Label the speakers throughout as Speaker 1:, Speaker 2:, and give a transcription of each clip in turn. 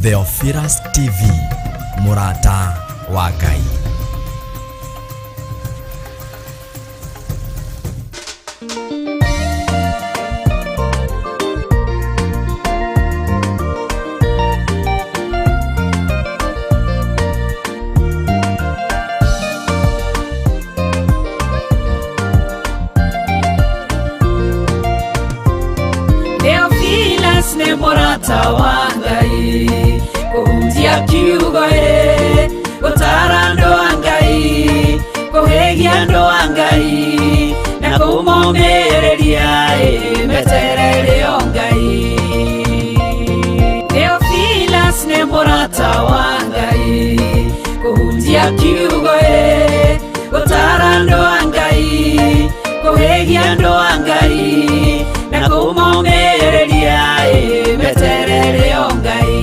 Speaker 1: Theophilus TV, MURATA wa Ngai.
Speaker 2: Theophilus ne MURATA wa Ngai, kuhunjia kiugo gutara ndo wa Ngai, kuhegia ndo wa Ngai, na kumomereria meterere o Ngai. Theophilus ne MURATA wa Ngai, kuhunjia kiugo gutara ndo wa Ngai, kuhegia ndo wa Ngai, na kumomereria meterere o Ngai.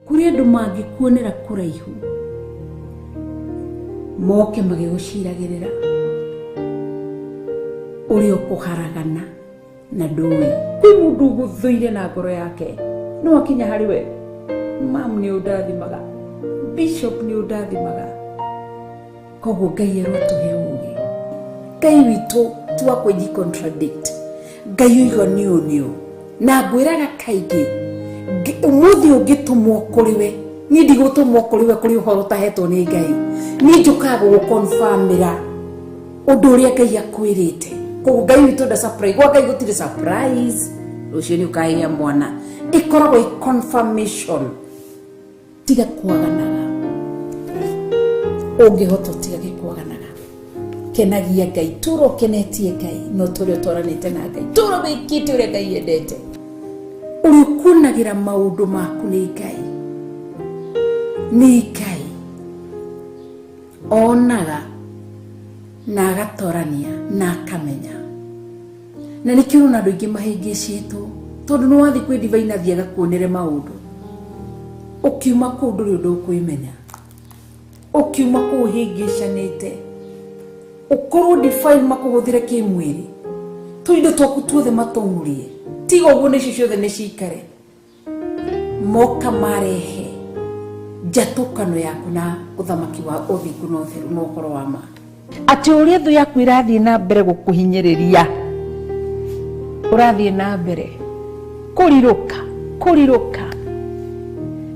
Speaker 3: Kuri andu mangikuonera kuraihu moke magiguciragirira uri ukuharagana na ndui kwi mundu guthuire na ngoro yake no akinya hariwe mam ni udathimaga bishop ni udathimaga koguo Ngai erotuhe ugi Ngai witu tuwa kwenji contradict Ngai uigo niu na ngwiraga kaigi umuthi ungitumwo kuriwe ni ndigutumwo kuriwe kuri uhoro tahetwo ni Ngai ni njukaga gukonfirmira undu uria Ngai akwirite koguo Ngai witu nda surprise gwa Ngai gutire surprise rucio ni ukaiya mwana ikoragwo confirmation tiga kwaganaga ungihota tiga gikwaganaga kenagia Ngai turo kenetie Ngai no turi twaranite na Ngai turo wikite uria Ngai endete urikunagira maundu maku ni Ngai onaga na agatorania na akamenya na nikio na andu ingi mahingicitwo tondu no wathi kwi divine athia gakuonere maundu ukiuma ku nduri undu kwimenya ukiuma ku hingicanite ukorwo define makuhuthire kimwiri tuindo twaku tuothe matongurie tigo uguo nicio ciothe nicikare moka marehe njatukano yaku na uthamaki wa uthingu na utheru na ukoro wa ma ati uria thu yaku irathie na mbere gukuhinyiriria urathie na mbere kuriruka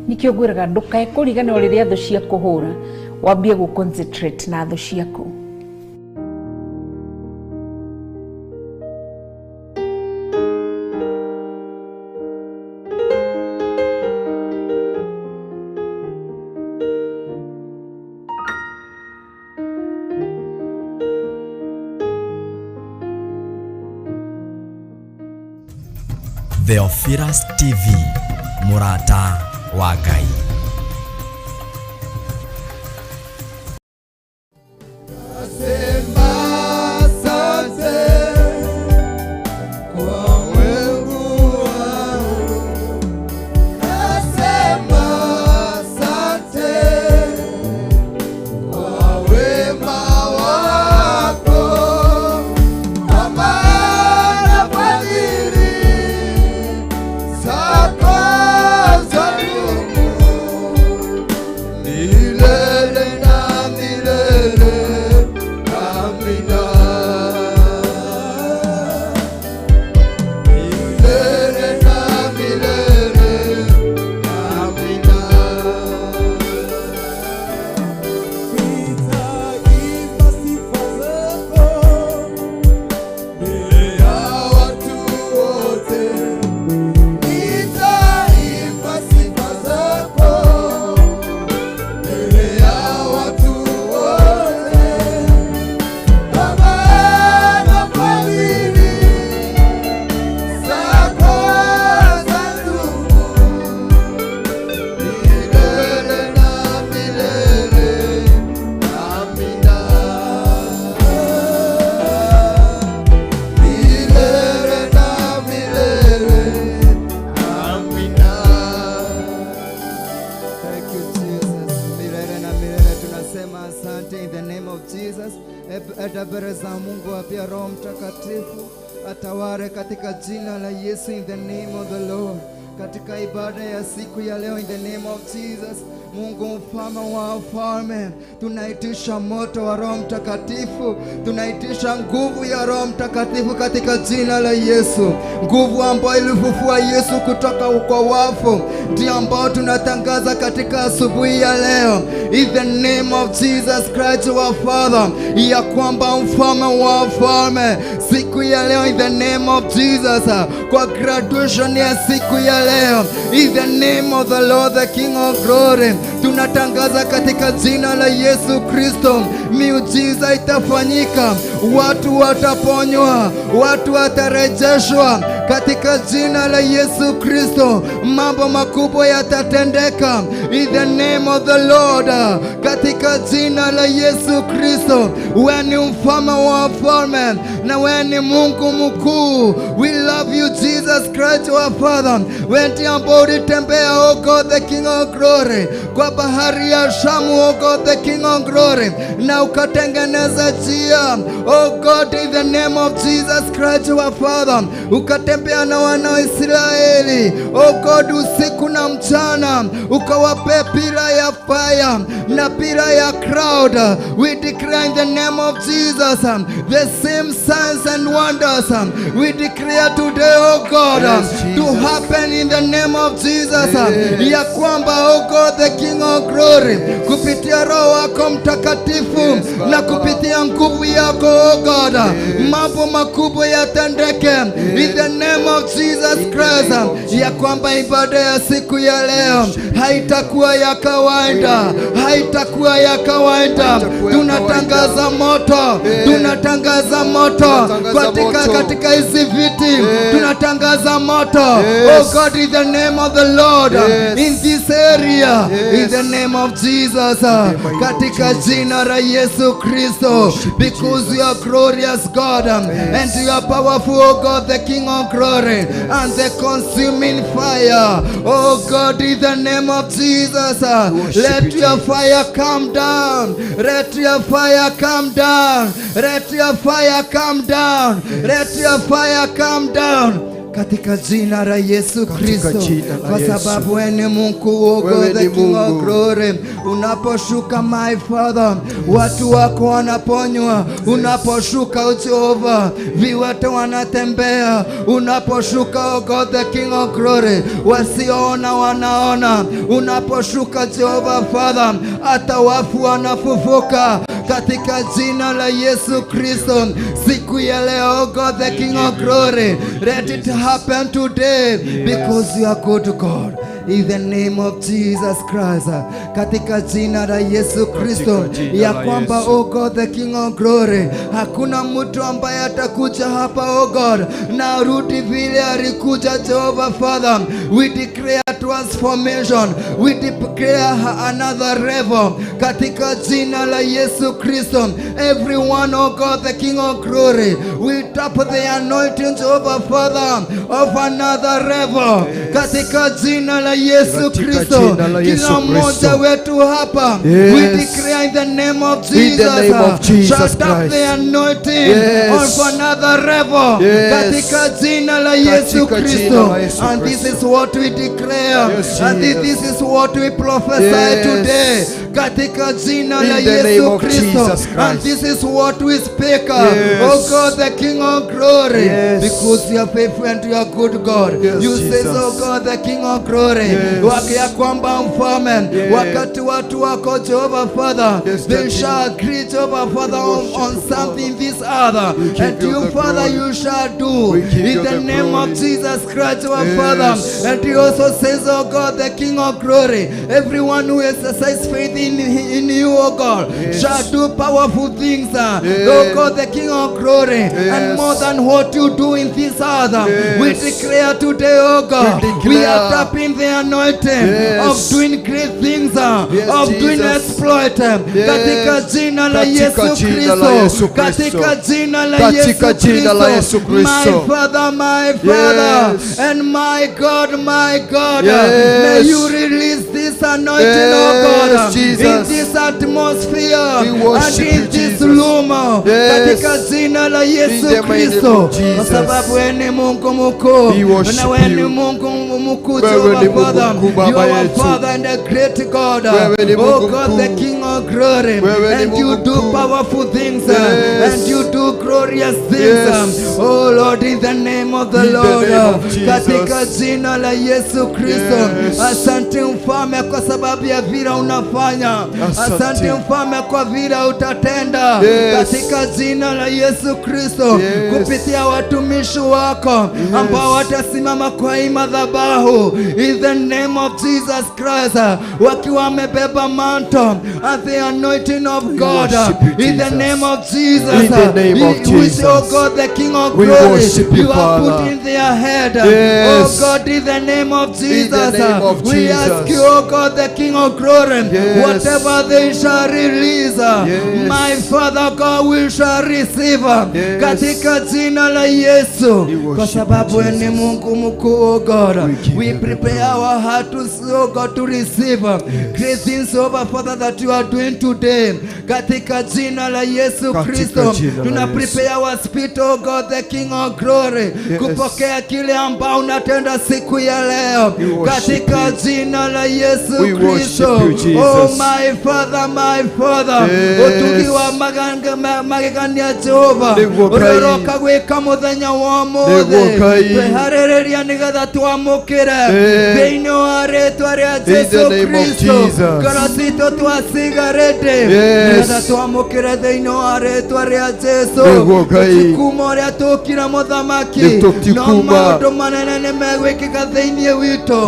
Speaker 3: nikio gwiraga ndukae kurigana uriria thu cia kuhura wambie gu concentrate na thu ciaku.
Speaker 1: Theophilus TV, MURATA wa Ngai.
Speaker 4: Asante in the name of Jesus. Eta mbele za Mungu apia Roho Mtakatifu ataware katika jina la Yesu, in the name of the Lord. Katika ibada ya siku ya leo, in the name of Jesus, Mungu mfalme wa ufalme, tunaitisha moto wa Roho Mtakatifu, tunaitisha nguvu ya Roho Mtakatifu katika jina la Yesu. Nguvu ambayo ilifufua Yesu kutoka kwa wafu, ndio ambayo tunatangaza katika asubuhi ya leo, in the name of Jesus Christ our Father, ya kwamba mfalme wa ufalme siku ya leo, in the name of Jesus, kwa graduation ya siku ya leo, in the name of the Lord the King of Glory, tunatangaza katika jina la Yesu Kristo, miujiza itafanyika, watu wataponywa, watu watarejeshwa katika jina la Yesu Kristo. Mambo makubwa yatatendeka, in the name of the Lord, katika jina la Yesu Kristo. Wewe ni mfalme wa wafalme na wewe ni Mungu mkuu. We love you Jesus Christ our Father. Wewe ambao ulitembea, oh God the King of Glory, kwa bahari ya Shamu, oh God the King of Glory, na ukatengeneza njia, oh God, in the name of Jesus Christ our Father. Ukatembea na wana wa Israeli, oh God, usiku na mchana, ukawape pila ya fire na pila ya crowd. We declare in the name of Jesus the same signs and wonders we declare today, oh God, to happen in the name of Jesus, ya kwamba, oh God the King of Glory, kupitia Roho wako Mtakatifu na kupitia nguvu yako, oh God, mambo makubwa yatendeke in the name of Jesus Christ, ya kwamba ibada ya siku ya leo haitakuwa ya kawaida, haitakuwa ya kawaida. Tunatangaza moto, tunatangaza moto katika hizi viti, tunatangaza moto, oh God, in the name of the Lord, in this area, in the name of Jesus, katika jina la Yesu Kristo, because you are glorious God, and you are powerful, oh God the King of Glory, and the consuming fire, oh God, in the name of Jesus, let your fire come down, let your fire come down, let your fire come down, let your fire come down, katika jina la Yesu Kristo, kwa sababu wewe ni Mungu, oh God the King of Glory. Unaposhuka my Father, watu wako wanaponywa. Unaposhuka Jehova, viwete wanatembea. Unaposhuka, oh God the King of Glory, wasioona wanaona. Unaposhuka Jehova Father, hata wafu wanafufuka katika jina la Yesu Kristo. Siku ya leo, oh God the King of Glory, let it happen today, because you are good God, in the name of Jesus Christ, katika jina la Yesu Kristo, ya kwamba, oh God the King of Glory, hakuna mtu ambaye atakuja hapa, oh God, na rudi vile alikuja. Jehovah Father, we declare transformation, we declare another level katika jina la Yesu Kristo. Everyone, oh God the King of Glory, we tap the anointing, Jehovah Father, of another level katika jina la Yesu Kristo. Kila mmoja wetu hapa, we declare in the name of Jesus, shut up the anointing of another level katika jina la Yesu Kristo. And this is what we declare, and this is what we prophesy today katika jina la Yesu Kristo. And this is what we speak, oh God the King of Glory, because you are faithful and you are good God. You say, oh God the King of Glory, wakia kwamba mfalme, wakati watu wako Jehovah Father, they shall agree, Jehovah Father, on something this other, and you Father you shall do in the name of Jesus Christ our Father. And he also says, oh God the King of Glory, everyone who exercises faith in you, oh God, shall do powerful things, oh God the King of Glory, and more than what you do in this other. We declare today, oh God, we are tapping the anointing of doing great things, of doing exploit katika jina la Yesu Kristo, katika jina la Yesu Kristo. My Father, and my God, may you release this anointing, oh God, in this atmosphere and in this madhulumu katika jina la Yesu Kristo, kwa sababu wewe ni Mungu mkuu na wewe ni Mungu mkuu. Father, you are our Father and a great God. Oh God, the King of glory, and you do powerful things and you do glorious things. Oh Lord, in the name of the Lord, katika jina la Yesu Kristo. Asante Mfalme kwa sababu ya vile unafanya. Asante Mfalme kwa vile utatenda katika jina la Yesu Kristo, kupitia watumishi wako ambao watasimama kwa hii madhabahu in the name of Jesus Christ, wakiwa wamebeba manto and the anointing of God in the name of Jesus, which, oh God, the King of glory, you have put in their head. Oh God, in the name of Jesus, we ask you, oh God, the King of glory, whatever they shall release, my Father God, we shall receive katika jina la Yesu, kwa sababu ni Mungu mkuu. Oh God, we prepare our hearts, oh God, to receive great things over, Father, that you are doing today katika jina la Yesu Kristo. Tuna prepare our spirit, oh God, the King of glory, kupokea kile ambao unatenda siku ya leo katika jina la Yesu Kristo. Oh my Father, my Father, otugiwa magegania Jehova, uroroka gwika muthenya wa mothe, tweharereria nigetha twamukire thĩinĩ wa rĩĩtwa rĩa Jesu Kristo, karacito twasigarete nigetha twamukire thĩinĩ wa rĩĩtwa rĩa Jesu. Tukuma ũrĩa tũkire mũthamaki, no maũndũ manene nĩ megwĩkĩka thĩinĩ witũ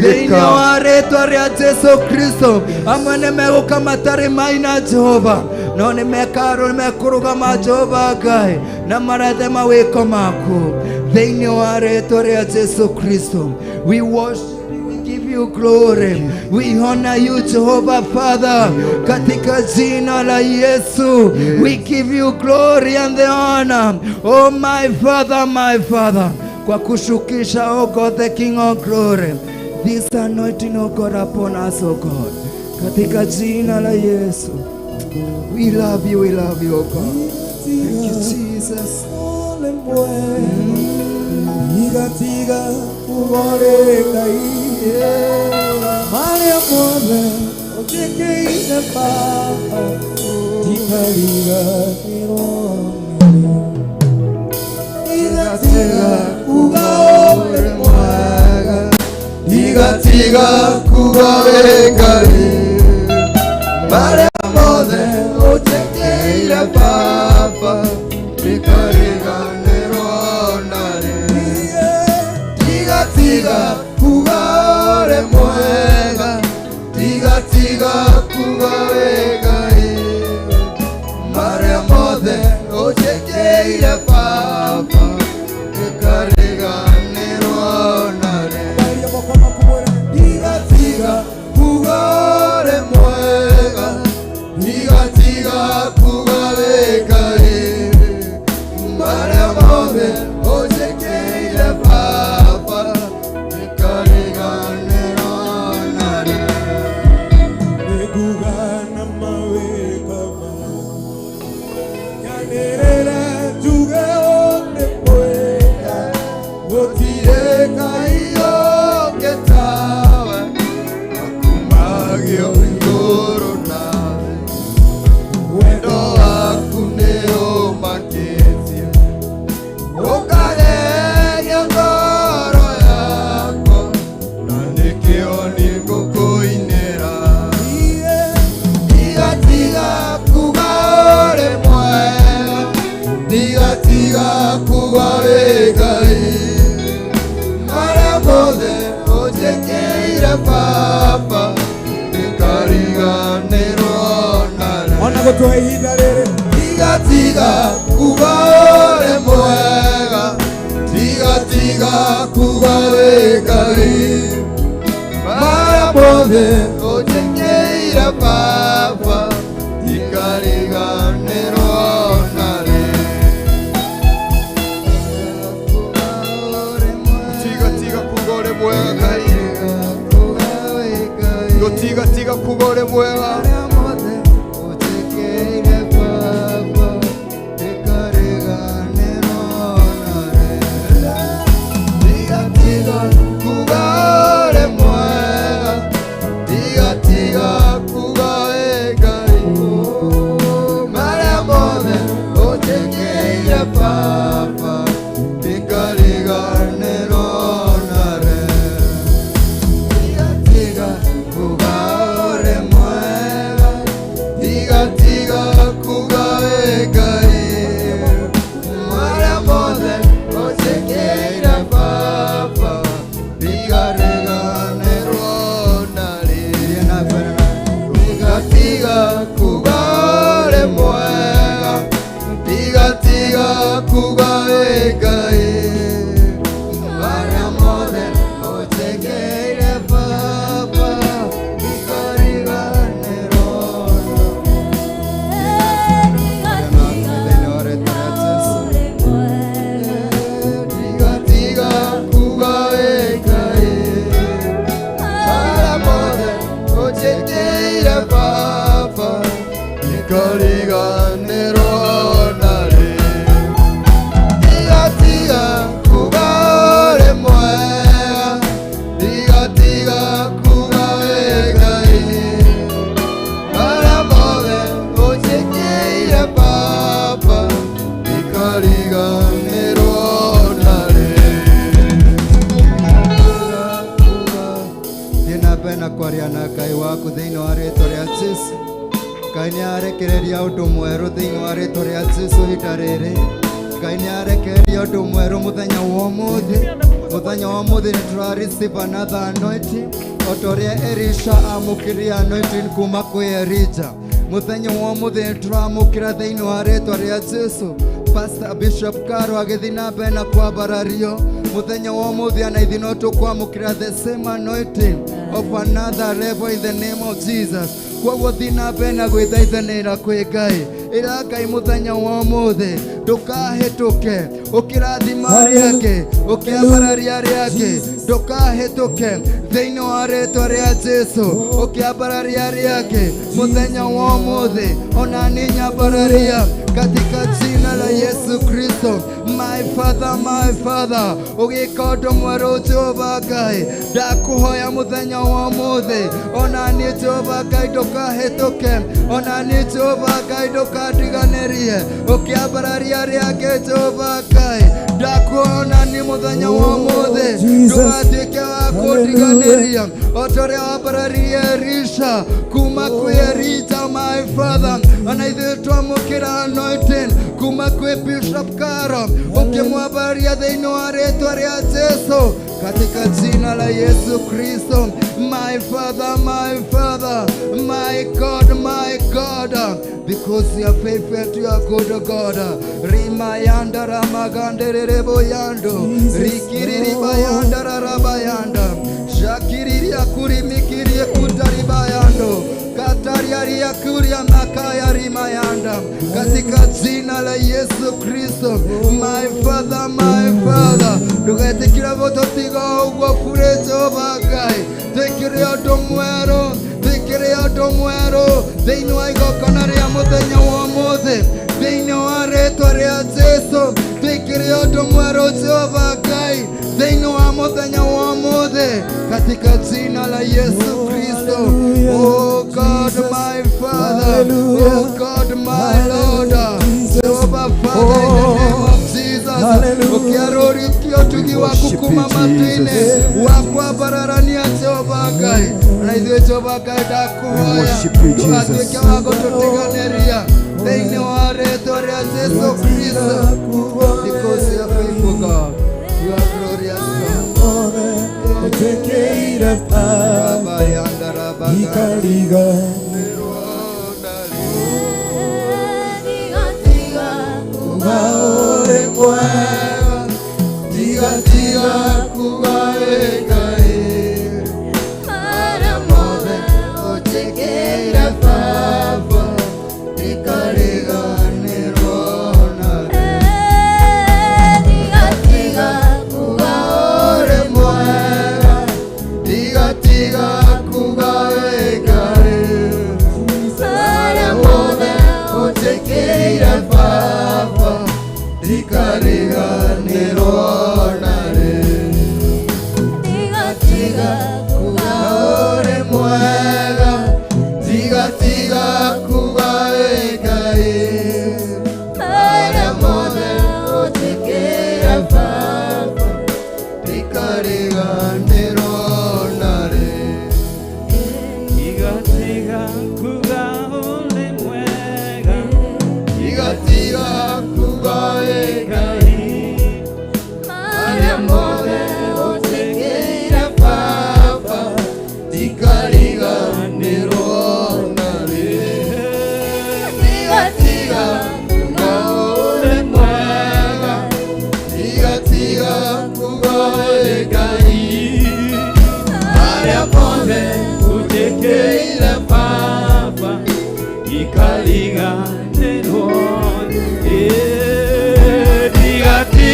Speaker 4: thĩinĩ wa rĩĩtwa rĩa Jesu Kristo. Amwe nĩ megũka matarĩ maina Jehova, no nĩ mekarũ nĩ mekũrũgama Jehova Ngai na marathe mawĩko maku thĩinĩ wa rĩĩtwa rĩa Jesu Kristo. We worship you, we give you glory, we honor you Jehovah Father, katika jina la Yesu. We give you glory and the honor, oh my Father, my Father, kwa kushukisha, oh God, the King of glory, this anointing, oh God, upon us, oh God, katika jina la Yesu. We love you, oh God. Thank you, Jesus.
Speaker 5: Tiga kuboreka Maria mole oteke ina pa Tikariga tiga kugaore mwaga tiga kuboreka Maria mole oteke ina pa Tikariga tiga kugare mwega tiga kugarega Maria mothe ojekeire papa tikarega neronare tiga kugare mwega tiga kugarega Maria mothe ojekeire papa Papa, tiga kugare mwega tiga kugare gai Maria mothe ojengeira papa tikariga neronare tiga kugare mwega tiga kugare mwega tiga kugae gae Mara mode otegeire papa Ikariga nerono Tiga tiga kugae gae Mara mode otegeire papa Ikariga nerono Kwariana Ngai waku thĩinĩ wa rĩĩtwa rĩa Jesũ. Ngai nĩarekereria ũndũ mwerũ thĩinĩ wa rĩĩtwa rĩa Jesũ ihinda rĩrĩ. Ngai nĩarekereria ũndũ mwerũ mũthenya wa ũmũthĩ. Mũthenya wa ũmũthĩ nĩtũra-receive another anointing, o ta ũrĩa Elisha amũkĩrire anointing kuma kwĩ Elijah. Mũthenya wa ũmũthĩ nĩtũramũkĩra thĩinĩ wa rĩĩtwa rĩa Jesũ. Pastor Bishop Karo agĩthiĩ na mbere na kwambarario. Mũthenya wa ũmũthĩ ana ithuĩ no tũkwamũkĩra the same anointing of another level in the name of Jesus. Kwoguo thiĩ na mbere na gwĩthaithanĩra kwĩ Ngai. Ĩra Ngai mũthenya wa ũmũthĩ ndũkahĩtũke ũkĩrathima arĩa angĩ, ũkĩambararia arĩa angĩ, ndũkahĩtũke thĩinĩ wa rĩĩtwa rĩa Jesũ, ũkĩambararia arĩa angĩ. Mũthenya wa ũmũthĩ ona niĩ nyambararia katika jina la Yesu Kristo. My Father, ũgĩka ũndũ mwerũ Jehova Ngai, ndakũhoya mũthenya wa ũmũthĩ ona niĩ Jehova Ngai ndũkahĩtũke, ona niĩ Jehova Ngai ndũkandiganĩrie, ũkĩambararia arĩa angĩ Jehova Ngai. Ndakuona niĩ mũthenya wa ũmũthĩ ndũgatuĩke wa kũndiganĩria, o ta ũrĩa wambararirie Elisha kuma kwĩ Elijah. My Father, ona ithuĩ twamũkĩra anointing kuma kwĩ Bishop Karo, ukimwambaria thĩinĩ wa rĩĩtwa rĩa Jesũ katika jina la Yesu Kristo. My Father, my God, because you are faithful to your good God. Rimayanda ramagandere boyando, rikiriri bayanda rabayanda, shakiriri akuri mikiri kutari bayando, katariari akuria makaya rimayanda, katika jina la Yesu Kristo. My Father, ndugetikira vototiga ugwo kure Jehova Ngai, twĩkĩre ũndũ mwerũ thĩinĩ wa igongona rĩa mũthenya wa ũmũthĩ, thĩinĩ wa rĩĩtwa rĩa Jesũ. Twĩkĩre ũndũ mwerũ Jehova Ngai thĩinĩ wa mũthenya wa ũmũthĩ katika jina la Yesu Kristo. Oh God my Father, oh God my Lord, Jehovah Father, in the name of Jesus, ukiarũrĩtie ũtugi waku kuma matu-inĩ wa kwambararania Jehova Ngai, na ithuĩ Jehova Ngai ndakũhoya ndũgatuĩke wa gũtũtiganĩria thĩinĩ wa rĩĩtwa rĩa Jesũ Kristo, because you are faithful God, you are glorious God.
Speaker 6: Otekeira papa ikariga kugaore mwega, tiga kugae gae mara mode otekeira papa ikariga nerona tiga kugaore mwega, tiga kugae gae mara mode otekeira papa ikariga nerona tiga kugaore mwega, tiga kugae gae mara mode otekeira papa ikariga nerona tiga kugaore mwega, tiga kugae gae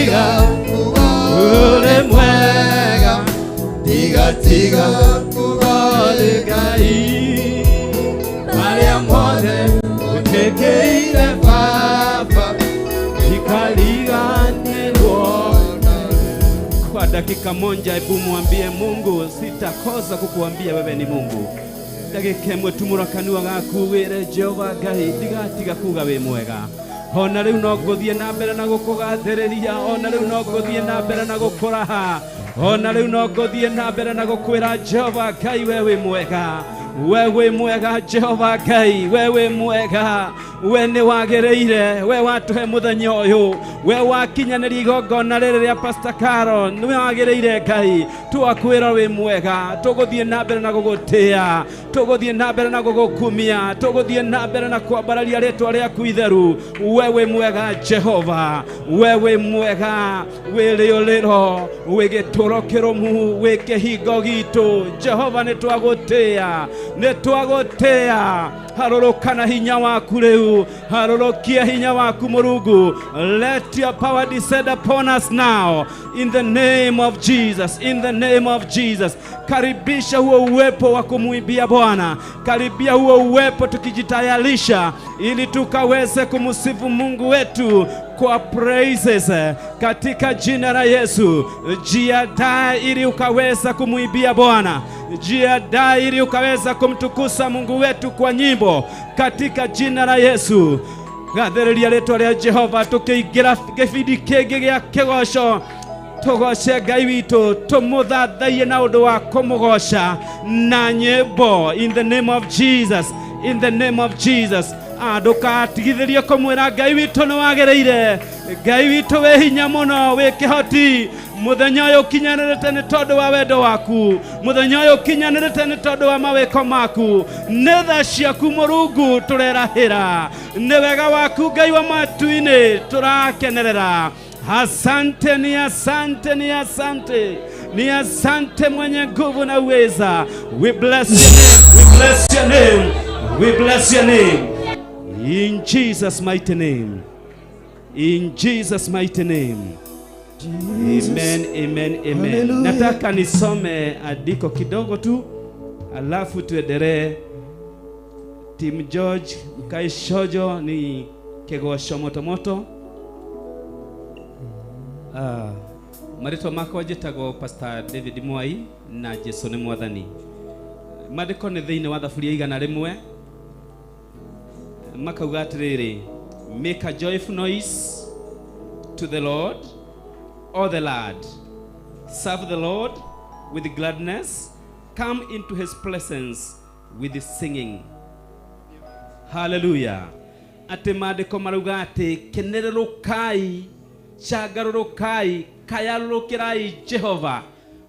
Speaker 6: tiga ule mwega tiga ule Ngai maria mothe utekeire Baba ikaliganirwo. Kwa dakika moja hebu mwambie Mungu, sitakosa kukuambia wewe ni Mungu. Dakika imwe tumura kanua gaku wire Jehova Ngai tigatiga kuga we mwega. Ona riu no nguthie na mbere na gukugathiriria, ona riu no nguthie na mbere na gukuraha, ona riu no nguthie na mbere na gukwira Jehova Ngai wewe mwega. Wewe mwega Jehova Ngai, wewe mwega, we ni wagereire, we watuhe muthenya uyu, we wakinyanĩria igongona rĩrĩ rĩa Pastor Carol, ni wagereire Ngai, twakwĩra we mwega, tuguthie na mbere na gugutia, tuguthie na mbere na gugukumia, tuguthie na mbere na kwambararia rĩtwa rĩaku itheru. Wewe mwega Jehova, wewe mwega, we rĩũrĩro, we gĩtũũro kĩrũmu, we kĩhingo gitũ Jehova, nĩ twagutia, nĩ twagutia. Harurukana hinya waku riu, harurukia hinya waku Mungu. Let your power descend upon us now in the name of Jesus, in the name of Jesus. Karibisha huo uwepo wa kumuibia Bwana, karibia huo uwepo tukijitayarisha ili tukaweze kumsifu Mungu wetu kwa praises katika jina la Yesu. Jiandae ili ukaweza kumuibia Bwana, jiandae ili ukaweza kumtukuza Mungu wetu kwa nyimbo katika jina la Yesu. Gathĩrĩria rĩtwa rĩa Jehova tukĩingira gĩbindi kĩngĩ gĩa kĩgoco, tugoce Ngai witũ, tumũthathaiye na ũndũ wa kũmũgoca na nyĩmbo in the name of Jesus, in the name of Jesus. Ndukatigithĩrie kũmwĩra Ngai witũ nĩ wagereire, Ngai witũ wĩ hinya mũno, wĩ kĩhoti. Muthenya ũyũ ũkinyanĩrĩte nĩ tondũ wa wendo waku, muthenya ũyũ ũkinyanĩrĩte nĩ tondũ wa mawĩko maku. Nĩ tha ciaku Mũrungu tũrerahĩra, nĩ wega waku Ngai wa matu-inĩ tũrakenerera. Asante, ni asante, ni asante, ni asante mwenye nguvu na uweza. We bless your name, we bless your name, we bless your name. In Jesus' mighty name, in Jesus' mighty name. Amen, amen, amen. Hallelujah. Nataka nisome andiko kidogo tu, alafu tuendelee. Team George Mkaishojo ni kegosho moto moto. Marĩtwa makwa njĩtagwo Pastor David Mwai na Jesu nĩ Mwathani. Maandĩko nĩ thĩinĩ wa Thaburia 100 makauga atĩrĩrĩ, make a joyful noise to the Lord, all the land. Serve the Lord with gladness. Come into his presence with singing. Hallelujah. Ate maandĩko marauga atĩ kenerũrũkai, changarũrũkai, kayarũrũkĩrai Jehova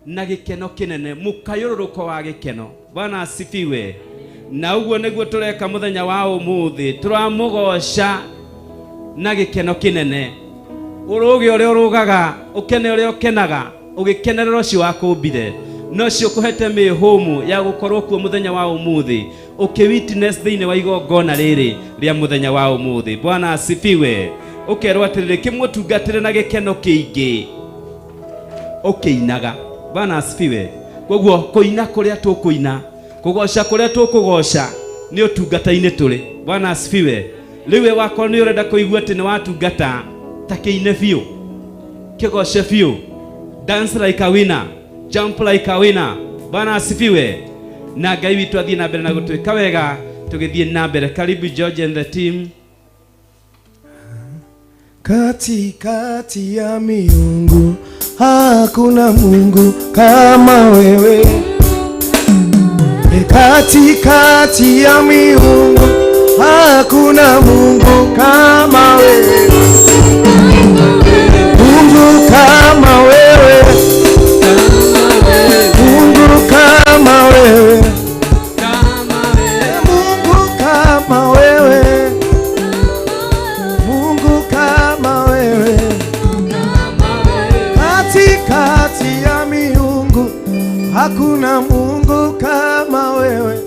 Speaker 6: na gĩkeno kĩnene, mũkayũrũrũko wa gĩkeno. Bwana asifiwe. Na uguo nĩguo tũreka mũthenya wa ũmũthĩ, tũramũgoca na gĩkeno kĩnene. Ũrũge ũrĩa ũrũgaga, ũkene ũrĩa ũkenaga, ũgĩkenerera ũcio wakũmbire, no cio kũhete mĩhũmũ ya gũkorwo kuo mũthenya wa ũmũthĩ, ũkĩwitness thĩinĩ wa igongona rĩrĩ rĩa mũthenya wa ũmũthĩ. Bwana asifiwe. Ũkerwo atĩrĩrĩ, kĩmũtungatĩre na gĩkeno kĩingĩ ũkĩinaga. Bwana asifiwe. Koguo kũina kũrĩa tũkũina, kũgoca kũrĩa tũkũgoca nĩ ũtungata-inĩ tũrĩ. Bwana asifiwe. Rĩu wakorwo nĩ ũrenda kũigua atĩ nĩ watungata, ta kĩine biũ, kĩgoce biũ, dance like a winner, jump like a winner. Bwana asifiwe. Na Ngai witũ athiĩ na mbere na gũtwĩka wega, tũgĩthiĩ na mbere. Karibu George and the team. Katikati ya miungu hakuna Mungu kama wewe. Katikati ya miungu hakuna Mungu kama wewe. Mungu kama wewe, Mungu kama wewe, Mungu kama wewe, Mungu kama wewe. Katikati ya miungu hakuna Mungu kama wewe.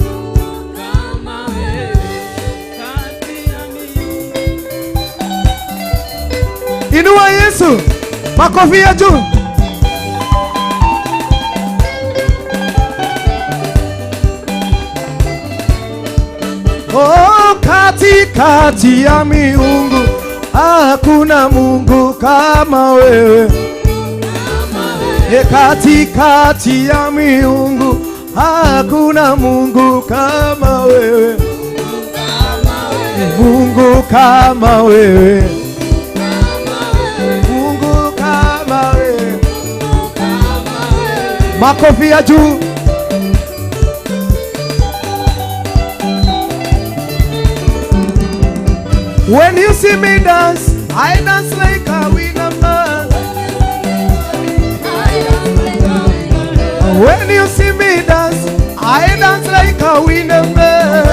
Speaker 6: Inua Yesu.
Speaker 5: Makofi ya juu. Oh, katikati ya miungu hakuna Mungu kama wewe. Katikati ya miungu hakuna Mungu kama wewe. Mungu kama wewe. Mungu kama wewe. Makofi ya juu. When you see me dance, I dance like a winner man. When you see me dance, I dance like a winner man.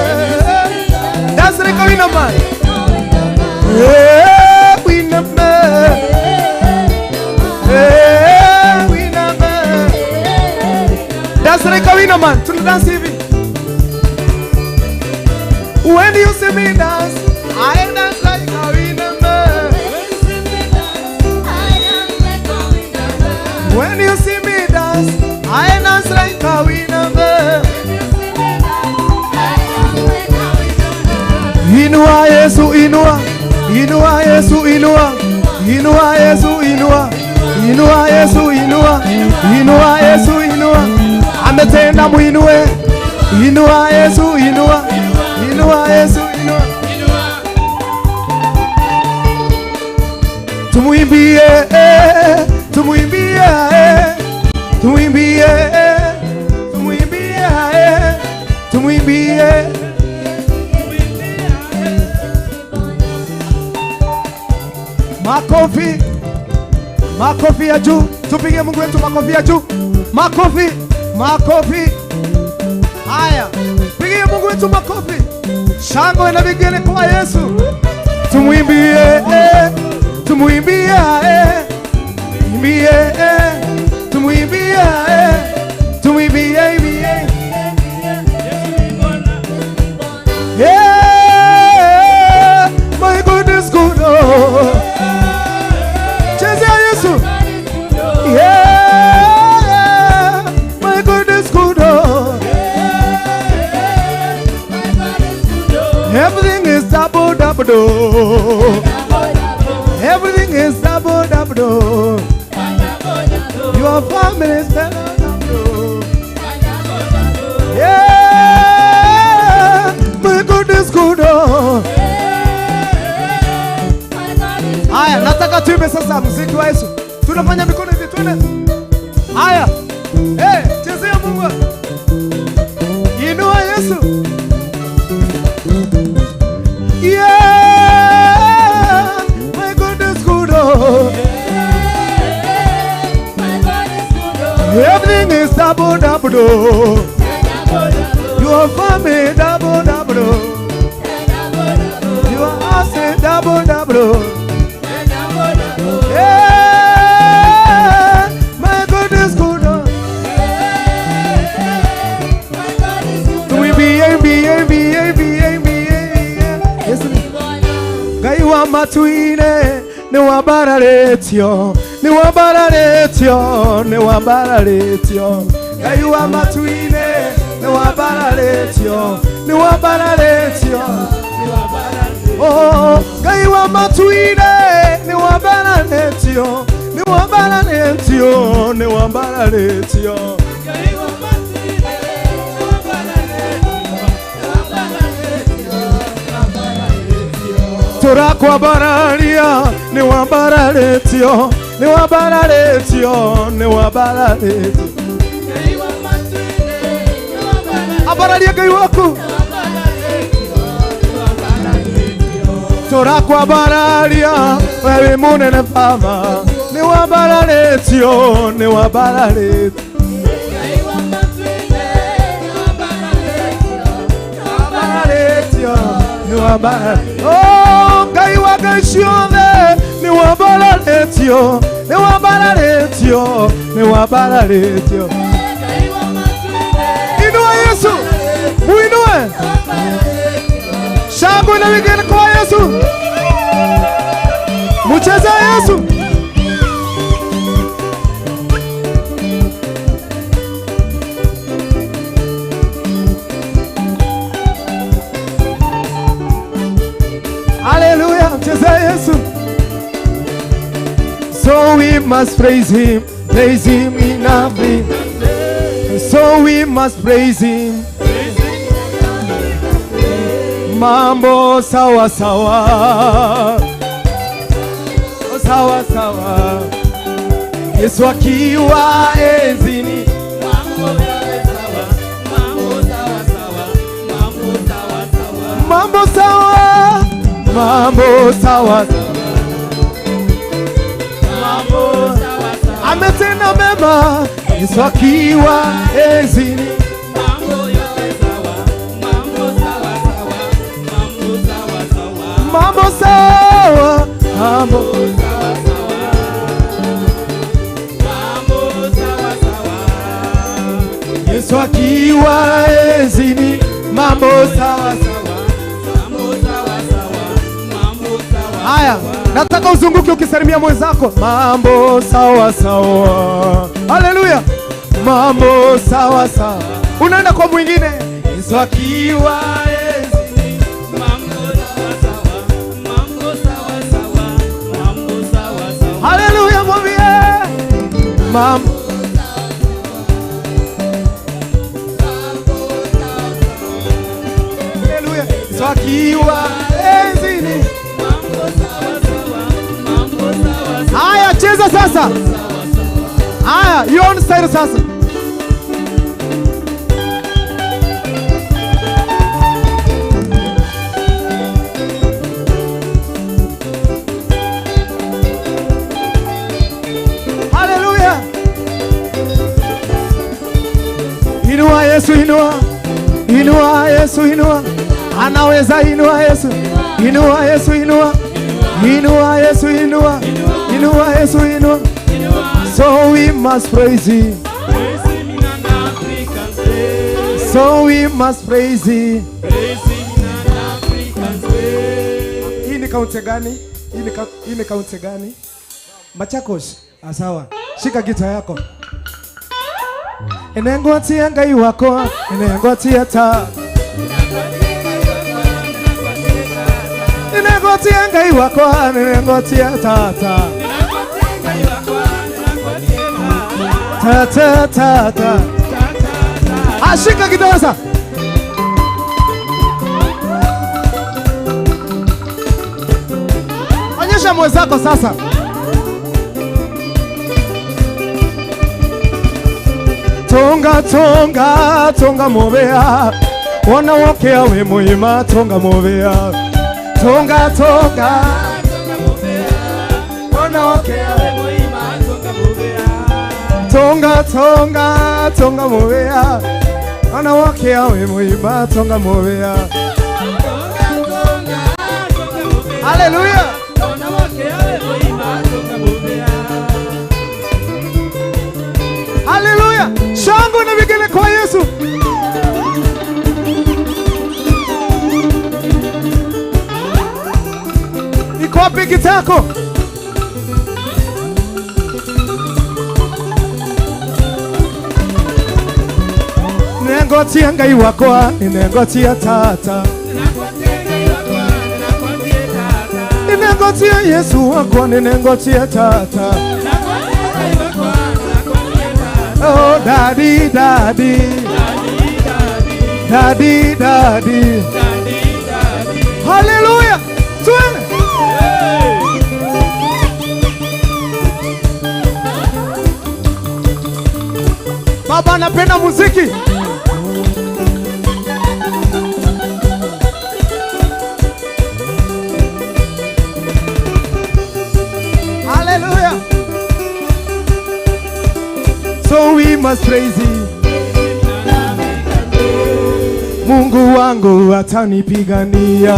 Speaker 5: Dance like a winner man. Yeah, winner man. Yeah, winner man. Dance like a winner man. To the dance TV. When you see me dance, I dance like a winner man. When you see me dance, I dance like a winner man. Inua Yesu, inua. Inua Yesu, inua. Inua Yesu, inua. Inua Yesu, inua. Inua Yesu, inua. Ametenda muinue. Inua Yesu, inua. Inua Yesu, inua. Tumuimbie, tumuimbie, tumuimbie, tumuimbie, tumuimbie. Makofi, makofi ya juu. Tupige Mungu wetu makofi ya juu. Makofi, makofi. Haya, pigie Mungu wetu makofi. Shangwe na vigele kwa Yesu. Tumuimbie, tumuimbie, imbie, tumuimbie, tumuimbie, imbie. Yeah, my God is good. Chezea Yesu. Yeah, my God is good. Everything is double, double, double. Everything is double, double, double. Your family is double, double. Yeah, my God is good. Haya, nataka tuimbe sasa muziki wa Yesu. Tunafanya mikono hivi, twende. Haya. Chezea Mungu. Inua Yesu. Yeah, my God is good. Everything is double, double. Your family double, double. Your house is double, double. Yeah, my God is good. We Ngai wa matuine ni wabararetio, ni wabararetio, ni wabararetio. Ngai wa matuine ni wabararetio, ni wabararetio, ni wabararetio. Oh, Ngai wa matuine ni wabararetio, ni wabararetio, ni wabararetio. Ngai wa matuine ni wabararetio, Torakwa bararia ni wabararetio, ni wabararetio, ni wabararetio. Abararia Ngai waku. Torakwa bararia wewe munene fama, ni wabararetio, ni wabararetio. Oh, Ngai wa Gashionde ni wabararetio, ni wabararetio, ni wabararetio. Inua Yesu, muinue. Shangwe na vigele kwa Yesu. Mucheze Yesu.
Speaker 7: Yesu. So we must praise him in every. So we must praise him. Mambo sawa sawa, sawa sawa. Yesu akiwa enzini. Mambo sawa, mambo sawa. Ametenda mema, Yesu akiwa enzini. Mambo sawa, mambo Yesu akiwa enzini. Mambo sawa sawa. Haya, nataka uzunguke ukisalimia mwenzako. Mambo sawa sawa. Haleluya. Mambo sawa sawa. Unaenda kwa mwingine. Yesu akiwa enzini. Haleluya, mwambie. Mambo Yesu akiwa enzini. Haya, cheza sasa. Haya, you on style sasa. Haleluya. Inua Yesu, inua. Inua Yesu, inua. Anaweza, inua Yesu. Inua Yesu, inua. Inua Yesu, inua. Inua Yesu, inua. So we must praise him. So we must praise him. Hii ni kaunti gani? Hii ni kaunti gani? Machakos. Sawa. Shika gita yako. Enengotia ngai wako, enengotia ta. Enengotia ngai wako, enengotia tata. Tata tata. Ashika gitasa. Onyesha mwenzako sasa. Tonga tonga tonga mobea. Wana wokea we muhima tonga mobea. Tonga tonga tonga mobea. Wana wokea we muhima tonga mobea. Tonga tonga tonga mobea. Wana wokea we muhima tonga mobea. Haleluya. Wana wokea we muhima tonga mobea. Haleluya. Shangwe na vigele kwa Yesu. Iko wapi kitako? Nengotia ngai wako, nengotia tata. Nengotia Yesu wako, nengotia tata. Oh, daddy, daddy, daddy, daddy, hallelujah. Baba napenda muziki. Hallelujah. So we must praise him. Mungu wangu atanipigania.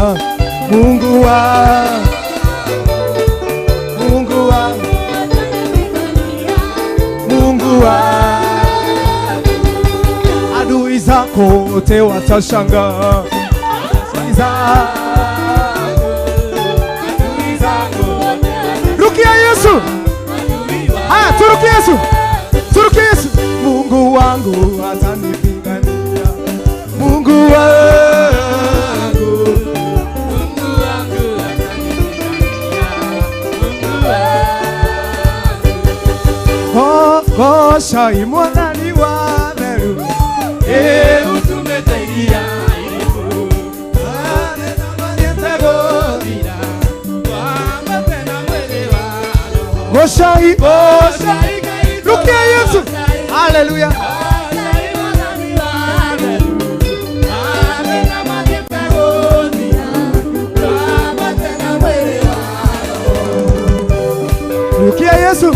Speaker 7: Mungu wangu Mungu adui zako wote watashangaa. Rukia Yesu. Haya, turukia Yesu. Turukia Yesu. Mungu wangu atanipigania. Mungu wangu Goshai mwathani wa theru.
Speaker 6: Utumeteiria iribu. Ane na mathiete gũthira. Twambate na mwĩrĩ wa roho.
Speaker 7: Goshai.
Speaker 6: Goshai Ngai
Speaker 7: Rukia Yesu. Hallelujah.
Speaker 6: Goshai mwathani wa theru. Ane na mathiete gũthira. Twambate na mwĩrĩ wa roho.
Speaker 7: Rukia Yesu.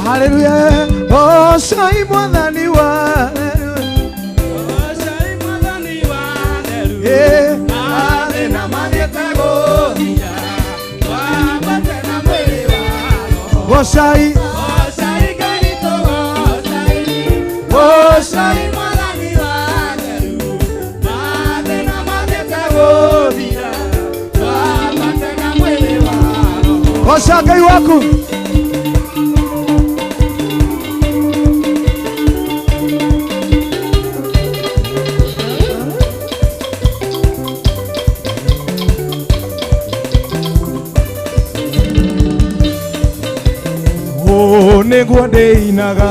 Speaker 7: Hallelujah. Goshai mwathani wa theru.
Speaker 6: Goshai mwathani wa theru.
Speaker 7: Ane na mathiete gũthira.
Speaker 6: Twambate na mwĩrĩ wa roho.
Speaker 7: Goshai.
Speaker 6: Goshai Ngai Goshai.
Speaker 7: Goshai.
Speaker 6: Mwathani wa theru. Ane na mathiete gũthira. Twambate na mwĩrĩ wa roho.
Speaker 7: Gosha Ngai waku. Nĩguo ndĩinaga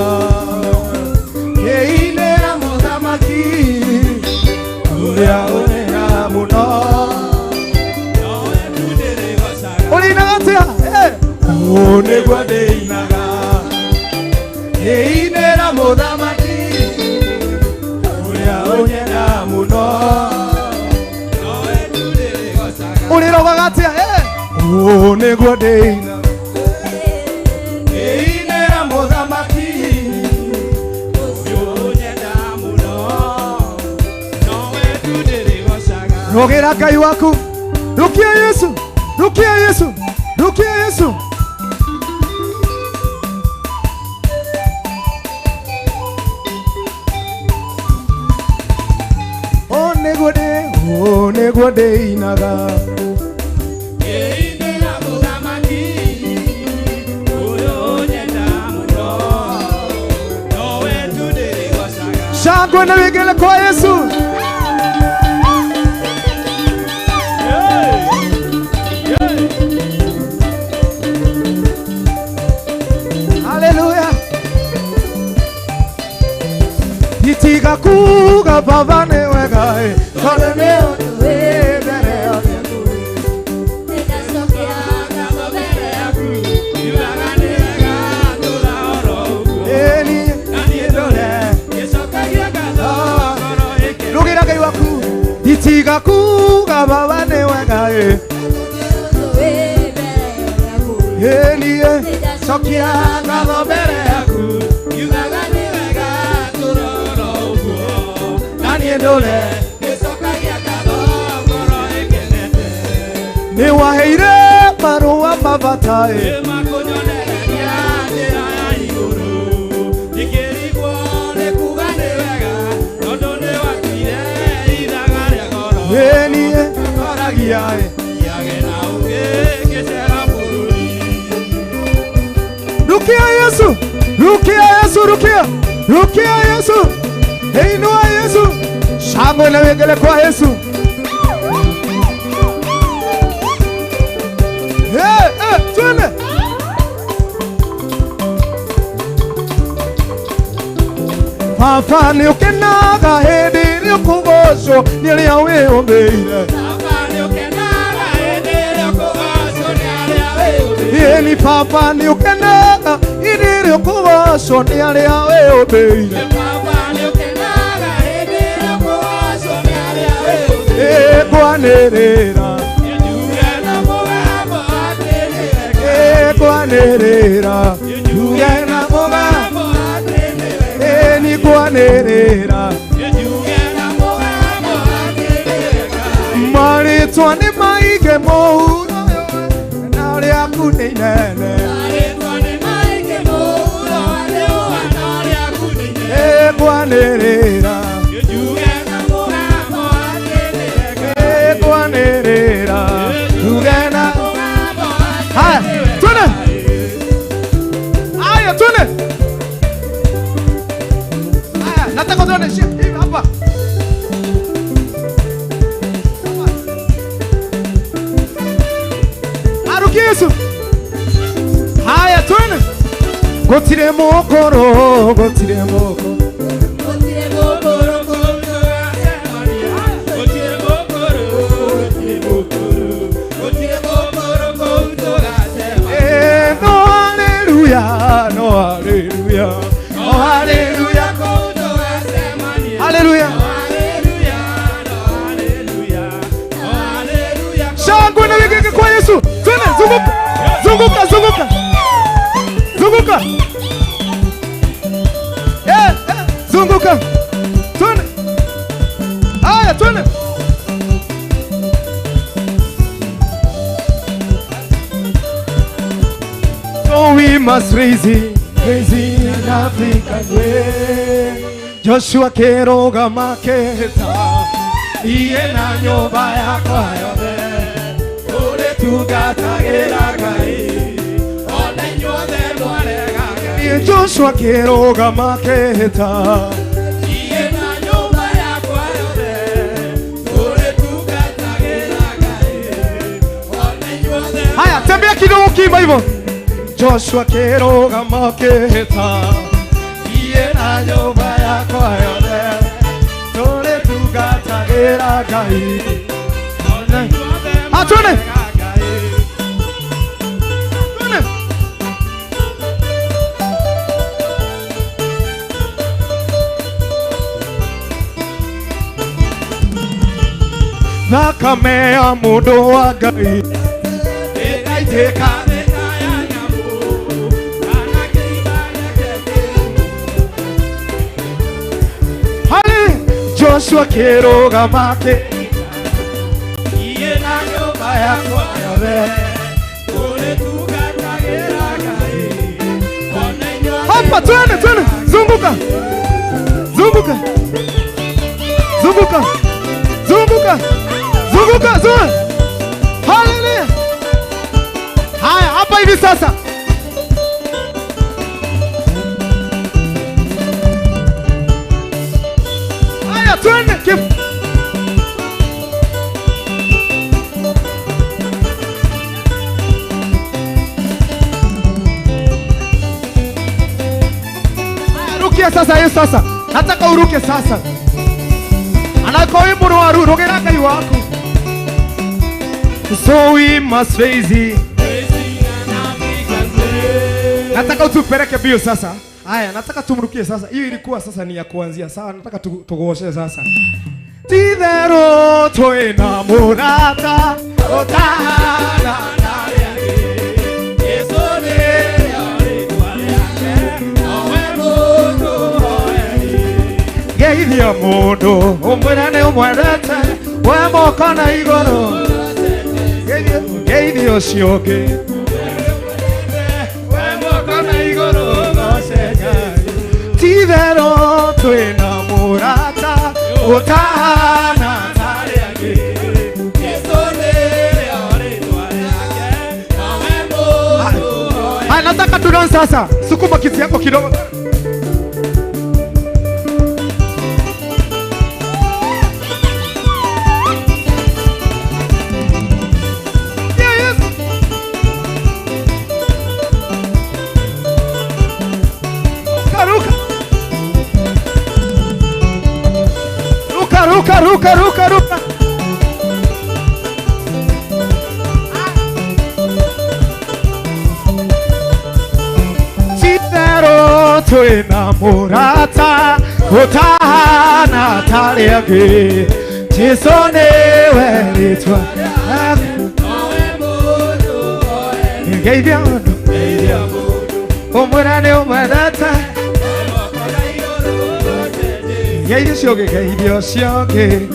Speaker 7: ngĩinĩra mũthamaki ũrĩa ũnena mũno. Ũrĩinaga atĩa? Nĩguo ndĩinaga ngĩinĩra mũthamaki ũrĩa ũnena mũno. Ũrĩrogaga atĩa? Nĩguo ndĩinaga rogera Ngai waku. Rukia Yesu. Rukia Yesu. Rukia Yesu. Nĩguo ndĩinaga
Speaker 6: ngĩinĩra mũthamaki ũyũ nyenda mũno. Nowe tu ndĩrĩgocaga.
Speaker 7: shangwe na wengine kwa Yesu. Hallelujah. Itiga kuga baba ni wega kone me mbere yaku. Rugira Ngai waku. Itiga kuga baba ni wega niye sokia ngatho mbere yaku.
Speaker 6: Yugaga nĩ wega tũrora ũguo. Na niĩ ndũre gĩcokagia ngatho ngoro ĩkenete.
Speaker 7: Nĩ waheire marũa mabata
Speaker 6: Makũnyonereria njĩra ya igũrũ. Ndingĩrigwo nĩ kuga nĩ wega tondũ nĩ watuire ithaga rĩa goro.
Speaker 7: niye koragia
Speaker 6: Iage na ũgĩ ngĩcera bũrũri.
Speaker 7: Rukia Yesu. Rukia Yesu. Rukia. Rukia Yesu. Inua Yesu. Shangwe na wengine kwa Yesu. Twende. Papa ni ukenaga hĩndĩ ĩrĩa ũkũgocwo nĩ arĩa wĩũmbĩire. Ni papa ni ukenaga hĩndĩ ĩrĩa ũkũgocwo nĩ arĩa wĩũmbĩire. Kwanĩrĩra kwanĩrĩra njuge na mũgambo ni kwanĩrĩra marĩtwa nĩ maige mũhuro na rĩaku nĩ inene. Kwanĩrĩra kwanĩrĩra njuge na haya twende. Haya twende. Haya nataka tuone hivi hapa. gotire mokoro, gotire mokoro. No hallelujah, no hallelujah, no hallelujah, hallelujah. Shangwe na wigege kwa Yesu. Twende zunguka, zunguka, zunguka, zunguka. Zunguka. Twende. Aya, twende. So we must raise it in African way. Joshua keroga maketa, iye na nyumba yako yote, ule tugatagera Ngai, one nyothe mwarega Ngai. Joshua keroga maketa, iye na nyumba yako yote, ule tugatagera Ngai, one nyothe. Haya, tembea kidogo kimba hivyo. Joshua keroga maketa, iye na nyumba yako yote, tole tugatagera Ngai. Atone. Thakame ya mundu wa Ngai ĩgaitĩka Joshua keroga make iye na nyumba yako yote, ule tugatagera Ngai. Hapa twende, twende, zunguka, zunguka, zunguka, zunguka, zunguka, zunguka. Haleluya. Haya, hapa hivi sasa. Twende kim. Rukia sasa, Yesu sasa. Nataka uruke sasa. Anakoi muru waru rogera Ngai wako. So we must face it. Nataka utupeleke bio sasa. Haya, nataka tumrukie sasa. Hiyo ilikuwa sasa ni ya kuanzia. Sawa, nataka tugoshe sasa. Tidero toena murata otahana nariage. Yesu ne yori kwaliage. Owe mundu hoeri. Geithia mundu umwirane umwerete. We moko na igoro. Geithia ucio ungi. We moko na igoro. Tidero twena murata otahana tariage. Yesu ne yori twaliage. Owe mundu hoeri. Hai, nataka tudon sasa. Sukuma kiti yako kidogo. Ruka, ruka, ruka, ruka. Tidero twena murata otahana tariage. Yesu niwe ritwa. Owe mundu hoeri. Geithia mundu. Geithia mundu. Umwirane umwerete. Geithia cionge, geithia cionge.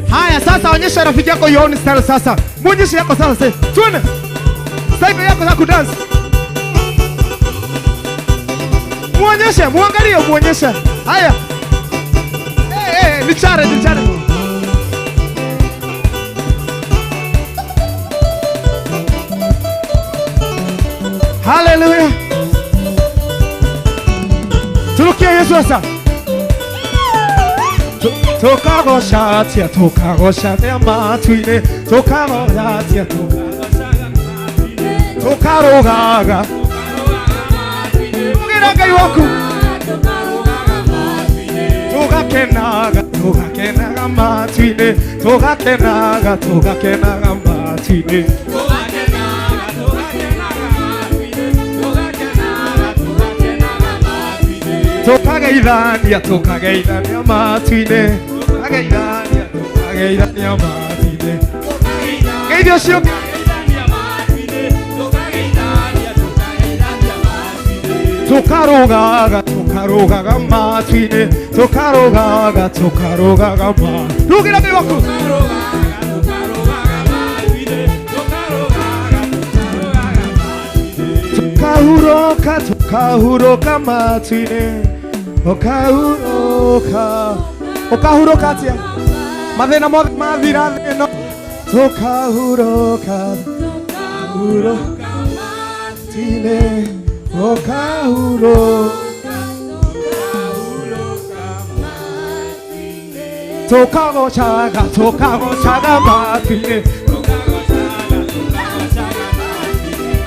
Speaker 7: Haya sasa, onyesha rafiki yako your own style sasa. Muonyeshe yako sasa. Twende. Style yako za kudance. Muonyeshe, muangalie, muonyeshe. Haya. Nichare, nichare. Hallelujah. Turukia Yesu sasa. Tukagosha tia matuine. Tukagosha tia tukarugaga ugira Ngai waku tugakenaga matu-ini tugakenaga matu-ini tukageithania matu-ini tukageithania matu-ini geithio cio tukarugaga matu-ini tukarugaga ma rugira Ngai waku tukahuroka matu-ini ukahuroka atia mathina mothe mathira thino tukahuroka matu-ini tukagocaga matu-ini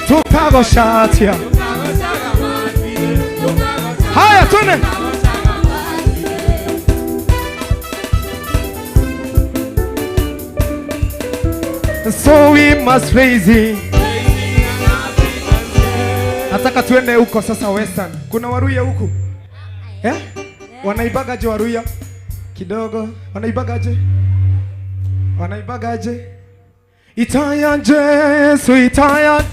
Speaker 7: tukagocatia haya twende so we must praise him. Nataka tuende huko sasa Western. Kuna Waruya huku? Wanaibagaje Waruya? Kidogo. Wanaibagaje? Itayanje, so itayanje.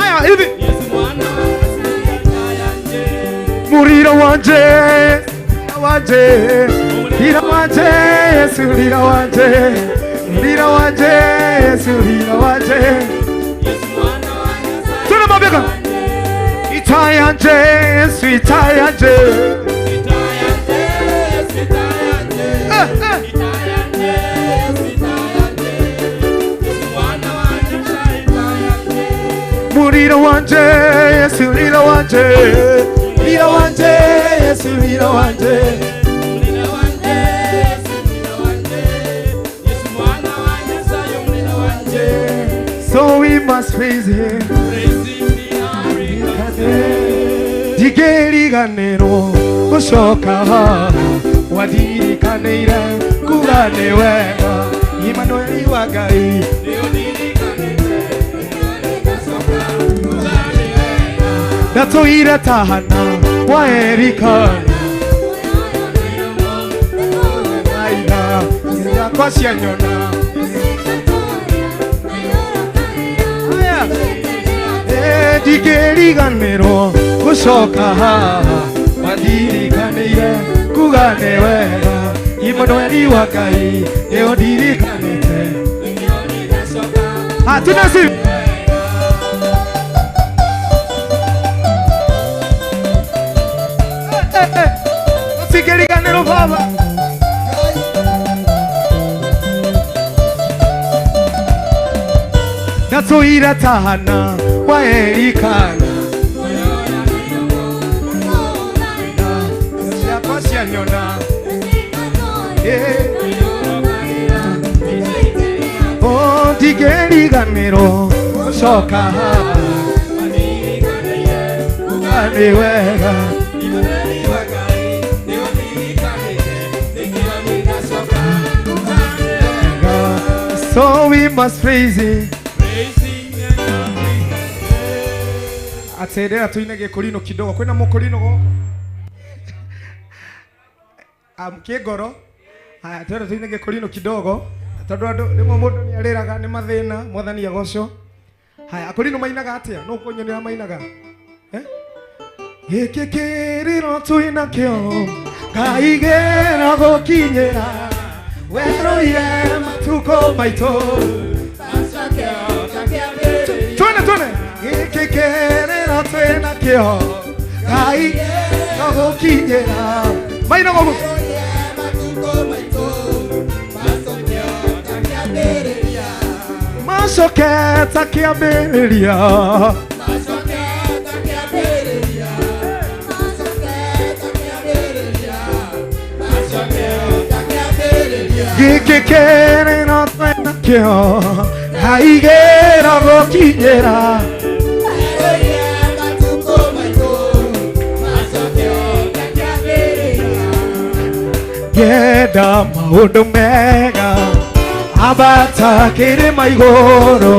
Speaker 7: Aya, hivi. Murira wanje. Lira wanje, Yesu lira wanje. Tuna mabega. Itayanje, Yesu itayanje. Murira wanje, Yesu lira wanje. Yesu lira wanje. So we must praise him. Digeriganero gushoka wadirikanira kugane wega Emmanuel wagai Datoira tahana waerika Aida ya kwasia nyona Digeriganero gushoka wadirikanira kugane wega Emmanuel wagai eodirikanite tunasi Digeriganero baba Datoira tahana waerikana Yakosia nyona Oh digeriganero shoka wega So we must praise him. Atendera tuinege kulino kidogo kwena mokolino goko kigoro haya atendera tuinege kulino kidogo tondu andu nimwe mundu ni ariraga ni mathina mwathani agoco haya akulino mainaga atia no kunyonera mainaga giki kiriro tuina kio kaigera gokinyera weroire matuko maito Tune giki kiriro tuina kio kaigera gokinyera maina gogo Masoketa kiambiriria gĩkĩ kĩrĩro twĩna kĩo haigĩra gũkinyĩra ngĩenda maũndũ mega ambata kĩrĩma igũrũ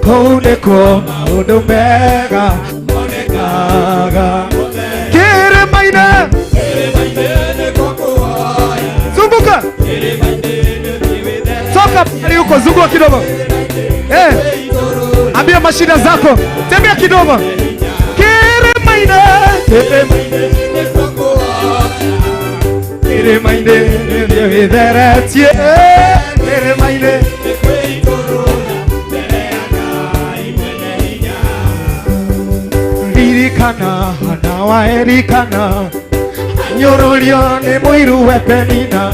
Speaker 7: kũu nĩkuo maũndũ mega monekaga kĩrĩma-inĩ zunguka soka pale huko zunguka kidogo ambia mashida zako tembea kidogo kĩrĩma-inĩ kĩrĩma-inĩ gĩtheretie kĩrĩma-inĩ ririkana hana waerikana nyũrũrio nĩ mũiru we Penina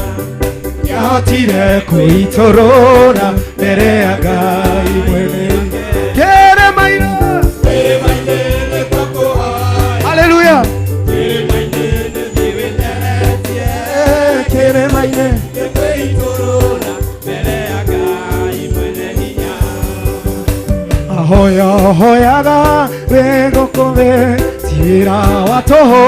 Speaker 7: yahotire kwĩitũrũra mbere ya Ngai mwene kĩrĩma-inĩ haleluya kĩrĩma-inĩ ahoya hoyaga wĩgũkũthĩ tira wa tũhũ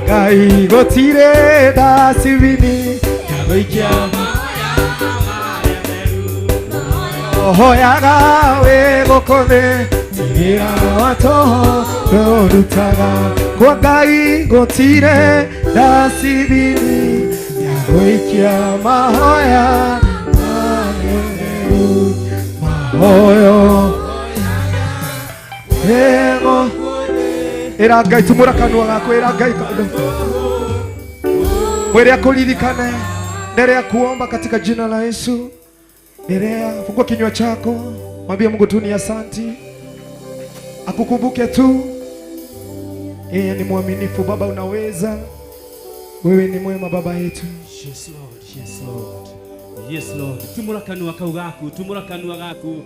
Speaker 7: Ngai gũtirĩ ndacibini ya gũikia hoyaga wĩgũkũthĩ tira wa tũhũ ndũrutaga kwa Ngai gũtirĩ ndacibini ya gũikia mahoya mahoyo ego ĩra Ngai tumũra kanua gaku ĩra Ngai kando mwere akuririkane mbele ya kuomba katika jina la Yesu. Fungua kinywa chako, mwambie Mungu tu ni asanti, akukumbuke tu yeye ni mwaminifu. Baba unaweza, wewe ni mwema Baba yetu.
Speaker 6: Yes Lord, yes Lord, yes Lord. Tumura kanua kau gaku, tumura kanua gaku,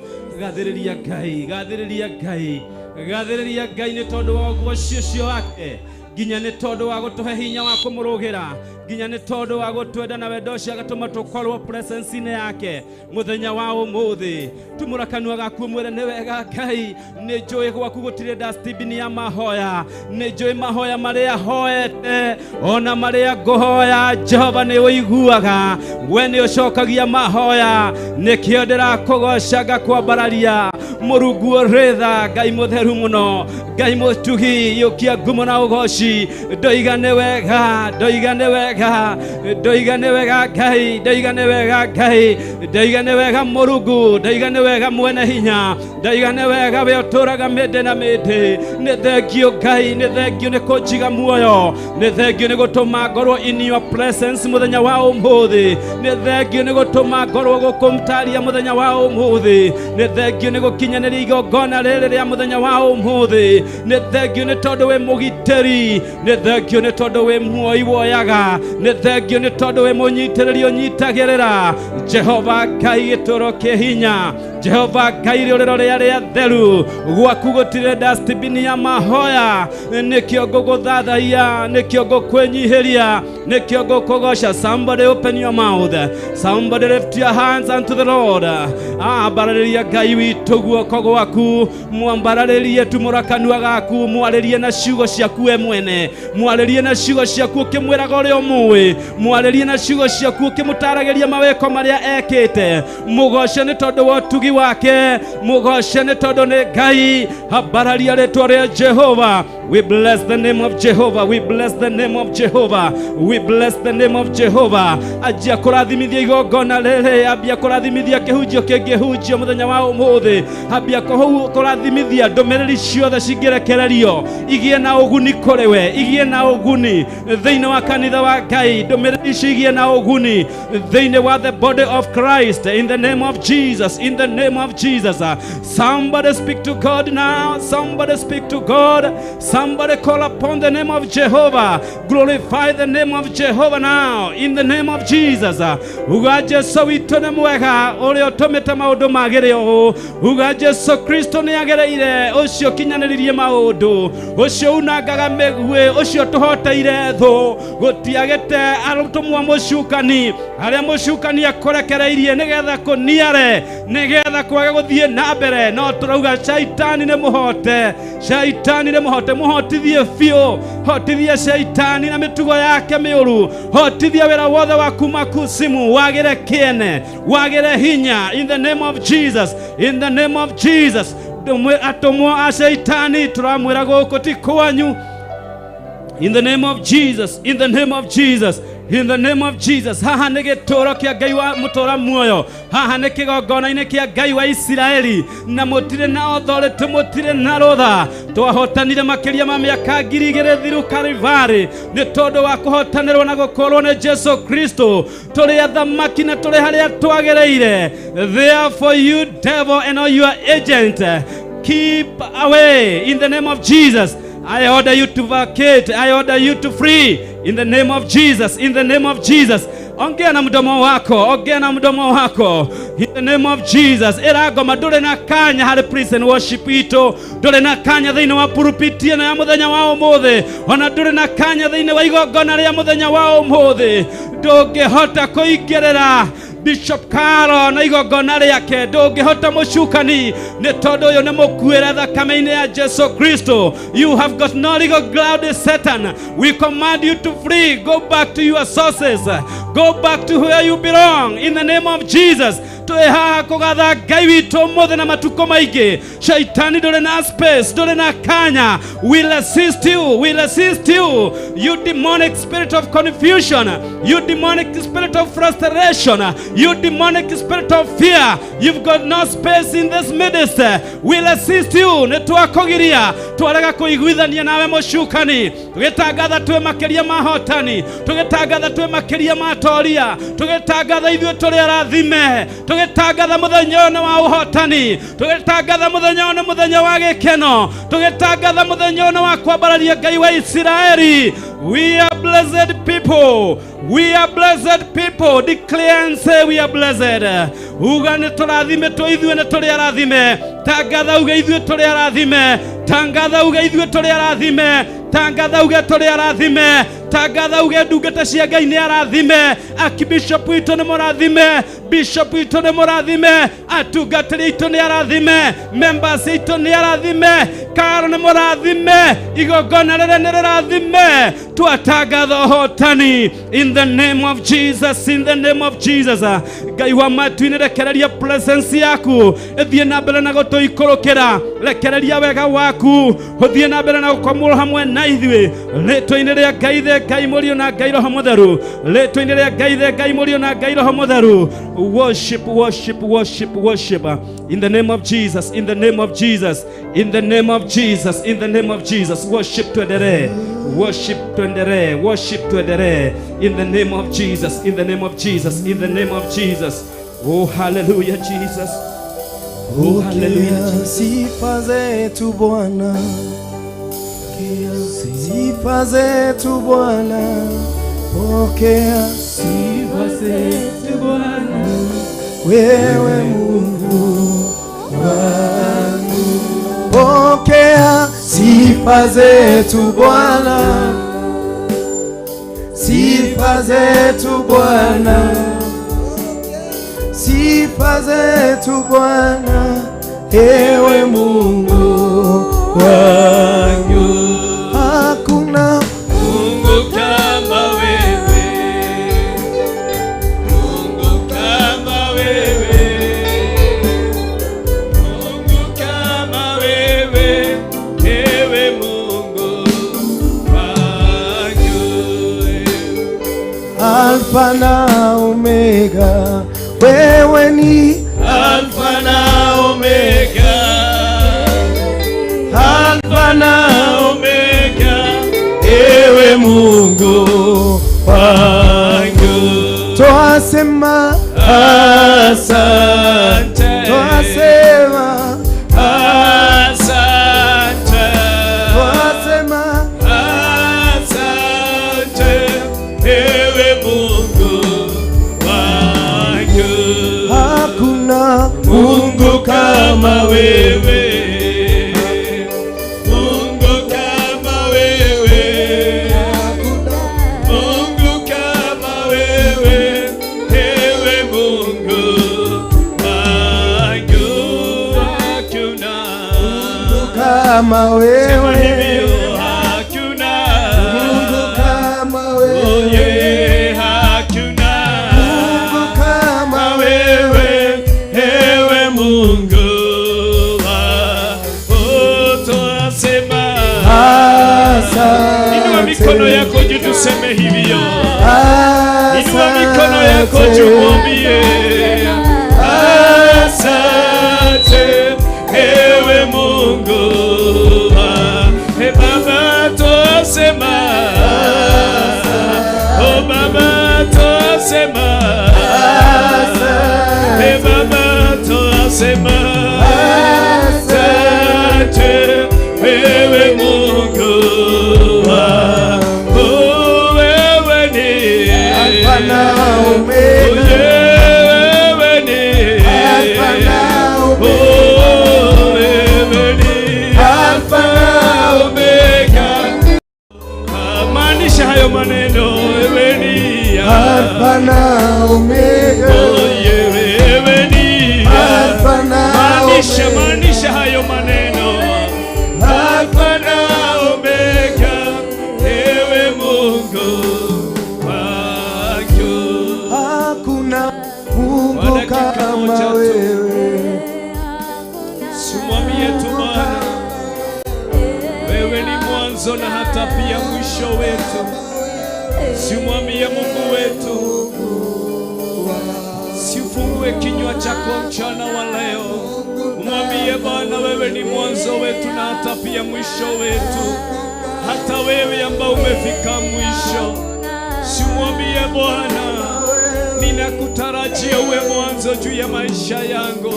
Speaker 6: gathĩrĩria Ngai, gathĩrĩria Ngai, gathĩrĩria Ngai nĩ tondũ wa ũcio wake, nginya nĩ tondũ wa gũtũhe hinya wa kũmũrũgĩra, nginya nĩ tondũ wa gũtwenda na wendo ũcio agatũma tũkorwo presence-inĩ yake mũthenya wa ũmũthĩ. Tumũra kanua gaku mwĩre nĩ wega Ngai, nĩ njũĩ gwaku gũtirĩ dustbin ya mahoya, nĩ njũĩ mahoya marĩa hoete ona marĩa ngũhoya Jehova nĩ ũiguaga, we nĩ ũcokagia mahoya, nĩkĩo ndĩrakũgoca ngakwambararia Mũrungu ũrĩ tha, Ngai mũtheru mũno, Ngai mũtugi, yũkia ngumo na ũgoci, ndoigane wega, ndoigane wega, ndoigane wega Ngai, ndoigane wega Ngai, ndoigane wega Mũrungu, ndoigane wega mwene hinya, ndoigane wega we ũtũraga mĩndĩ na mĩndĩ. Nĩ thengio Ngai, nĩ thengio nĩ kũnjiga muoyo, nĩ thengio nĩ gũtũma ngorwo in your presence mũthenya wa ũmũthĩ, nĩ thengio nĩ gũtũma ngorwo gũkũmtaria mũthenya wa ũmũthĩ, nĩ thengio nĩ gũkinyanĩria igongona rĩrĩ rĩa mũthenya wa ũmũthĩ, nĩ thengio nĩ tondũ wĩ mũgitĩri, nĩ thengio nĩ tondũ wĩ muoi woyaga, nĩ thengio nĩ tondũ wĩ mũnyitĩrĩri ũnyitagĩrĩra. Jehova Ngai gĩtũũro kĩ hinya, Jehova Ngai rĩũrĩro rĩrĩa rĩa theru, gwaku gũtirĩ dustbin ya mahoya, nĩkĩo ngũgũthathaiya, nĩkĩo ngũkwĩnyihĩria, nĩkĩo ngũkũgoca. Somebody open your mouth, somebody lift your hands unto the Lord. Ambarĩria Ngai witũ guoko gwaku, mwambarĩrie tumũra kanua gaku, mwarĩrie na ciugo ciaku we mwene, mwarĩrie na ciugo ciaku ũkĩmwĩraga ũrĩa ũmũĩ, mwarĩrie na ciugo ciaku ũkĩmũtaragĩria mawĩko marĩa ekĩte. Mũgoce nĩ tondũ wa ũtugi wake, mũgoce nĩ tondũ nĩ Ngai. Ambararia rĩtwa rĩa Jehova. We bless the name of Jehovah, we bless the name of Jehovah, we bless the name of Jehovah. Ajia kũrathimithia igongona rĩrĩ, ambia kũrathimithia kĩhunjio kĩngĩhunjio mũthenya wa ũmũthĩ, ambia kũrathimithia ndũmĩrĩri ciothe cingĩrekererio igĩe na ũguni kũrĩ we, igĩe na ũguni thĩinĩ wa kanitha wa Ngai, ndũmĩrĩri icio igĩe na ũguni thĩinĩ wa the body of Christ, in the name of Jesus, in the name of Jesus. Somebody speak to God now, somebody speak to God, somebody call upon the name of Jehovah, glorify the name of Jehovah now, in the name of Jesus. Uga Jesu witũ nĩ mwega, ũrĩa ũtũmĩte maũndũ magĩrĩ ũũ, uga Jesu Kristo ni agereire ucio kinyaniririe maundu ucio unangaga megwe ucio tuhoteire thu gutiagete arutumwa mucukani aria mucukani akorekereirie nigetha kuniare nigetha kwaga guthie na mbere no turauga shaitani ni muhote muhotithie fio hotithie shaitani na mitugo yake miuru hotithie wira wothe wa kuma kusimu wagire kiene wagire hinya in the name of Jesus, in the name of Jesus. Atomo a shaitani turamwira guku ti kwanyu in the name of Jesus, in the name of Jesus, in the name of Jesus. Haha nĩ gĩtũũro kĩa Ngai wa mũtũũra muoyo, haha nĩ kĩgongona-inĩ kĩa Ngai wa Isiraeli, na mũtirĩ na authority, mũtirĩ na rũtha. Twahotanire makĩria ma mĩaka 2000 thiru Kalvari nĩ tondũ wa kũhotanĩrwo na gũkorwo nĩ Jesu Kristo. Tũrĩ athamaki na tũrĩ harĩa twagĩrĩire. Therefore you devil and all your agent, keep away in the name of Jesus. I order you to vacate. I order you to free in the name of Jesus. In the name of Jesus. Ongea na mdomo wako. Ongea na mdomo wako. In the name of Jesus. Eragoma dole na kanya hali praise and worship ito. Dole na kanya thĩinĩ wa pulpiti na ya muthenya wa ũmũthĩ. Ona dole na kanya thĩinĩ wa igongona rĩa muthenya wa ũmũthĩ. Ndũngĩhota kũingĩrĩra Bishop Karo na igongona rĩake, ndũngĩhota mũcukani nĩ tondũ ũyũ nĩ mũkuĩre thakame-inĩ ya Jesu Kristo. You have got no legal ground, Satan. We command you to flee. Go back to your sources. Go back to where you belong in the name of Jesus. Tueha kugatha Ngai witũ mũthĩ na matukũ maingĩ. Shaitani ndũrĩ na space, ndũrĩ na kanya. We'll assist you. We'll assist you. You demonic spirit of confusion. You demonic spirit of frustration. You demonic spirit of fear. You've got no space in this ministry. We'll assist you. Nĩtwakugiria twarega kũiguithania nawe mũcukani. Tũgĩtangatha twĩ makĩria mahotani. Tũgĩtangatha twĩ makĩria matoria. Tũgĩtangatha ithuĩ tũrĩ arathime. Tũgĩtangatha mũthenya wa ũhotani. Tũgĩtangatha mũthenya mũthenya wa gĩkeno. Tũgĩtangatha mũthenya wa kwambararia Ngai wa Isiraeli. We are blessed people. We are blessed people. Declare and say we are blessed. Uga nĩ tũrathimetwo ithuĩ nĩ tũrĩ arathime. Tangatha uga ithuĩ tũrĩ arathime. Tangatha uga ithuĩ tũrĩ arathime. Tangatha uga tũrĩ arathime. Tangatha uga ndungata cia Ngai nĩ arathime. Archbishop witũ nĩ mũrathime. Bishop witũ nĩ mũrathime. Atungatĩri aitũ nĩ arathime. Members aitũ nĩ arathime. Karo nĩ mũrathime. Igongona rĩrĩ nĩ rĩrathime. Twatangatha ũhotani in the name of Jesus, in the name of Jesus. Ngai wa matu-inĩ rekereria presence yaku ĩthiĩ na mbere na gũtũikũrũkĩra. Rekereria wega waku ũthiĩ na mbere na gũkomwo hamwe na ithuĩ. Rĩtwa-inĩ rĩa Ngai the Ngai Mũriũ na Ngai Roho Mũtheru. Rĩtwa-inĩ rĩa Ngai the Ngai Mũriũ na Ngai Roho Mũtheru. Worship, worship, worship, worship. In the name of Jesus, in the name of Jesus, in the name of Jesus, in the name of Jesus. Worship tuendelee. Worship tuendelee. Worship tuendelee. In the name of Jesus, in the name of Jesus, in the name of Jesus. Oh, hallelujah, Jesus. Oh, hallelujah, Jesus.
Speaker 8: Sifa zetu Bwana. Sifa zetu Bwana. Pokea sifa zetu Bwana. Wewe Mungu wangu. Pokea sifa zetu Bwana. Sifa zetu Bwana. Sifa zetu Bwana. Ewe Mungu wangu. Hakuna Mungu kama wewe. Mungu kama wewe. Mungu kama wewe. Ewe Mungu wangu. Alfa na Omega. Wewe ni Alfa na Omega. Alfa na Omega. Ewe Mungu wangu. Twasema asante. Twasema asante. Twasema asante. Ewe Mungu wangu. Hakuna Mungu kama wewe.
Speaker 7: kama wewe.
Speaker 8: Sema hivyo, hakuna
Speaker 7: Mungu kama wewe.
Speaker 8: Oh yeah, hakuna
Speaker 7: Mungu kama
Speaker 8: wewe, ewe Mungu. Twasema
Speaker 7: asante.
Speaker 8: Inua mikono yako juu tuseme hivyo.
Speaker 7: Asante.
Speaker 8: Inua mikono yako juu mwambie asante ewe Mungu. Baba twasema, oh Baba twasema, Baba twasema asante wewe Mungu. Oh wewe ni
Speaker 7: Alfa na Omega.
Speaker 8: wewe ni
Speaker 7: Alfa na Omega.
Speaker 8: oh wewe ni
Speaker 7: Alfa na
Speaker 8: Omega. Maanisha hayo maneno, wewe ni
Speaker 7: Alfa na Omega.
Speaker 8: oh wewe ni
Speaker 7: Alfa na
Speaker 8: maanisha hayo maneno, Alfa na Omega, ewe Mungu wangu.
Speaker 7: Hakuna Mungu kama wewe.
Speaker 8: Simwambie tu Bwana, wewe ni mwanzo na hata pia mwisho wetu. Simwambie Mungu wetu, sifungue kinywa chako mchana wa leo, umwambie Bwana, wewe ni mwanzo wetu na hata pia mwisho wetu. Hata wewe ambao umefika mwisho, simwambie Bwana, ninakutarajia uwe mwanzo juu ya maisha yangu.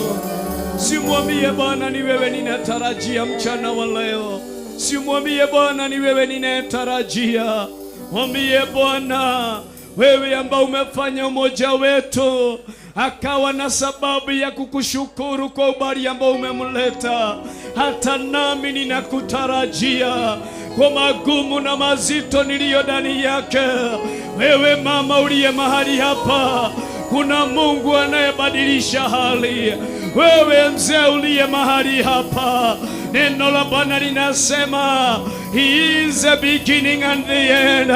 Speaker 8: Simwambie Bwana, ni wewe ninatarajia mchana wa leo. Simwambie Bwana, ni wewe ninatarajia. Mwambie Bwana, wewe ambao umefanya umoja wetu akawa na sababu ya kukushukuru kwa ubali ambao umemleta. Hata nami ninakutarajia kwa magumu na mazito niliyo ndani yake. Wewe mama uliye mahali hapa, kuna Mungu anayebadilisha hali. Wewe mzee uliye mahali hapa, neno la Bwana linasema He is the beginning and the end.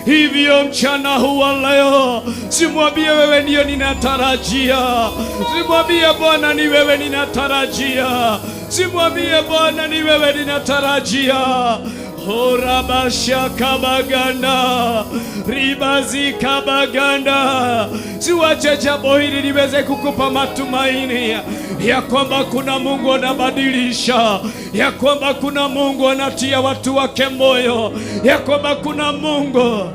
Speaker 8: Hivyo mchana huwa leo, simwambie wewe ndiyo ninatarajia. Simwambie Bwana, ni wewe ninatarajia. Simwambie Bwana, ni wewe ninatarajia. Horabasha kabaganda, ribazi kabaganda. Siwache jambo hili liweze kukupa matumaini ya kwamba kuna Mungu anabadilisha, ya kwamba kuna Mungu anatia watu wake moyo, ya kwamba kuna Mungu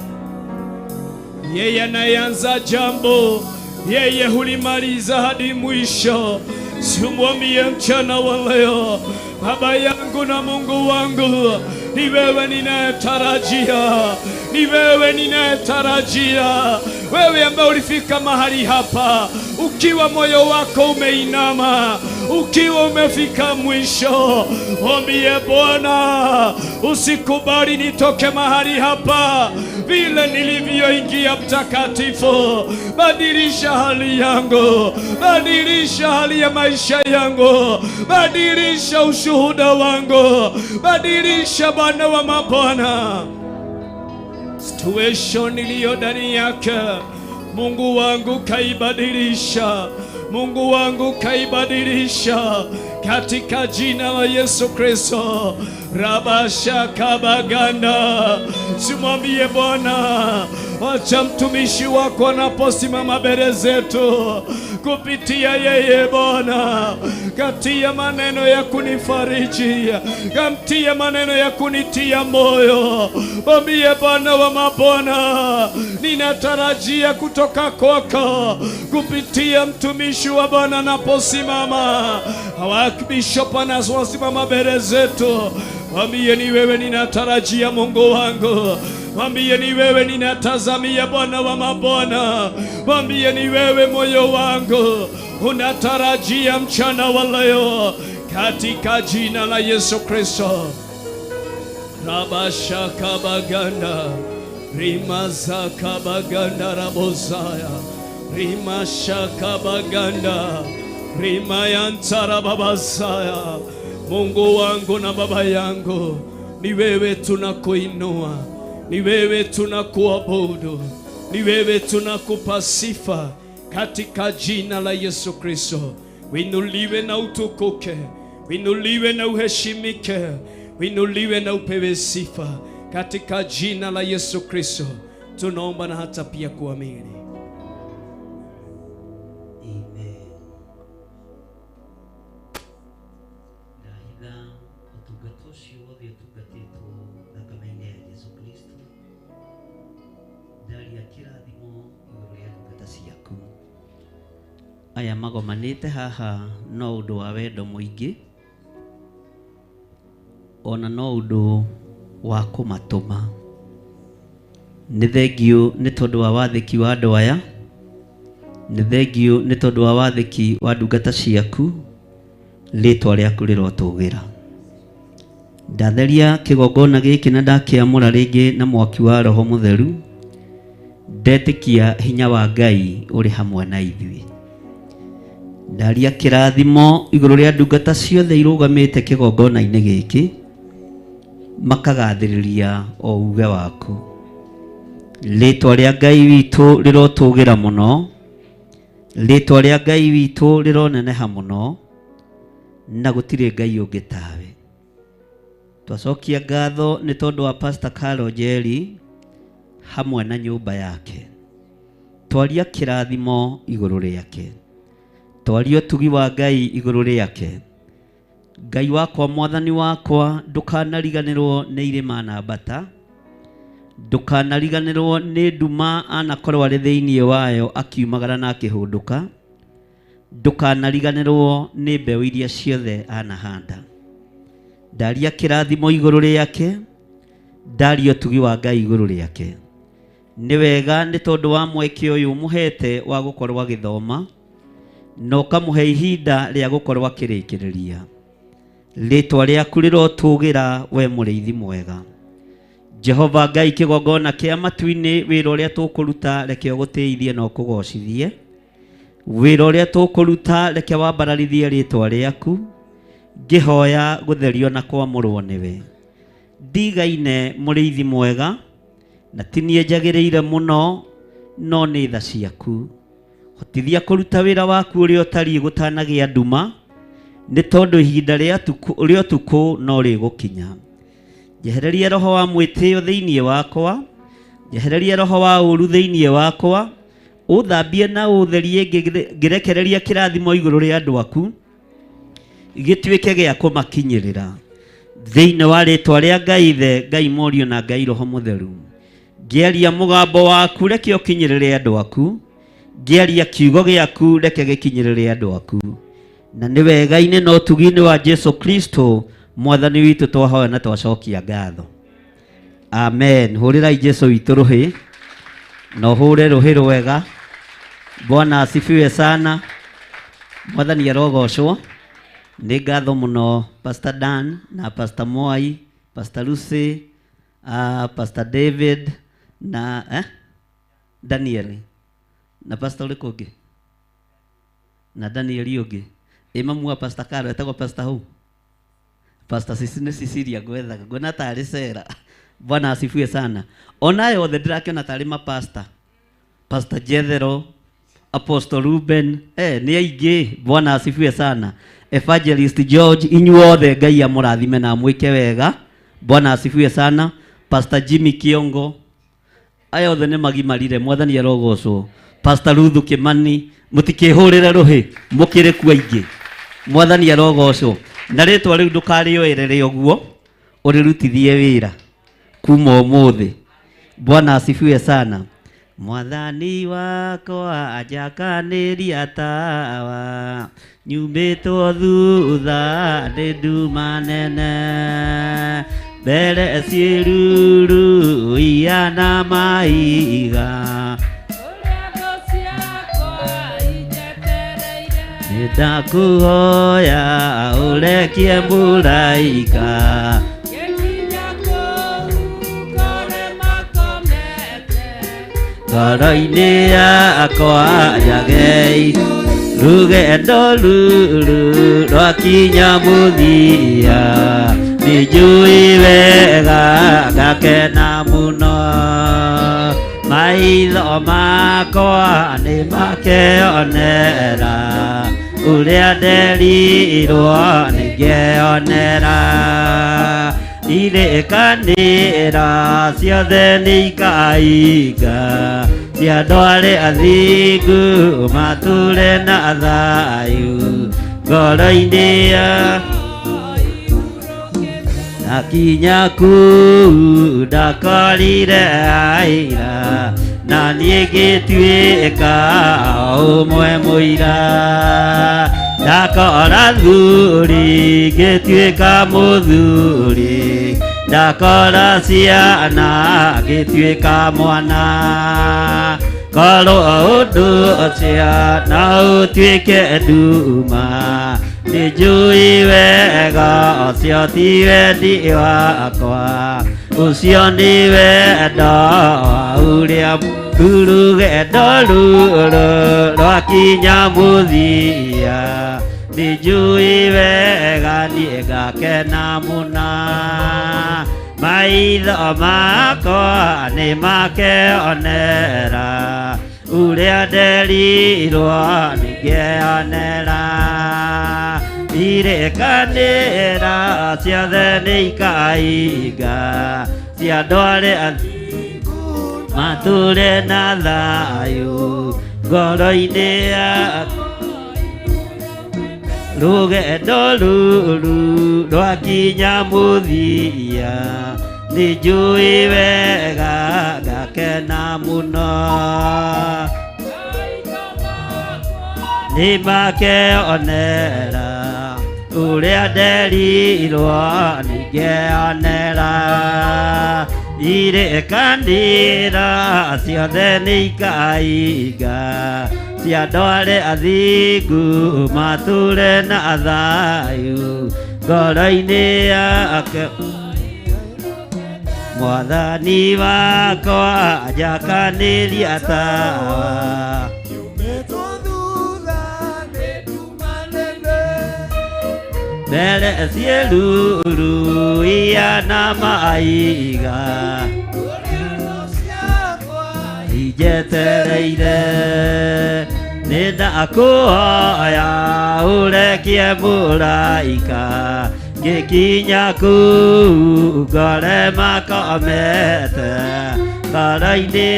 Speaker 8: yeye anayeanza jambo, yeye hulimaliza hadi mwisho. Simwambie mchana wa leo, Baba yangu na Mungu wangu, ni wewe ninayetarajia, ni wewe ninayetarajia. Wewe ambaye ulifika mahali hapa ukiwa moyo wako umeinama, ukiwa umefika mwisho, mwambie Bwana, usikubali nitoke mahali hapa vile nilivyoingia mtakatifu. Badilisha hali yangu, badilisha hali ya maisha yangu, badilisha ushuhuda wangu, badilisha Bwana wa mabwana situation iliyo ndani yake. Mungu wangu kaibadilisha, Mungu wangu kaibadilisha katika jina la Yesu Kristo. Rabasha kabaganda. Simwambie Bwana, acha mtumishi wako anaposimama mbele zetu, kupitia yeye Bwana, katia maneno ya kunifariji, kamtia maneno ya kunitia moyo. Mwambie Bwana wa mabwana, ninatarajia kutoka kwako kupitia mtumishi wa Bwana anaposimama, Bishop anaposimama mbele zetu. Mwambie ni wewe ninatarajia Mungu wangu. Mwambie ni wewe ninatazamia Bwana wa mabwana. Mwambie ni wewe moyo wangu unatarajia mchana wa leo, katika jina la Yesu Kristo. Rabasha kabaganda, rimaza kabaganda rabozaya, rimasha kabaganda, rimayantara babasaya. Mungu wangu na Baba yangu, ni wewe tunakuinua, ni wewe tunakuabudu, ni wewe tunakupa sifa katika jina la Yesu Kristo. Winuliwe na utukuke, winuliwe na uheshimike, winuliwe na upewe sifa katika jina la Yesu Kristo. Tunaomba na hata pia kuamini.
Speaker 9: Aya magomanite haha no undu wa wendo muingi, ona no undu wa kumatuma. Nĩ thengio nĩ tondũ wa wathĩki wa andũ aya, nĩ thengio nĩ tondũ wa wathĩki wa ndungata ciaku, rĩtwa rĩaku rĩrotũgĩra. Ndatheria kĩgongona gĩkĩ na ndakĩamũra rĩngĩ na mwaki wa Roho Mũtheru, ndetĩkia hinya wa Ngai ũrĩ hamwe na ithuĩ. Ndaria kĩrathimo igũrũ rĩa ndungata ciothe irũgamĩte kĩgongona-inĩ gĩkĩ, makagathĩrĩria o uge waku. Rĩtwa rĩa Ngai witũ rĩrotũgĩra mũno, rĩtwa rĩa Ngai witũ rĩroneneha mũno, na gũtirĩ Ngai ũngĩ tawe. Twacokia ngatho nĩ tondũ wa Pastor Carol Njeri hamwe na nyũmba yake. Twaria kĩrathimo igũrũ rĩake, twaria ũtugi wa Ngai igũrũ rĩake. Ngai wakwa, mwathani wakwa, ndũkanariganĩrwo nĩ irĩma na mbata, ndũkanariganĩrwo nĩ nduma anakorwo arĩ thĩinĩ wayo akiumagara na akĩhũndũka, ndũkanariganĩrwo nĩ mbeũ iria ciothe anahanda. Ndaria kĩrathimo igũrũ rĩake, ndaria ũtugi wa Ngai igũrũ rĩake. Nĩ wega nĩ tondũ wa mweke ũyũ mũhete wa gũkorwo agĩthoma, na ũkamũhe ihinda rĩa gũkorwo akĩrĩkĩrĩria. Rĩtwa rĩaku rĩrotũgĩra, we mũrĩithi mwega. Jehova Ngai, kĩgongona kĩa matu-inĩ, wĩra ũrĩa tũkũruta reke ũgũteithie na ũkũgocithie. Wĩra ũrĩa tũkũruta reke wambararithie rĩtwa rĩaku, ngĩhoya gũtherio na kwamũrwo nĩwe. Ndigaine mũrĩithi mwega, na ti niĩ njagĩrĩire mũno, no nĩ tha ciaku. Hotithia kũruta wĩra waku ũrĩa ũtariĩ gũtanagĩa nduma, nĩ tondũ ihinda rĩa ũtukũ no rĩgũkinya. Njehereria roho wa mwĩtĩo thĩinĩ wakwa, njehereria roho wa ũũru thĩinĩ wakwa, ũthambie na ũtherie ngĩrekereria kĩrathimo igũrũ rĩa andũ aku, gĩtuĩke gĩa kũmakinyĩrĩra. Thĩinĩ wa rĩtwa rĩa Ngai Ithe, Ngai Mũriũ na Ngai Roho Mũtheru, ngĩaria mũgambo waku reke ũkinyĩrĩre andũ aku, ngĩaria kiugo gĩaku reke gĩkinyĩrĩre andũ aku. Na nĩ wega-inĩ na ũtugi-inĩ wa Jesu Kristo mwathani witũ twahoya na twacokia ngatho. Amen. Hũrĩrai Jesu witũ rũhĩ, na ũhũre rũhĩ rwega. Bwana asifiwe sana. Mwathani arogocwo. Nĩ ngatho mũno Pastor Dan na Pastor Mwai, Pastor Lucy, Pastor David na Daniel na Pastor ũrĩkũ ũngĩ na Daniel ũngĩ. Imamu wa Pastor Carol etagwo Pastor huu, Pastor Cecilia gwethaga ngona tarĩ Sera. Bwana asifiwe sana. Onayo othe ndĩrakĩona tarĩ mapasta, Pastor Jethero, Apostle Ruben, nĩ aingĩ. Bwana asifiwe sana. Evangelist George, inyuothe Ngai amũrathime na mwĩke wega. Bwana asifiwe sana. Pastor Jimmy Kiongo, aya othe nĩ magimarire, mwathani arogocwo. Pastor Ruthu Kimani, mũtikĩhũrĩre rũhĩ, mũkĩrĩ kwa aingĩ. Mwathani arogocwo. Na rĩtwa rĩu ndũkarĩoerere ũguo, ũrĩrutithie wĩra kuma ũmũthĩ. Bwana asifiwe sana. Mwathani wakwa ajakanĩria tawa, nyumĩtwo thutha nĩ nduma nene, mbere ciĩruru iana maiga, nĩndakũhoya ũrekie mũraika, ngoro-inĩ yakwa njagei rugendo ruru rwakinya muthia nijui wega ngakena muno maitho makwa nĩ makeonera ũrĩa nderirwo nĩngeonera irĩkanĩra ciothe nĩ ikainga cia andũ arĩa athingu matũũre na thayũ ngoro-inĩ akinya kuu ndakorire aira na niĩ ngĩtuĩka ũmwe mũira ndakora thuri ngĩtuĩka mũthuri ndakora ciana ngĩtuĩka mwana korwo ũndũ ũcio no ũtuĩke nduma nĩnjũĩ wega ũcio ti wendi wakwa ũcio nĩ wendo wa ũrĩa rũgendo rũrũ rwakinya mũthia nĩnjũĩ wega niĩ ngakena mũno maitho makwa nĩ makeonera ũrĩa nderirwo nĩngeonera irĩkanĩra ciothe nĩ ikainga cia andũ arĩa matũũre na thayũ ngoro-inĩ rũgendo rũrũ rwakinya mũthia nĩnjũĩ wega ngakena mũno nĩ makeonera ũrĩa nderirwo nĩngeonera irĩkanĩra ciothe nĩ ikainga cia andũ arĩa athingu matũũre na thayũ ngoro-inĩ yake mwathani wakwa njakanĩria tawa mbere ciĩruru iana maiga injetereire nĩ ndakũhoya ũrekie mũraika ngĩkinya kuu ngore makomete ngoro-inĩ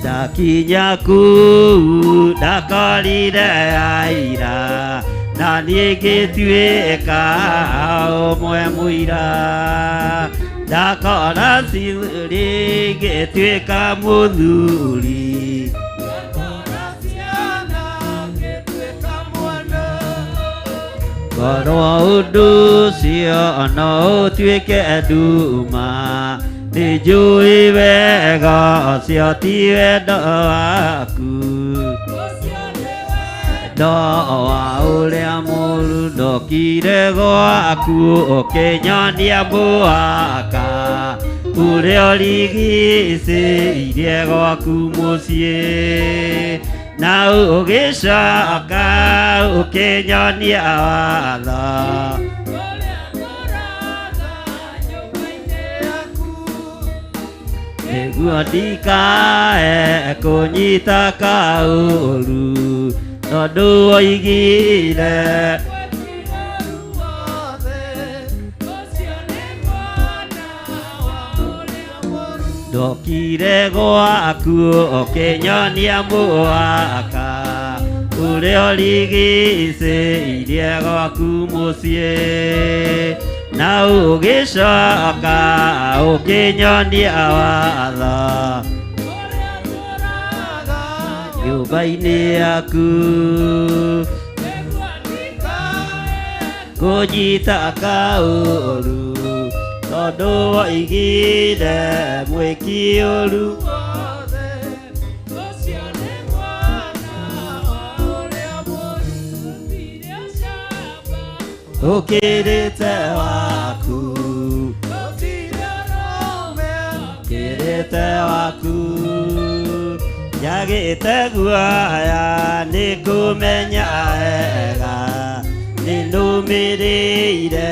Speaker 9: ndakinya kuu ndakorire aira na niĩ ngĩtuĩka ũmwe mũira ndakora ciri ngĩtuĩka mũthuri korwo ũndũ ũcio no ũtuĩke nduma nĩnjũĩ wega ũcio ti wendo waku wendo wa ũrĩa mũũru ndokire gwaku ũkĩnyonia mũhaka ũrĩa ũrigicĩirie gwaku mũciĩ na ũgĩcoka ũkĩnyonia watho nĩguo ndikae kũnyita kaũru tondũ woigire ndokire gwaku ũkĩnyonia mũhaka ũrĩa ũrigicĩirie gwaku mũciĩ na ũgĩcoka ũkĩnyonia watho nyũmba-inĩ yaku kũnyita kaũru tondũ woigire mwĩki ũru ũkĩrĩte waku ũkĩrĩte waku Njagĩte guoya nĩ kũmenya wega nĩnũmĩrĩire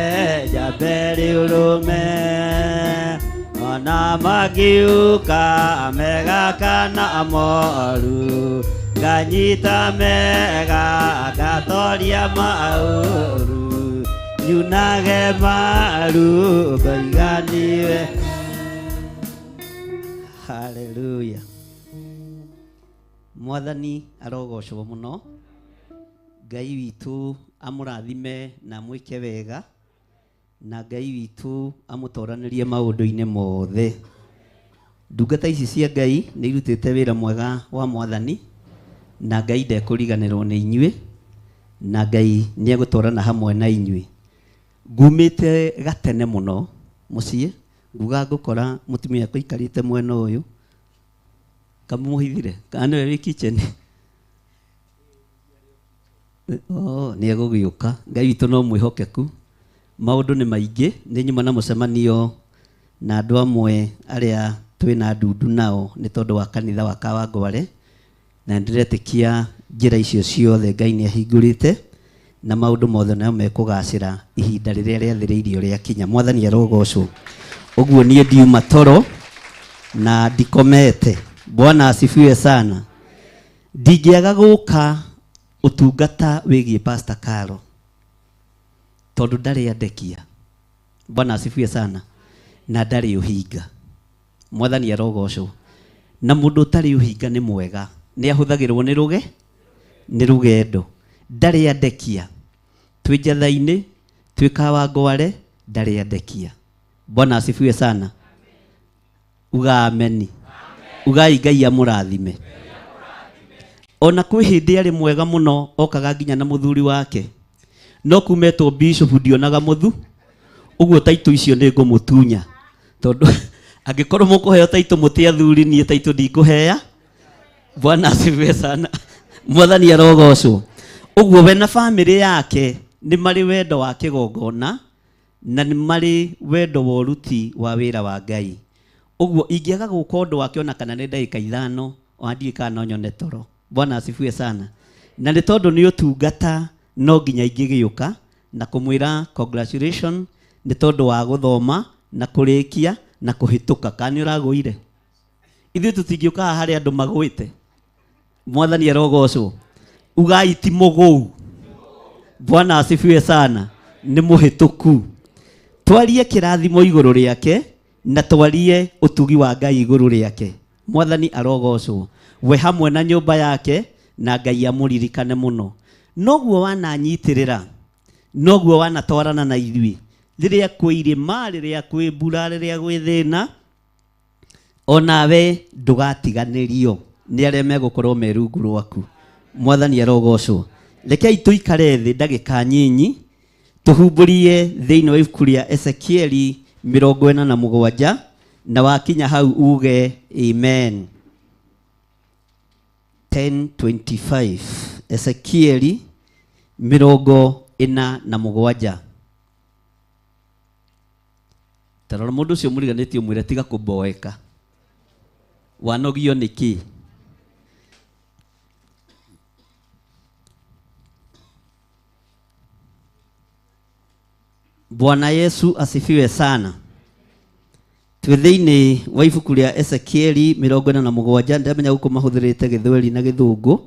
Speaker 9: njambere ũrũme ona magiuka mega kana moru nganyita mega ngatoria mauru nyunage maru ngaiganiwe. Haleluya. Mwathani arogocwo muno. Ngai witũ amũrathime na mwĩke wega, na Ngai witũ amũtoranĩrie maũndũ-inĩ mothe. Ndungata ici cia Ngai nĩ irutĩte wĩra mwega wa Mwathani, na Ngai ndekũriganĩrwo nĩ inyuĩ, na Ngai nĩ egũtwarana hamwe na inyuĩ. Ngumĩte gatene mũno mũciĩ, nguga ngũkora mũtumia akwa aikarĩte mwena ũyũ, kamũhithire kana nĩwe wĩ kitchen. Nĩ egũgĩũka. Ngai witũ no mwĩhokeku. Maũndũ nĩ maingĩ, nĩ nyuma na mũcemanio na andũ amwe arĩa twĩna ndundu nao nĩ tondũ wa kanitha wa Kawangware, na ndĩretĩkia njĩra icio ciothe Ngai nĩ ahingũrĩte, na maũndũ mothe no mekũgacĩra ihinda rĩrĩa rĩathĩrĩirio rĩakinya. Mwathani arogocwo. Ũguo niĩ ndiuma toro na ndikomete. Bwana asifiwe sana. Ndingĩaga gũka ũtungata wĩgiĩ Pastor Carol tondũ ndarĩ andekia. Bwana asifiwe sana. Na ndarĩ ũhinga. Mwathani arogocwo. Na mũndũ ũtarĩ ũhinga nĩ mwega, nĩ ahũthagĩrwo nĩ rũgendo. Ndarĩ andekia. Twĩ njatha-inĩ, twĩ Kawangware, ndarĩ andekia. Bwana asifiwe sana. Uga ameni. Ugai Ngai amũrathime. Ona kwĩ hĩndĩ arĩ mwega mũno, okaga nginya na mũthuri wake. No kumetwo bishop ndionaga mũthu. Ũguo taitũ icio nĩ ngũmũtunya. Tondũ angĩkorwo mũkũheo taitũ mũtĩ athuri, niĩ taitũ ndikũhea. Bwana asifiwe sana. Mwathani arogocwo. Ũguo we na family yake nĩ marĩ wendo wa kĩgongona, na nĩ marĩ wendo wa ũruti wa wĩra wa Ngai. Ũguo ingĩaga gũka ũndũ wake ona kana nĩ ndagĩka ithano, ondiĩ kana nyone toro. Bwana asifiwe sana. Na nĩ tondũ nĩ ũtungata no nginya ingĩgĩũka na kũmwĩra congratulations nĩ tondũ wa gũthoma na kũrĩkia na kũhĩtũka. Kana ũragũire? Ithuĩ tũtingĩũka harĩa andũ magwĩte. Mwathani arogocwo. Ugai ti mũgũu. Bwana asifiwe sana. Nĩ mũhĩtũku. Twarie kĩrathimo igũrũ rĩake na twarie ũtugi wa Ngai igũrũ rĩake. Mwathani arogocwo. We hamwe na nyũmba yake na Ngai amũririkane mũno. Noguo wananyitĩrĩra, noguo wanatwarana na ithuĩ. Rĩrĩa kwĩ irĩma, rĩrĩa kwĩ mbura, rĩrĩa gwĩ thĩna, onawe ndũgatiganĩrio nĩ arĩa megũkorwo me rungu rwaku. Mwathani arogocwo. Rekei tũikare thĩ ndagĩka nyinyi tũhumbũrie thĩinĩ wa ibuku rĩa Ezekieli 47 na wakinya hau uge amen. 10:25. Ezekieli 47. Tarora mũndũ ũcio mũriganĩtie mwĩre tiga kũmboeka. Wanogio nĩkĩ? Bwana Yesu asifiwe sana. Twĩ thĩinĩ wa ibuku rĩa Ezekieli 47, ndamenya gũkũ mahũthĩrĩte Gĩthweri na Gĩthũngũ,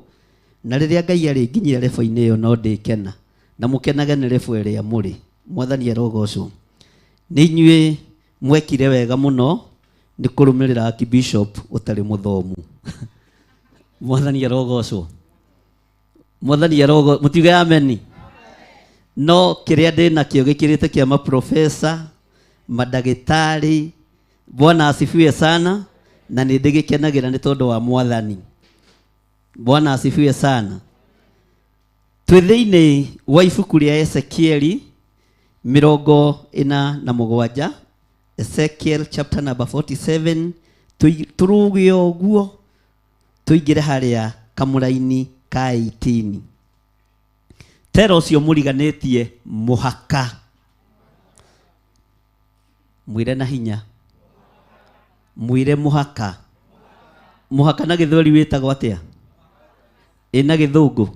Speaker 9: na rĩrĩa Ngai arĩ nginyia rebo-inĩ ĩyo no ndĩkena, na mũkenage nĩ rebo ĩrĩa mũrĩ. Mwathani arogocwo. Nĩ inyuĩ mwekire wega mũno nĩ kũrũmĩrĩra Archbishop ũtarĩ mũthomu. Mwathani arogocwo. Mwathani arogocwo. Mũtiuge ameni. No kĩrĩa ndĩnakĩo gĩkĩrĩte kĩa maprofesa, madagĩtarĩ. Bwana asifiwe sana. Na nĩ ndĩgĩkenagĩra nĩ tondũ wa Mwathani. Bwana asifiwe sana. Twĩ thĩinĩ wa ibuku rĩa Ezekieli 47. Ezekiel chapter number 47. Turuge ũguo tuingĩre harĩa kamũra-inĩ ka 18. Tera ũcio mũriganĩtie mũhaka. Mwĩre na hinya. Mwĩre mũhaka. Muhaka na githweri witagwo atia? Ina githungu.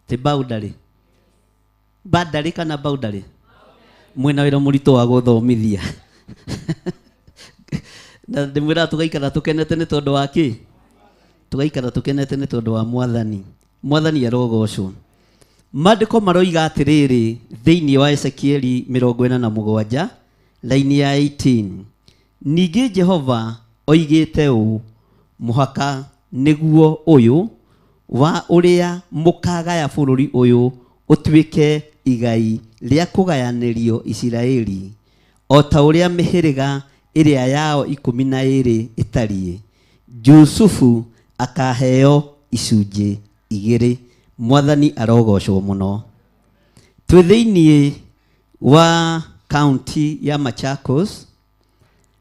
Speaker 9: Ti boundary. Boundary kana boundary? Mwena wira murito wa guthomithia. Na ndimwira tugaikara tukenete ni tondu wa ki? Tugaikara tukenete ni tondu wa Mwathani. Mwathani arogocwo. Maandiko maroiga atiriri thiini wa Ezekieli 47 laini ya 18. Ningĩ Jehova oigĩte ũũ, mũhaka nĩguo ũyũ wa ũrĩa mũkagaya bũrũri ũyũ ũtuĩke igai rĩa kũgayanĩrio Isiraeli, o ta ũrĩa mĩhĩrĩga ĩrĩa yao 12 ĩtariĩ. Jusufu akaheo icunjĩ 2. Mwathani arogocwo mũno. Twĩ thĩinĩ wa kaunti ya Machakos,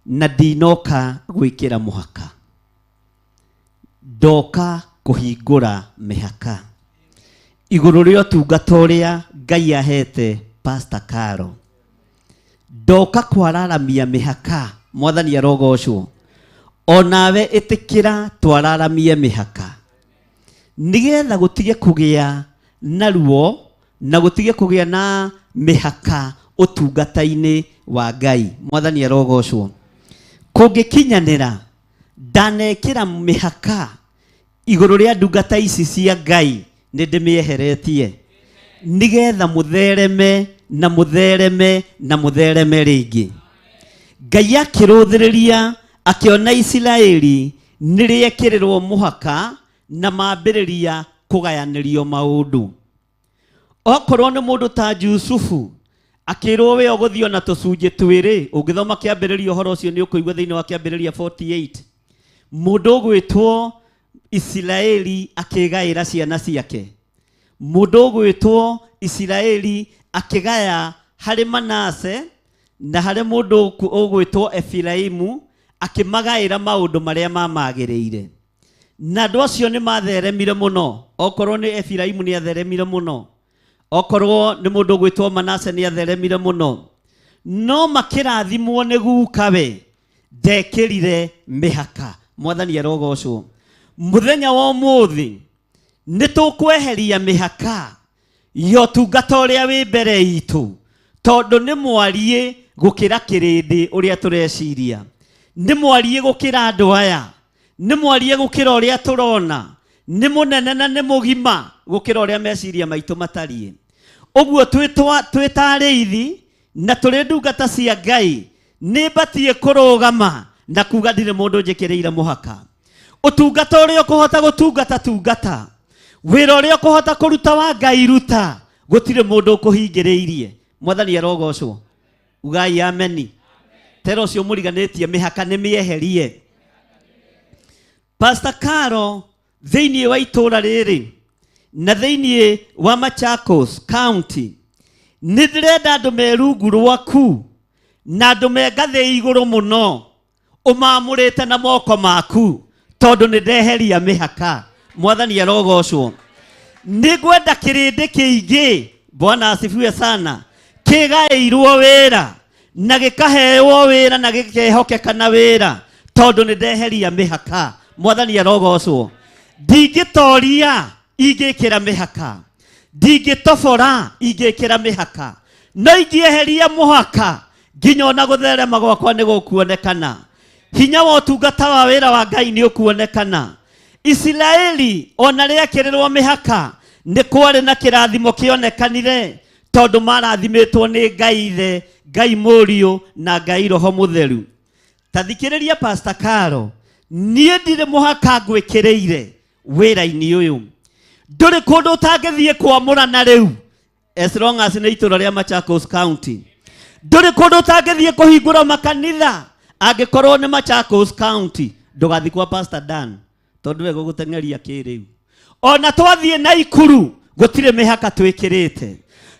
Speaker 9: na ndinoka gwĩkĩra mũhaka, ndoka kũhingũra mĩhaka igũrũ rĩa ũtungata ũrĩa Ngai ahete Pastor Carol. Ndoka kwararamia mĩhaka. Mwathani arogocwo. Onawe ĩtĩkĩra twararamie mĩhaka, nigetha gũtige kũgĩa na ruo na gũtige kũgĩa na mĩhaka ũtungata-inĩ wa Ngai. Mwathani arogocwo. Kũngĩkinyanĩra ndanekĩra mĩhaka igũrũ rĩa ndungata ici cia Ngai, nĩ ndĩmĩeheretie nigetha mũthereme na mũthereme na mũthereme rĩngĩ. Ngai akĩrũthĩrĩria akĩona Isiraeli nĩrĩekĩrĩrwo mũhaka na mambĩrĩria kũgayanĩrio maũndũ. Okorwo nĩ mũndũ ta Jusufu akĩrwo we ũgũthio na tũcunjĩ 2, ũngĩthoma kĩambĩrĩria ũhoro ũcio nĩ ũkũigua thĩinĩ wa kĩambĩrĩria 48. Mũndũ ũgwĩtwo Isiraeli akĩgaĩra ciana ciake. Mũndũ ũgwĩtwo Isiraeli akĩgaya harĩ Manase na harĩ mũndũ ũgwĩtwo Efiraimu akĩmagaĩra maũndũ marĩa mamagĩrĩire. Na andũ acio nĩ matheremire mũno. Okorwo nĩ Efiraimu nĩ atheremire mũno, okorwo nĩ mũndũ ũgwĩtwo Manase nĩ atheremire mũno, no makĩrathimwo nĩ gukawe ndekĩrire mĩhaka. Mwathani arogocwo. Mũthenya wa ũmũthĩ nĩ tũkweheria mĩhaka ya ũtungata ũrĩa wĩ mbere itũ, tondũ nĩ mwariĩ gũkĩra kĩrĩndĩ ũrĩa tũreciria, nĩ mwariĩ gũkĩra andũ aya, nĩ mwariĩ gũkĩra ũrĩa tũrona, nĩ mũnene na nĩ mũgima gũkĩra ũrĩa meciria maitũ matariĩ. Ũguo twĩtarĩithi na tũrĩ ndungata cia Ngai, nĩ batie kũrũgama na kuga ndirĩ mũndũ njĩkĩrĩire mũhaka. Ũtungata ũrĩa ũkũhota gũtungata tungata, wĩra ũrĩa ũkũhota kũruta wa Ngai ruta, gũtirĩ mũndũ ũkũhingĩrĩirie. Mwathani arogocwo. Ugai ameni. Tero ũcio mũriganĩtie mĩhaka nĩ mĩeherie. Pastor Carol thĩinĩ wa itũra rĩrĩ na thĩinĩ wa Machakos County, nĩ ndĩrenda andũ merungu rwaku na andũ mengathĩ igũrũ mũno ũmamũrĩte na moko maku, tondũ nĩ ndeheria mĩhaka. Mwathani arogocwo. Nĩ ngwenda kĩrĩndĩ kĩingĩ, Bwana asifiwe sana, kĩgaĩirwo wĩra na gĩkaheo wĩra na gĩkehokeka na wĩra, tondũ nĩ ndeheria mĩhaka. Mwathani arogocwo. Ndingĩtoria ingĩkĩra mĩhaka, ndingĩtobora ingĩkĩra mĩhaka, no ingĩeheria mũhaka nginya ona gũtherema gwakwa nĩ gũkuonekana. Hinya wa ũtungata wa wĩra wa Ngai nĩ ũkuonekana. Isiraeli ona rĩekĩrĩrwo mĩhaka nĩ kwarĩ na kĩrathimo kĩonekanire, tondũ marathimĩtwo nĩ Ngai Ithe, Ngai Mũriũ na Ngai Roho Mũtheru. Ta thikĩrĩria Pastor Carol, niĩ ndirĩ mũhaka ngwĩkĩrĩire wĩra-inĩ ũyũ. Ndũrĩ kũndũ ũtangĩthiĩ kwamũrana rĩu, as long as nĩ itũra rĩa Machakos County. Ndũrĩ kũndũ ũtangĩthiĩ kũhingũra makanitha angĩkorwo nĩ Machakos County. Ndũgathiĩ kwa Pastor Dan, tondũ we gũgũteng'eria kĩrĩu. Ona twathiĩ Naikuru gũtirĩ mĩhaka twĩkĩrĩte,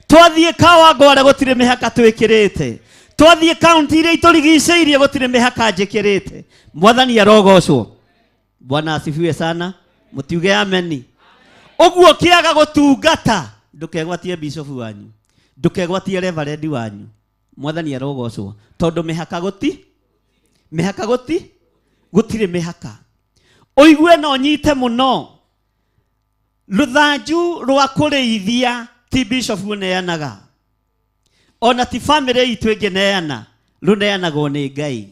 Speaker 9: twathiĩ Kawangware gũtirĩ mĩhaka twĩkĩrĩte, twathiĩ kaunti iria itũrigicĩirie gũtirĩ mĩhaka njĩkĩrĩte. Mwathani arogocwo. Bwana asifiwe sana. Mũtiuge ameni. Ũguo kĩaga gũtungata, ndũkegwatie bishop wanyu, ndũkegwatie reverend wanyu. Mwathani arogocwo. Tondũ mĩhaka gũti gutire mihaka oigue no nyite muno ruthanju rwa kureithia ti bishop uneanaga ona ti family itu ingeneana runeanagwo ni Ngai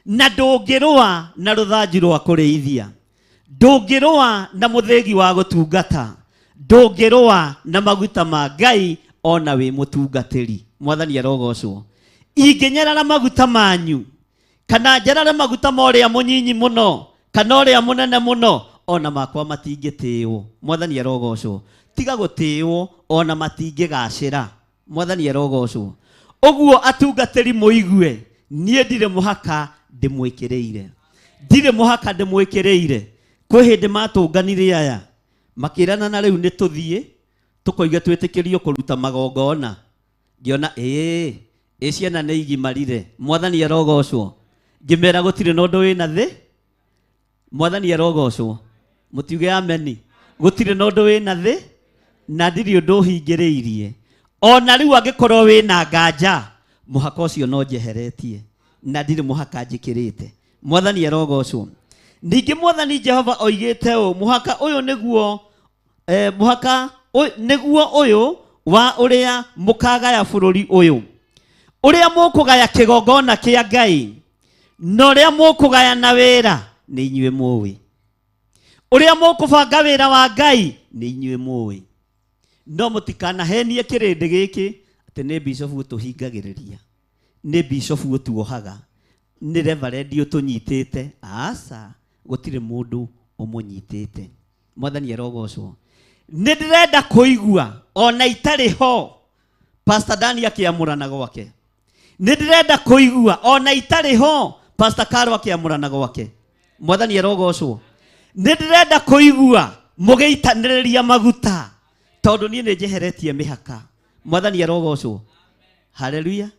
Speaker 9: na ndungirwa na ruthanju rwa kureithia ndungirwa na muthegi wa gutungata ndungirwa na maguta ma Ngai ona wi mutungatiri mwathani arogocwo ingenyerara maguta manyu kana njerare maguta moria munyinyi muno kana oria munene muno ona makwa matingitĩĩo mwathani arogocwo tiga gũtĩĩo ona matingĩgacĩra mwathani arogocwo ũguo atungatĩri mũigue niĩ ndirĩ mũhaka ndĩmwĩkĩrĩire ndirĩ mũhaka ndĩmwĩkĩrĩire kwĩ hĩndĩ matũnganire aya makĩrana na rĩu nĩtũthiĩ tũkoige twĩtĩkĩrio kũruta magongona ngĩona ciana nĩ igimarire mwathani arogocwo ngĩmera gũtirĩ na ũndũ wĩna thĩ mwathani arogocwo mutiuge ameni gũtirĩ na ũndũ wĩna thĩ na ndirĩ ũndũ ũhingĩrĩirie ona rĩu angĩkorwo wĩna nganja mũhaka ũcio no njeheretie na ndirĩ mũhaka njĩkĩrĩte mwathani arogocwo ningĩ mwathani Jehova oigĩte mũhaka ũyũ nĩguo mũhaka nĩguo ũyũ wa ũrĩa mũkagaya bũrũri ũyũ ũrĩa mũkũgaya kĩgongona kĩa Ngai na ũrĩa mũkũgaya na wĩra nĩ inyuĩ mũĩ ũrĩa mũkũbanga wĩra wa Ngai nĩ inyuĩ mũĩ no mũtikanahenie kĩrĩndĩ gĩkĩ atĩ nĩ bishop ũtũhingagĩrĩria nĩ bishop ũtuohaga nĩ reverend ũtũnyitĩte aca gũtirĩ mũndũ ũmũnyitĩte mwathani arogocwo nĩ ndĩrenda kũigua ona itarĩ ho Pastor Dani akĩamũrana gwake nĩ ndĩrenda kũigua ona itarĩ ho Pastor Karo akĩamũrana gwake mwathani arogocwo nĩ ndĩrenda kũigua mũgĩitanĩrĩria maguta tondũ niĩ nĩ njeheretie mĩhaka mwathani arogocwo haleluya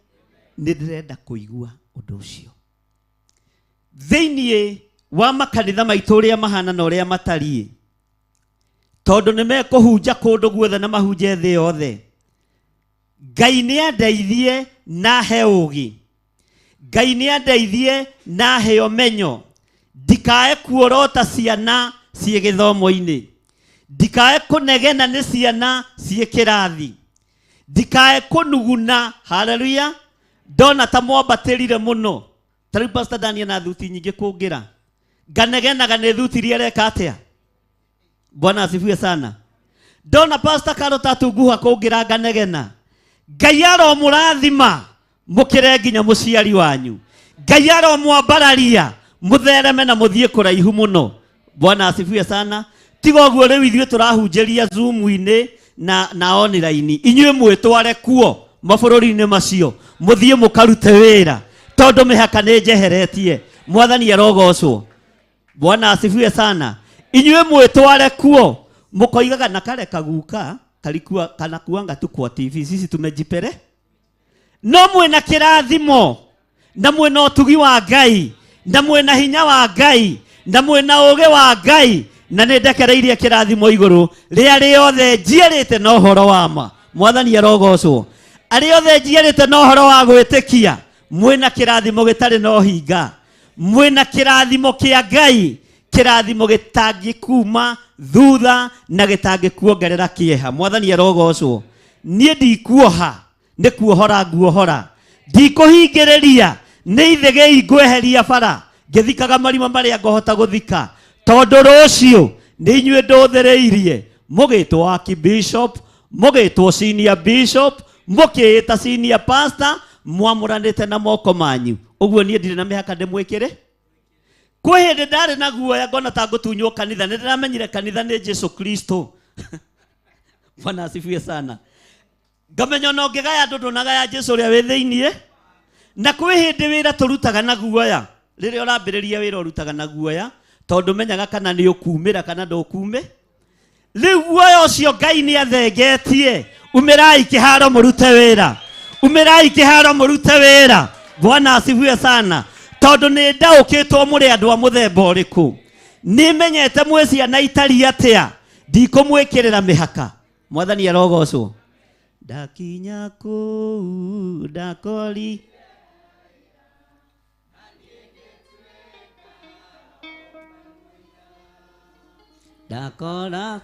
Speaker 9: nĩ ndĩrenda kũigua ũndũ ũcio thĩinĩ wa makanitha maitũ ũrĩa mahana na ũrĩa matariĩ tondũ nĩ mekũhunja kũndũ guothe na mahunje thĩ yothe Ngai nĩ andeithie na he ũũgĩ Ngai nĩ andeithie na he ũmenyo ndikae kuorota ciana ciĩ gĩthomo-inĩ ndikae kũnegena nĩ ciana ciĩ kĩrathi ndikae kũnuguna haleluya ndona ta mwambatĩrire mũno tarĩu Pastor Daniel na thuti nyingĩ kũngĩra nganegenaga nĩ thuti iria reka atĩa Bwana asifiwe sana ndona Pastor Karo tatunguha kũngĩra nganegena Ngai aromũrathima mũkĩre nginya mũciari wanyu Ngai aromwambararia mũthereme na mũthiĩ kũraihu mũno Bwana asifiwe sana tiga ũguo rĩu ithuĩ tũrahunjĩria Zoom-inĩ na online inyuĩ mwĩtware kuo mabũrũri-inĩ macio mũthiĩ mũkarute wĩra tondũ mĩhaka nĩ njeheretie mwathani arogocwo Bwana asifiwe sana inyuĩ mwĩtware kuo mũkoigaga na kare kaguka kalikuwa kanakuanga tu kwa TV sisi tumejipere no mwĩna kĩrathimo na mwĩna ũtugi wa Ngai na mwĩna hinya wa Ngai na mwĩna ũũgĩ wa Ngai na nĩ ndekereirie kĩrathimo igũrũ rĩa rĩothe njiarĩte na ũhoro wa ma mwathani arogocwo arĩa othe njiarĩte na ũhoro wa gwĩtĩkia mwĩna kĩrathimo gĩtarĩ na ũhinga mwĩna kĩrathimo kĩa Ngai kĩrathimo gĩtangĩkuma thutha na gĩtangĩkuongerera kĩeha mwathani arogocwo niĩ ndikuoha nĩ kuohora nguohora ndikũhingĩrĩria nĩ ithegei ngweheria bara ngĩthikaga marima marĩa ngũhota gũthika tondũ rũciũ nĩ inyuĩ ndũthĩrĩirie mũgĩtwo archbishop mũgĩtwo senior bishop mũkĩĩta senior pastor mwamũranĩte na moko manyu ũguo niĩ ndirĩ na mĩhaka ndĩmwĩkĩre kwĩ hĩndĩ ndarĩ na guoya ngona ta ngũtunywo kanitha nĩ ndĩramenyire kanitha nĩ Jesu Kristo Bwana asifiwe sana ngamenya no ngĩgaya andũ ndũnagaya Jesu ũrĩa wĩ thĩinĩ na kwĩ hĩndĩ wĩra tũrutaga na guoya rĩrĩa ũrambĩrĩria wĩra ũrutaga na guoya tondũ menyaga kana nĩ ũkumĩra kana ndũkume rĩu guoya ũcio Ngai nĩ athengetie umĩrai kĩharo mũrute wĩra umĩrai kĩharo mũrute wĩra Bwana asifiwe sana tondũ nĩ ndaũkĩtwo mũrĩ andũ a mũthemba ũrĩkũ nĩ menyete mwĩ ciana itariĩ atĩa ndikũmwĩkĩrĩra mĩhaka mwathani arogocwo ndakinya kũu ndakori ndakora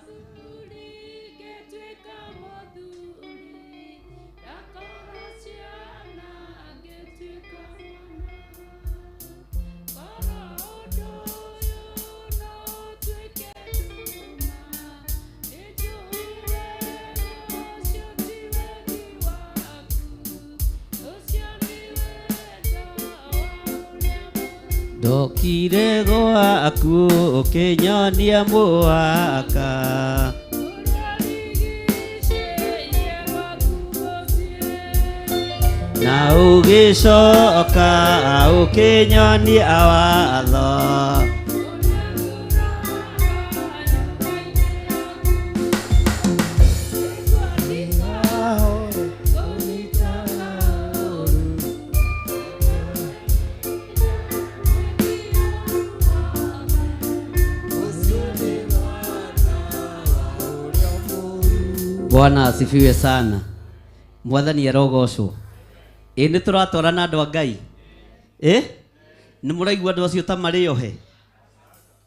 Speaker 9: ndokire gwaku ukinyonia mwaka na ugicoka ukinyonia watho Bwana asifiwe sana. Mwathani arogocwo. Nĩ tũratwarana andũ a Ngai. Nĩ mũraigua andũ acio ta marĩ ohe.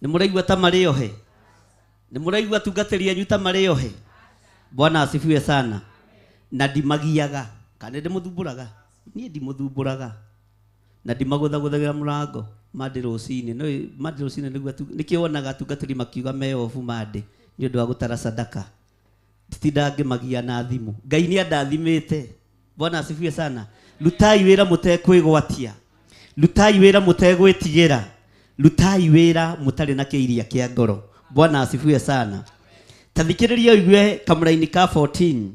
Speaker 9: Nĩ mũraigua ta marĩ ohe. Nĩ mũraigua tungatĩri anyu ta marĩ ohe. Bwana asifiwe sana. Na ndimagiaga. Kana ndĩmũthumbũraga. Niĩ ndimũthumbũraga. Na ndimagũthagũthagĩra mũrango. Mandĩ rũci-inĩ. No mandĩ rũci-inĩ nĩkĩo wonaga tungatĩri makiuga me ofu mandĩ. Nĩ ũndũ wa gũtara sadaka. Titindange magia na thimu. Ngai nĩ andathimĩte. Bwana asifiwe sana. Rutai wĩra mũtekwĩgwatia. Rutai wĩra mũtegwĩtigĩra. Rutai wĩra mũtarĩ na kĩiria kĩa ngoro. Bwana asifiwe sana. Tathikĩrĩria ũigue kamũra-inĩ ka 14.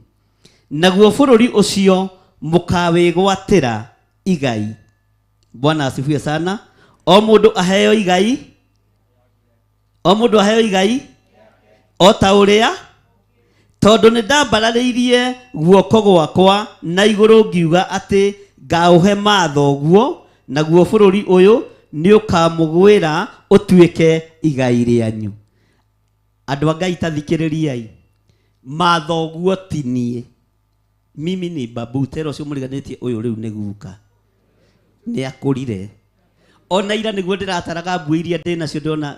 Speaker 9: Naguo bũrũri ũcio mũkawĩgwatĩra igai. Bwana asifiwe sana. O mũndũ aheo igai. O mũndũ aheo igai. O ta ũrĩa tondũ nĩ ndambararĩirie guoko gwakwa na igũrũ ngiuga atĩ ngaũhe matho guo naguo bũrũri ũyũ nĩ ũkamũgwĩra ũtuĩke igai rĩanyu. Andũ a Ngai tathikĩrĩriai. Matho guo ti niĩ. Mimi ni babu tero ũcio mũriganĩtie ũyũ rĩu nĩ guka. Nĩ akũrire. Ona ira nĩguo ndĩrataraga mbuĩ iria ndĩnacio ndĩrona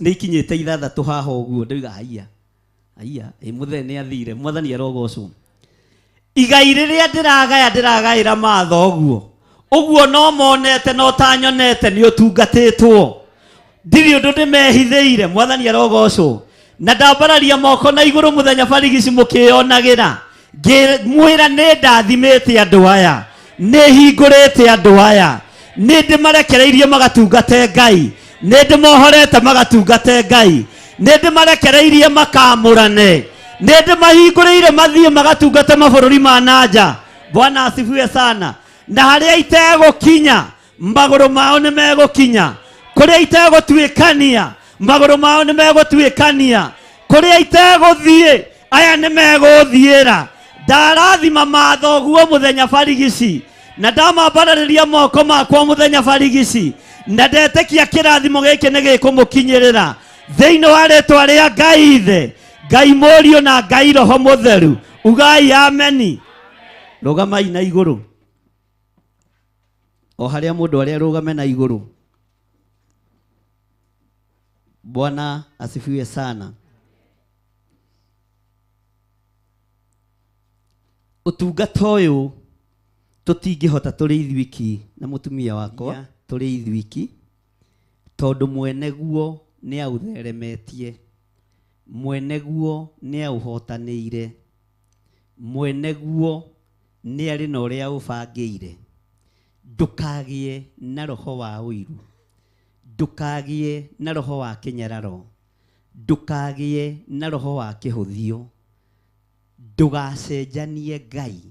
Speaker 9: nĩ ikinyĩte 6 haha ũguo ndoiga haiya. Aya, mũthee nĩ athire, Mwathani arogocwo. Igai rĩrĩa ndĩragaĩra matho ũguo no monete no tanyonete nĩ ũtungatĩtwo. Ndirĩ ũndũ ndĩmehithĩire, Mwathani arogocwo. Na ndambararia moko na igũrũ mũthenya barigici mũkĩonagĩra. Ngĩmwĩra nĩ ndathimĩte andũ aya. Nĩ hingũrĩte andũ aya. Nĩ ndĩmarekereirie magatungate Ngai. Nĩ ndĩmohorete magatungate Ngai. Nende marekereirie makamũrane. Nende mahingũrĩire mathiĩ magatungate mabũrũri ma nanja. Bwana asifiwe sana. Na harĩa itegũkinya magũrũ mao nĩ megũkinya. Kũrĩa itegũtuĩkania magũrũ mao nĩ megũtuĩkania. Kũrĩa itegũthiĩ aya nĩ megũthiĩra. Ndarathima matho guo mũthenya barigici. Na ndamambararĩria moko makwa mũthenya barigici. Na ndetĩkia kĩrathimo gĩkĩ nĩ gĩkũmũkinyĩrĩra. Thĩinĩ wa rĩtwa rĩa Ngai Ithe, Ngai Mũriũ na Ngai Roho Mũtheru. Ugai ameni. Rũgamai na igũrũ. O harĩa mũndũ arĩa rũgame na igũrũ. Bwana asifiwe sana. Ũtungata ũyũ tũtingĩhota tũrĩ ithuiki na mũtumia wakwa tũrĩ ithuiki tondũ mwene guo nĩ aũtheremetie. Mwene guo nĩ aũhotanĩire. Mwene guo nĩ arĩ na ũrĩa ũbangĩire. Ndũkagĩe na roho wa ũiru. Ndũkagĩe na roho wa kĩnyararo. Ndũkagĩe na roho wa kĩhũthio. Ndũgacenjanie Ngai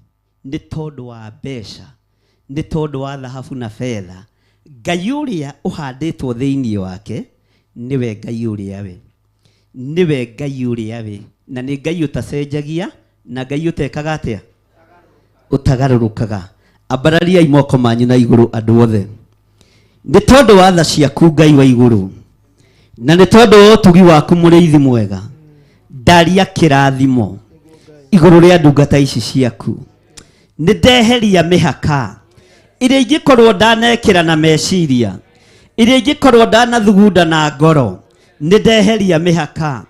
Speaker 9: nĩ tondũ wa mbeca, nĩ tondũ wa thahabu na fedha. Ngai ũrĩa ũhandĩtwo thĩinĩ wake niwe Ngai ũrĩa we. Niwe Ngai ũrĩa we. Na nĩ Ngai ũtacenjagia na Ngai ũtekaga atĩa? Ũtagarũrũkaga. Ambarariai moko manyu na igũrũ andũ othe. Nĩ tondũ wa tha ciaku Ngai wa igũrũ. Na nĩ tondũ wa ũtugi waku mũrĩithi mwega. Ndaria kĩrathimo igũrũ rĩa ndungata ici ciaku. Nĩ ndeheria mĩhaka ĩrĩa ingĩkorwo ndanekĩra na meciria, ĩrĩa ingĩkorwo ndanathugunda na ngoro. Nĩ ndeheria mĩhaka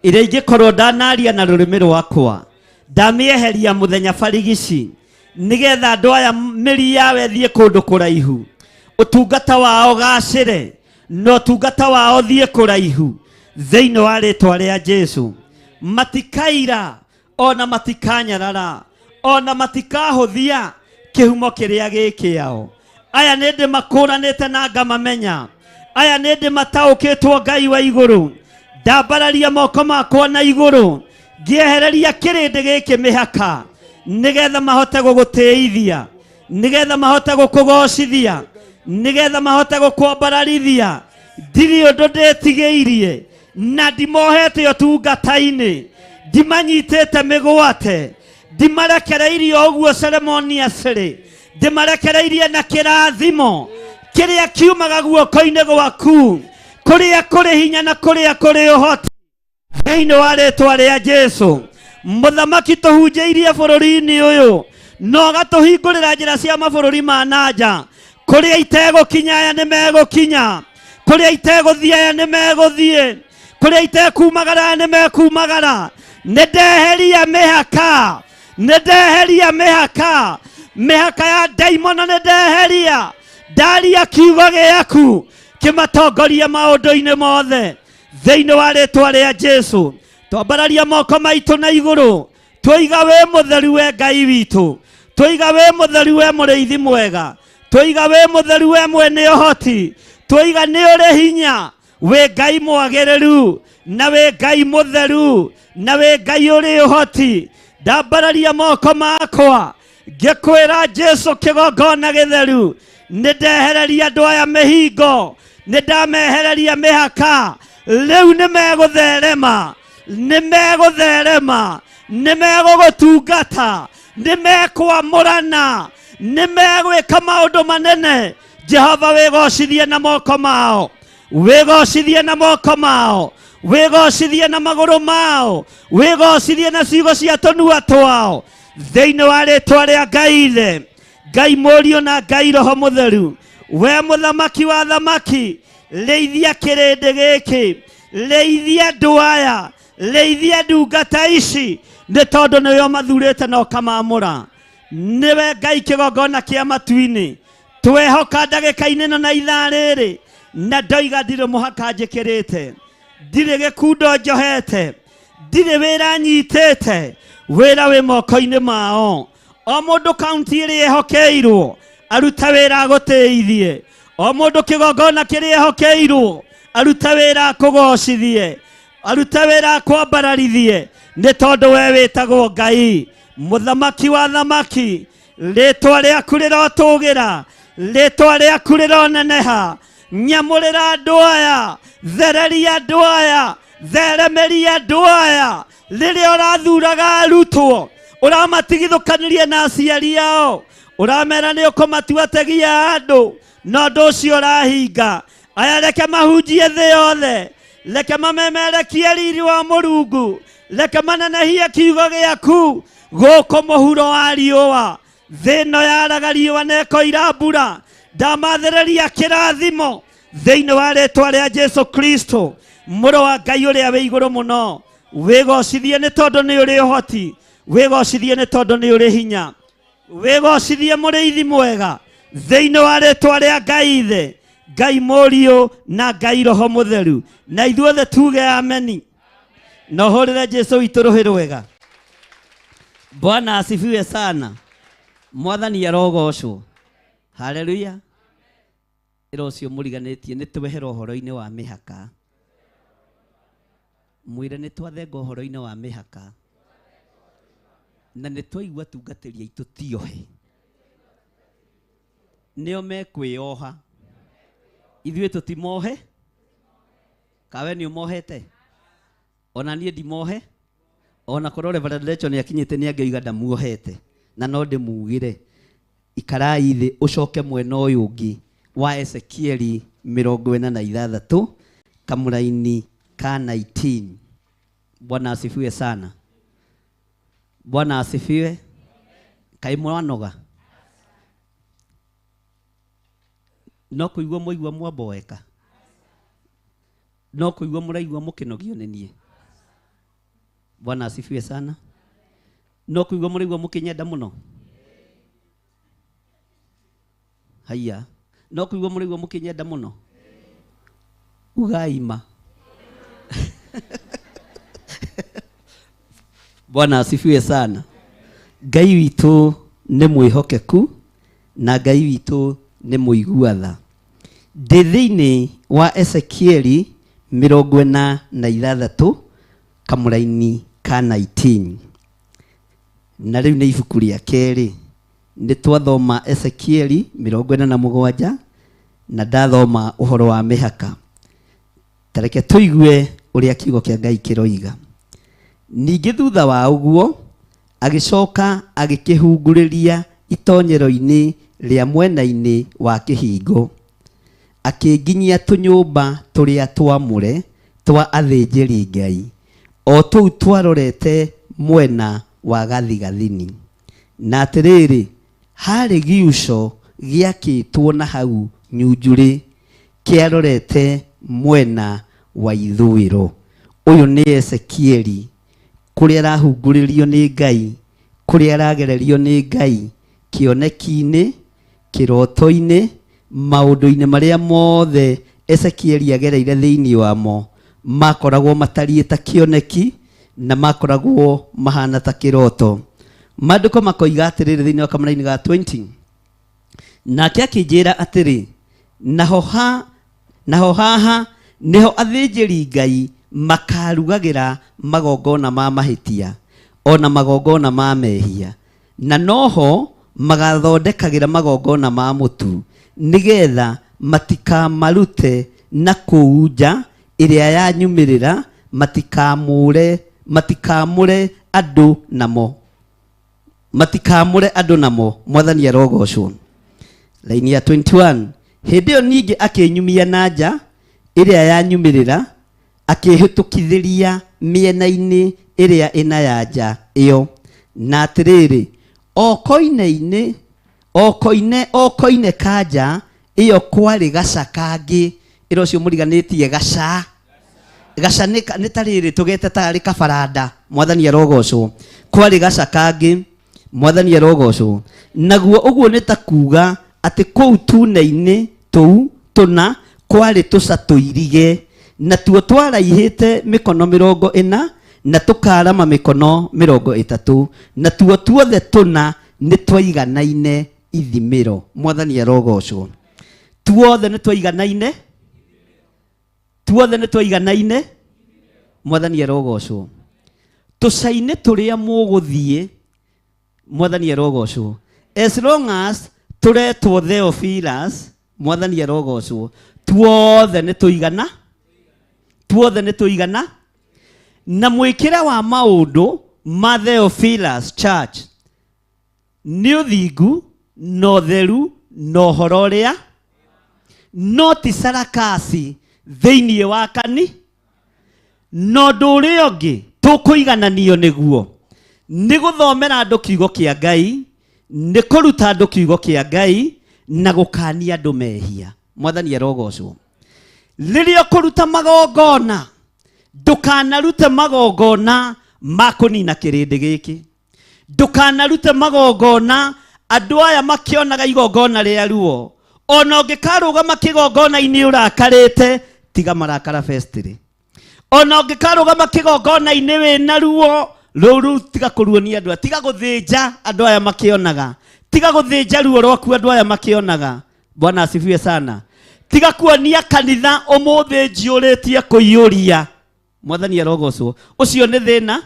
Speaker 9: ĩrĩa ingĩkorwo ndanaria na rũrĩmĩ rwakwa ndamĩeheria mũthenya barigici nĩgetha andũ aya mĩri yawe thiĩ kũndũ kũraihu, ũtungata wao gacĩre na ũtungata wao thiĩ kũraihu thĩinĩ wa rĩtwa rĩa Jesu. Matikaira ona matikanyarara ona matikahũthia kĩhumo kĩrĩa gĩkĩao. Aya nĩ ndĩmakũranĩte na ngamamenya, aya nĩ ndĩmataũkĩtwo Ngai wa igũrũ. Ndambararia moko makwa na igũrũ ngĩehereria kĩrĩndĩ gĩkĩ mĩhaka nĩgetha mahote gũgũtĩithia, nĩgetha mahote gũkũgocithia, nĩgetha mahote gũkwambararithia. Ndirĩ ũndũ ndĩtigĩirie na ndimohete ũtungata-inĩ, ndimanyitĩte mĩgwate, ndimarekereirie ũguo ceremoniously, ndimarekereirie na kĩrathimo kĩrĩa kiumaga guoko-inĩ gwaku, kũrĩa kũrĩ hinya na kũrĩa kũrĩ ũhoti thĩinĩ wa rĩtwa rĩa Jesu. Mũthamaki tũhunjĩirie bũrũri-inĩ ũyũ no gatũhingũrĩra njĩra cia mabũrũri ma nanja, kũrĩa itegũkinya aya nĩ megũkinya, kũrĩa itegũthiĩ aya nĩ megũthiĩ, kũrĩa itekumagara aya nĩ mekumagara. Nĩndeheria mĩhaka, nĩndeheria mĩhaka, mĩhaka ya daimono nĩndeheria. Ndaria kiugo gĩaku kĩmatongoria maũndũ-inĩ mothe thĩinĩ wa rĩtwa rĩa Jesu. Twambararia moko maitũ na igũrũ, tũiga wĩ mũtheru we Ngai witũ, tũiga wĩ mũtheru we mũrĩithi mwega, tũiga wĩ mũtheru we mwene ũhoti, tũiga nĩ ũrĩ hinya, wĩ Ngai mwagĩrĩru na wĩ Ngai mũtheru na wĩ Ngai ũrĩ ũhoti. Ndambararia moko makwa ngĩkwĩra Jesu kĩgongona gĩtheru, nĩndehereria andũ aya mĩhingo, nĩndamehereria mĩhaka. Rĩu nĩmegũtherema, nĩmegũtherema, nĩmegũgũtungata, nĩmekwamũrana, nĩmegwĩka maũndũ manene. Jehova wĩgocithie na moko mao, wĩgocithie na moko mao, wĩgocithie na magũrũ mao, wĩgocithie na ciugo cia tũnua twao thĩinĩ wa rĩtwa rĩa Ngai Ithe, Ngai Mũriũ na Ngai Roho Mũtheru. We mũthamaki wa thamaki, rĩithia kĩrĩndĩ gĩkĩ, rĩithia andũ aya, rĩithia ndungata ici, nĩ tondũ nĩwe ũmathurĩte na ũkamamũra. Nĩwe Ngai kĩgongona kĩa matu-inĩ, twehoka ndagĩka-inĩ ĩno na ithaa rĩrĩ, na ndoiga ndirĩ mũhaka njĩkĩrĩte, ndirĩ gĩkundo njohete, ndirĩ wĩra nyitĩte, wĩra wĩ moko-inĩ mao. O mũndũ kaunti ĩrĩa ehokeirwo aruta wĩra agũtĩithie, o mũndũ kĩgongona kĩrĩa ehokeirwo aruta wĩra akũgocithie, aruta wĩra akwambararithie, nĩ tondũ we wĩtagwo Ngai mũthamaki wa thamaki. Rĩtwa rĩaku rĩrotũgĩra, rĩtwa rĩaku rĩroneneha. Nyamũrĩra andũ aya, thereria andũ aya, theremeria andũ aya. Rĩrĩa ũrathuraga arutwo, ũramatigithũkanĩria na aciari ao, ũramera nĩ ũkũmatuategia andũ, no ũndũ ũcio ũrahinga. Aya reke mahunjie thĩ yothe, reke mamemerekie riri wa Mũrungu, reke manenehie kiugo gĩaku gũkũ mũhuro wa riũa. Thĩ ĩno yaraga riũa na ĩkoira mbura, ndamathĩrĩria kĩrathimo thĩinĩ wa rĩtwa rĩa Jesu Kristo, mũrũ wa Ngai ũrĩa wĩ igũrũ mũno. Wĩgocithie nĩ tondũ nĩ ũrĩ ũhoti, wĩgocithie nĩ tondũ nĩ ũrĩ hinya, wĩgocithie mũrĩithi mwega thĩinĩ wa rĩtwa rĩa Ngai Ithe, Ngai Mũriũ na Ngai Roho Mũtheru. Na ithuothe tuge ameni na ũhũrĩre Jesu witũ rũhĩ rwega. Bwana asifiwe sana. Mwathani arogocwo. Haleluya. Ĩra ũcio mũriganĩtie nĩ twehera ũhoro-inĩ wa mĩhaka. Mwĩre nĩ twathenga ũhoro-inĩ wa mĩhaka na nĩ twaigua tungatĩri aitũ tiohe, nĩo mekwĩoha, ithuĩ tũtimohe. Kawe nĩ ũmohete? Ona niĩ ndimohe, ona korwo Reverend Rachel nĩ akinyĩte nĩ angĩoiga ndamuohete, na no ndĩmugĩre ikarai thĩ ũcoke mwena ũyũ ũngĩ wa Ezekieli 46 kamũraini ka 19. Bwana asifiwe sana. Bwana asifiwe. Kai mwanoga no kuigua muigua mwaboeka, no kuigua muraigua mukinogio nĩ niĩ. Bwana asifiwe sana. No kuigwa murigwa mukinyenda muno. Haya. No kuigwa murigwa mukinyenda muno. Ugaima. Bwana asifiwe sana. Ngai witũ nĩ mwĩhokeku na Ngai witũ nĩ mũiguatha. Ndĩ thĩinĩ wa Ezekieli 46 kamũraini ka 19. Na rĩu nĩ ibuku rĩa kerĩ. Nĩ twathoma Ezekieli 47 na ndathoma ũhoro wa mĩhaka. Tareke tũigue ũrĩa kiugo kĩa Ngai kĩroiga. Ningĩ thutha wa ũguo agĩcoka agĩkĩhungurĩria itonyero-inĩ rĩa mwena-inĩ wa kĩhingo. Akĩnginyia tũnyũmba tũrĩa twamũre twa athĩnjĩri Ngai, o tũu twarorete mwena wa gathigathini. Na atĩrĩrĩ, harĩ giuco gĩakĩtwo na hau nyunjurĩ kĩarorete mwena wa ithũĩro. Ũyũ nĩ Ezekieli kũrĩa arahungurĩrio nĩ Ngai, kũrĩa aragererio nĩ Ngai kĩoneki-inĩ, kĩroto-inĩ, maũndũ-inĩ marĩa mothe Ezekieli agereire thĩinĩ wamo makoragwo matariĩ ta kĩoneki na makoragwo mahana ta kĩroto. Maandĩko makoiga atĩrĩrĩ thĩinĩ wa kamũra-inĩ ga 20. Nake akĩnjĩra atĩrĩ, naho haha nĩho athĩnjĩri Ngai makarugagĩra magongona ma mahĩtia ona magongona ma mehia, na noho magathondekagĩra magongona ma mũtu, nĩgetha matikamarute na kũu nja ĩrĩa yanyumĩrĩra, matikamũre andũ namo. Matikamũre andũ namo. Mwathani arogocwo. Laini ya 21. Hĩndĩ ĩyo ningĩ akĩnyumia na nja ĩrĩa yanyumĩrĩra, akĩhĩtũkithĩria mĩena-inĩ ĩrĩa ĩna ya nja ĩyo. Na atĩrĩrĩ, o koine ka nja ĩyo kwarĩ gaca kangĩ. Ĩro ũcio mũriganĩtie gaca. Gaca nĩ ta rĩrĩ tũgete tarĩ kabaranda. Mwathani arogocwo. Kwarĩ gaca kangĩ. Mwathani arogocwo. Naguo ũguo nĩ ta kuuga atĩ kũu tune-inĩ tũu tũna kwarĩ tũca tũirige, na tuo twaraihĩte mĩkono 40 na tũkarama mĩkono 30, na tuo tuothe tũna nĩ twaiganaine ithimĩro. Mwathani arogocwo. Tuothe nĩ twaiganaine. Tuothe nĩ twaiganaine. Mwathani arogocwo. Tũca-inĩ tũrĩa mũgũthiĩ. Mwathani arogocwo. As long as tũretwo Theophilus. Mwathani arogocwo. Tuothe nĩ tũigana. Tuothe nĩ tũigana. Na mwĩkĩre wa maũndũ ma Theophilus Church nĩ ũthingu na ũtheru na ũhoro ũrĩa, no ti sarakasi thĩinĩ wa kani. Na ũndũ ũrĩa ũngĩ tũkũigananio nĩguo nĩ gũthomera andũ kiugo kĩa Ngai, nĩ kũruta andũ kiugo kĩa Ngai, na gũkania andũ mehia. Mwathani arogocwo. Rĩrĩa kũruta magongona, ndũkanarute magongona ma kũnina kĩrĩndĩ gĩkĩ. Ndũkanarute magongona andũ aya makĩonaga igongona rĩa ruo. Ona ũngĩkarũgama kĩgongona-inĩ ũrakarĩte, tiga marakara festiri. Ona ũngĩkarũgama kĩgongona-inĩ wĩna ruo, rũu tiga kũruonia andũ, tiga gũthĩnja andũ aya makĩonaga, tiga gũthĩnja ruo rwaku andũ aya makĩonaga. Bwana asifiwe sana. Tiga kuonia kanitha ũmũthĩ njiũrĩtie kũiyũria. Mwathani arogocwo. Ũcio nĩ thĩna.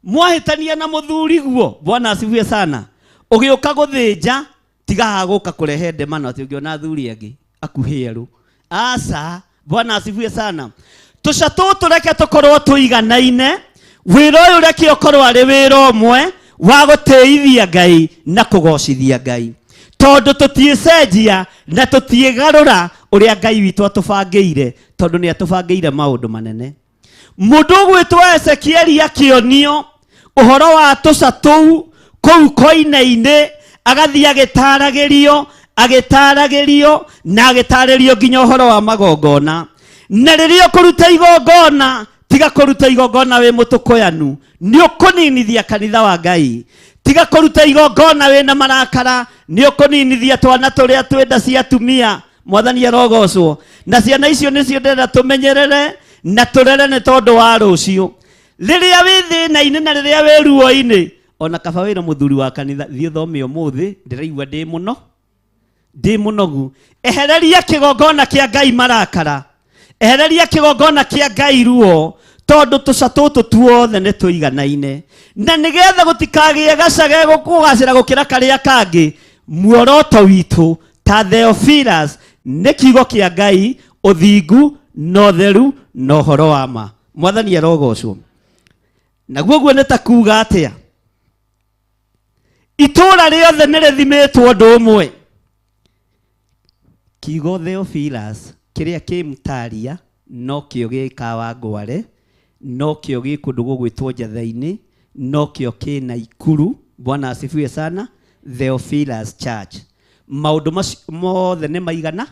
Speaker 9: Mwahĩtania na mũthuri guo. Bwana asifiwe sana. Ũgĩũka gũthĩnja, tiga gũka kũrehe ndemano atĩ ũngĩona athuri angĩ akuhĩerũ. Asa. Bwana asifiwe sana. Tũca tũtũ reke tũkorwo tũiganaine. Wĩra ũyũ reke ũkorwo arĩ wĩra ũmwe wa gũtĩithia Ngai na kũgocithia Ngai. Tondũ tũtiĩcenjia na tũtiĩgarũra ũrĩa Ngai witũ atũbangĩire, tondũ nĩ atũbangĩire maũndũ manene. Mũndũ ũgwĩtwo Ezekieli akĩonio ũhoro wa tũca tũu kũu koine-inĩ, agathiĩ agĩtaragĩrio na agĩtarĩrio nginya ũhoro wa magongona. Na rĩrĩa ũkũruta igongona, tiga kuruta igongona we mutukoyanu ni ukuninithia kanitha wa Ngai. Tiga kuruta igongona we na marakara ni ukuninithia twana turia twenda cia atumia. Mwathani arogocwo. Na ciana icio nicio ndenda tumenyerere na turere ni tondu wa rucio. Riria wi thina-ini na riria wi ruo-ini, ona kaba wira muthuri wa kanitha thie thome umuthi ndiraigua ndi munogu. Ehereria kigongona kia Ngai marakara, ehereria kigongona kia Ngai ruo, tondu tuca tutu tuothe ni tuiganaine. Na nigetha gutikagie gacage gukugacira gukira karia kangi, muoroto witu ta Theophilus ni kiugo kia Ngai, uthingu no theru no horo wa ma. Mwathani arogocwo. Naguo guo nita kuga atia itura riothe ni rithimitwo ndu umwe. Kiugo Theophilus kiria kimtaria no kio gikawa ngware, no kio gikundu gugwitwo njatha-ini, no kio kina ikuru. Bwana asifiwe sana. Theophilus Church. Maundu mothe ni maigana.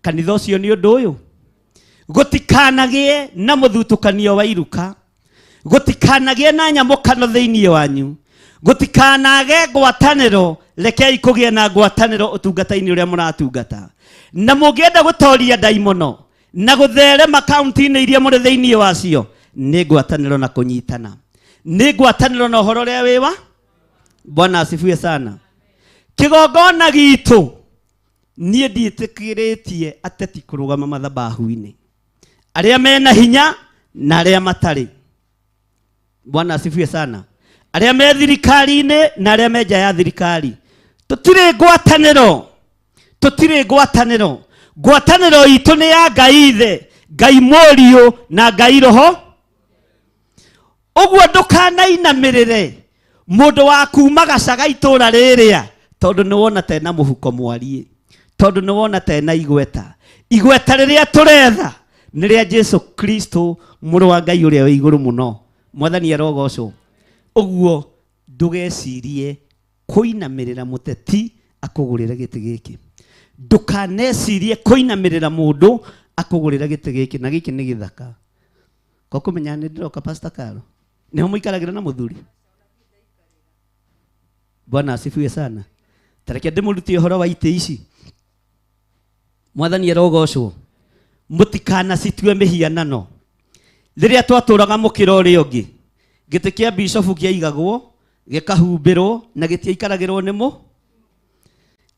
Speaker 9: Kanitha ucio ni undu uyu. Gutikanagie na muthutukanio wa iruka, gutikanagie na nyamukano thiini wanyu, gutikanage ngwataniro. Rekei kugie na ngwataniro utungata-ini uria muratungata. Na mungienda gutoria daimono na gutherema kaunti-ini iria muri thiini wacio, ni ngwataniro na kunyitana, ni ngwataniro na uhoro uria wiwa. Bwana asifiwe sana. Kigongona gitu nie ndiitikiritie ateti kurugama mathabahu-ini, aria mena hinya na aria matari. Bwana asifiwe sana. Aria me thirikari-ini na aria me nja ya thirikari. Tutire ngwataniro, tutire ngwataniro. Ngwataniro itu ni ya Ngai Ithe, Ngai Mũriũ na Ngai Roho. Uguo ndukanainamirire mundu wa kuma gacaga itura riria, tondu ni wona ta na muhuko mwarie, tondu ni wona ta na igweta. Igweta riria turetha ni ria Jesu Kristo muru wa Ngai uria wi iguru muno. Mwathani arogocwo. Uguo ndugecirie kuinamirira muteti akugurira giti giki. Ndukanecirie kuinamirira mundu akugurira giti giki. Na giki ni githaka. Ko kumenya ni ndiroka Pastor Karo. Niho muikaragira na muthuri. Bwana asifiwe sana. Tareke ndimurutie horo wa ite ici. Mwathani arogocwo. Mutikana citue mihianano. Riria twaturaga mukiro uri ungi, giti kia bishop kiaigagwo gikahumbirwo na gitiaikaragirwo nimo,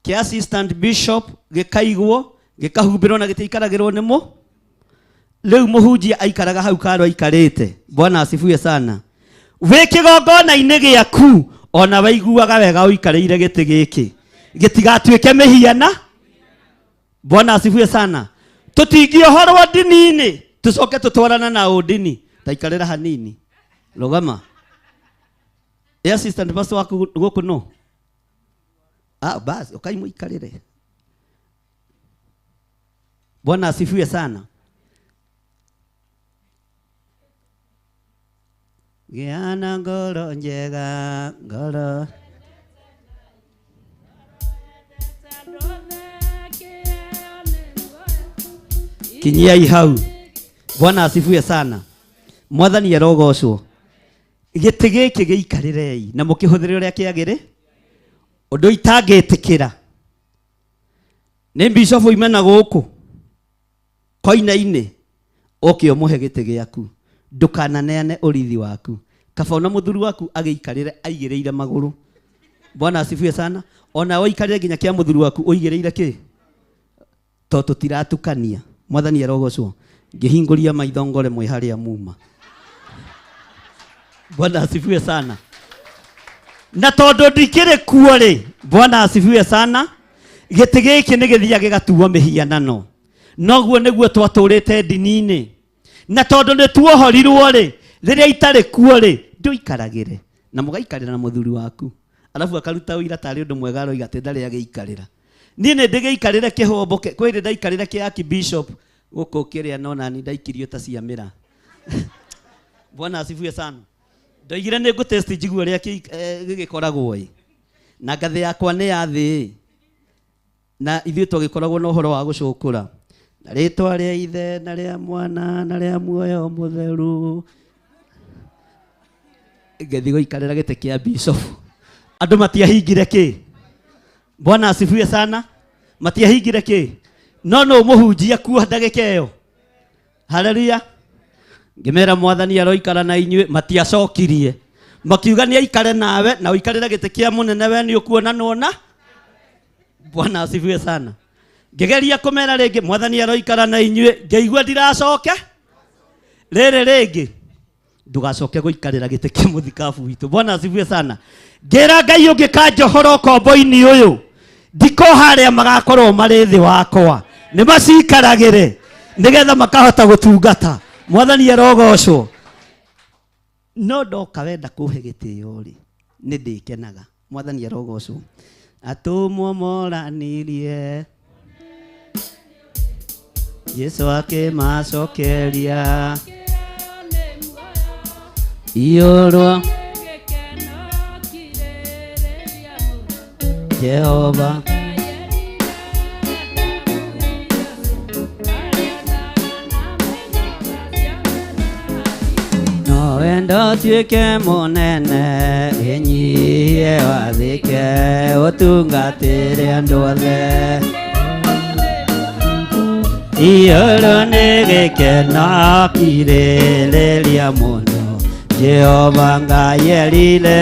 Speaker 9: kia assistant bishop gikaigwo gikahumbirwo na gitiaikaragirwo nimo. Riu muhunjia aikaraga hau karo aikarite. Bwana asifiwe sana. We kigongona-ini giaku ona waiguaga wega uikareire giti giki gitigatuike mihiana. Bwana asifiwe sana. Tutingio horwo ndini-ini tucoke tutwarana na udini taikarira hanini. Rogama. Assistant pastor waku guku no. Basi ukai muikarire. Bwana asifiwe sana. Giana ngoro njega ngoro. Kinyia hau. Bwana asifiwe sana. Mwathani arogocwo. Giti giki giikarirei na mukihuthire uria kiagire undu itangitikira. Ni bishop imena guku koina-ini oke umuhe giti giaku. Ndukananeane urithi waku. Kaba ona muthuri waku agiikarire aigireire maguru. Bwana asifiwe sana. Ona oikarire nginya kia muthuri waku oigireire ki? To tutiratukania. Mwathani arogocwo. Ngihinguria maitho ngore mwe haria muma. Bwana asifiwe sana. Na tondu ndikire kuo ri, Bwana asifiwe sana. Giti giki ni githia gigatuo mihianano. Noguo niguo twaturite ndini-ini. Na tondu ni tuohorirwo ri, riria itari kuo ri, nduikaragire. Na mugaikarira na muthuri waku. Alafu akaruta uira tari undu mwega aroiga ati ndari agiikarira. Ni ndigiikarire kihombo kwiri ndaikarire kia bishop guku kiria nona ni ndaikirio ta ciamira. Bwana asifiwe sana. Ndoigire ni ngutest njigua ria gigikoragwo na ngathi yakwa ni ya thi na ithuĩ twagikoragwo na uhoro wa gucukura na rĩtwa rĩa Ithe na rĩa Mwana na rĩa muoyo mũtheru. Ngĩthiĩ gũikarĩra gĩtĩ kĩa bishop. Andũ matiahingire kĩ? Bwana asifiwe sana. Matiahingire kĩ? No mũhunjia kuo ndagĩka ĩyo. Haleluya. Ngĩmera Mwathani aroikara na inyuĩ, matiacokirie. Makiuga nĩ aikare nawe na ũikarĩra gĩtĩ kĩa mũnene we nĩ ũkuona nona. Bwana asifiwe sana. Ngĩgeria kũmera rĩngĩ, Mwathani aroikara na inyuĩ, ngĩigua ndiracoke. Rĩrĩ rĩngĩ ndugacoke gũikarĩra gĩtĩ kĩa mũthikabu witũ. Bwana asifiwe sana. Ngĩra Ngai ũngĩkanjohora ũkombo-inĩ ũyũ, ndiko harĩa magakorwo marĩ thĩ wakwa, nĩ macikaragĩre nĩgetha makahota gũtungata. Mwathani arogocwo. No ndoka wenda kũhe gĩtĩo rĩ, nĩ ndĩkenaga. Mwathani arogocwo. Atũmwo moranirie, Yesu akĩmacokeria igũrũ Jehova. No wenda ũtuĩke mũnene, wĩnyihie wathĩke, ũtungatĩre andũ othe. Igũrũ nĩ gĩkeno kirĩrĩria mũno, Jehova Ngai erire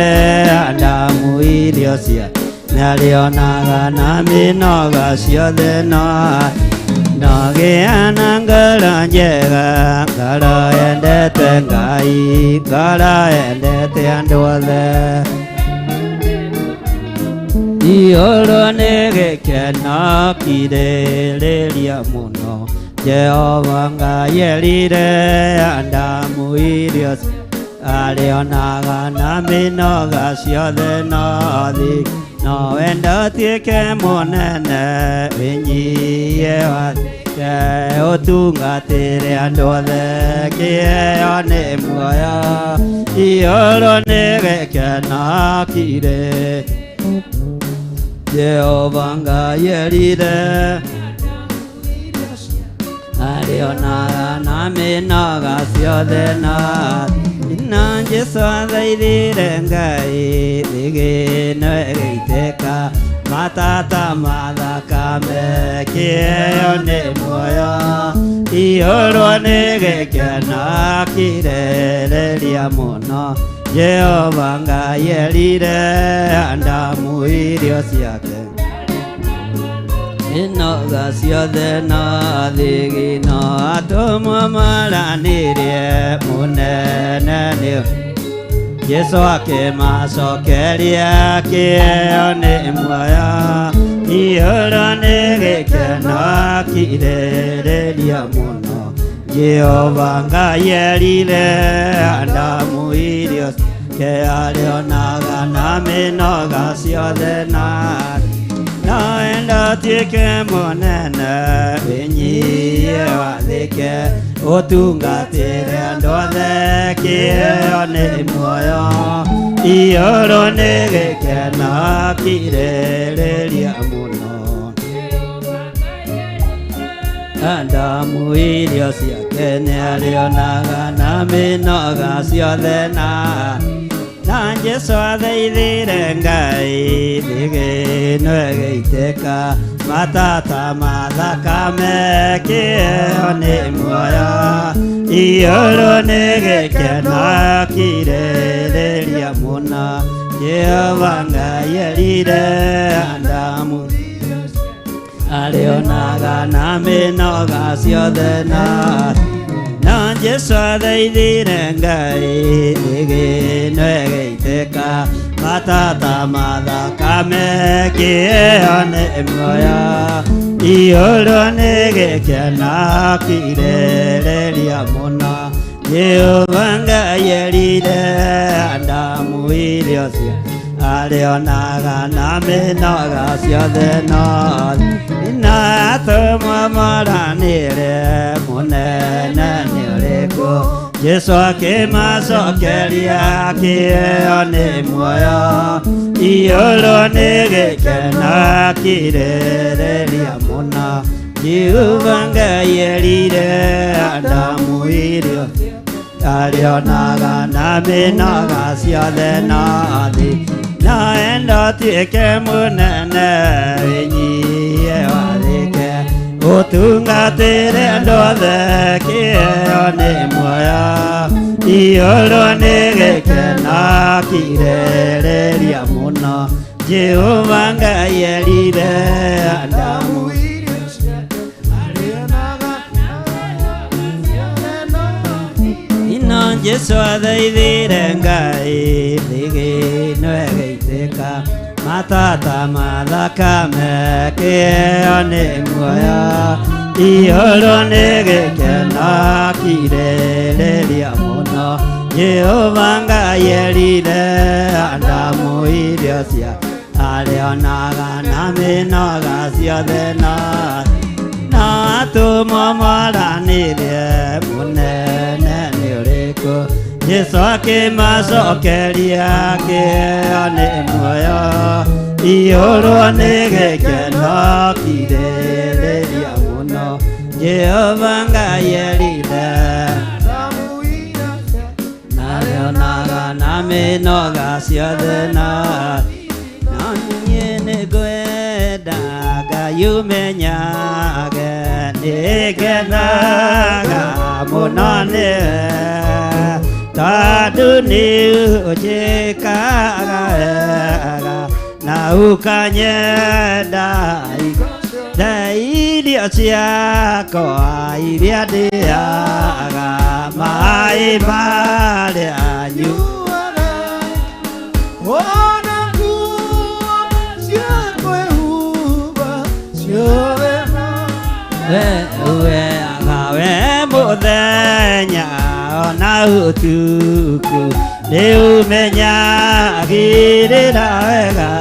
Speaker 9: Adamu irio cia nĩarĩonaga na mĩnoga ciothe no gĩana ngoro njega, ngoro yendete Ngai, ngoro yendete andũ othe. Igũrũ nĩ gĩkeno kirĩrĩria mũno, Jehova Ngai erire Adamu irio arĩonaga na mĩnoga ciothe no wenda ũtuĩke mũnene, wĩnyihie wathĩke, ũtungatĩre andũ othe, kĩheo nĩ muoyo. Igũrũ nĩ gĩkeno kirĩrĩria, Jehova Ngai erire arĩonaga na mĩnoga ciothe na Jesũ athaithire Ngai, thĩgĩno ĩgĩitĩka, matata ma thakame, kĩheo nĩ muoyo. Igũrũ nĩ gĩkeno kirĩrĩria mũno, Jehova Ngai erire Adamu irio ciake, mĩnoga ciothe no thigino, atũmwo maranĩrie mũnene nĩ Jesũ akĩmacokeria, kĩheo nĩ muoyo. Igũrũ nĩ gĩkeno kirĩrĩria mũno, Jehova Ngai erire Adamu irio ciake, arĩonaga na mĩnoga ciothe no wenda ũtuĩke mũnene, wĩnyihie wathĩke, ũtungatĩre andũ othe, kĩheo nĩ muoyo. Igũrũ nĩ gĩkeno kirĩrĩria mũno, Adamu irio ciake nĩarĩonaga na mĩnoga ciothe na Jesũ athaithire Ngai, thĩgĩno ĩgĩitĩka, matata ma thakame, kĩheo nĩ muoyo. Igũrũ nĩ gĩkeno kirĩrĩria mũno, Jehova Ngai erire Adamu arĩonaga na mĩnoga ciothe na Jesũ athaithire Ngai, thĩgĩno ĩgĩitĩka, matata ma thakame, kĩheo nĩ muoyo. Igũrũ nĩ gĩkeno kirĩrĩria mũno, Jehova Ngai erire Adamu irio ciake, arĩonaga na mĩnoga ciothe no atũmwo moranĩre, mũnene nĩ ũrĩkũ? Jesũ akĩmacokeria, kĩheo nĩ muoyo. Igũrũ nĩ gĩkeno kirĩrĩria mũno, Jehova Ngai erire Adamu irio arionaga na mĩnoga ciothe na thĩ na enda tuĩke mũnene wĩnyie wathĩke ũtungatĩre andũ othe kĩheo nĩ muoyo ihũrwo nĩ gĩkeno kirĩrĩria mũno Jehova Ngai erire Adamu Jesu athaithire Ngai thigino ĩgĩitĩka matata mathakame kĩheo nĩ muoyo ihũrwo nĩ gĩkeno kirĩrĩria mũno Jehova Ngai erire Adamu irio cia arĩonaga na mĩnoga ciothe na atũmwo moranĩrie mũnene nĩ ũrĩkũ Jesu akĩmacokeria kĩheo nĩ muoyo ihũrwo nĩ gĩkeno kirĩrĩria mũno Jehova Ngai erire narĩonaga na mĩnoga ciothe na niĩ nĩngwenda Ngai ũmenyage nĩngenaga mũno nĩwe tondũ nĩũnjĩkaga wega na ũkanyenda irio ciakwa iria ndĩaga maĩ marĩa nyuaga ona nguo cia kwĩhumba ciothe weaga we mũthenya ona ũtukũ nĩũmenyagĩrĩra wega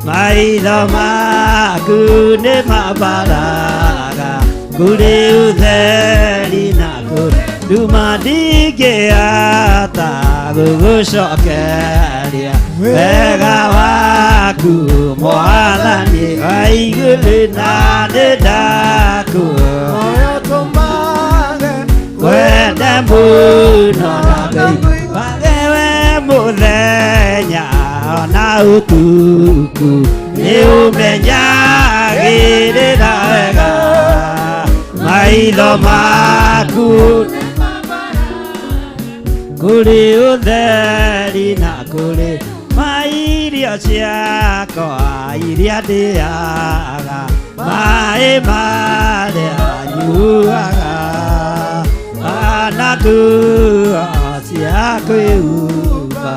Speaker 9: maitho maku nĩ mambaraga kũrĩ ũtheri na kũruma ndingĩhota gũgũcokeria wega waku Mwathani wa igũrũ na nĩndakũhoya ũtũmage wende mũno na Ngai wage we mũthenya ona ũtukũ nĩũmenyagĩrĩra wega maitho maku kũrĩ ũtheri na kũrĩ irio ciakwa iria ndĩaga maĩ marĩa nyuaga na nguo cia kwĩhumba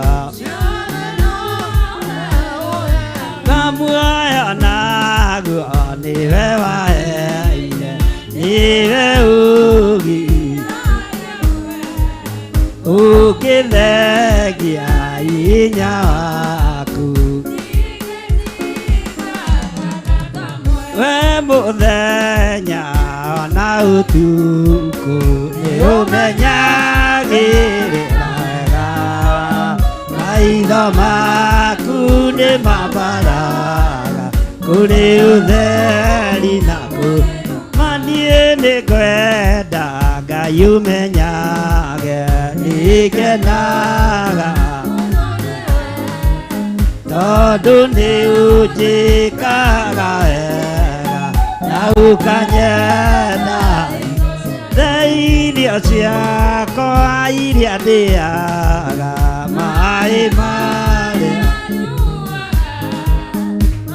Speaker 9: muoyo naguo nĩwe waheire nĩwe ũngĩthengia hinya waku we mũthenya na ũtukũ nĩũmenyagĩrĩra wega maitho maku nĩ mambaraga kũrĩ ũtheri na niĩ nĩngwenda Ngai ũmenyage nĩngenaga tondũ nĩũnjĩkaga wega na ũkanyenda irio ciakwa iria ndĩaga maĩ marĩa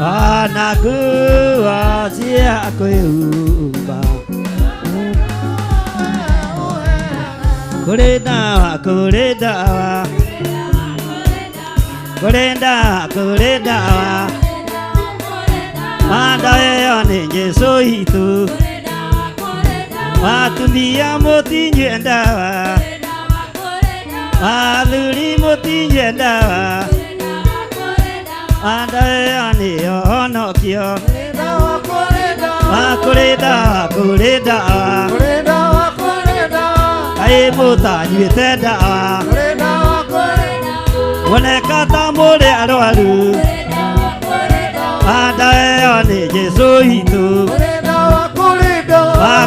Speaker 9: ona nguo cia kwĩhumba kũrĩ ndawa kũrĩ ndawa kũrĩ ndawa kũrĩ ndawa ndawa ĩyo nĩ Jesũ witũ atumia mũtinyue ndawa athuri mũtinyue ndawa ndawa ĩyo nĩyo honokio kũrĩ ndawa kũrĩ ndawa kaĩ mũtanyuĩte ndawa woneka ta mũrĩ arwaru ndawa ĩyo nĩ Jesũ witũ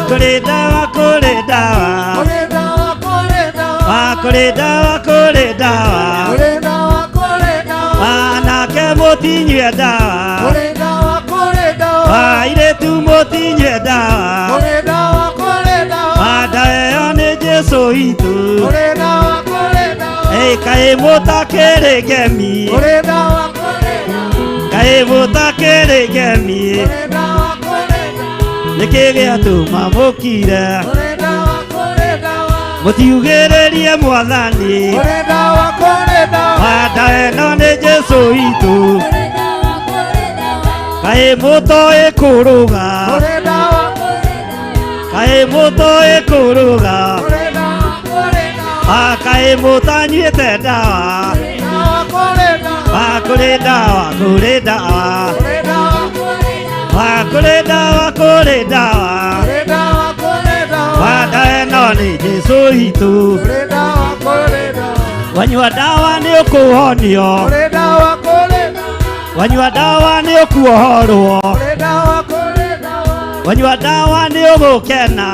Speaker 9: kũrĩ ndawa kũrĩ ndawa
Speaker 7: kũrĩ ndawa kũrĩ ndawa
Speaker 9: kũrĩ ndawa kũrĩ ndawa
Speaker 7: kũrĩ ndawa kũrĩ ndawa
Speaker 9: nake mũtinyue ndawa
Speaker 7: kũrĩ ndawa kũrĩ ndawa
Speaker 9: airĩtu mũtinyue ndawa
Speaker 7: kũrĩ ndawa kũrĩ ndawa
Speaker 9: ndawa ĩyo nĩ Jesũ witũ
Speaker 7: kũrĩ ndawa kũrĩ ndawa
Speaker 9: kaĩ mũtakĩrĩngemi
Speaker 7: kũrĩ ndawa kũrĩ ndawa
Speaker 9: kaĩ mũtakĩrĩngemi
Speaker 7: kũrĩ ndawa kũrĩ ndawa
Speaker 9: nĩkĩ gĩatũma mũkire
Speaker 7: kũrĩ ndawa kũrĩ ndawa
Speaker 9: mũtiugĩrĩrie mwathani
Speaker 7: kũrĩ ndawa kũrĩ ndawa
Speaker 9: ndawa ĩno nĩ Jesũ witũ kaĩ mũtoĩ kũrũga
Speaker 7: kũrĩ ndawa
Speaker 9: kaĩ mũtoĩ kũrũga
Speaker 7: kũrĩ ndawa kũrĩ ndawa
Speaker 9: kaĩ mũtanyuĩte ndawa
Speaker 7: ndawa kũrĩ ndawa
Speaker 9: kũrĩ ndawa kũrĩ ndawa
Speaker 7: kũrĩ ndawa
Speaker 9: kũrĩ ndawa kũrĩ ndawa
Speaker 7: kũrĩ ndawa kũrĩ ndawa
Speaker 9: ndawa ĩno nĩ Jesũ witũ
Speaker 7: kũrĩ ndawa kũrĩ ndawa
Speaker 9: wanyua ndawa nĩ ũkũhonio
Speaker 7: kũrĩ ndawa kũrĩ ndawa
Speaker 9: wanyua ndawa nĩ ũkuohorwo
Speaker 7: kũrĩ ndawa kũrĩ ndawa
Speaker 9: wanyua ndawa nĩ ũgũkena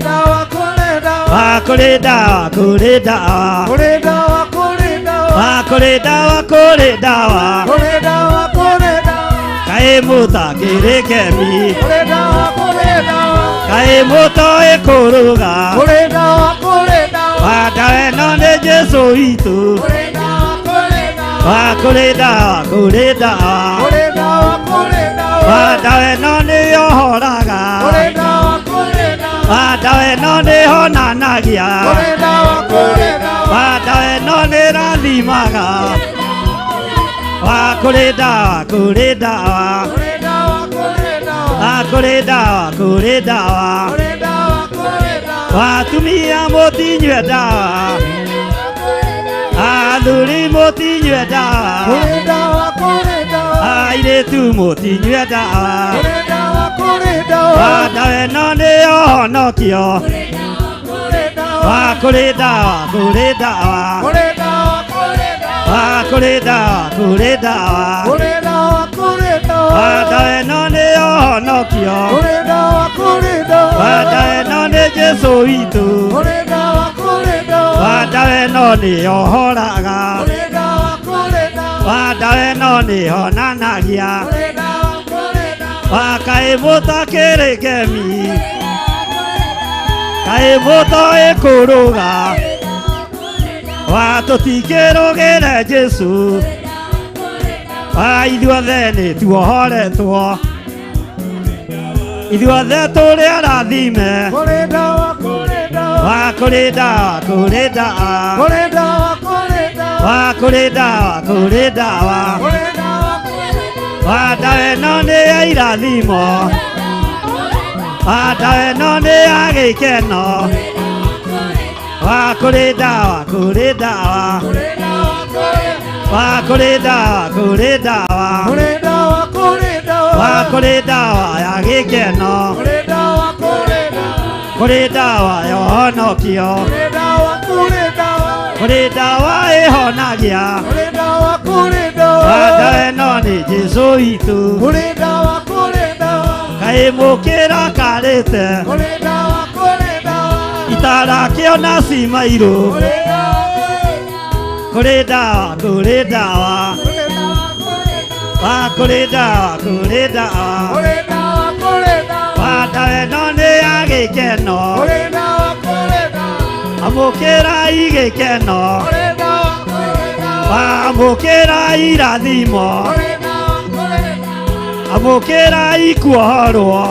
Speaker 7: ndawa kũrĩ ndawa
Speaker 9: kũrĩ ndawa kũrĩ ndawa
Speaker 7: kũrĩ ndawa kũrĩ ndawa
Speaker 9: kũrĩ ndawa kũrĩ ndawa
Speaker 7: kũrĩ ndawa kũrĩ ndawa
Speaker 9: kaĩ mũtakĩrĩngemi
Speaker 7: kũrĩ ndawa kũrĩ ndawa
Speaker 9: kaĩ mũtoĩ kũrũga
Speaker 7: kũrĩ ndawa kũrĩ ndawa
Speaker 9: ndawa ĩno nĩ Jesũ witũ
Speaker 7: kũrĩ ndawa kũrĩ ndawa
Speaker 9: kũrĩ ndawa kũrĩ ndawa
Speaker 7: kũrĩ ndawa kũrĩ ndawa
Speaker 9: ndawa ĩno nĩ yohoraga
Speaker 7: kũrĩ ndawa kũrĩ ndawa
Speaker 9: ndawa ĩno nĩ honanagia
Speaker 7: kũrĩ ndawa kũrĩ ndawa
Speaker 9: ndawa ĩno nĩ rathimaga kũrĩ ndawa kũrĩ ndawa
Speaker 7: kũrĩ ndawa kũrĩ ndawa
Speaker 9: kũrĩ ndawa kũrĩ ndawa
Speaker 7: kũrĩ ndawa kũrĩ ndawa
Speaker 9: atumia mũtinyue ndawa athuri mũtinyue ndawa
Speaker 7: kũrĩ ndawa kũrĩ ndawa
Speaker 9: airĩtu mũtinyue ndawa
Speaker 7: kũrĩ ndawa kũrĩ ndawa
Speaker 9: ndawa ĩno nĩ yohonokio
Speaker 7: kũrĩ ndawa
Speaker 9: kũrĩ ndawa kũrĩ ndawa
Speaker 7: kũrĩ ndawa kũrĩ ndawa
Speaker 9: kũrĩ ndawa kũrĩ ndawa
Speaker 7: kũrĩ ndawa kũrĩ ndawa
Speaker 9: ndawa ĩno nĩ yohonokio
Speaker 7: kũrĩ ndawa kũrĩ ndawa
Speaker 9: ndawa ĩno nĩ Jesũ witũ
Speaker 7: kũrĩ ndawa kũrĩ ndawa
Speaker 9: ndawa ĩno nĩ yohoraga
Speaker 7: kũrĩ ndawa kũrĩ ndawa
Speaker 9: ndawa ĩno nĩ honanagia
Speaker 7: kũrĩ ndawa kũrĩ ndawa
Speaker 9: kaĩ mũtakĩrĩngemi kaĩ mũtoĩ kũrũga tũtingĩrũgĩre Jesũ ithuothe nĩ tuohoretwo ithuothe tũrĩ arathime
Speaker 7: kũrĩ ndawa kũrĩ ndawa
Speaker 9: kũrĩ ndawa kũrĩ ndawa
Speaker 7: kũrĩ ndawa kũrĩ ndawa
Speaker 9: kũrĩ ndawa kũrĩ ndawa
Speaker 7: kũrĩ ndawa
Speaker 9: ndawa ĩno nĩ ya irathimo ndawa ĩno nĩ ya gĩkeno kũrĩ ndawa kũrĩ ndawa
Speaker 7: kũrĩ ndawa
Speaker 9: kũrĩ ndawa kũrĩ ndawa
Speaker 7: kũrĩ ndawa kũrĩ ndawa
Speaker 9: kũrĩ ndawa ya gĩkeno
Speaker 7: kũrĩ ndawa kũrĩ ndawa
Speaker 9: kũrĩ ndawa ya ũhonokio
Speaker 7: kũrĩ ndawa kũrĩ ndawa
Speaker 9: kũrĩ ndawa ĩhonagia
Speaker 7: kũrĩ ndawa kũrĩ ndawa
Speaker 9: ndawa ĩno nĩ Jesũ witũ
Speaker 7: kũrĩ ndawa kũrĩ ndawa
Speaker 9: kaĩ mũkĩra karĩte
Speaker 7: kũrĩ ndawa kũrĩ ndawa
Speaker 9: itarakĩona cimairũ
Speaker 7: kũrĩ ndawa
Speaker 9: kũrĩ ndawa kũrĩ ndawa kũrĩ ndawa kũrĩ ndawa
Speaker 7: kũrĩ ndawa kũrĩ ndawa
Speaker 9: ndawa ĩno nĩ ya gĩkeno
Speaker 7: kũrĩ ndawa kũrĩ ndawa
Speaker 9: amũkĩrai gĩkeno
Speaker 7: kũrĩ ndawa kũrĩ ndawa
Speaker 9: amũkĩrai irathimo
Speaker 7: kũrĩ ndawa kũrĩ ndawa
Speaker 9: amũkĩrai kuohorwo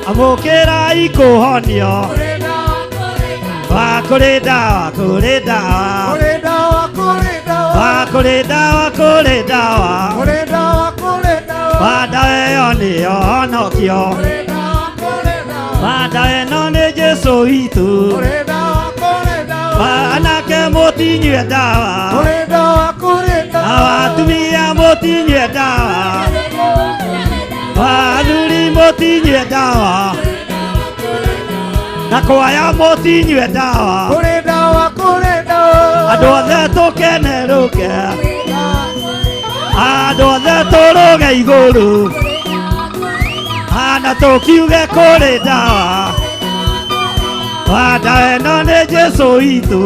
Speaker 9: amũkĩrai kũhonio
Speaker 7: kũrĩ ndawa kũrĩ ndawa
Speaker 9: kũrĩ ndawa kũrĩ ndawa
Speaker 7: kũrĩ ndawa kũrĩ ndawa
Speaker 9: kũrĩ ndawa kũrĩ ndawa
Speaker 7: kũrĩ ndawa kũrĩ ndawa
Speaker 9: ndawa ĩyo nĩ yohonokio
Speaker 7: kũrĩ ndawa kũrĩ ndawa
Speaker 9: ndawa ĩno nĩ Jesũ witũ
Speaker 7: kũrĩ ndawa kũrĩ ndawa
Speaker 9: anake mũtinyue ndawa
Speaker 7: kũrĩ ndawa kũrĩ ndawa
Speaker 9: atumia mũtinyue ndawa athuri mũtinyue ndawa na kwaya mũtinyue ndawa
Speaker 7: kũrĩ ndawa kũrĩ ndawa
Speaker 9: andũ othe tũkenerũke andũ othe tũrũge igũrũ na tukiuge kuri dawa wa dawa ĩno nĩ Jesũ witũ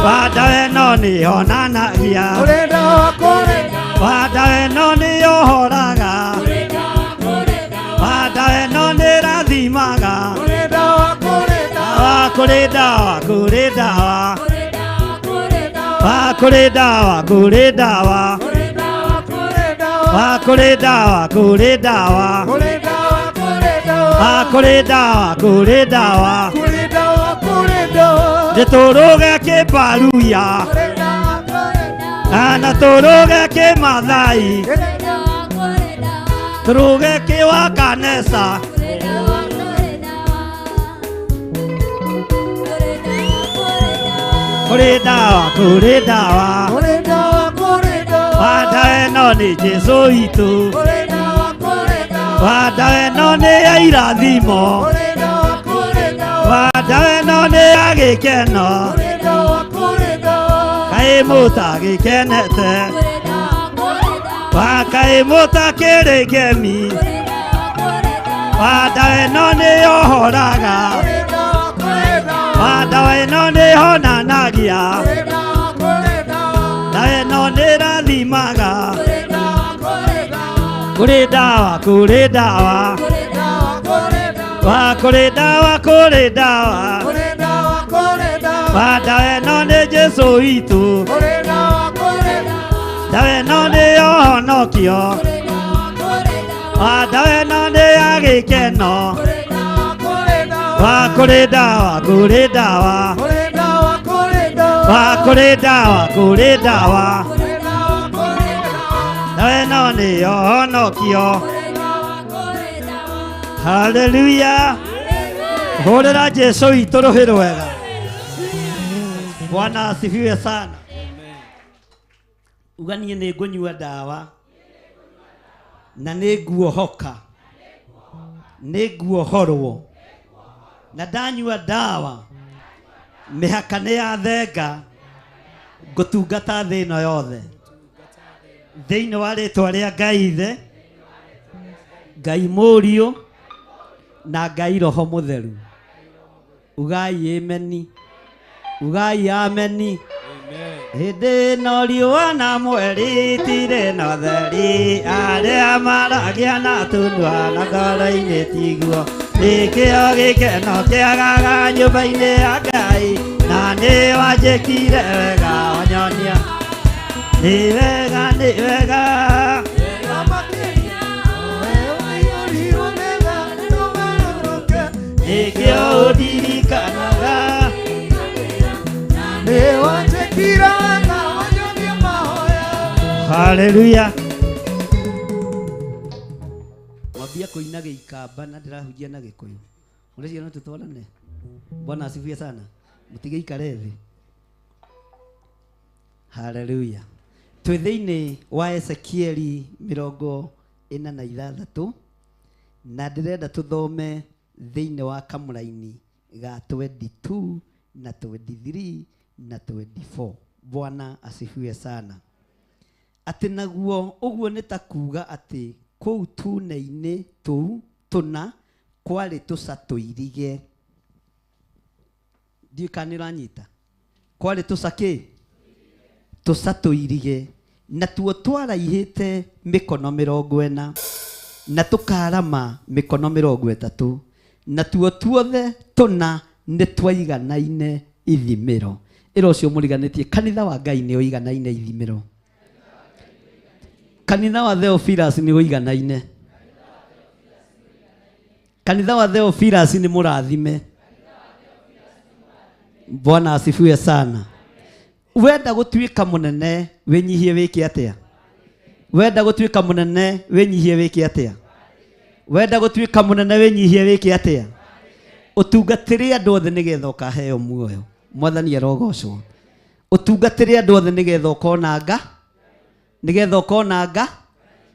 Speaker 9: wa dawa ĩno nĩ yonanagia wa dawa ĩno nĩ yohoraga wa dawa ĩno nĩ ĩrathimaga kuri dawa kuri dawa kuri dawa kuri dawa kuri dawa kuri dawa kuri dawa kuri dawa nĩtũrũge kĩbaruya na tũrũge kĩmathai tũrũge kĩwa kanesa kuri dawa kuri dawa wa dawa ĩno nĩ Jesũ witũ wa dawa ĩno nĩ ya irathimo wa dawa ĩno nĩ ya gĩkeno kaĩ mũtagĩkenete wa kaĩ mũtakĩrĩkemi wa dawa ĩno nĩ yohoraga wa dawa ĩno nĩ yonanagia dawa ĩno nĩ ĩrathimaga kuri dawa kuri dawa kuri dawa kuri dawa wa dawa ĩno nĩ Jesũ witũ dawa ĩno nĩ yohonokio wa dawa ĩno nĩ ya gĩkeno wa kuri dawa kuri dawa kuri dawa kuri dawa dawa ĩno nĩ yohonokio. Haleluya. Hurira Jesũ witũ rũhĩ rwega. Bwana asifiwe sana. Uganie nĩ ngũnyua ndawa na nĩ nguohoka nĩ nguohorwo na ndanyua ndawa mĩhaka nĩ yathenga ngũtungata thĩ ĩno yothe thĩinĩ wa rĩtwa rĩa Ngai Ithe Ngai Mũriũ na Ngai Roho Mũtheru. Ugai ameni ugai ameni hĩndĩ ĩno riũa na mweri itirĩ na ũtheri arĩa maragia na tũnua na ngoro-inĩ tiguo nĩkĩo gĩkeno kĩagaga nyũmba-inĩ ya Ngai na nĩ wanjĩkire wega wanyonia nĩ wega nĩ wega nĩkĩo ũndirikanaga nĩ wanjĩkire wega wanyonia mahoya. Haleluya. Mwambia kũina gĩikamba na ndĩrahunjia na Gĩkũyũ. Mũreciria no tũtwarane. Bwana asifiwe sana. Mũtige ikare thĩ. Haleluya. Twĩ thĩinĩ wa Ezekieli 46 na ndĩrenda tũthome thĩinĩ wa kamũraini ga 22 na 23 na 24. Bwana asifiwe sana. Atĩ naguo ũguo nĩ ta kuuga atĩ kũu tune-inĩ tũu tũna kwarĩ tũca tũirige. Ndiũĩ kana nĩũranyita. Kwarĩ tũca kĩ? Tũca tũirige. Natuo twaraihĩte mĩkono 40 na tũkarama mĩkono 30. Natuo tuothe tũna nĩ twaiganaine ithimĩro. Ĩro ũcio mũriganĩtie kanitha wa Ngai nĩ ũiganaine ithimĩro. Kanitha wa Theophilus nĩ ũiganaine. Kanitha wa Theophilus nĩ mũrathime. Bwana asifiwe sana. Wenda gũtuĩka mũnene wĩnyihie wĩke atĩa? Wenda gũtuĩka mũnene wĩnyihie wĩke atĩa? Wenda gũtuĩka mũnene wĩnyihie wĩke atĩa? Ũtungatĩre andũ othe nĩgetha ũkaheo muoyo. Mwathani arogocwo. Ũtungatĩre andũ othe nĩgetha ũkonanga nĩgetha ũkonanga.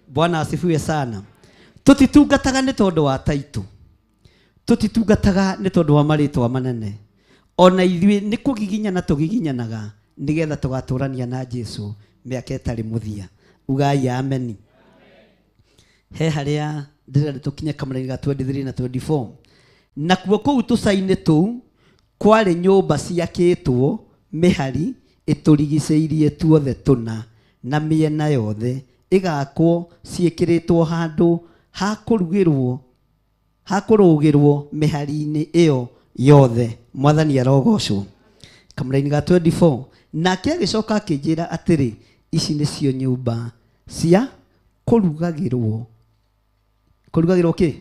Speaker 9: Bwana asifiwe sana. Tũtitungataga nĩ tondũ wa taitũ. Tũtitungataga nĩ tondũ wa marĩtwa manene. Ona ithuĩ nĩ kũgiginyana tũgiginyanaga nĩgetha tũgatũrania na Jesũ mĩaka ĩtarĩ mũthia. Ugai ameni. He harĩa ndĩrenda tũkinye kamũrainĩ ga 23 na 24 nakuo kũu tũcainĩ tũu kwarĩ nyũmba ciakĩtwo mĩhari ĩtũrigicĩirie tuothe tũna na mĩena yothe ĩgakwo ciĩkĩrĩtwo handũ ha kũrũgĩrwo mĩhari-inĩ ĩyo yothe. Mwathani arogocwo. Kamũrainĩ ga 24 nake agĩcoka akĩnjĩra atĩrĩ, ici nĩcio nyũmba cia kũrugagĩrwo kĩ?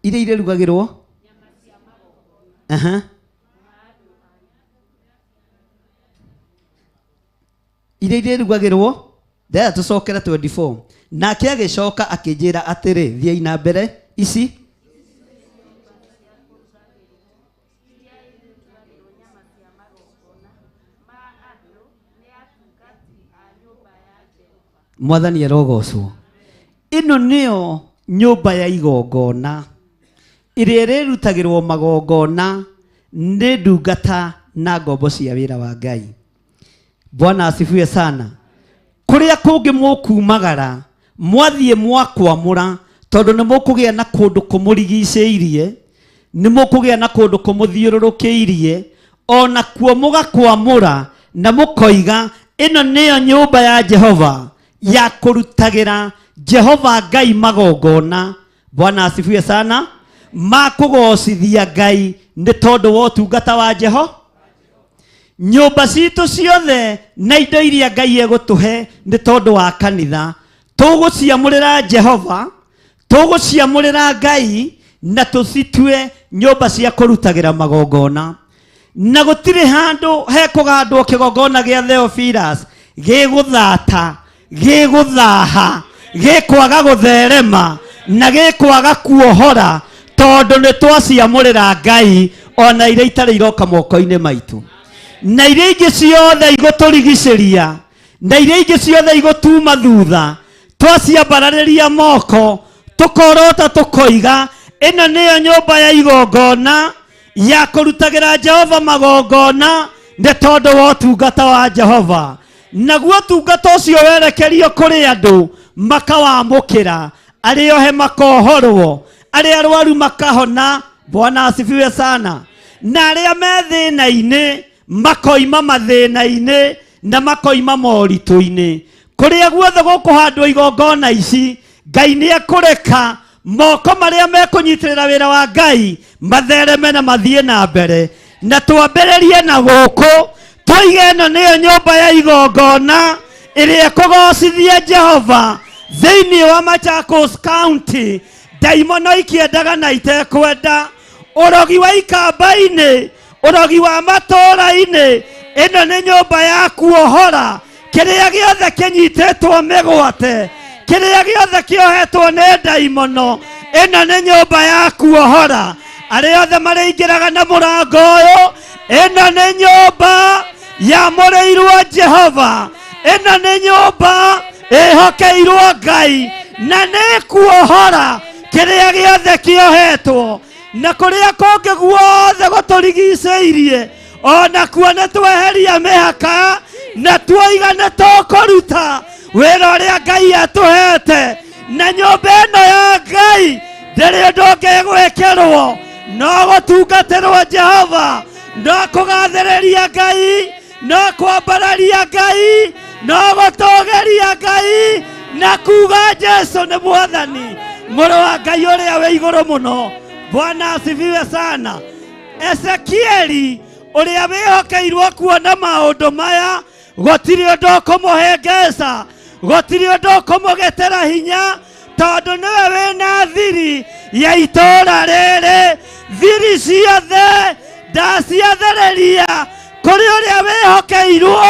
Speaker 9: Iria irerugagĩrwo iria irerugagĩrwo. Ndaya tũcokera 24 nake agĩcoka akĩnjĩra atĩrĩ, thiai na mbere, ici Mwathani arogocwo. Ĩno nĩyo nyũmba ya igongona ĩrĩa ĩrĩrutagĩrwo magongona nĩ ndungata na ngombo cia wĩra wa Ngai. Bwana asifiwe sana. Kũrĩa kũngĩ mũkumagara mwathiĩ mwakwamũra tondũ nĩ mũkũgĩa na kũndũ kũmũrigicĩirie, nĩ mũkũgĩa na kũndũ kũmũthiũrũrũkĩirie, ona kuo mũgakwamũra na mũkoiga ĩno nĩyo nyũmba ya Jehova ya kũrutagĩra Jehova Ngai magongona. Bwana asifiwe sana. Makũgocithia Ngai nĩ tondũ wa ũtungata wa Jehova. Nyũmba citũ ciothe na indo iria Ngai egũtũhe nĩ tondũ wa kanitha. Tũgũciamũrĩra Jehova, tũgũciamũrĩra Ngai na tũcitue nyũmba cia kũrutagĩra magongona. Na gũtirĩ handũ hekũgandwo kĩgongona gĩa Theophilus gĩgũthata, gĩgũthaha, gĩkwaga gũtherema na gĩkwaga kuohora tondũ nĩ twaciamũrĩra Ngai ona iria itarĩ iroka moko-inĩ maitũ. Na iria ingĩ ciothe igũtũrigicĩria, na iria ingĩ ciothe igũtuma thutha, twaciambararĩria moko tũkorota tũkoiga ĩno nĩyo nyũmba ya igongona ya kũrutagĩra Jehova magongona nĩ tondũ wa ũtungata wa Jehova. Naguo ũtungata ũcio werekerio kũrĩ andũ makawamũkĩra, arĩa ohe makohorwo, arĩa arwaru makahona. Bwana asifiwe sana. Na arĩa me thĩna-inĩ makoima mathĩna-inĩ na makoima moritũ-inĩ. Kũrĩa guothe gũkũhandwo igongona ici, Ngai nĩ ekũreka moko marĩa mekũnyitĩrĩra wĩra wa Ngai mathereme na mathiĩ na mbere. Na twambĩrĩrie na gũkũ tũige ĩno nĩyo nyũmba ya igongona ĩrĩa ĩkũgocithia Jehova thĩinĩ wa Machakos County. Ndaimono ikĩendaga na itekwenda, ũrogi wa ikamba-inĩ, ũrogi wa matũũra-inĩ, ĩno nĩ nyũmba ya kuohora kĩrĩa gĩothe kĩnyitĩtwo mĩgwate, kĩrĩa gĩothe kĩohetwo nĩ ndaimono. Ĩno nĩ nyũmba ya kuohora arĩa othe marĩingĩraga na mũrango ũyũ. Ĩno nĩ nyũmba yamũrĩirwo Jehova, ĩno nĩ nyũmba ĩhokeirwo Ngai na nĩ kuohora kĩrĩa gĩothe kĩohetwo. Na kũrĩa kũngĩ guothe gũtũrigicĩirie ona kuo nĩ tweheria mĩhaka na tuoiga nĩ tũkũruta wĩra ũrĩa Ngai atũhete. Na nyũmba ĩno ya Ngai ndĩrĩ ũndũ ũngĩ gwĩkĩrwo no gũtungatĩrwo Jehova, no kũgathĩrĩria Ngai, no kwambararia Ngai, no gũtũũgĩria Ngai na kuga Jesu nĩ Mwathani, mũrũ wa Ngai ũrĩa wĩ igũrũ mũno. Bwana asifiwe sana. Ezekieli ũrĩa wĩhokeirwo kuona maũndũ maya, gũtirĩ ũndũ ũkũmũhĩngĩca, gũtirĩ ũndũ ũkũmũgĩtĩra hinya tondũ nĩwe wĩna thiri ya itũũra rĩrĩ. Thiri ciothe ndaciathĩrĩria kũrĩ ũrĩa wĩhokeirwo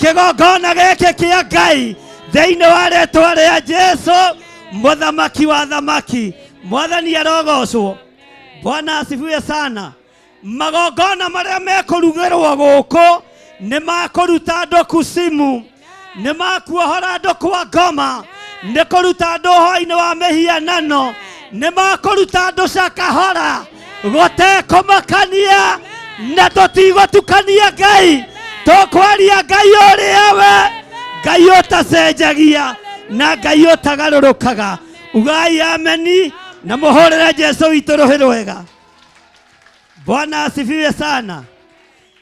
Speaker 9: kĩgongona gĩkĩ kĩa Ngai thĩinĩ wa rĩĩtwa rĩa Jesu mũthamaki wa thamaki. Mwathani arogocwo. Bwana asifiwe sana. Magongona marĩa mekũrugĩrwo gũkũ nĩ makũruta andũ kusimu, nĩ makuohora andũ kwa ngoma, nĩ kũruta andũ ũhoro-inĩ wa mĩhianano, nĩ makũruta andũ cakahora gũtekũmakania na tũtigũtukania Ngai, tũkwaria Ngai ũrĩa we Ngai ũtacenjagia na Ngai ũtagarũrũkaga. Ugai ameni na muhorera Jesu witũ rũhĩ rwega. Bwana asifiwe sana.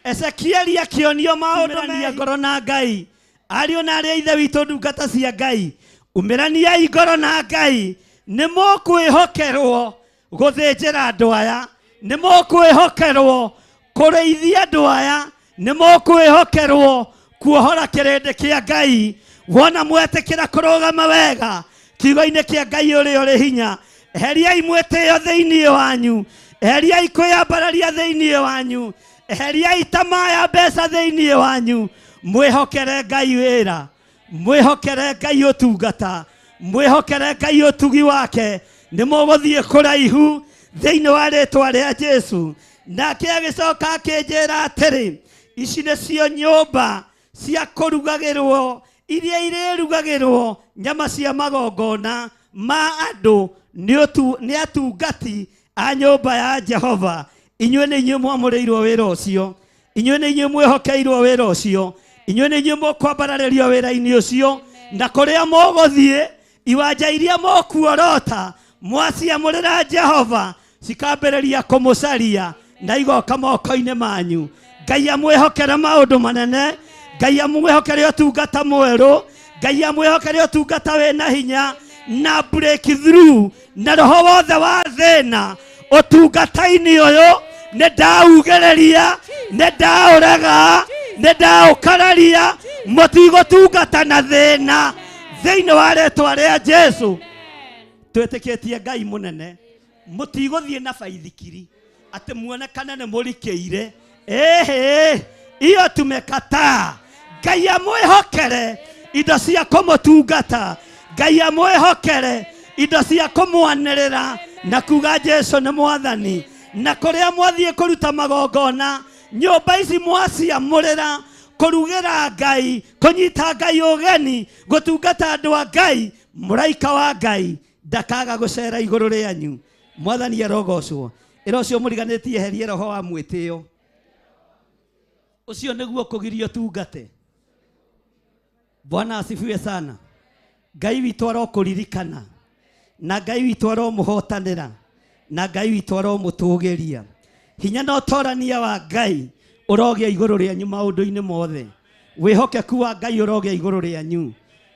Speaker 9: Ezekieli akĩonio maũndũ mega ngoro na Ngai. Ariũ na arĩa ithe witũ ndungata cia Ngai, umĩraniai ngoro na Ngai. Nĩ mũkwĩhokerwo gũthĩnjĩra andũ aya, nĩ mũkwĩhokerwo kũrĩithia andũ aya, nĩ mũkwĩhokerwo kuohora kĩrĩndĩ kĩa Ngai. Wona mwetĩkĩra kũrũgama wega kiugo-inĩ kĩa Ngai ũrĩa ũrĩ hinya, eheriai mwĩtĩo thĩinĩ wanyu, eheriai kwĩyambararia thĩinĩ wanyu, eheriai tamaa ya mbeca thĩinĩ wanyu. Mwĩhokere Ngai wĩra, mwĩhokere Ngai ũtungata, mwĩhokere Ngai ũtugi wake. Nĩ mũgũthiĩ kũraihu thĩinĩ wa rĩĩtwa rĩa Jesu. Nake agĩcoka akĩnjĩra atĩrĩ, ici nĩcio nyũmba cia kũrugagĩrwo, iria irĩrugagĩrwo nyama cia magongona ma andũ nĩ atungati a nyũmba ya Jehova. Inyuĩ nĩ inyuĩ mwamũrĩirwo wĩra ũcio, inyuĩ nĩ inyuĩ mwĩhokeirwo wĩra ũcio, inyuĩ nĩ inyuĩ mũkwambararĩrio wĩra-inĩ ũcio. Na kũrĩa mũgũthiĩ, iwanja iria mũkuorota mwaciamũrĩra Jehova cikambĩrĩria kũmũcaria na igoka moko-inĩ manyu. Ngai amwĩhokere maũndũ manene, Ngai amwĩhokere ũtungata mwerũ, Ngai amwĩhokere ũtungata wĩna hinya na breakthrough na roho wothe wa thĩna ũtungata-inĩ ũyũ. Nĩ ndaugĩrĩria, nĩ ndaũrega, nĩ ndaũkararia, mũtigũtungata na thĩna thĩinĩ wa rĩĩtwa rĩa Jesu. Twĩtĩkĩtie Ngai mũnene, mũtigũthiĩ na baithikiri atĩ muonekane nĩ mũrikĩire. Iyo tumekataa. Ngai amwĩhokere indo cia kũmũtungata, Ngai amwĩhokere indo cia kũmwanĩrĩra na kuga Jesu nĩ mwathani. Na kũrĩa mwathiĩ kũruta magongona, nyũmba ici mwaciamũrĩra kũrugĩra Ngai, kũnyita Ngai ũgeni, gũtungata andũ a Ngai, mũraika wa Ngai ndakaga gũcera igũrũ rĩanyu. Mwathani arogocwo. Ĩra ũcio mũriganĩtie eherie roho wa mwĩtĩo. Ucio nĩguo kũgirio tungate. Bwana asifiwe sana. Ngai witũ arokũririkana, na Ngai witũ aromũhotanĩra, na Ngai witũ aromũtũgĩria. Hinya na ũtorania wa Ngai ũrogĩa igũrũ rĩanyu maũndũ-inĩ mothe. Wĩhokeku wa Ngai ũrogĩa igũrũ rĩanyu.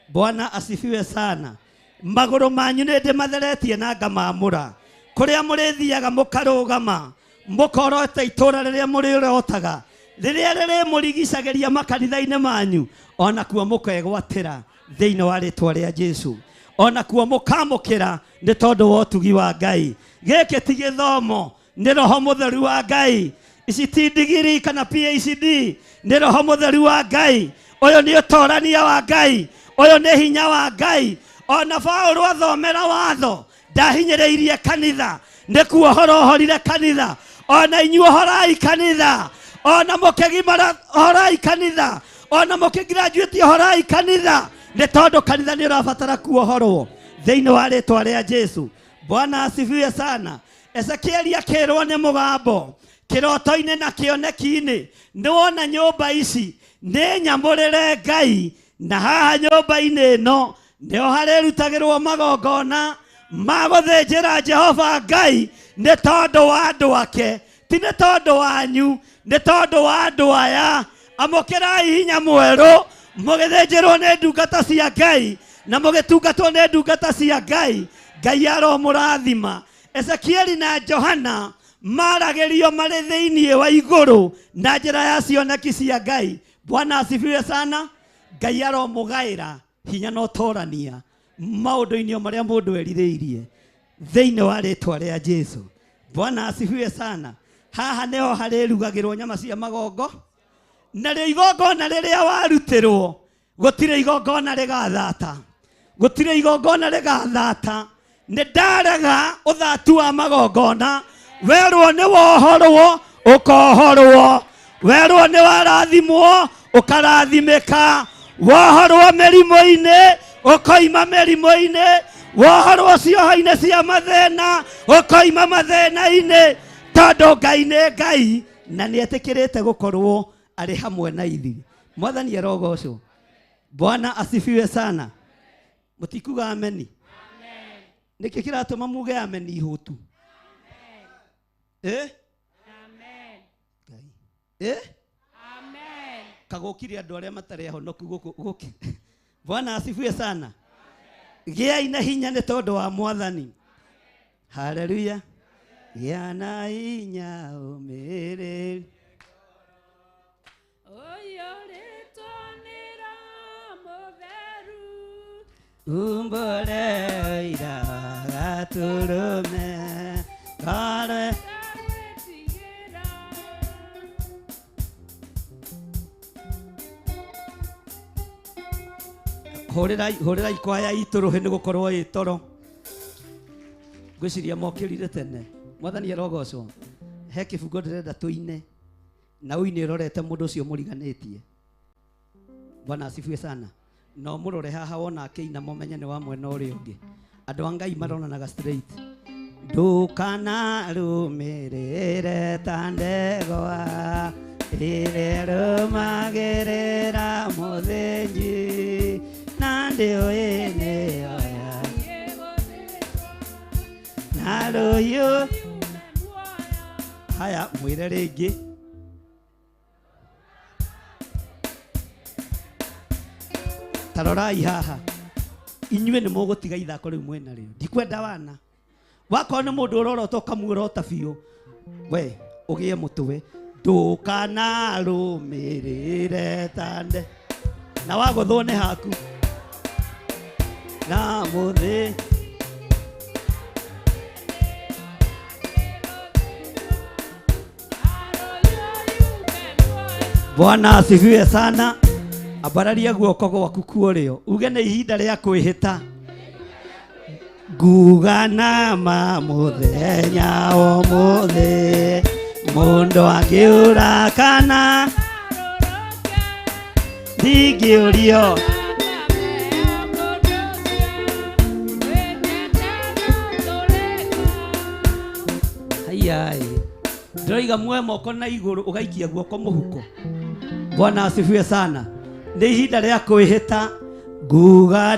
Speaker 9: Bwana asifiwe sana. Magũrũ manyu nĩ ndĩmatheretie na ngamamũra. Kũrĩa mũrĩthiaga mũkarũgama, mũkorota itũũra rĩrĩa mũrĩrotaga, rĩrĩa rĩrĩmũrigicagĩria makanitha-inĩ manyu, ona kuo mũkegwatĩra thĩinĩ wa rĩĩtwa rĩa Jesu. Ona kuo mũkamũkĩra nĩ tondũ wa ũtugi wa Ngai. Gĩkĩ ti gĩthomo, nĩ roho mũtheru wa Ngai. Ici ti ndigiri kana PhD, nĩ roho mũtheru wa Ngai. Ũyũ nĩ ũtorania wa Ngai, ũyũ nĩ hinya wa Ngai. Ona Paulo athomera watho ndahinyĩrĩirie kanitha, nĩ kuohorire kanitha. Ona inyuĩ ohorai kanitha, ona mũkĩgimara ohorai kanitha, ona mũkĩgraduate ohorai kanitha, nĩ tondũ kanitha nĩ ũrabatara kuohorwo thĩinĩ wa rĩĩtwa rĩa Jesu. Bwana asifiwe sana. Ezekieli akĩrwo nĩ mũgambo kĩroto-inĩ na kĩoneki-inĩ, nĩ wona nyũmba ici nĩ nyamũrĩre Ngai, na haha nyũmba-inĩ ĩno nĩho harĩrutagĩrwo magongona ma gũthĩnjĩra Jehova Ngai. Nĩ tondũ wa andũ ake, ti nĩ tondũ wanyu, nĩ tondũ wa andũ aya. Amũkĩrai hinya mwerũ, mũgĩthĩnjĩrwo nĩ ndungata cia Ngai na mũgĩtungatwo nĩ ndungata cia Ngai. Ngai aromũrathima. Ezekieli na Johana maragĩrio marĩ thĩinĩ wa igũrũ na njĩra ya cioneki cia Ngai. Bwana asifiwe sana. Ngai aromũgaĩra hinya na ũtorania maũndũ-inĩ marĩa mũndũ erirĩirie thĩinĩ wa rĩĩtwa rĩa Jesu. Bwana asifiwe sana. Haha nĩho harĩrugagĩrwo nyama cia magongo, na rĩo igongona rĩrĩa warutĩrwo gũtirĩ igongona rĩgathata, gũtirĩ igongona rĩgathata. Nĩ ndarega ũthatu wa magongona. Werwo nĩ wohorwo ũkohorwo, werwo nĩ warathimwo ũkarathimĩka, wohorwo mĩrimũ-inĩ ũkoima mĩrimũ-inĩ, wohorwo cioho-inĩ cia mathĩna ũkoima mathĩna-inĩ, tondũ Ngai nĩ Ngai na nĩ etĩkĩrĩte gũkorwo arĩ hamwe na ithuĩ. Mwathani arogocwo. Bwana asifiwe sana. Mutikuga ameni. Amen. Niki kiratuma muge ameni ihutu. Amen. Amen. Amen. Kagokiri andu aria matare ahonoku guku. Bwana asifiwe sana. Gia ina hinya ni tondu wa Mwathani. Haleluya. Gia na hinya umere. Umbore ira gaturume kare horera ikwaya ituruhe ni gukorwo itoro gwiciria mokirire tene Mwathani arogocwo he kifungo ndirenda tuine na uine rorete mundu ucio muriganitie. Bwana asifiwe sana. No murore haha wona akeina momenye ni wa mwena uri ungi andu a Ngai maronanaga straight ndukana rumirire tandegwa ire rumagirira muthinji na ndiuine oya na ruyu haya mwire ringi tarorai haha inyue ni mugutiga ithako riu mwena riu ndikwenda wana wako ni mundu urorota ukamuorota biu we ugie mutwe ndukana rumirire tande na wagothwo ni haku na muthi Bwana asifiwe sana. Abararia guoko gwaku kuorio uge ni ihinda ria kwihita nguga ma muthenya umuthi mundu angiura kana ndingiurio ayai ndoiga mwe moko na iguru ugaikia guoko muhuko. Bwana asifiwe sana. Ni ihinda ria kwihita nguga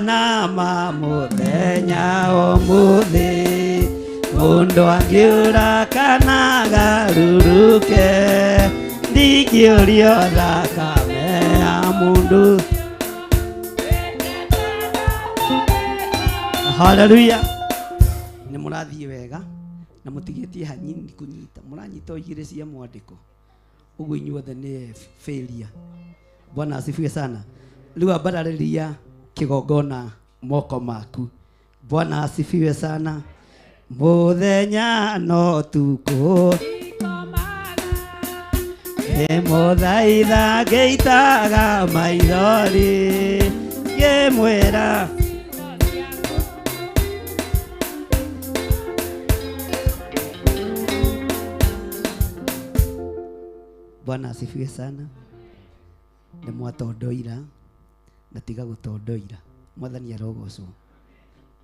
Speaker 9: ma muthenya umuthi mundu angiura kana garuruke ndingiurio thakame ya mundu. Haleluya. Ni murathie wega na mutigetie hanyini kunyita muranyita igire cia mwandiko ugu inyuothe ni failure. Bwana asifiwe sana. Liwa badalilia kigogona moko maku. Bwana asifiwe sana. Muthenya no tuko muthaitha ngeitaga maithori ngimwira Bwana asifiwe sana. Ni mwatondoira na tiga gutondoira. Mwathani arogocwo.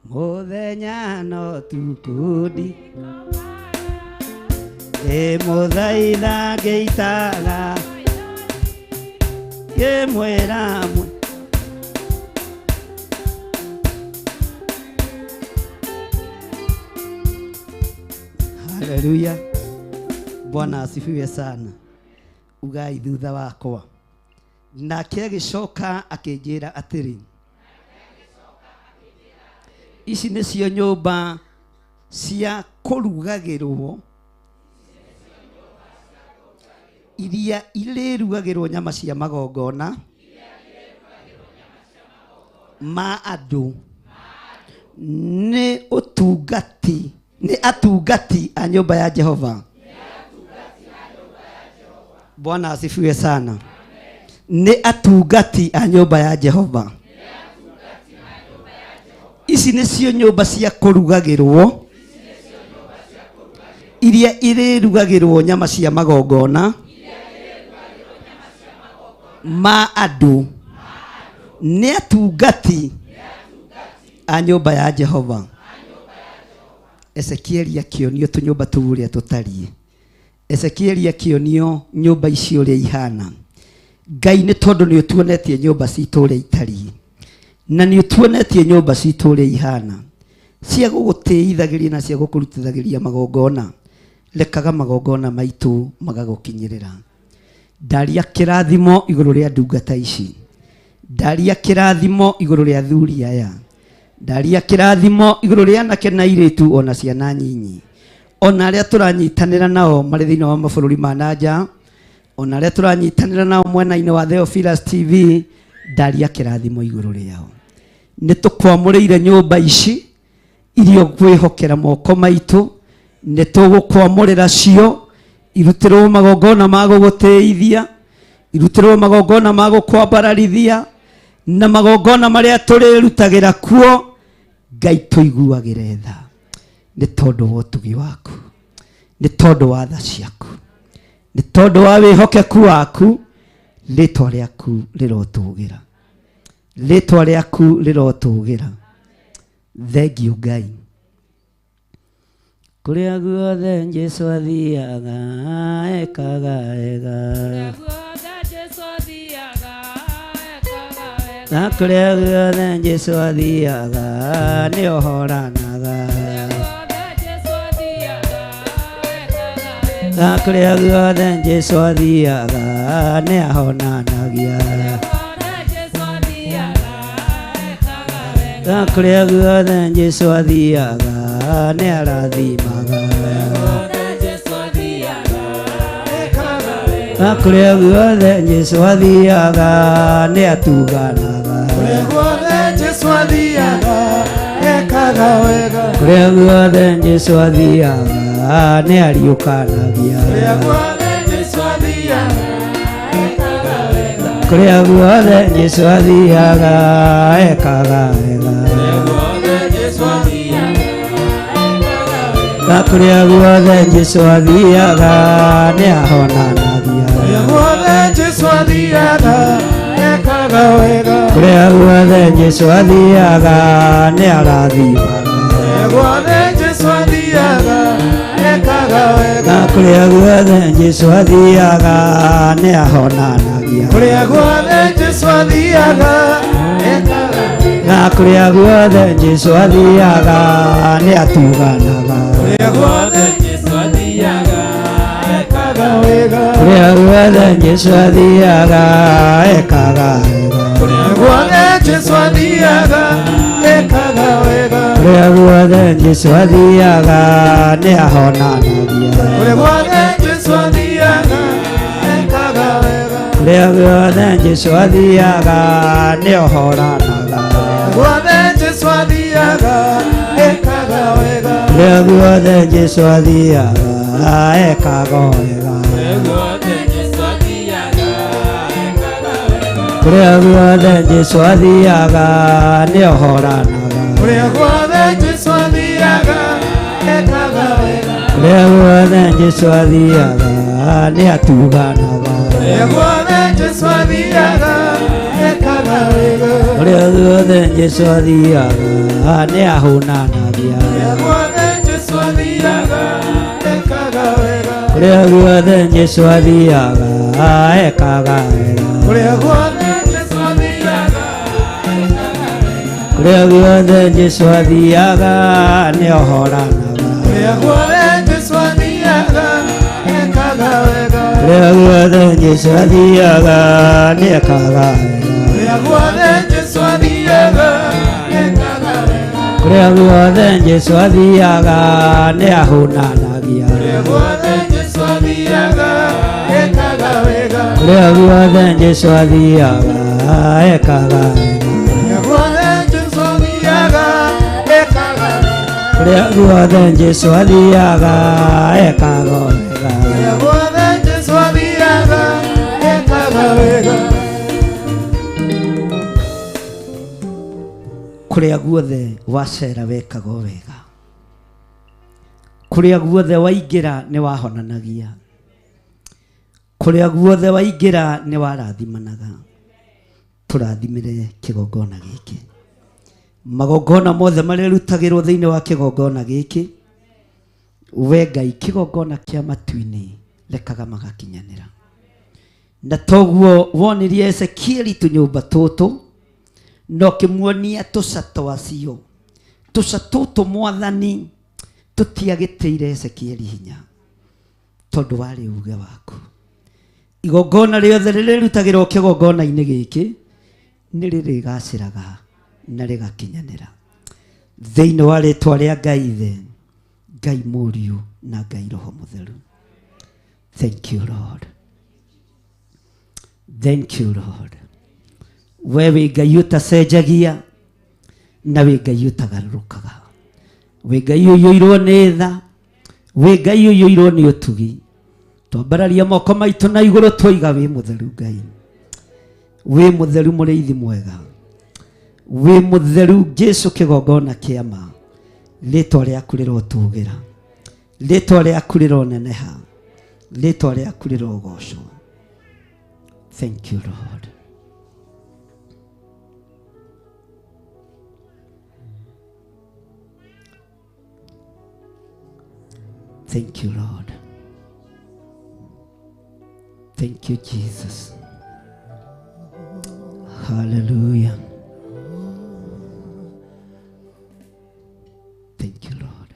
Speaker 9: Muthenya no tukundi muthaitha ngeitaga ngimwira haleluya. Bwana asifiwe sana. Ugai thutha wakwa nake agicoka akinjira atiri ici nicio nyumba cia kurugagirwo iria irurugagirwo nyama cia magongona ma andu ni utungati ni atungati a nyumba ya Jehova. Bwana asifiwe sana. Ni atungati a nyumba ya Jehova. Ici nicio nyumba cia kurugagirwo iria irurugagirwo nyama cia magongona ma andu ni atungati a nyumba ya Jehova. Ezekiel akionio tunyumba tuguria tutarie. Ezekiel akionio nyumba icio ria ihana. Ngai nĩ tondũ nĩ ũtuonetie nyũmba citũ ũrĩa itariĩ, na nĩ ũtuonetie nyũmba citũ ũrĩa ihana, cia gũgũtĩithagĩria na cia gũkũrutithagĩria magongona. Rekaga magongona maitũ magagũkinyĩrĩra. Ndaria kĩrathimo igũrũ rĩa ndungata ici, ndaria kĩrathimo igũrũ rĩa athuri aya, ndaria kĩrathimo igũrũ rĩa anake na airĩtu ona ciana nyinyi, ona arĩa tũranyitanĩra nao marĩ thĩinĩ wa mabũrũri ma nanja, ona arĩa tũranyitanĩra nao mwena-inĩ wa Theophilus TV. Ndaria kĩrathimo igũrũ rĩao. Nĩ tũkwamũrĩire nyũmba ici irio kwĩhokera moko maitũ, nĩ tũgũkwamũrĩra cio irutĩrwo magongona ma gũgũtĩithia, irutĩrwo magongona ma gũkwambararithia, na magongona marĩa tũrĩrutagĩra kuo. Ngai tũiguagĩre tha nĩ tondũ wa ũtugi waku, nĩ tondũ wa tha ciaku, nĩ tondũ wa wĩhokeku waku. Rĩtwa rĩaku rĩrotũgĩra, rĩtwa rĩaku rĩrotũgĩra. Thengiũ Ngai. Kũrĩa guothe Jesũ athiaga ekaga wega, na kũrĩa guothe Jesũ athiaga nĩ ohoranaga, na kũrĩa guothe Jesũ athiaga nĩ ahonanagia, na kũrĩa guothe Jesũ athiaga nĩ arathimaga, na kũrĩa guothe Jesũ athiaga nĩ atuganaga, kũrĩa guothe Jesũ athiaga ekaga wega, kũrĩa guothe Jesũ athiaga nĩ ariũkanagia, kũrĩa guothe Jesũ athiaga ekaga wega, kũrĩa guothe Jesũ athiaga ekaga wega, na kũrĩa guothe Jesũ athiaga nĩ ahonanagia, kũrĩa guothe Jesũ athiaga ekaga wega, kũrĩa guothe Jesũ athiaga nĩ arathimaga, kũrĩa guothe Jesũ athiaga ekaga wega, na kũrĩa guothe Jesũ athiaga nĩ ahonanagia, kũrĩa guothe Jesũ athiaga ekaga wega, na kũrĩa guothe Jesũ athiaga nĩ atuganaga, kũrĩa guothe Jesũ athiaga ekaga wega, kũrĩa guothe Jesũ athiaga ekaga wega, kũrĩa guothe Jesũ athiaga ekaga wega, kũrĩa guothe Jesũ athiaga nĩ ahonanagia, kũrĩa guothe Jesũ athiaga ekaga wega, kũrĩa guothe Jesũ athiaga nĩ ohoranaga, guothe Jesũ athiaga ekaga wega, kũrĩa guothe Jesũ athiaga ekaga wega, kũrĩa guothe Jesũ athiaga nĩ ohoranaga, kũrĩa guothe Jesũ athiaga ekaga wega, kũrĩa guothe Jesũ athiaga nĩ atuganaga, kũrĩa guothe Jesũ athiaga ekaga wega, kũrĩa guothe Jesũ athiaga nĩ ahũnanagia, kũrĩa guothe Jesũ athiaga ekaga wega, kũrĩa guothe Jesũ athiaga ekaga wega, kũrĩa guothe Jesũ athiaga ekaga wega, kũrĩa guothe Jesũ athiaga nĩ ohoranaga, kũrĩa guothe Jesũ athiaga ekaga wega, kũrĩa guothe Jesũ athiaga nĩ ekaga wega, kũrĩa guothe Jesũ athiaga ekaga wega, kũrĩa guothe Jesũ athiaga nĩ ahũnanagia, kũrĩa guothe Jesũ athiaga ekaga wega, kũrĩa guothe Jesũ athiaga ekaga wega, kũrĩa guothe Jesũ athiaga ekaga wega, kũrĩa guothe Jesũ athiaga ekaga wega, kũrĩa guothe Jesũ athiaga ekaga wega, kũrĩa guothe wacera wekaga wega, kũrĩa guothe waingĩra nĩ wahonanagia, kũrĩa guothe waingĩra nĩ warathimanaga. Tũrathimĩre kĩgongona gĩkĩ, magongona mothe marerutagĩrwo thĩinĩ wa kĩgongona gĩkĩ, we Ngai kĩgongona kĩa matu-inĩ rekaga magakinyanĩra, na toguo wonirie Ezekieli tunyumba tutu no kimuonia tusatwacio tusatutu mwathani tutiagitiire Ezekieli hinya tondu wari uge waku igongona riothe rirutagirwo kigongona-ini giki ni ririgaciraga na rigakinyanira thiini wa ritwa ria Ngai the Ngai Muriu na Ngai Roho Mutheru. Thank you Lord, thank you Lord. Wewe Ngai utacenjagia na we Ngai utagarurukaga, we Ngai uyoirwo ni tha, we Ngai uyoirwo ni utugi. Twambararia moko maitu na iguru twiga we mutheru Ngai, we mutheru muriithi mwega, we mutheru Jesu kigongona kiama, ritwa riaku rirotugira, ritwa riaku rironeneha, ritwa riaku rirogocwo. Thank you Lord. Thank you Lord. Thank you Jesus. Hallelujah. Thank you Lord.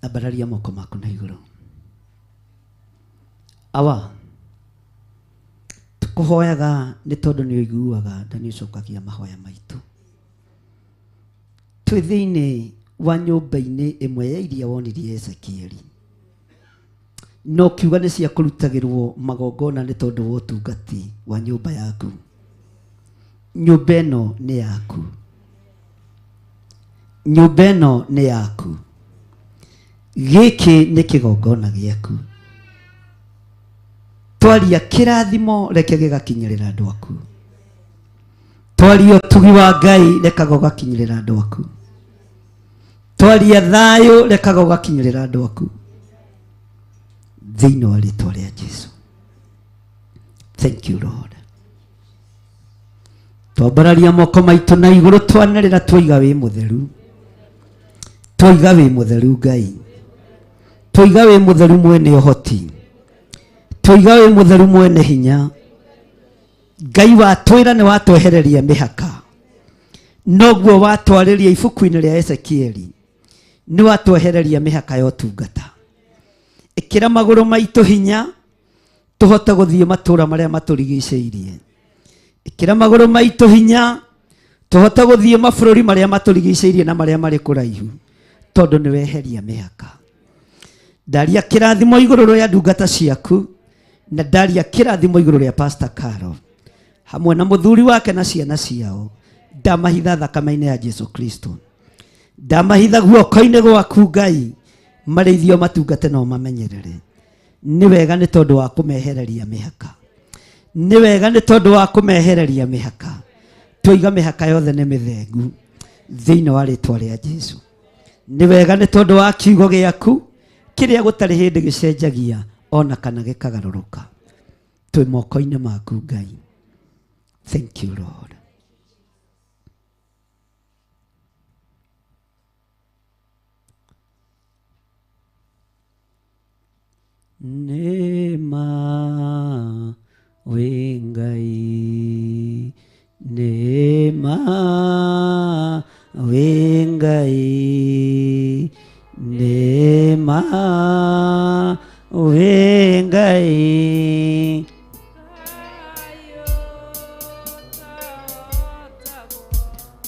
Speaker 9: Abararia moko maku na iguru. Awa tukuhoyaga ni tondu ni uiguaga na ni ucokagia mahoya maitu. Twi thiini wa nyumba-ini imwe ya iria wonirie Ezekieli no kiuga ni cia kurutagirwo magongona ni tondu wa utungati wa nyumba yaku. Nyumba ino ni yaku, nyumba ino ni yaku, giki ni kigongona giaku. Twaria kirathimo reke gigakinyirira andu aku, twaria utugi wa Ngai reka gugakinyirira andu aku, twaria thayo reka gugakinyirira andu aku thiini wa ritwa ria Jesu. Thank you Lord. Twambararia moko maitu na iguru twanarira twiga wi mutheru, twiga wi mutheru Ngai, twiga wi mutheru mwene uhoti, twiga wi mutheru mwene hinya. Ngai watwira ni watwehereria mihaka, noguo watwariria ibuku-ini ria Ezekieli ni watwehereria mihaka ya utungata. Ikira maguru maitu hinya tuhota guthie matura maria maturigiceirie, ikira maguru maitu hinya tuhota guthie mabururi maria maturigiceirie na maria mari kuraihu tondu ni weheria mihaka. Ndaria kirathimo iguru ria ndungata ciaku na ndaria kirathimo iguru ria Pastor Carol hamwe na muthuri wake na ciana ciao. Ndamahitha thakame-ini ya Jesu Kristo, ndamahitha guoko-ini gwaku Ngai, marithio matungate no mamenyerere. Ni wega ni tondu wa kumehereria mihaka, ni wega ni tondu wa kumehereria mihaka. Twiga mihaka yothe ni mithengu thiini wa ritwa ria Jesu. Ni wega ni tondu wa kiugo giaku kiria gutari hindi gicenjagia ona kana gikagaruruka. Twi moko-ini maku Ngai. Thank you Lord. Nema we Ngai, nema we Ngai, nema we Ngai.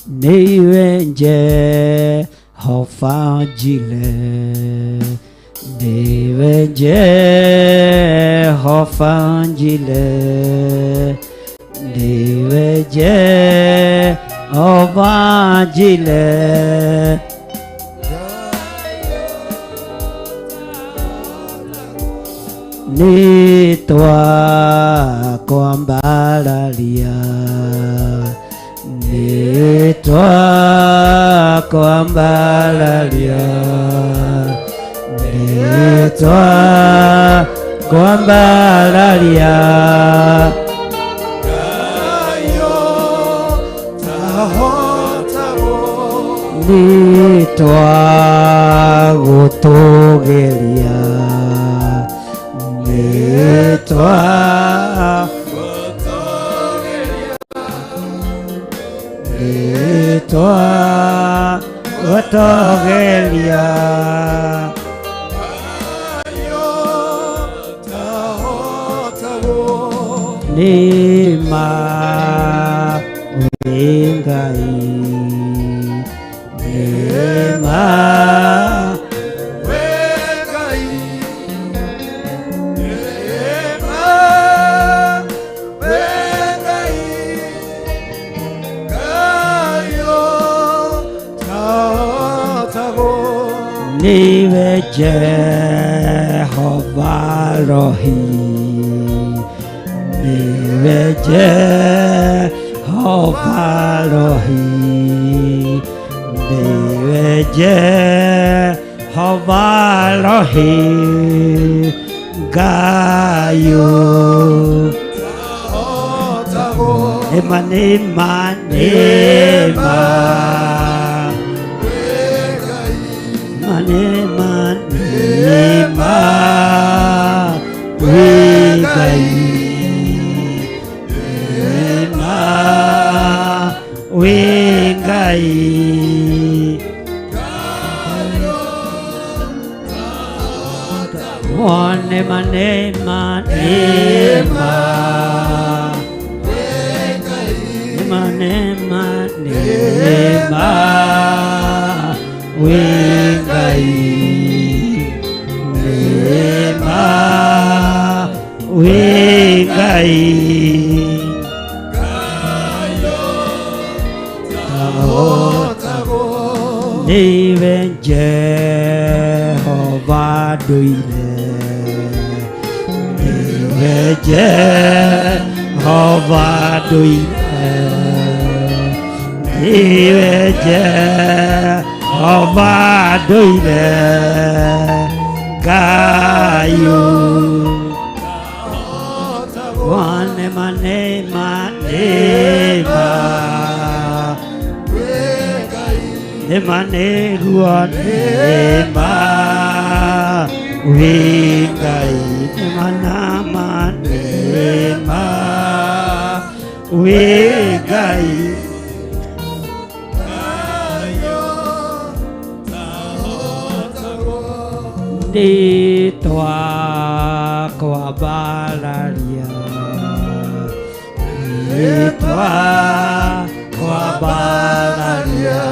Speaker 9: Niwe Jehova Jire, niwe Jehova Jire, niwe Jehova Jire. Nitwakwambararia, nitwakwambararia, nitwakwambararia. Nitwagutugeria, nitwagutugeria,
Speaker 7: Gotogelia Nima Wengai Nima Wengai Nima Wengai Gayo Tago Nive Jehovah Rohi Jehovah Rohi Jehovah Rohi Gayo Nema Nema Nema Nema Nema Wegai Wengai One Nema Nema Nema Nema Nema Wengai Nema Wengai Even Jehovah doile, even Jehovah doile, even Jehovah doile, Gayo, one manema. Emane rua nema Wengai Emana manema Wengai Di toa kwa balaria Di toa kwa balaria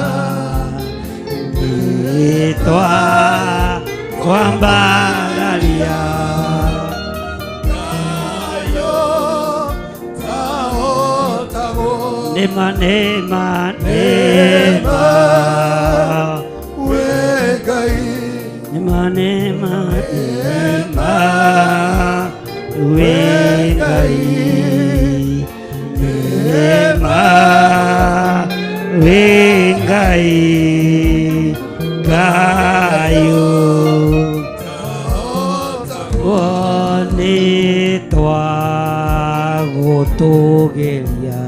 Speaker 7: Toa kwambalalia Nema Nema Nema Wengai Nema Nema Nema Wengai Nema Wengai Gayo One toa gotogelia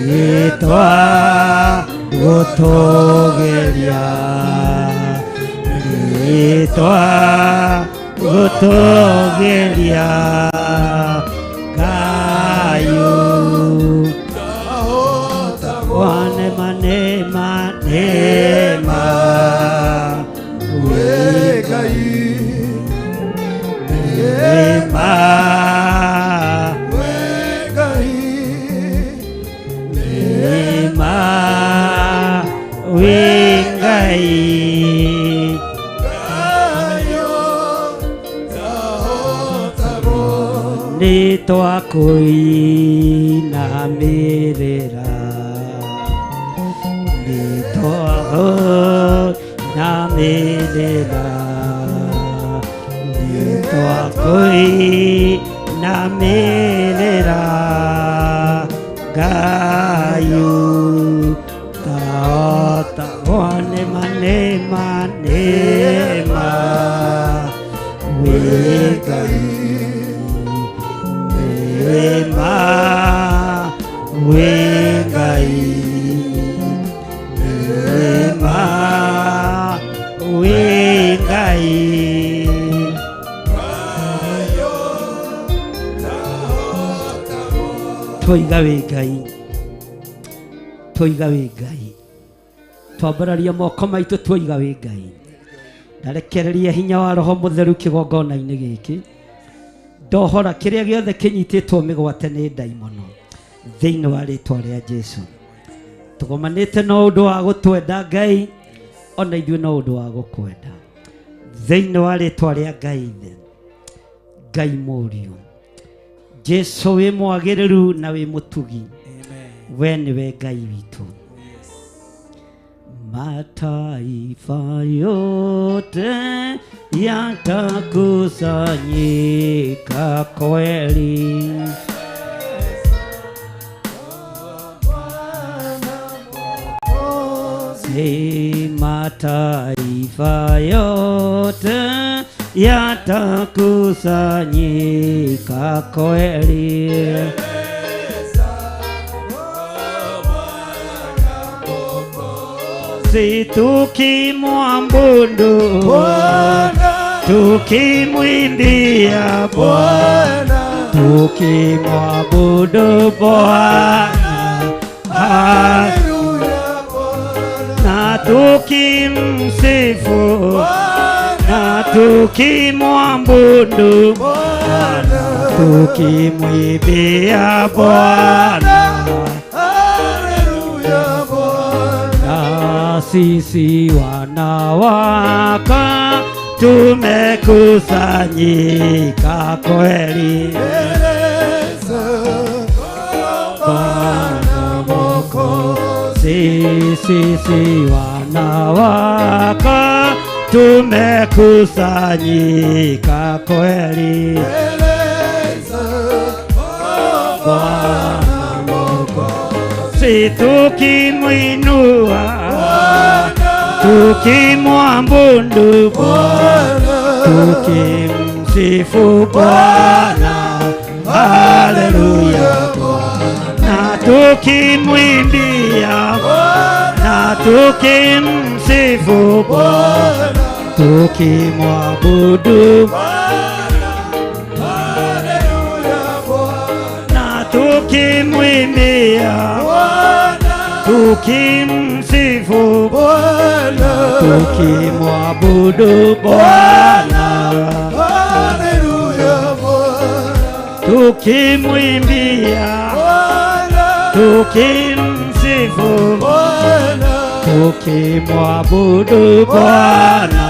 Speaker 7: Ne toa gotogelia Ne toa gotogelia Gayo One manema Nema Wengai Nema Wengai Nema Wengai Ni toa kui na merera na merera Ni toa kui na merera Gayo ta one manema Nema Wengai Nema Wengai Nema Wengai Gayo
Speaker 9: Toiga wĩ Ngai, toiga wĩ Ngai, twambararia moko maitũ toiga wĩ Ngai. Ndarekereria hinya wa Roho Mũtheru kĩgongona-inĩ gĩkĩ, ndohora kĩrĩa gĩothe kĩnyitĩtwo mĩgwate nĩ ndaimono thĩinĩ wa rĩĩtwa rĩa Jesũ. Tũgomanĩte no ũndũ wa gũtwenda Ngai, ona ithuĩ no ũndũ wa gũkwenda thĩinĩ wa rĩĩtwa rĩa Ngai Ithe, Ngai Mũriũ, Jesũ wĩ mwagĩrĩru na wĩ mũtugi. We nĩwe Ngai witũ. Mataifa yote yatakusanyika kweli, mataifa yote yatakusanyika kweli, si tukimwabudu Bwana, tukimwimbia Bwana, tukimwabudu Bwana, haleluya Bwana, na tukimsifu Bwana, tukimwabudu Bwana, tukimwimbia Bwana, sisi wana wako tumekusanyika kweli, Bwana Mwokozi. Sisi wana wako tumekusanyika kweli, Bwana Mwokozi. Tukimwinua, tukimwabudu Bwana, tukimsifu Bwana, haleluya Bwana, tukimwimbia Bwana, tukimsifu Bwana, tukimwabudu Bwana, haleluya Bwana, tukimwimbia Bwana, tukimsifu Bwana, tukimwabudu Bwana, haleluya Bwana, tukimwimbia Bwana, tukimsifu Bwana, tukimwabudu Bwana,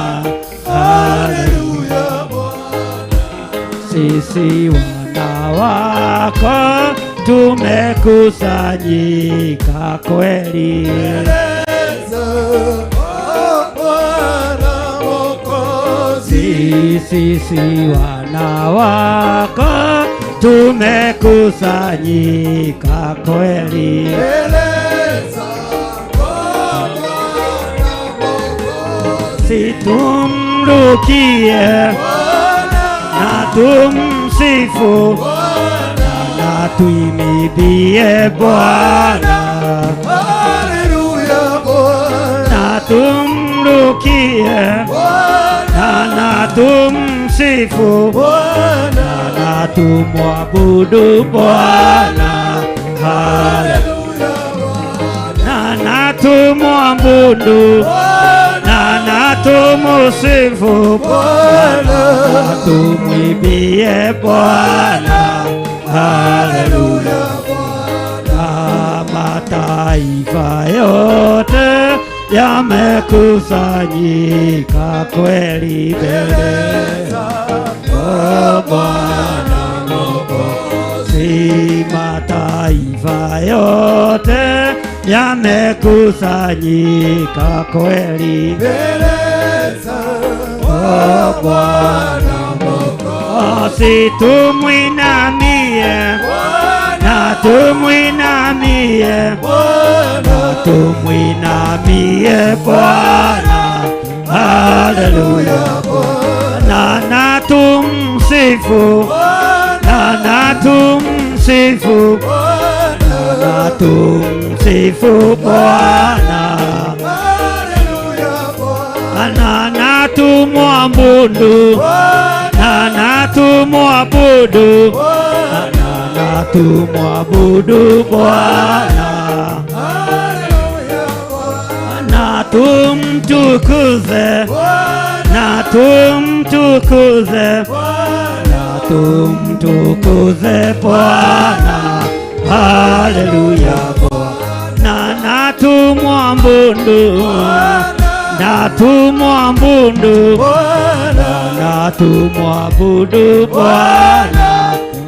Speaker 9: haleluya Bwana. Sisi wana wako tumekusanyika kweli, sisi wana wako tumekusanyika kweli, situmrukie na tumsifu na tuimibie Bwana, haleluya Bwana, na tumrukie na tumsifu Bwana, na tumwabudu Bwana, haleluya Bwana, na tumwabudu na tumusifu Bwana, na tumwimbie Bwana, haleluya Bwana. Mataifa yote yamekusanyika kweli mbele za Bwana Mwokozi. Mataifa yote yamekusanyika kweli mbele za Bwana Mwokozi. Tumwinamie na tumwinamie Bwana, tumwinamie Bwana, haleluya Bwana, na tumsifu na tumsifu Bwana, na tumsifu Bwana, haleluya Bwana, na tumwabudu na tumwabudu na tumwabudu Bwana, na tumtukuze, na tumtukuze, na tumtukuze Bwana. Haleluya Bwana, na tumwabudu, na tumwabudu Bwana, na tumwabudu Bwana.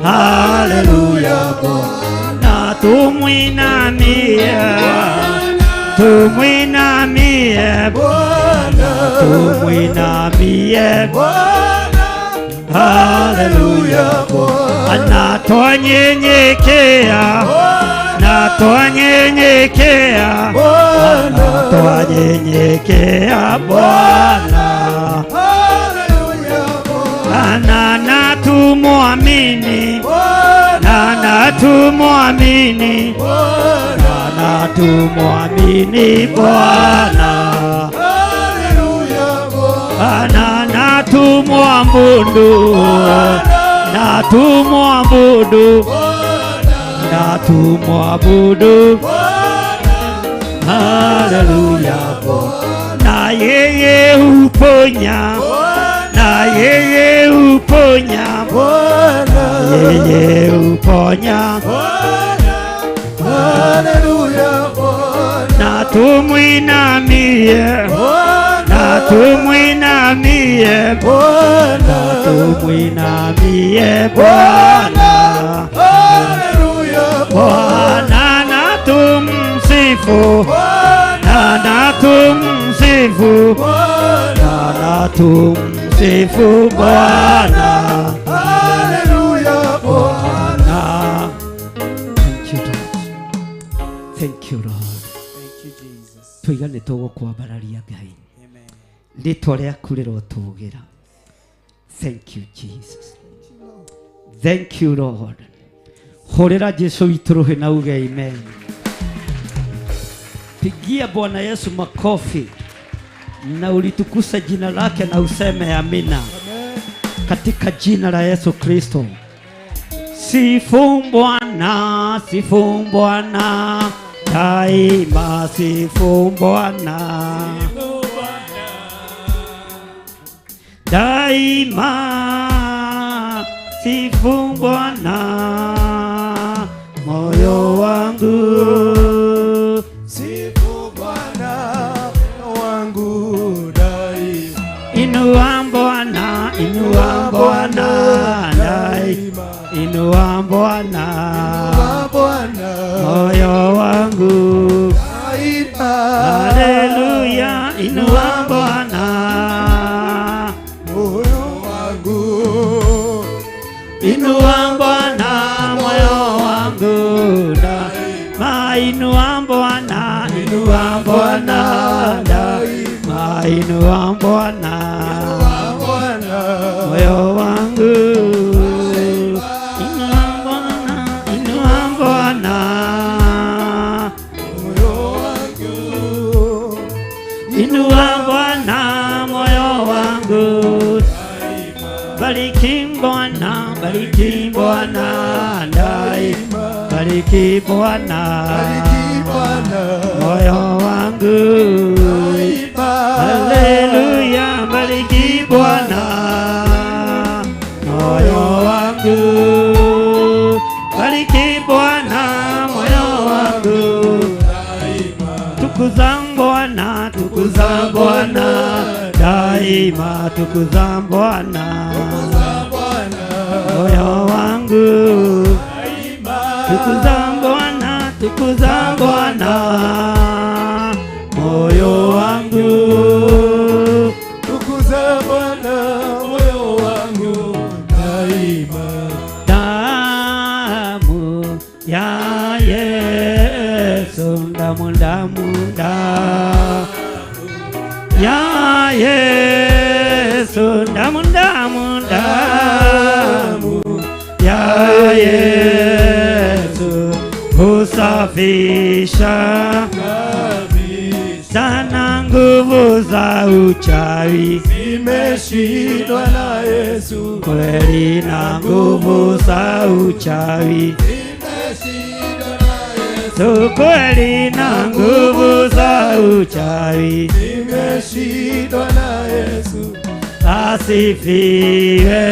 Speaker 9: Haleluya Bwana, tumwinamie, tumwinamie Bwana, tumwinamie Bwana. Haleluya Bwana, twanyenyekea, na twanyenyekea Bwana, twanyenyekea Bwana. Haleluya Bwana, na tumwamini, na tumwamini Bwana, na tumwamini Bwana. Haleluya Bwana, na tumwabudu, na tumwabudu, na tumwabudu. Haleluya Bwana, yeye uponya, na yeye uponya Bwana, yeye uponya. Haleluya Bwana, na tumwinamie, na tumwinamie Bwana, tumwinamie Bwana. Haleluya Bwana, na tumsifu, na tumsifu Bwana, na tumsifu Bwana. Haleluya Bwana. Thank you Lord. Thank you Jesus. Tuigane togo kwa bararia Ngai. Amen. Ritwa rĩaku rĩrotũgĩra. Thank you Jesus. Thank you Lord. Horera Jesu witũ rũhĩ na uge amen. Pigia Bwana Yesu makofi na ulitukuza jina lake na useme amina. Amen. Katika jina la Yesu Kristo. Sifu Bwana, sifu Bwana, daima sifu Bwana, daima sifu Bwana, moyo wangu. Sifu Bwana wangu daima. Inua Bwana, inua Bwana daima. Inua Bwana, moyo wangu daima. Haleluya, inua Bwana, moyo wangu. Inua Bwana, moyo wangu daima. Inua Bwana, inua Bwana daima. Inua Bwana, moyo wangu. Bariki Bwana, bariki Bwana daima. Bariki Bwana, moyo wangu daima. Haleluya, bariki Bwana, moyo wangu. Bariki Bwana, moyo wangu daima. Tukuza Bwana, tukuza Bwana daima. Tukuza Bwana, moyo wangu daima. Tukuza Bwana, tukuza Bwana, moyo wangu. Tukuza Bwana, moyo wangu daima. Damu ya Yesu, damu, damu, damu ya Yesu, damu, damu, damu ya Yesu husafisha sana. Nguvu za uchawi zimeshindwa na Yesu, kweli na nguvu za uchawi Yesu kweli na nguvu za uchawi
Speaker 7: Nimeshindwa na Yesu.
Speaker 9: asifiwe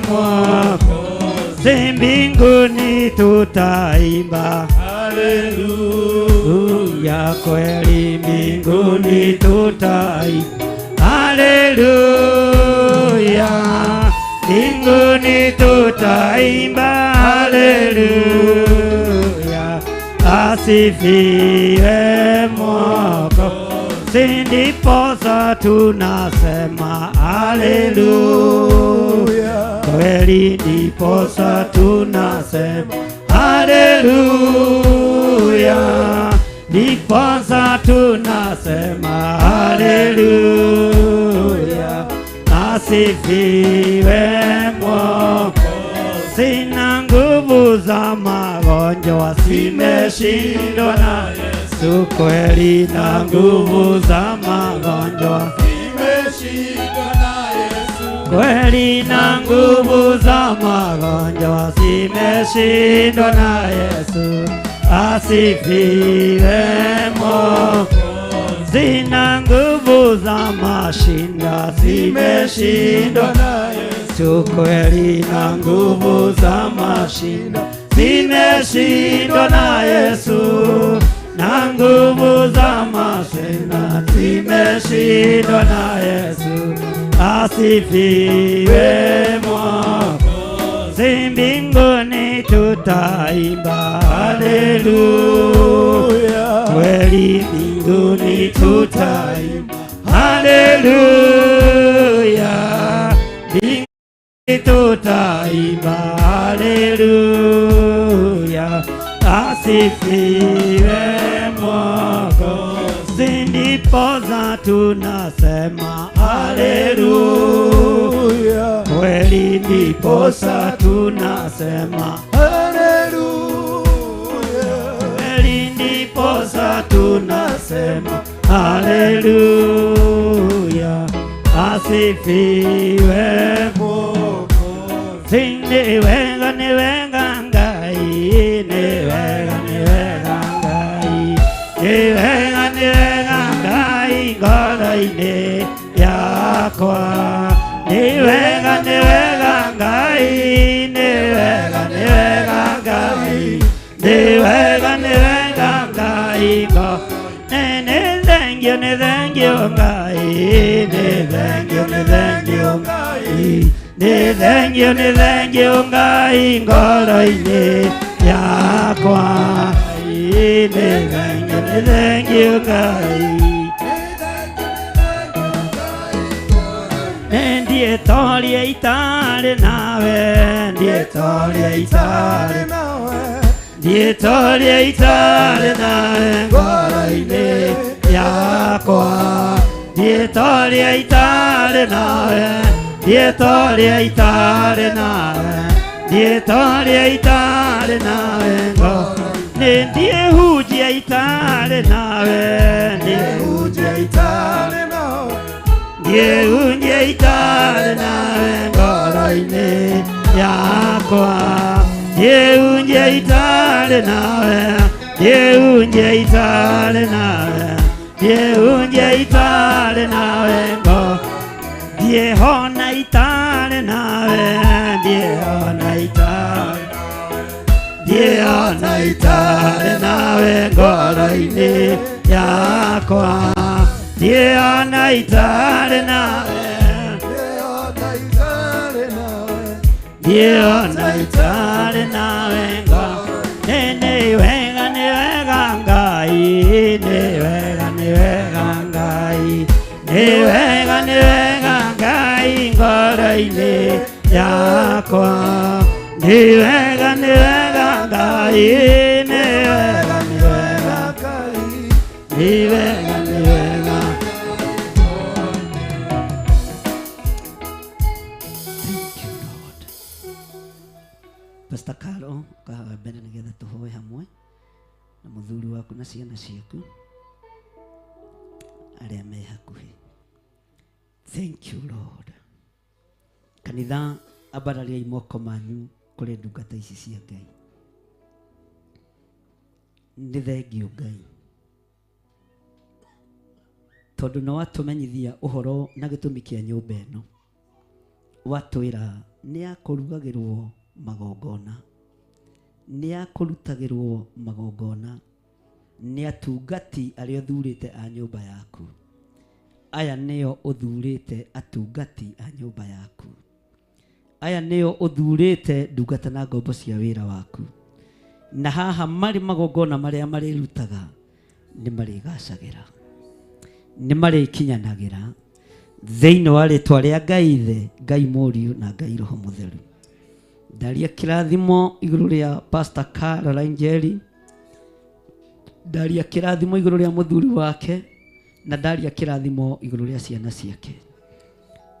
Speaker 9: Mwokozi. Mbinguni tutaimba haleluya, kweli mbinguni tutaimba haleluya, mbinguni tutaimba haleluya, asifiwe Mwokozi. Ndiposa tunasema haleluya, kweli ndiposa tunasema haleluya, ndiposa tunasema haleluya, asifiwe Mwokozi. Na nguvu za magonjwa zimeshindwa na Yesu, kweli na nguvu za magonjwa zimeshindwa na Yesu, kweli na nguvu za magonjwa zimeshindwa na Yesu, asifiwe Mwokozi. Na nguvu za mashinda zimeshindwa na Yesu, kweli na nguvu za mashinda zimeshindwa na Yesu, na nguvu za mashinda zimeshindwa na Yesu, asifiwe Mwokozi. Mbinguni tutaimba haleluya, kweli mbinguni tutaimba haleluya, mbinguni tutaimba haleluya, asifiwe Mwokozi. Ndiposa tunasema haleluya, kweli ndiposa tunasema haleluya, kweli ndiposa tunasema haleluya, asifiwe Mwokozi. Ni wega ngai, ni wega ngai, ni wega ngai ngoro-ini yakwa, ni wega ngai, ni wega ngai, ni wega ngai ngoro. Thank you ngai, thank you ngai, thank you ngai ngoro-ini yakwa, thank you ngai. Ndiye toria itare nawe, ndiye toria itare nawe, ndiye toria itare nawe ngoro-ini yakwa, ndiye toria itare nawe, ndiye toria itare nawe, ndiye toria itare nawe ngoro-ini, ndiye hujia itare nawe, ndiye hujia itare nawe, ndiye hujia itare nawe ngoro-ini yakwa, ndiye hujia itare nawe, ndiye hujia itare nawe, ndiye hujia itare nawe ngoro, ndiye hona itare nawe, ndiye hona itare, ndiye hona itare nawe ngoro-ini yakwa, ndiye hona itare nawe, ndiye hona itare nawe ngoro-ini, ni wega ngai, ni wega ngai, ni wega ngai ngoro-ini yakwa, ni wega ngai, ni wega ngai, ni wega. Pastor Carol, ukahaga mbere nigetha tuhoe hamwe na muthuri waku na ciana ciaku aria me hakuhi. Thank you Lord. Kanitha ambarariai moko manyu kuri ndungata ici cia Ngai. nĩ thengio Ngai tondũ nĩ watũmenyithia ũhoro na gĩtũmi kĩa nyũmba ĩno, watwĩra nĩ ya kũrugagĩrwo magongona, nĩ ya kũrutagĩrwo magongona nĩ atungati arĩa ũthurĩte a nyũmba yaku. Aya nĩo ũthurĩte atungati a nyũmba yaku. Aya nĩo ũthurĩte ndungata na ngombo cia wĩra waku. Na haha marĩ magongona marĩa marĩrutaga nĩ marĩgacagĩra, nĩ marĩkinyanagĩra thĩinĩ wa rĩtwa rĩa Ngai Ithe, Ngai Mũriũ na Ngai Roho Mũtheru. Ndaria kĩrathimo igũrũ rĩa Pastor Caroline Njeri, ndaria kĩrathimo igũrũ rĩa mũthuri wake, na ndaria kĩrathimo igũrũ rĩa ciana ciake,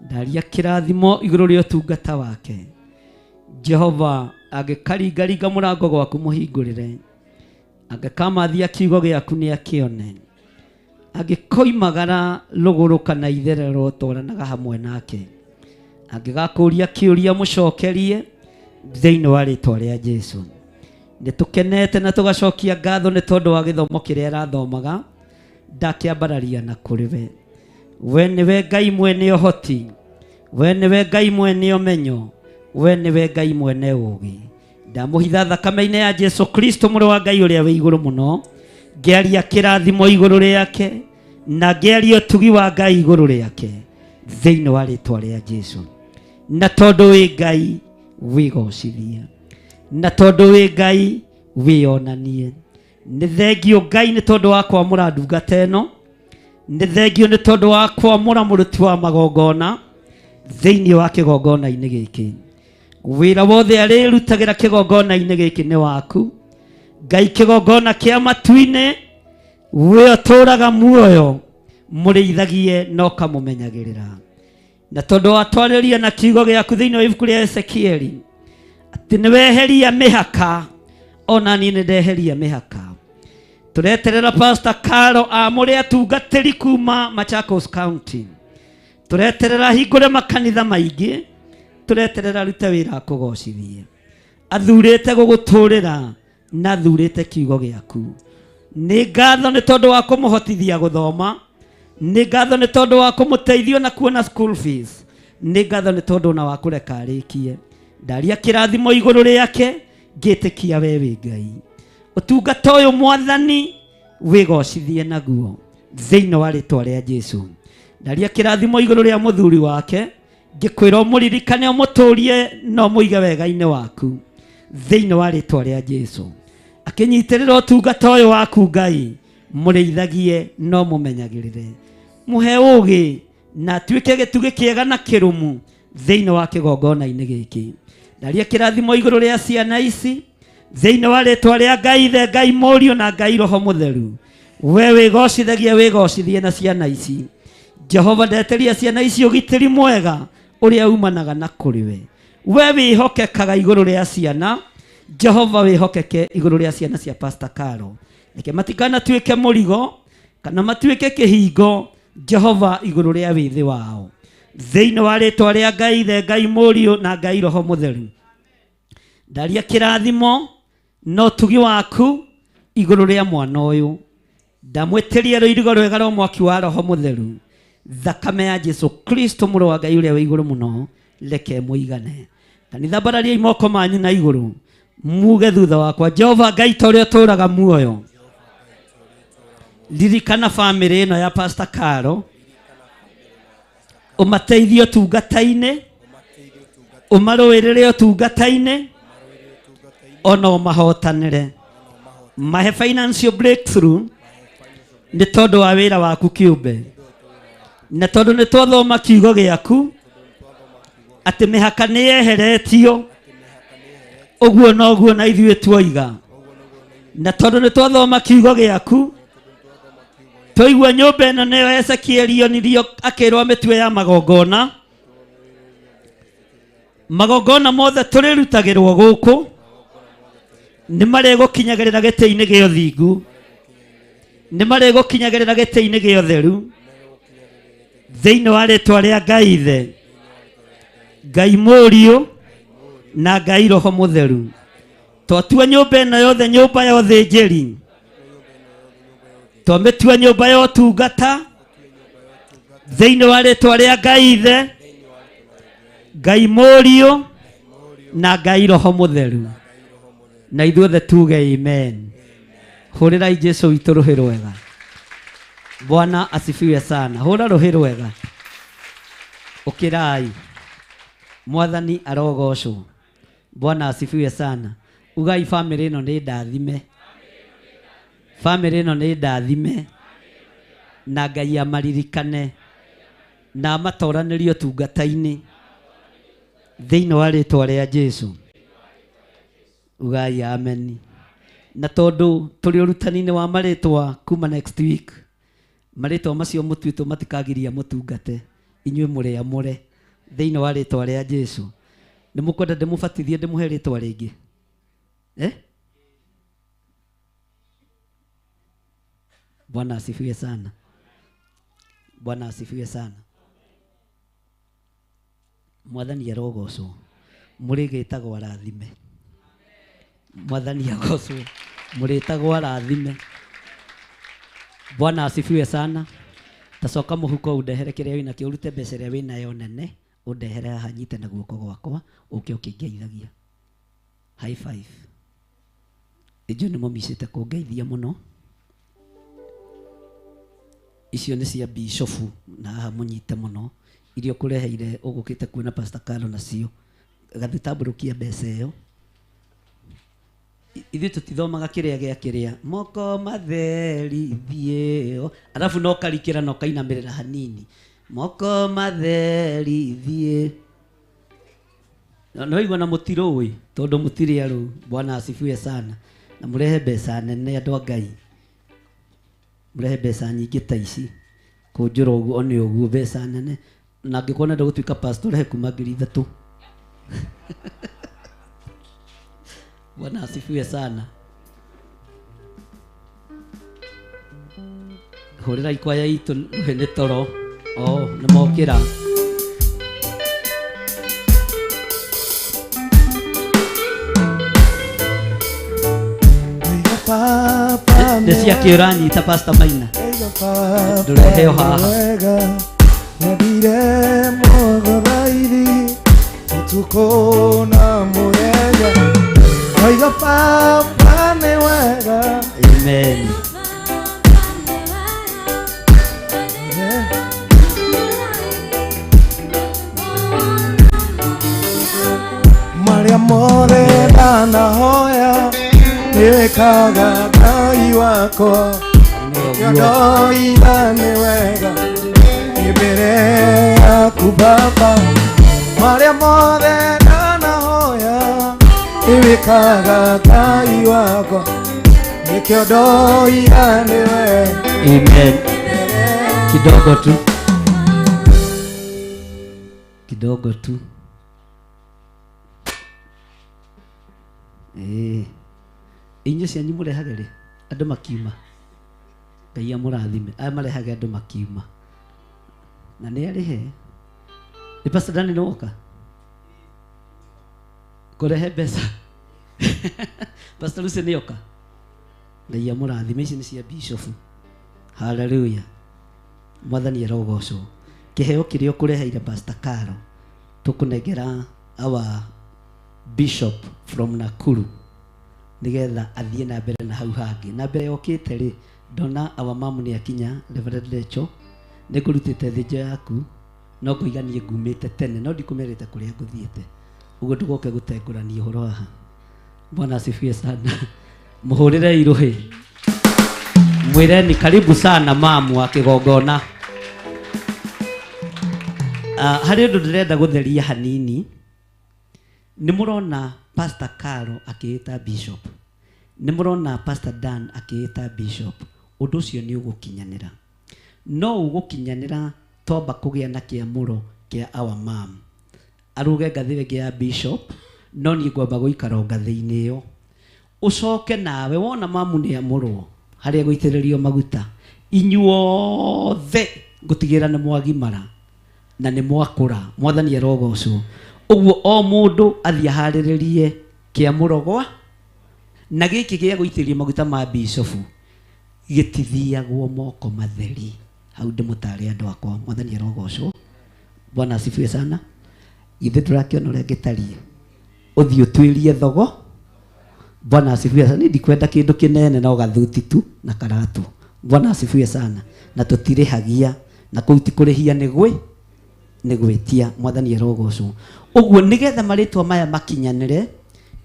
Speaker 9: ndaria kĩrathimo igũrũ rĩa ũtungata wake. Jehova angĩkaringaringa mũrango gwaku mũhingũrĩre, angĩkamathia kiugo gĩaku nĩ akĩone, angĩkoimagara rũgũrũ kana itherero twaranaga hamwe nake, angĩgakũria kĩũria mũcokerie thĩinĩ wa rĩtwa rĩa Jesũ. Nĩ tũkenete na tũgacokia ngatho nĩ tondũ wa gĩthomo kĩrĩa arathomaga, ndakĩambararia na kũrĩ we. We nĩwe Ngai mwene ũhoti, we nĩwe Ngai mwene ũmenyo, we nĩwe Ngai mwene ũũgĩ. Ndamũhitha thakame-inĩ ya Jesũ Kristo mũrũ wa Ngai ũrĩa wĩ igũrũ mũno, ngĩaria kĩrathimo igũrũ rĩake na ngĩaria ũtugi wa Ngai igũrũ rĩake thĩinĩ wa rĩtwa rĩa Jesũ. Na tondũ wĩ Ngai wĩgocithie, na tondũ wĩ Ngai wĩonanie. Nĩ thengio Ngai nĩ tondũ wa kwamũra ndungata ĩno, nĩ thengio nĩ tondũ wa kwamũra mũruti wa magongona thĩinĩ wa kĩgongona-inĩ gĩkĩ. Wĩra wothe arĩrutagĩra kĩgongona-inĩ gĩkĩ nĩ waku Ngai. Kĩgongona kĩa matu-inĩ we ũtũraga muoyo, mũrĩithagie no kamũmenyagĩrĩra. Na tondũ watwarĩria na kiugo gĩaku thĩinĩ wa ibuku rĩa Ezekieli atĩ nĩweheria mĩhaka, ona niĩ nĩ ndeheria mĩhaka. Tũreterera Pastor Caro amũre atungatĩri kuma Machakos County, tũreterera hingũre makanitha maingĩ, tũreterera rute wĩra kũgocithie. Athurĩte gũgũtũrĩra na athurĩte kiugo gĩaku. Nĩ ngatho nĩ tondũ wa kũmũhotithia gũthoma, nĩ ngatho nĩ tondũ wa kũmũteithio na kuona school fees, nĩ ngatho nĩ tondũ na wa kũreka arĩkie. Ndaria kĩrathimo igũrũ rĩake, ngĩtĩkia we wĩ Ngai. Ũtungata ũyũ Mwathani wĩgocithie naguo thĩinĩ wa rĩtwa rĩa Jesũ. Ndaria kĩrathimo igũrũ rĩa mũthuri wake, ngĩkwĩra ũmũririkane ũmũtũrie na ũmũige wega-inĩ waku thĩinĩ wa rĩtwa rĩa Jesũ. Akĩnyitĩrĩra ũtungata ũyũ waku Ngai, mũrĩithagie no mũmenyagĩrĩre. Mũhe ũũgĩ na atuĩke gĩtugĩ kĩega na kĩrũmu thĩinĩ wa kĩgongona-inĩ gĩkĩ. Ndaria kĩrathimo igũrũ rĩa ciana ici thĩinĩ wa rĩtwa rĩa Ngai Ithe, Ngai Mũriũ na Ngai Roho Mũtheru. We wĩgocithagie, wĩgocithie na ciana ici. Jehova, ndeteria ciana ici ũgitĩri mwega ũrĩa umanaga na kũrĩ we. We wĩhokekaga igũrũ rĩa ciana, Jehova wĩhokeke igũrũ rĩa ciana cia Pastor Caro. Reke matikanatuĩke mũrigo kana matuĩke kĩhingo, Jehova, igũrũ rĩa wĩthĩ wao thĩinĩ wa rĩtwa rĩa Ngai Ithe, Ngai Mũriũ na Ngai Roho Mũtheru. Ndaria kĩrathimo no tugi waku igũrũ rĩa mwana ũyũ, ndamwĩtĩria rũirigo rwega rwa mwaki wa Roho Mũtheru. Thakame ya Jesũ Kristo mũrũ wa Ngai ũrĩa wĩ igũrũ mũno, reke mũigane. Kanitha mbararia imoko manyu na igũrũ, muge thutha wakwa: Jehova Ngai ta ũrĩa ũtũraga muoyo, ririkana famĩlĩ ĩno ya Pastor Caro, ũmateithie ũtungata-inĩ, ũmarũĩrĩre ũtungata-inĩ, ona ũmahotanĩre. Mahe financial breakthrough nĩ tondũ wa wĩra waku kĩũmbe, na tondũ nĩ twathoma kiugo gĩaku atĩ mĩhaka nĩ yeheretio, ũguo noguo na ithuĩ tuoiga. Na tondũ nĩ twathoma kiugo gĩaku, tũigua nyũmba ĩno nĩyo Ezekieli onirio akĩrwo mĩtwe ya magongona. Magongona mothe tũrĩrutagĩrwo gũkũ nĩ marĩgũkinyagĩrĩra gĩtĩ-inĩ gĩa ũthingu, nĩ marĩgũkinyagĩrĩra gĩtĩ-inĩ gĩa ũtheru thĩinĩ wa rĩtwa rĩa Ngai Ithe, Ngai Mũriũ na Ngai Roho Mũtheru. Twatua nyũmba ĩno yothe nyũmba ya ũthĩnjĩri twametua nyũmba ya ũtungata thĩinĩ wa rĩtwa rĩa Ngai Ithe, Ngai Mũriũ na Ngai Roho Mũtheru. Na ithuothe tuge amen. Hũrĩrai Jesũ witũ rũhĩ rwega. Bwana asifiwe sana. Hũra rũhĩ rwega. Ũkĩrai. Mwathani arogocwo. Bwana asifiwe sana. Ugai family ĩno nĩ ndathime. Family ĩno nĩ ndathime. Na Ngai amaririkane na amatoranĩrie ũtungata-inĩ thĩinĩ wa rĩtwa rĩa Jesũ. Ugai amen. Na tondũ tũrĩ ũrutani-inĩ wa marĩtwa kuma next week, marĩtwa macio mũtuĩtwo matikagiria mũtungate, inyuĩ mũrĩ amũre thĩinĩ wa rĩtwa rĩa Jesũ. Nĩ mũkwenda ndĩmũbatithie ndĩmũhe rĩtwa rĩngĩ? Bwana asifiwe sana. Bwana asifiwe sana. Mwathani arogocwo. Mũrĩgĩtagwo arathime. Mwathani agocwo. Mũrĩtagwo arathime. Bwana asifiwe sana. Tacoka mũhuko ũndehere kĩrĩa wĩna kĩo, ũrute mbeca ĩrĩa wĩnayo nene ũndehere haha nyite na guoko gwakwa ũke ũkĩngeithagia. High five. Ijo nĩ mũmicĩte kũngeithia mũno. Icio nĩ cia bishofu na haha mũnyite mũno. Irio kũreheire ũgũkĩte kuona Pastor Carlo nacio. Gathitambũrũkia mbeca ĩyo. Ithuĩ tũtithomaga kĩrĩa gĩa kĩrĩa. Moko matherithie. Arabu no karikĩra no kainamĩrĩra hanini. Moko matherithie. No igua na mũtirũĩ tondũ mũtirĩ arũ. Bwana asifiwe sana. Na mũrehe mbeca nene andũ a Ngai. Mũrehe mbeca nyingĩ ta ici. Kũnjũra ũguo nĩ ũguo mbeca nene. Na ngĩkona ndagũtuĩka pastor rehe kuma 3,000. Bwana asifiwe sana. Hũrĩra ikwaya itũ nĩ toro. Nĩ mokĩra. Nĩ cia kĩũra nyita Pastor Maina. Ndũreheo haha.
Speaker 7: Nyendire mũgũthairi ũtukũ na mũthenya. Oiga Baba nĩ wega.
Speaker 9: Amen.
Speaker 7: Marĩa mothe ndanahoya nĩwĩkaga Ngai wakwa. Nĩondoira nĩ wega mbere yaku Baba. Marĩa mothe ndanahoya nĩwĩkaga Ngai wakwa. Nĩkĩo ndoira nĩ wega.
Speaker 9: Amen. Kidogo tu. Kidogo tu. Inyuĩ cianyu mũrehage rĩ andũ makiuma. Ngai amũrathime. Aya marehage andũ makiuma. Na nĩ arĩhe. Nĩ Pastor Dani nĩwoka kũrehe mbeca. Pastor Lucy nĩoka. Ngai amũrathime. Ici nĩ cia bishofu. Hallelujah. Mwathani arogocwo. Kĩheo kĩrĩa ũkũreheire Pastor Carlo tũkũnengera our bishop from Nakuru nigetha athiĩ na mbere na hau hangĩ. Na mbere yokĩte rĩ ndona our mom nĩ akinya Reverend Lecho. Nĩ kũrutĩte thĩnjo yaku no kũiganie ngumĩte tene no ndikũmerĩte kũrĩa ngũthiĩte. Ũguo ndũgoke gũtengũrania ũhoro haha. Bwana asifiwe sana. Mũhũrĩre irũhĩ. Mwĩreni karibu sana mamu wa kĩgongona. Harĩ ũndũ ndĩrenda gũtheria hanini. Nĩ mũrona Pastor Carlo akĩĩta bishop. Nĩ mũrona Pastor Dan akĩĩta bishop. Ũndũ ũcio nĩ ũgũkinyanĩra. No ũgũkinyanĩra twamba kũgĩa na kĩamũro kĩa our mom. Aruge ngathĩ ya bishop no niĩ ngwamba gũikara ngathĩ-inĩ ĩyo. Ũcoke nawe wona mamu nĩ amũrwo harĩa gũitĩrĩrio maguta. Inyuothe ngũtigĩra nĩ mwagimara na nĩ mwakũra. Mwathani arogocwo. Ũguo o mũndũ athiĩ aharĩrĩrie kĩamũro gwa na gĩkĩ gĩa gũitĩrĩrio maguta ma bishofu gĩtithiagwo moko matheri. Hau ndĩmũtare andũ akwa, Mwathani arogocwo. Bwana asifiwe sana. Ithe tũrakĩona ũrĩa ngĩtariĩ, ũthiĩ ũtuĩrie thogo. Bwana asifiwe sana. Ndikwenda kĩndũ kĩnene no gathuti tu na karatu. Bwana asifiwe sana. Na tũtirĩhagia na kũu ti kũrĩhia nĩ gwĩtia. Mwathani arogocwo. Ũguo nĩgetha marĩtwa maya makinyanĩre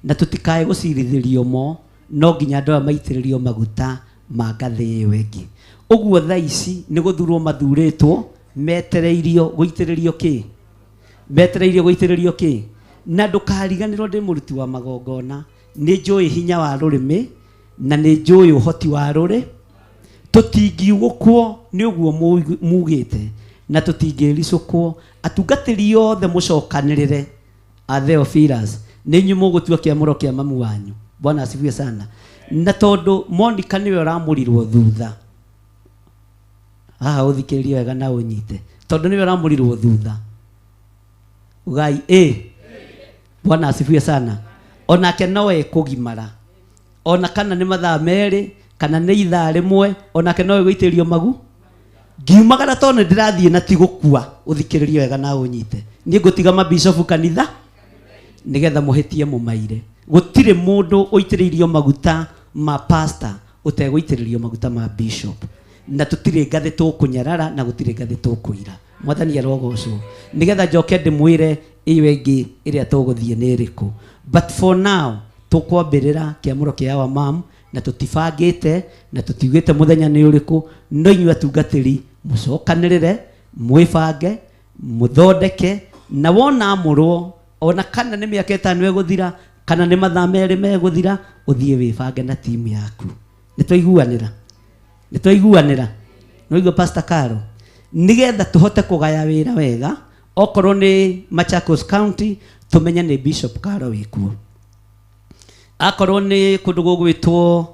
Speaker 9: na tũtikae gũcirithĩrio mo, no nginya andũ aya maitĩrĩrio maguta ma ngathĩ ĩyo ĩngĩ. Ũguo thaa ici nĩ gũthurwo mathurĩtwo metereirio gũitĩrĩrio kĩ? Metereirio gũitĩrĩrio kĩ? Na ndũkariganĩrwo ndĩ mũruti wa magongona, nĩ njũĩ hinya wa rũrĩmĩ na nĩ njũĩ ũhoti wa rũrĩ. Tũtingiugũkwo nĩ ũguo mugĩte na tũtingĩricũkwo. Atungatĩri othe mũcokanĩrĩre a Theophilus nĩ inyuĩ mũgũtua kĩamũro kĩa mamu wanyu. Bwana asifiwe sana. Na tondũ Monica nĩwe ũramũrirwo thutha, haha ũthikĩrĩrie wega na ũnyite, tondũ nĩwe ũramũrirwo thutha, ugai Bwana asifiwe sana. Onake nowe kũgimara, ona kana nĩ mathaa merĩ kana nĩ ithaa rĩmwe, onake nowe gũitĩrio magu. Ngiumagara tondũ ndĩrathiĩ na ti gũkua, ũthikĩrĩrie wega na ũnyite. Niĩ ngũtiga mabishofu kanitha nĩgetha mũhĩtie mũmaire. Gũtirĩ mũndũ ũitĩrĩirio maguta ma pastor ũtegũitĩrĩrio maguta ma bishop, na tũtirĩ ngathĩ tũkũnyarara na gũtirĩ ngathĩ tũkũira. Mwathani arogocwo. Nĩgetha njoke ndĩmwĩre iyo ĩngĩ ĩrĩa tũgũthiĩ nĩ ĩrĩkũ. But for now tũkwambĩrĩra kĩamũro kĩa our mom na tũtibangĩte na tũtiugĩte mũthenya nĩ ũrĩkũ. No inyuĩ atungatĩri mũcokanĩrĩre, mwĩbange, mũthondeke, na wona amũrwo ona kana nĩ mĩaka ĩtano ĩgũthira kana nĩ mathaa merĩ megũthira, ũthiĩ wĩbange na timu yaku. Nĩtwaiguanĩra? Nĩtwaiguanĩra? Nĩwaigua Pastor Carol? Nĩgetha tũhote kũgaya wĩra wega, okorwo nĩ Machakos County tũmenye nĩ Bishop Carol wĩkuo. Akorwo nĩ kũndũ gũgwĩtwo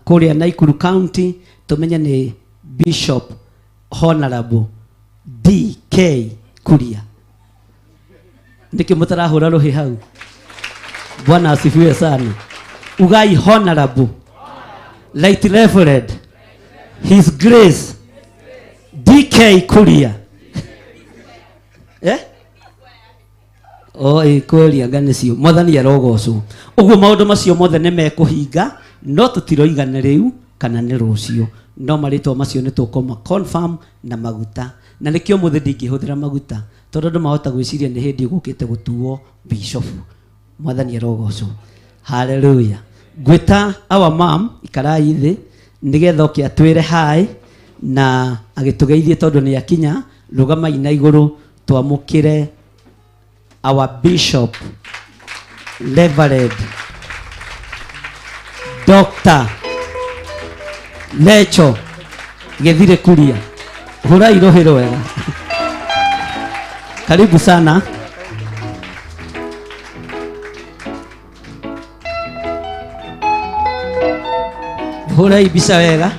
Speaker 9: kũrĩa Naikuru County tũmenye nĩ Bishop Honorable DK Kuria. Nĩkĩ mũtarahũra rũhĩ hau? Bwana asifiwe sana. Ugai Honorable Right Reverend His Grace DK Kuria. Kuria nganicio. Mwathani arogocwo. Ũguo maũndũ macio mothe nĩ mekũhinga, no tũtiroigana rĩu kana nĩ rũciũ. No marĩtwa macio nĩ tũkoma confirm na maguta. Na nĩkĩo mũthĩ ndingĩhũthĩra maguta, tondũ andũ mahota gwĩciria nĩ hĩndĩ gũkĩte gũtuo bishop. Mwathani arogocwo. Hallelujah. Ngwĩta our mom ikarai thĩ nĩgetha oke atwĩre hi na agĩtũgeithie tondũ nĩ akinya. Rũgamai na igũrũ twamũkĩre our bishop Reverend Dr. Lecho Gethire Kuria. Hurai rohĩ rwega. Karibu sana. Hurai bisa wega.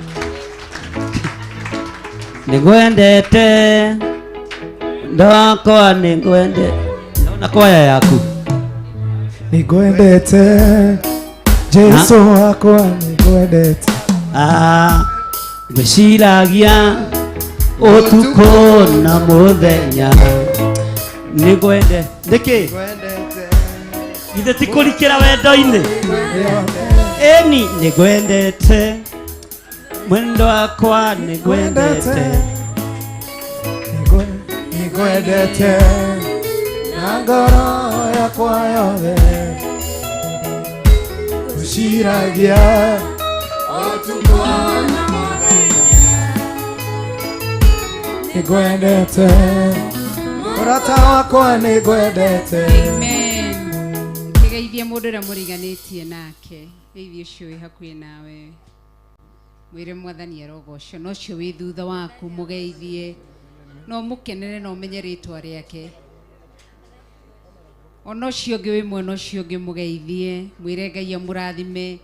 Speaker 9: Nĩngwendete ndakwa nĩngwendete. Naona kwaya yaku.
Speaker 7: Nĩngwendete Jesu wakwa nĩngwendete.
Speaker 9: Ngwĩciragia ũtukũ na mũthenya. Nĩngwende nĩkĩ? Githĩ ti kũrikĩra wendo-inĩ? Eni nĩngwendete mwendo wakwa nĩngwendete.
Speaker 7: Nĩngwendete na ngoro yakwa yothe. Ngwĩciragia ũtukũ na mũthenya. Nĩngwendete mũrata wakwa nĩngwendete.
Speaker 10: Amen. Kĩgeithie mũndũ ũrĩa mũriganĩtie nake, geithie ũcio wĩ hakuhĩ nawe, mwĩre Mwathani arogocwo. Na ũcio wĩ thutha waku mũgeithie, no mũkenere na ũmenye rĩtwa rĩake. Ona ũcio ũngĩ wĩ mwena ũcio ũngĩ mũgeithie, mwĩre Ngai amũrathime.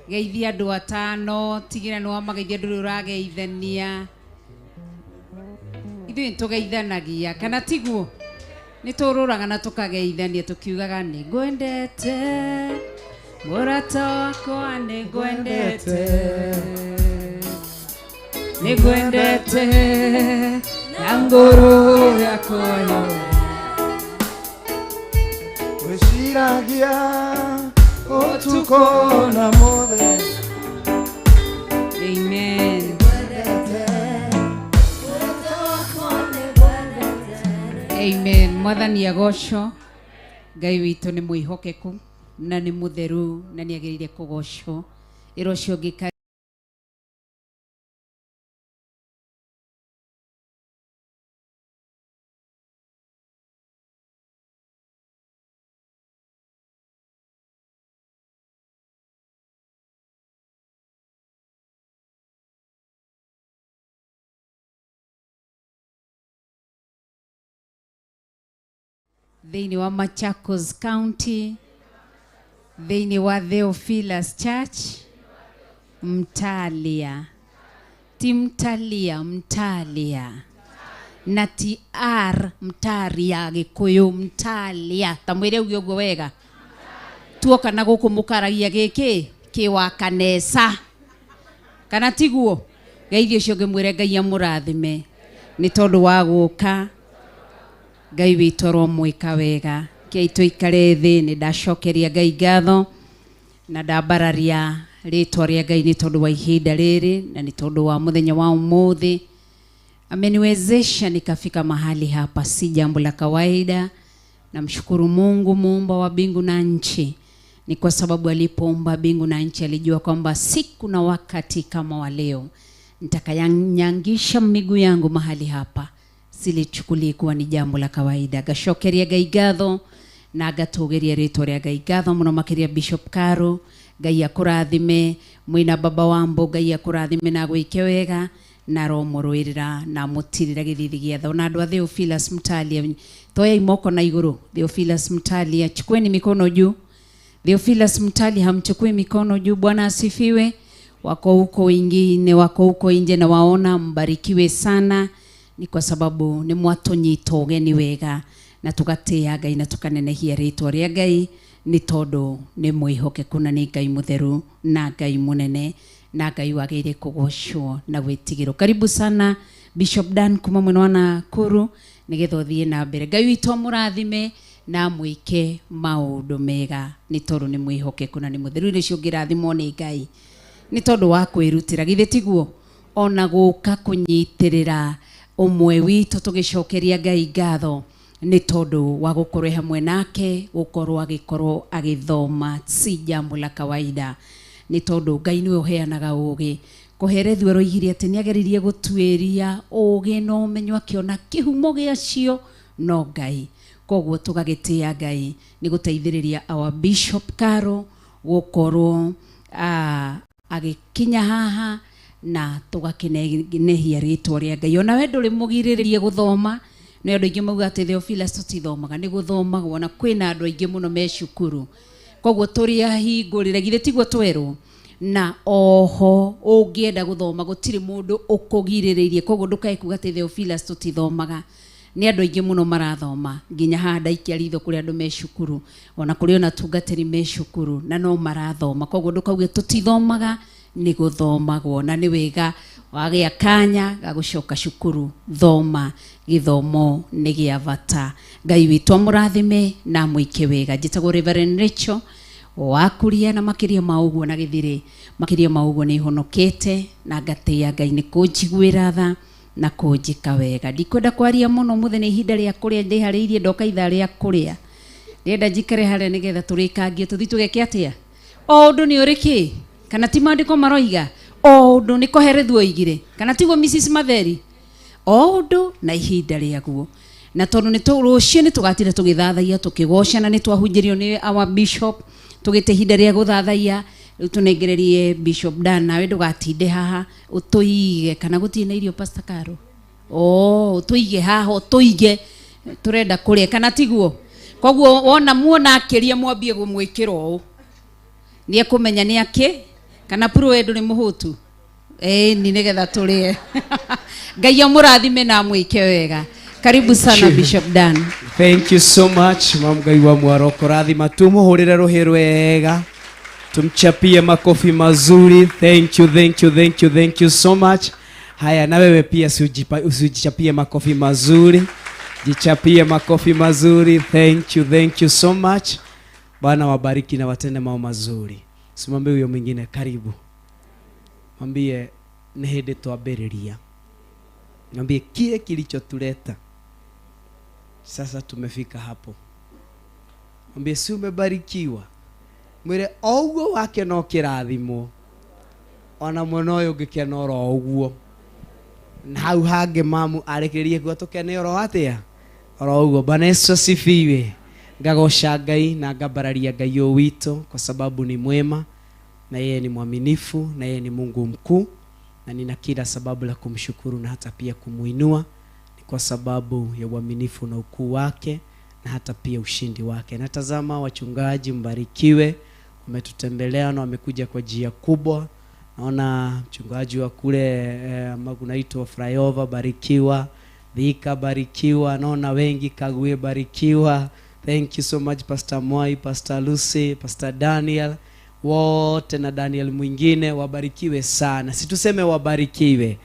Speaker 10: Geithia andũ atano, tigĩra nĩ wamageithia andũ ũrĩa ũrageithania. Ithuĩ nĩtũgeithanagia kana tiguo? Nĩtũrũraga na tũkageithania tũkiugaga nĩngwendete Murata wakwa nigwendete, nigwendete na ngoro yakwa yo.
Speaker 7: Weshiragia otuko na mothe.
Speaker 10: Amen. Amen. Mwathani agocwo. Ngai witũ nĩ mwĩhokeku na nĩ mũtheru na nĩ agĩrĩire kũgocwo. Ĩro cio ngĩka thĩinĩ wa Machakos County, thĩinĩ wa Theophilus Church, Mtalia. Ti Mtalia, Mtalia. Na ti R Mtaria Gĩkũyũ, Mtalia. Tamwĩre uge ũguo wega. Tuoka na gũkũ mũkaragia gĩkĩ kĩ wa kanesa. Kana tiguo? Geithio cio ngĩmwĩre Ngai amũrathime nĩ tondũ wa gũka. Ngai witũ aromwĩka wega. Kĩai tũikare thĩ, nĩ ndacokeria Ngai ngatho na ndambararia rĩtwa rĩa Ngai nĩ tondũ wa ihinda rĩrĩ na nĩ tondũ wa mũthenya wa ũmũthĩ. Ameniwezesha nikafika mahali hapa, si jambo la kawaida. Namshukuru Mungu muumba wa mbingu na nchi. Ni kwa sababu alipoumba mbingu na nchi alijua kwamba siku na wakati kama wa leo nitakayanyangisha miguu yangu mahali hapa. Silichukulia kuwa ni jambo la kawaida. Gacokeria Ngai ngatho na gatũgĩria rĩtwa rĩa Ngai ngatho mũno makĩria Bishop Karo. Ngai akũrathime, mwĩna baba wambo, Ngai akũrathime na gwĩke wega na romũrũĩrĩra na mũtirĩra gĩthithi gĩatho. Na andũ a Theophilus Mtalia, toya imoko na igũrũ. Theophilus Mtalia, chukueni mikono juu. Theophilus Mtalia, hamchukui mikono juu. Bwana asifiwe. Wako huko wengine, wako huko nje na waona, mbarikiwe sana. Ni kwa sababu ni mwatũnyita ũgeni wega na tugatĩa Ngai na tukanenehia rĩtwa rĩa Ngai nĩ tondũ nĩ mwĩhokeku na nĩ Ngai mũtheru na Ngai mũnene na Ngai wagĩrĩire kũgocwo na gwĩtigĩrwo. Karibu sana Bishop Dan kuma mwena wa Nakuru nĩgetha ũthiĩ na mbere. Ngai witũ amũrathime na mwĩke maũndũ mega nĩ tondũ nĩ mwĩhokeku na nĩ mũtheru. Nĩcio ngĩrathimwo nĩ Ngai nĩ tondũ wa kwĩrutĩra, githĩ tiguo? Ona gũka kũnyitĩrĩra ũmwe witũ tũgĩcokeria Ngai ngatho nĩ tondũ wa gũkorwo hamwe nake, gũkorwo agĩthoma, si jambo la kawaida. Nĩ tondũ Ngai nĩwe ũheanaga ũgĩ. Kũherethio aroigire atĩ nĩ ageririe gũtuĩria ũgĩ na ũmenyo akĩona kĩhumo gĩacio no Ngai. Koguo tũgagĩtĩa Ngai nĩ gũteithĩrĩria our Bishop Karo gũkorwo agĩkinya haha na tũgakenehia rĩtwa rĩa Ngai. Ona we ndũrĩ mũgirĩrĩrie gũthoma. Nĩ andũ aingĩ mauga atĩ Theophilus tũtithomaga, nĩ gũthomagwo na kwĩna andũ aingĩ mũno me cukuru. Koguo tũrĩ ahingũrĩre, githĩ tiguo twerwo? Na oho ũngĩenda gũthoma gũtirĩ mũndũ ũkũgirĩrĩirie. Koguo ndũkae kuga atĩ Theophilus tũtithomaga. Nĩ andũ aingĩ mũno marathoma, nginya haha ndaikia ritho kũrĩ andũ me cukuru, ona kũrĩ ona tungatĩri me cukuru na no marathoma. Koguo ndũkauge tũtithomaga, nĩ gũthomagwo na nĩ wega wagĩa kanya ga gũcoka cukuru. Thoma, gĩthomo nĩ gĩa bata. Ngai witũ amũrathime na mwĩke wega. Njĩtagwo Reverend Rachel wakuria na makĩria ma ũguo na gĩthirĩ. Makĩria ma ũguo nĩ honokete na ngatĩa Ngai nĩ kũnjiguĩra tha na kũnjĩka wega. Ndikwenda kwaria mũno mũthenya ihinda rĩa kũrĩa ndĩharĩirie, ndoka ithaa rĩa kũrĩa. Ndĩrenda njikare harĩa nĩgetha tũrĩkangie tũthiĩ tũgeke atĩa. O ũndũ nĩ ũrĩkĩ? Kana ti maandĩko maroiga o ũndũ nĩ kũherethwo igire? Kana tiguo Mrs. Matheri? O ũndũ na ihinda rĩaguo. Na tondũ nĩ rũciũ nĩ tũgatinda tũgĩthathaia tũkĩgoca na nĩ twahunjĩrio nĩ our Bishop tũgĩte ihinda rĩa gũthathaia. Rĩu tũnengererie Bishop Dan, nawe ndũgatinde haha, ũtũige. Kana gũtirĩ na irio Pastor Karo? Ũtũige haha, ũtũige, tũrenda kũrĩa. Kana tiguo? Koguo wona muona akĩria mwambie gũmwĩkĩra ũũ, nĩ ekũmenya nĩ akĩ. Kana puro wedu nĩ mũhũtu? Ni nĩgetha tũrĩe. Ngai amũrathime na mwĩke wega. Karibu sana Bishop Dan.
Speaker 7: Thank you so much. Ngai wa mwaroko rathima, tumuhũrĩre rũhĩ rwega.
Speaker 6: Tumchapie makofi mazuri. Thank you, thank you, thank you, thank you so much. Haya, na wewe pia usijichapie makofi mazuri. Jichapie makofi mazuri. Thank you so much. Bwana wabariki na watende mambo mazuri. Simwambie huyo mwingine karibu. Mwambie ni hende twambĩrĩria. Mwambie kile kilichotuleta. Sasa tumefika hapo. Mwambie si umebarikiwa. Mwire oguo wake no kĩrathimo. Ona mwana ũyũ ũngĩkena oro ũguo. Na hau hange mamu arekerie kwa tukene oro atia. Oro ũguo. Bwana Yesu asifiwe. Ngagoca Ngai na ngambararia Ngai ũyũ witũ kwa sababu ni mwema na yeye ni mwaminifu na yeye ni Mungu mkuu, na nina kila sababu la kumshukuru na hata pia kumuinua ni kwa sababu ya uaminifu na ukuu wake na hata pia ushindi wake. Natazama wachungaji mbarikiwe, wametutembelea na wamekuja kwa njia kubwa. Naona mchungaji wa kule Magunaito Flyover barikiwa, Thika barikiwa, naona wengi Kagwe barikiwa. Thank you so much Pastor Moi, Pastor Lucy, Pastor Daniel, wote na Daniel mwingine wabarikiwe sana. Situseme wabarikiwe.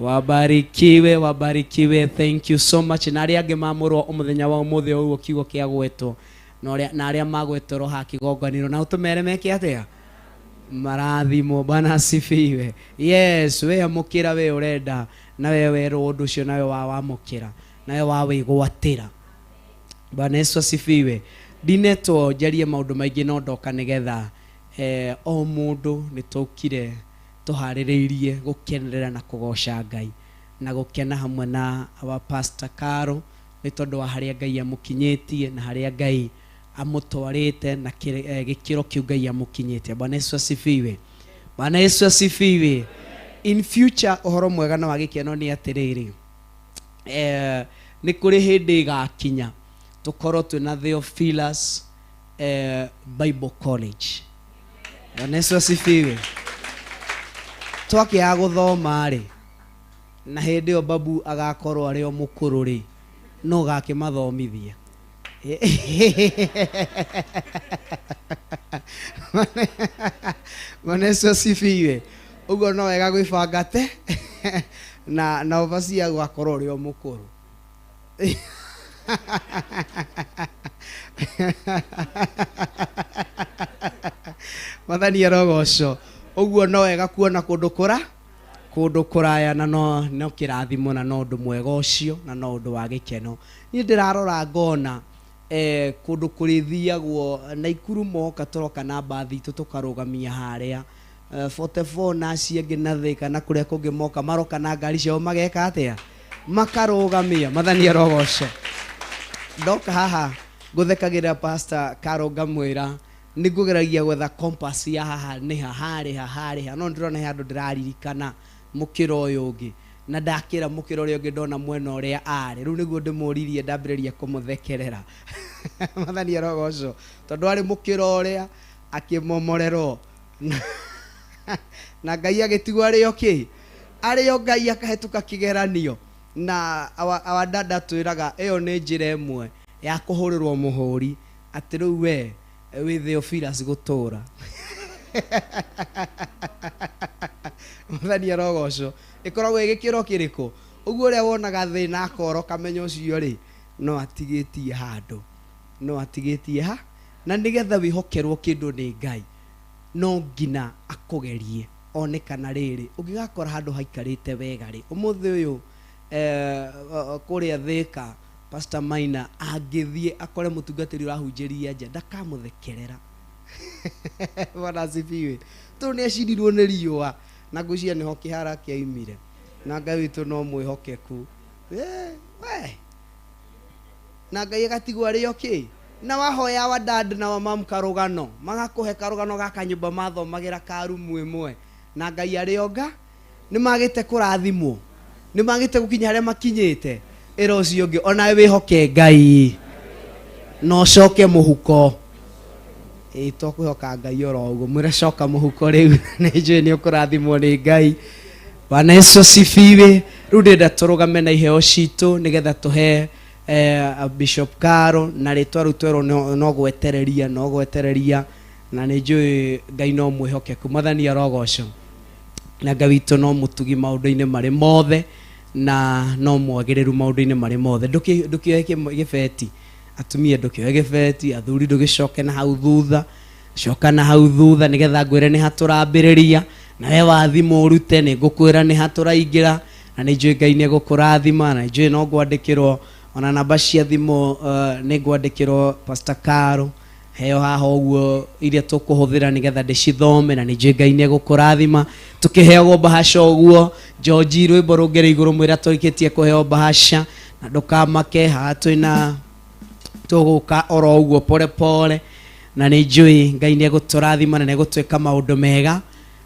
Speaker 6: Wabarikiwe, wabarikiwe. Thank you so much. Na aria ange mamurwo umuthenya wa umuthe uguo kiugo kia gwetwo. Na aria magwetoro ha kigonganiro na utumere meke atia. Marathimo. Bwana asifiwe. Yes, we amukira we urenda na we wero undu ucio nawe wamukira nawe wawigwatira. Bwana Yesu asifiwe. Dineto jarie maundu maingi no ndoka nigetha o mundu nitokire tuhaririirie gukenerera na kugoca Ngai na gukena hamwe na our Pastor Caro ni tondu wa haria Ngai amukinyitie na haria Ngai amutwarite na gikiro kiu Ngai amukinyitie. Bwana Yesu asifiwe. Bwana Yesu asifiwe. In future uhoro mwega na wagikeno ni atiriri ni kuri hindi gakinya tukorwo twina Theophilus Bible College. Bwana Yesu asifiwe. Twakia guthoma ri na hindi o babu agakorwo ari o mukuru ri no gake mathomithia. Bwana Yesu asifiwe. Ugo no wega gwibangate na ovacia gwakorwo ari o mukuru. Mathani arogoco uguo no wega kuona kundu kuraya na no kirathimo na no ndu mwega ucio na no ndu wa gikeno. Ni ndirarora ngona kundu kurithiagwo na ikuru moka toroka na bathi tukarugamia haria 44 na cienge na thika na kuria kungi moka maroka na ngari cio mageka atia makarugamia. Mathani arogoco ndoka haha guthekagira Pastor Caro ngamwira nigugeragia gwetha compass ya haha ni hahari no ndirona handu ndiraririkana mukiro uyu ungi na ndakira mukiro uyu ungi ndona mwena uria ari riu niguo ndimuririe ndambiriria kumuthekerera. Mathani arogoco tondu ari mukiro uria akimomorerwo na Ngai agitigwo ari oki ari o Ngai akahetuka kigeranio na awadada twiraga eyo ni njira emwe ya kuhurirwo muhuri ati riu we Theophilus gutura. Mathani arogoco ikoragwo igikiro kiriko uguo ria wonaga thina akoro kamenya ucio ri no atigitie handu no atigitie ha na nigetha wihokerwo kindu ni Ngai no ngina akugerie onekana riri ungigakora handu haikarite wega ri umuthi uyu kuria Thika Pastor Maina agithie akore mutungatiri urahunjiria nja ndakamuthekerera. Bwana asifiwe. Tu ni acirirwo ni riua na ngucia niho kihara kiaimire na Ngai witu no mwihokeku we na Ngai agatigwo ari oki na wahoya wa dad na wa mam karugano magakuhe karugano gaka nyumba mathomagira karumu imwe na Ngai ari oga ni magite kurathimwo ni magite gukinya haria makinyite ero cio ngi ona wihoke Ngai no coke muhuko tokwihoka Ngai oro uguo mwire coka muhuko riu ni njui ni ukurathimwo ni Ngai. Bwana Yesu asifiwe. Riu ndenda turugame na iheo citu nigetha tuhe Bishop Caro na ritwa riu twero no gwetereria
Speaker 11: na nĩ njũĩ Ngai no mwĩhokeku. Mwathani arogocwo. Na Ngai witũ no mũtugi maũndũ-inĩ marĩ mothe na no mwagĩrĩru maũndũ-inĩ marĩ mothe. Ndũkĩoe gĩbeti, atumia ndũkĩoe gĩbeti, athuri ndũgĩcoke na hau thutha, coka na hau thutha nĩgetha ngwĩre nĩ hatũrambĩrĩria, na we wathimwo ũrute nĩ ngũkwĩra nĩ hatũraingĩra, na nĩ njũĩ Ngai nĩ gũkũrathima, na nĩ njũĩ no ngwandĩkĩrwo ona namba cia thimũ, nĩ ngwandĩkĩrwo Pastor Caro heo haha ũguo iria tũkũhũthĩra nĩgetha ndĩcithome, na nĩ njũĩ Ngai nĩ gũkũrathima. Tũkĩheagwo bahasha ũguo, George rwĩmbo rũngĩrĩ igũrũ mwĩra tũrĩkĩtie kũheo bahasha, na ndũkamake haha twĩna tũgũka oro ũguo pole pole, na nĩ njũĩ Ngai nĩ egũtũrathima na nĩ egũtwĩka maũndũ mega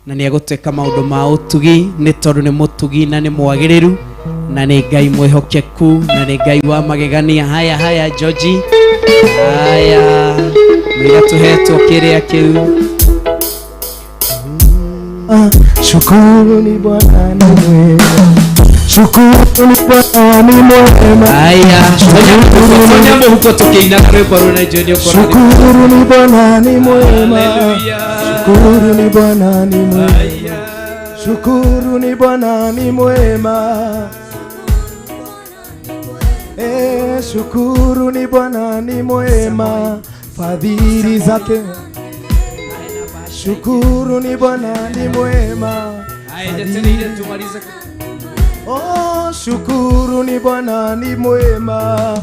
Speaker 11: na nĩ egũtwĩka maũndũ ma ũtugi, nĩ tondũ nĩ mũtugi na nĩ mwagĩrĩru na nĩ Ngai mwĩhokeku na nĩ Ngai wa magegania. Haya George, haya mwĩra tũhetwo kĩrĩa kĩu.
Speaker 7: Shukuru ni Bwana ni mwema, shukuru ni Bwana ni mwema.
Speaker 11: Haya, tunaponya huko tukiina rwĩmbo rũna njoni ũkorwo.
Speaker 7: Shukuru ni Bwana ni mwema, shukuru ni Bwana ni mwema, shukuru ni Bwana ni mwema. Shukuru ni Bwana ni mwema, fadhili zake. Shukuru ni Bwana ni mwema. Oh, shukuru ni Bwana ni mwema,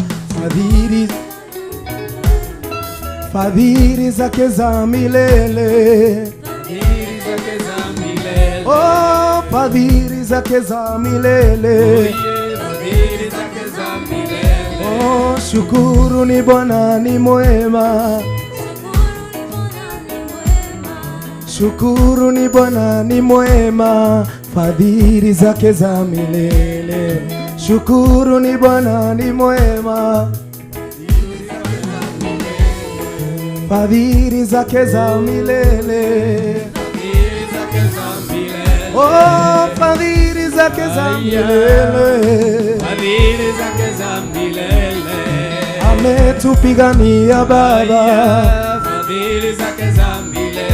Speaker 7: fadhili zake za milele. Oh, fadhili zake za milele. Oh, shukuru ni Bwana ni mwema, shukuru ni Bwana ni mwema, fadhili zake za milele. Shukuru ni Bwana ni mwema, fadhili zake za milele. Oh, fadhili zake za milele. Ametupigania Baba, fadhili zake za milele.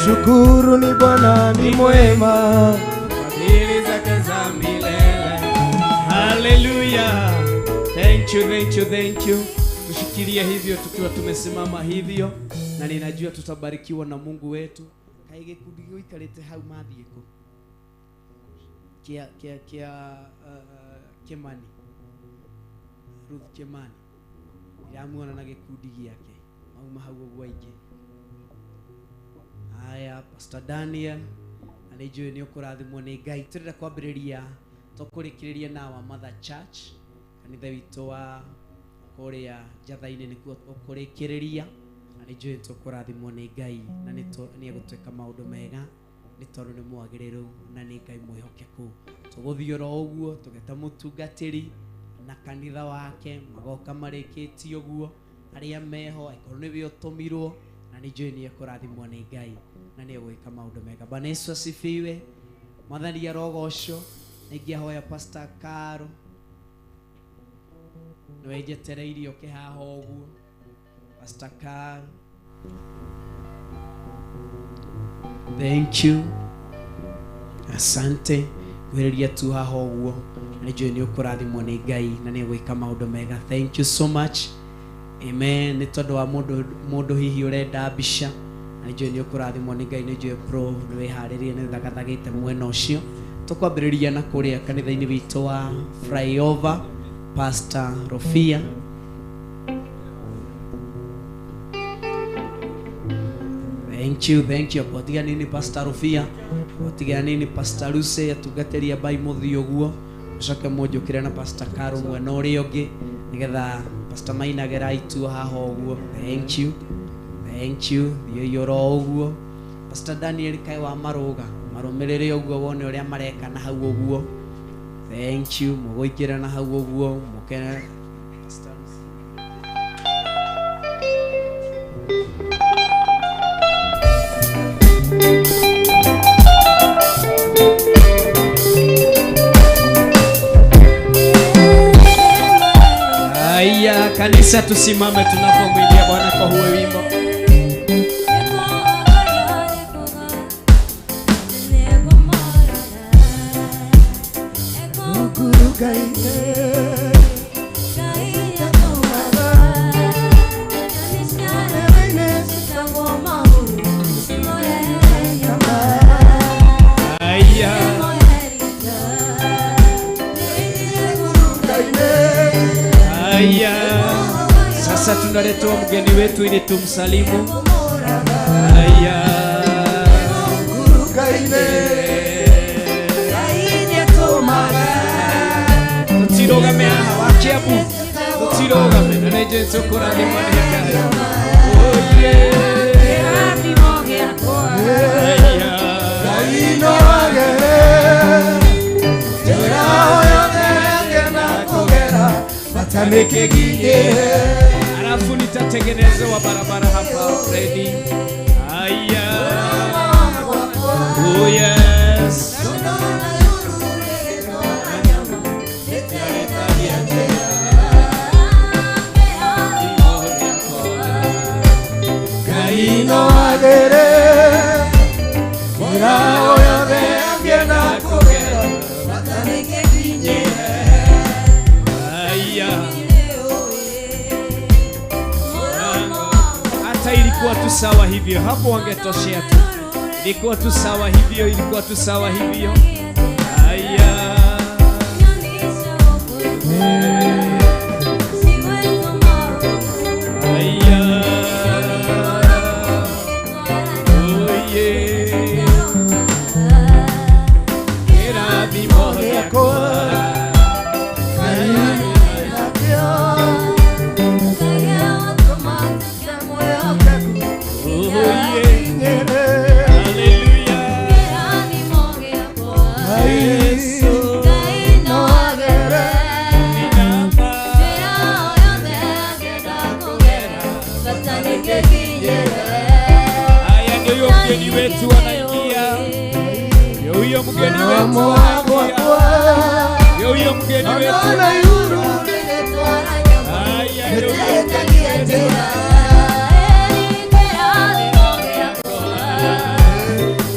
Speaker 7: Shukuru ni Bwana ni mwema, fadhili zake za milele.
Speaker 11: Hallelujah. Thank you. Tushikilie hivyo tukiwa tumesimama hivyo, na ninajua tutabarikiwa na Mungu wetu. Kaige kudio ikalete hau mathieko. Kimani. Ruth Kimani. Yamuona na gikundi giake. Mauma hau gwaije. Haya, Pastor Daniel, anijue ni ukurathimwo ni Ngai. Turenda kwambĩrĩria tũkũrĩkĩrĩria na wa Mother Church, kanitha witũ wa kũrĩa Njatha-inĩ nĩkuo tũkũrĩkĩrĩria. Anijue tũkũrathimwo ni Ngai na nĩ egũtwĩka maũndũ mega, nĩ tondũ nĩ mwagĩrĩru na nĩ Ngai mwĩhokeku. Tũgũthiĩ oro ũguo tũgeta mũtungatĩri na kanitha wake magoka marĩkĩtie ũguo, arĩa meho aikorwo nĩwe ũtũmirwo, na nĩ njũĩ nĩ ekũrathimwo nĩ Ngai na nĩ egwĩka maũndũ mega. Bwana Yesu asifiwe. Mwathani arogocwo. Nĩngĩahoya Pastor Caro nĩwe njetereirie ũke haha ũguo. Pastor Caro, thank you, asante. Gwĩrĩria tu haha ũguo, nĩ njũĩ nĩ ũkũrathimwo nĩ Ngai na nĩ egwĩka maũndũ mega. Thank you so much. Amen. Nĩ tondũ wa mũndũ hihi ũrenda mbica, na njũĩ nĩ ũkũrathimwo nĩ Ngai. Nĩ njũĩ pro nĩ wĩharĩrie nĩ thagathagĩte mwena ũcio. Tũkwambĩrĩria na kũrĩa kanitha-inĩ witũ wa Flyover, Pastor Rofia. Thank you. Potiganini Pastor Rofia, potiganini Pastor Luce, atugatĩria bai mũthĩ ũguo. Ũcoke mũnjũkĩre na Pastor Caro mwena ũrĩa ũngĩ, nĩgetha Pastor Maina gerai tu haha ũguo. Thank you. Yoro ũguo. Pastor Daniel kai wa marũmĩrĩre ũguo wone ũrĩa mareka na hau ũguo. Thank you. Mũgũikĩra na hau ũguo, mũkene Pastor Kanisa tusimame tunapomwimbia Bwana kwa huo wimbo.
Speaker 8: Sasa tunaletewa mgeni wetu ili tumsalimu. Haya. Tutirogame wakiabu. Tutirogame naneje sokora ni maneka. Oh yeah. Alafu nitatengenezewa barabara hapa ready. Haya. Oh yes.
Speaker 7: Kaino agere Murao yode agena kogera Mataneke kinye.
Speaker 8: Hata ilikuwa tu sawa hivyo, hapo wangetoshea tu. Ilikuwa tu sawa hivyo, ilikuwa tu sawa hivyo. Haya. Haya. Oh yeah. Era bimo yako. Mgeni wetu anaingia. Huyo mgeni wetu anaingia. Huyo mgeni wetu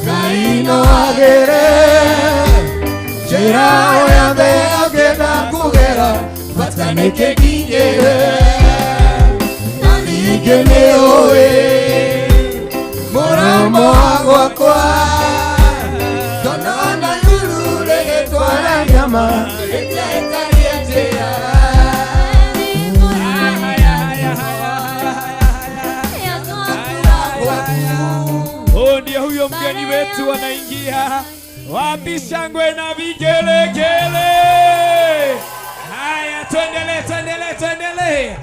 Speaker 7: Kaino agere Jera oyambe agena kugera Mataneke kinye Nanigene oe Moramo agwakwa Donana yuru lege twara nyama Eta liatea
Speaker 8: ndio huyo mgeni wetu anaingia. Wapi shangwe na vigelegele? Haya, tuendelee.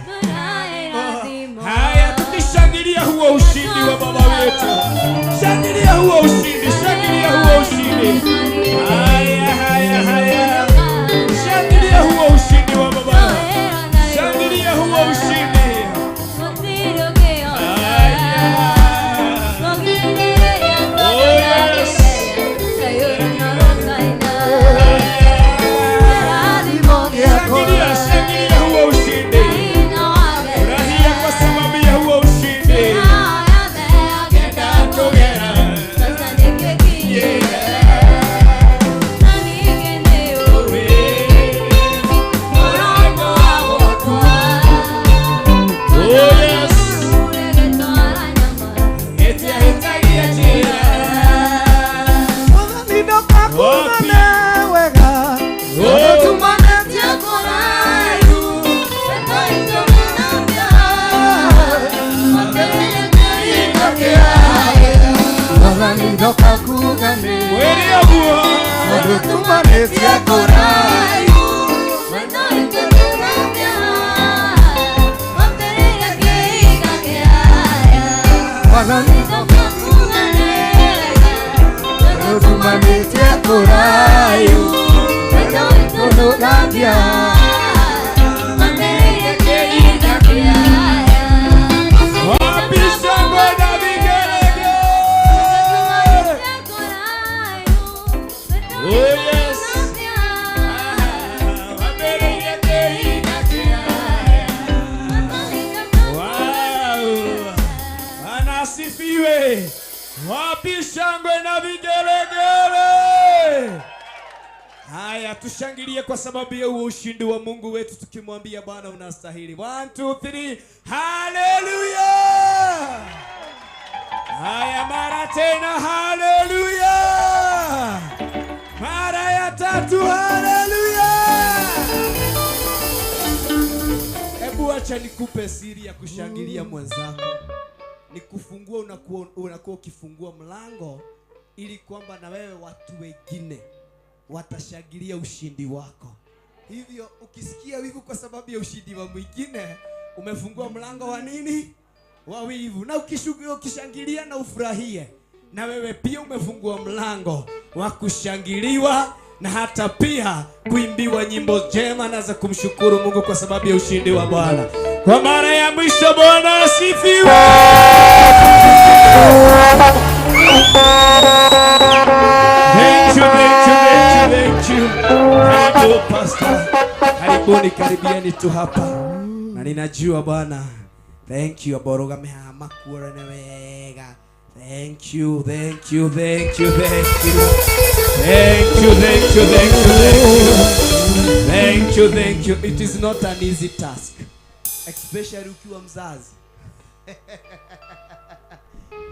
Speaker 8: Haya, tukishangilia huo ushindi wa baba wetu. Shangilia huo ushindi. Haya. Shangilia huo ushindi wa baba. Shangilia huo ushindi. Haya, tushangilie kwa sababu ya ushindi wa Mungu wetu tukimwambia Bwana unastahili. 1 2 3. Haleluya! Haya, mara tena haleluya! Mara ya tatu haleluya! Hebu acha nikupe siri ya kushangilia mwenzako. Ni kufungua, unakuwa ukifungua mlango ili kwamba na wewe watu wengine watashangilia ushindi wako. Hivyo ukisikia wivu kwa sababu ya ushindi wa mwingine, umefungua mlango wa nini? Wa wivu. Na ukishangilia na ufurahie, na wewe pia umefungua mlango wa kushangiliwa na hata pia kuimbiwa nyimbo njema na za kumshukuru Mungu kwa sababu ya ushindi wa Bwana. Kwa mara ya mwisho, Bwana asifiwe. Thank you. Karibu pastor. Karibieni tu hapa. Na ninajua Bwana. Thank you aboroga mehama kuora wega. Thank you. It is not an easy task. Especially ukiwa mzazi.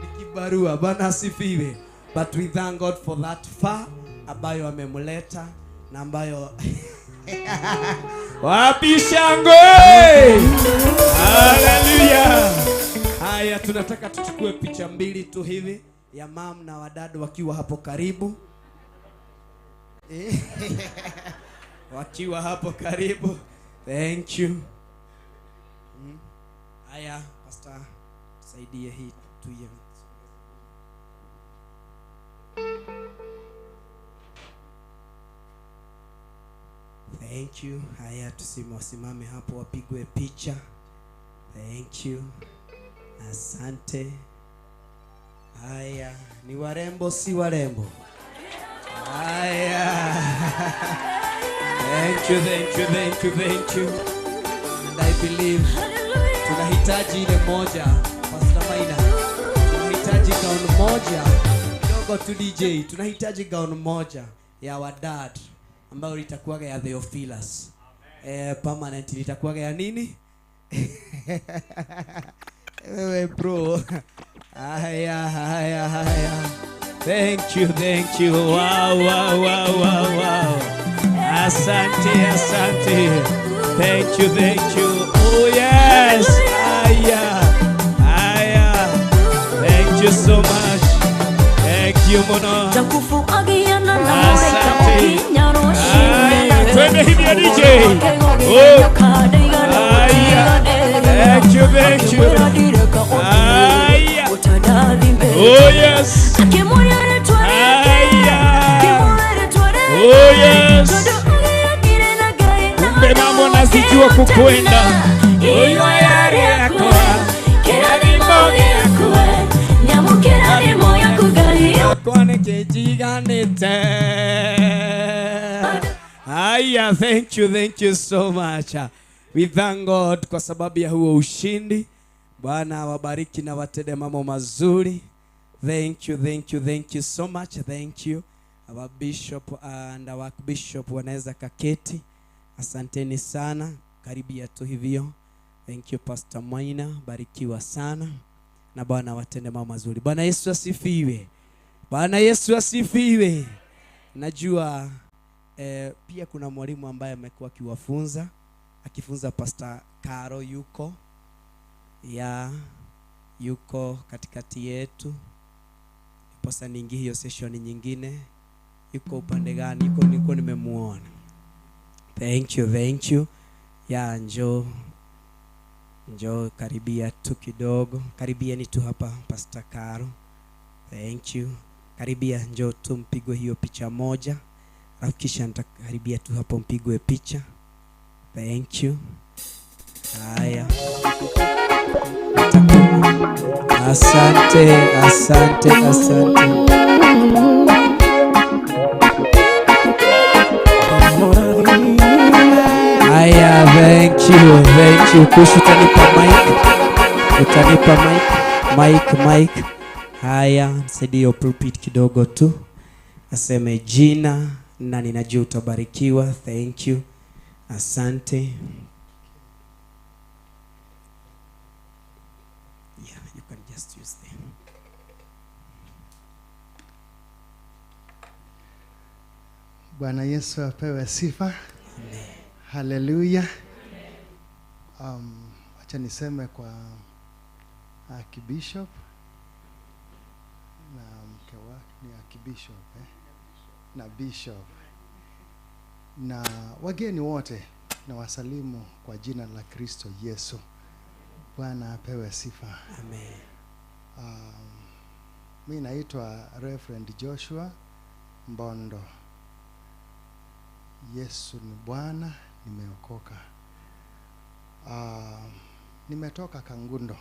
Speaker 8: Nikibarua Bwana asifiwe. But we thank God for that far ambayo amemuleta na ambayo wapi shangwe. Haleluya. Haya, tunataka tuchukue picha mbili tu hivi ya mam na wadada wakiwa hapo karibu. Wakiwa hapo karibu. Thank you. Haya, pastor, saidie hii tu ya. Thank you. Haya, tusimame hapo wapigwe picha. Thank you. Asante. Haya, ni warembo si warembo? Haya. Thank you. And I believe tunahitaji ile moja, Pastor Maina. Tunahitaji gauni moja. Kidogo tu DJ, tunahitaji gauni moja ya wadad ambayo litakuwa ya Theophilus. Permanent litakuwa ya nini? Wewe bro. Haya. Thank you. Wow. Asante. Thank you. Oh yes. Haya. Thank you so much. Thank you mono.
Speaker 2: Jakufu agiana na
Speaker 8: Asante. Twende hivi ya DJ. Thank you. Oh yes. Oh yes. Kumbe mambo nazijua kukwenda. Oyo yari yako. Kirani mogi yako. Nyamukirani moya kugalia. Kwane kejiganete. Haya, thank you so much. We thank God kwa sababu ya huo ushindi. Bwana wabariki na watende mambo mazuri. Thank you so much. Thank you. Our bishop and our bishop wanaweza kaketi. Asanteni sana. Karibia tu hivyo. Thank you Pastor Maina. Barikiwa sana. Na Bwana watende mambo mazuri. Bwana Yesu asifiwe. Najua pia kuna mwalimu ambaye amekuwa akifunza Pastor Karo yuko katikati yetu. Posa ningi hiyo session nyingine. Yuko upande gani? Niko nimemuona. Thank you. Ya njoo karibia tu kidogo. Karibieni tu hapa Pastor Karo. Thank you. Karibia njoo tu mpigwe hiyo picha moja. Alafu kisha nitakaribia tu hapo mpigwe picha. Thank you. Haya. Asante. Haya, thank you. Kushu utanipa mic. Haya, msaidie pulpit kidogo tu. Aseme jina
Speaker 11: na ninajua utabarikiwa. Thank you, asante. Yeah, you can just use them.
Speaker 5: Bwana Yesu apewe sifa. Haleluya. Acha niseme kwa Archbishop na mke wake ni Archbishop na Bishop na wageni wote na wasalimu kwa jina la Kristo Yesu. Bwana apewe sifa.
Speaker 11: Amen.
Speaker 5: Mimi naitwa Reverend Joshua Mbondo. Yesu ni Bwana, nimeokoka. Nimetoka Kangundo.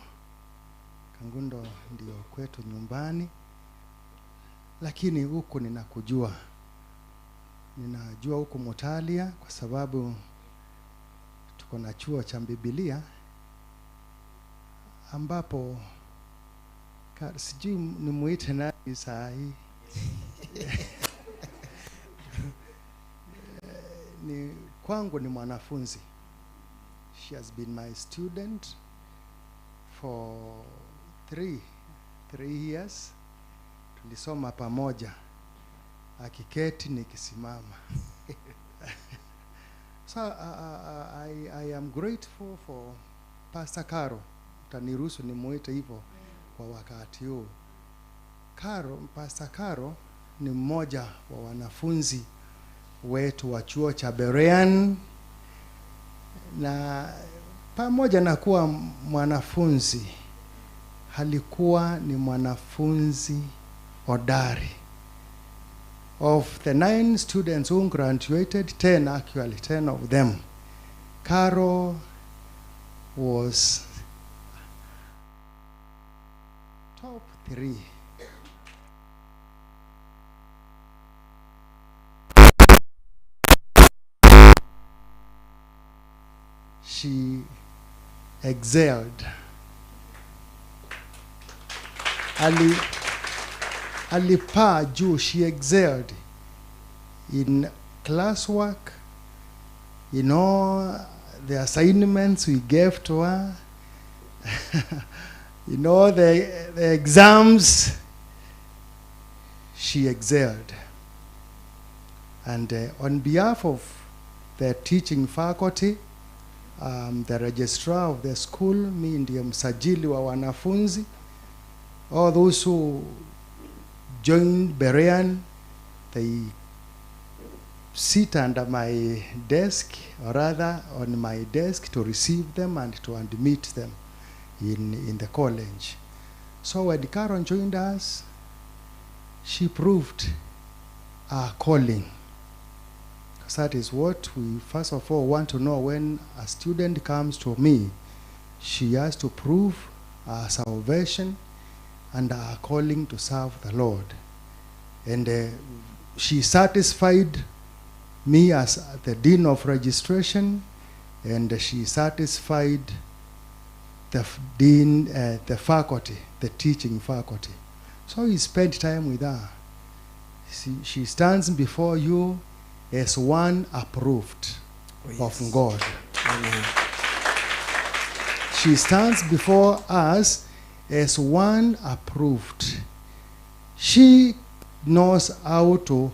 Speaker 5: Kangundo ndio kwetu nyumbani. Lakini huku ninakujua. Ninajua huku Mutalia kwa sababu tuko na chuo cha Biblia ambapo sijui nimuite nani saa hii. Ni kwangu ni mwanafunzi. She has been my student for 3 years. Tulisoma pamoja, akiketi nikisimama. So I am grateful for Pastor Caro. Utaniruhusu nimuite hivyo kwa wakati huu. Pastor Caro ni mmoja wa wanafunzi wetu wa chuo cha Berean, na pamoja na kuwa mwanafunzi halikuwa ni mwanafunzi hodari. Of the 9 students who graduated, 10 of them, Caro was top 3. She excelled. Alipaa juu. She excelled in classwork, in all the assignments we gave to her, in all the exams. She excelled. And on behalf of the teaching faculty, the registrar of the school, mi ndiye msajili wa wanafunzi, all those who joined Berean, they sit under my desk, or rather on my desk, to receive them and to admit them in the college. So when Karen joined us, she proved our calling. Because that is what we first of all want to know. When a student comes to me, she has to prove our salvation and our calling to serve the Lord. And she satisfied me as the dean of registration, and she satisfied the dean, the faculty, the teaching faculty. So we spent time with her. She stands before you as one approved of God.
Speaker 11: Amen.
Speaker 5: She stands before us as one approved. She knows how to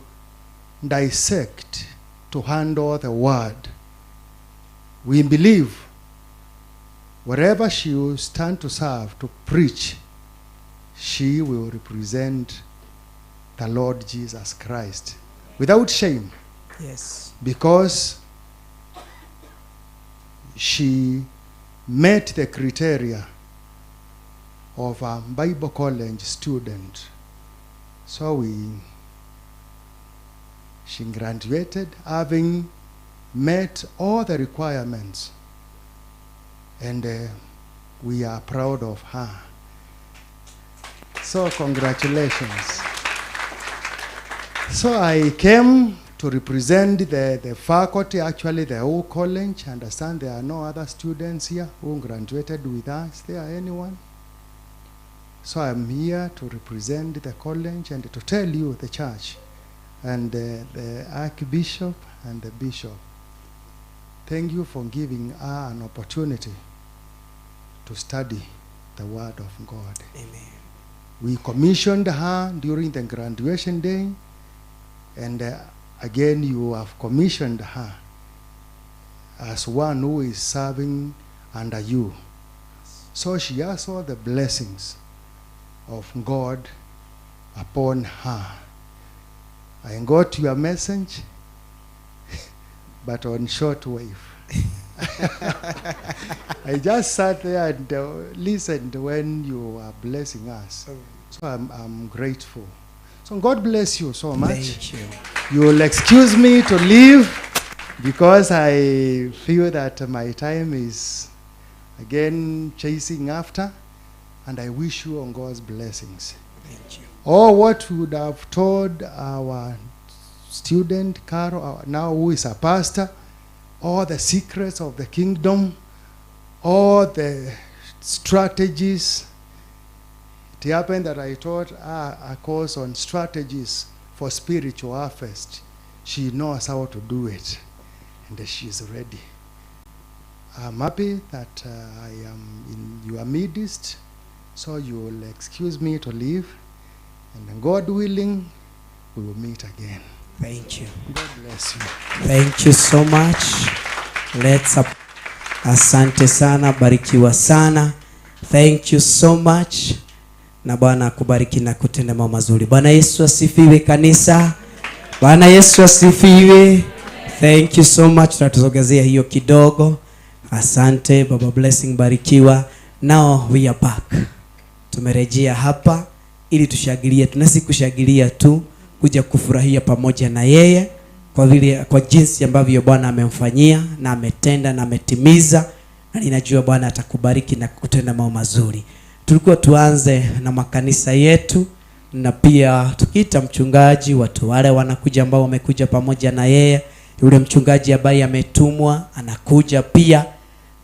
Speaker 5: dissect, to handle the word. We believe wherever she will stand to serve, to preach, she will represent the Lord Jesus Christ without shame.
Speaker 11: Yes.
Speaker 5: Because she met the criteria of a Bible college student. So she graduated having met all the requirements, and we are proud of her. So congratulations. So I came to represent the faculty, actually the whole college. I understand there are no other students here who graduated with us. Is there anyone? So I'm here to represent the college and to tell you, the church, and the Archbishop and the Bishop. Thank you for giving her an opportunity to study the Word of God.
Speaker 11: Amen.
Speaker 5: We commissioned her during the graduation day, and again you have commissioned her as one who is serving under you. So she has all the blessings of God upon her. I got your message, but on shortwave. I just sat there and listened when you were blessing us. So I'm grateful. So God bless you so much.
Speaker 11: Thank you.
Speaker 5: You'll excuse me to leave because I feel that my time is again chasing after, and I wish you on God's blessings.
Speaker 11: Thank you.
Speaker 5: Or what we would have told our student Carol, now who is a pastor, all the secrets of the kingdom, all the strategies. It happened that I taught her a course on strategies for spiritual harvest. She knows how to do it, and she's ready. I'm happy that I am in your midst, so you will excuse me to leave, and God willing, we will meet again.
Speaker 11: Thank you.
Speaker 5: God bless you.
Speaker 11: Thank you so much. Let's up. Asante sana, barikiwa sana. Thank you so much. Na Bwana akubariki na kutenda mambo mazuri. Bwana Yesu asifiwe kanisa. Bwana Yesu asifiwe. Thank you so much. Tutatuzogezea hiyo kidogo. Asante Baba Blessing, barikiwa. Now we are back. Tumerejea hapa ili tushangilie. Tunasi kushangilia tu, kuja kufurahia pamoja na yeye kwa jinsi ambavyo Bwana amemfanyia na ametenda na ametimiza, na ninajua Bwana atakubariki na kutenda mambo mazuri. Tulikuwa tuanze na makanisa yetu, na pia tukiita mchungaji, watu wale wanakuja ambao wamekuja pamoja na yeye. Yule mchungaji ambaye ametumwa anakuja pia,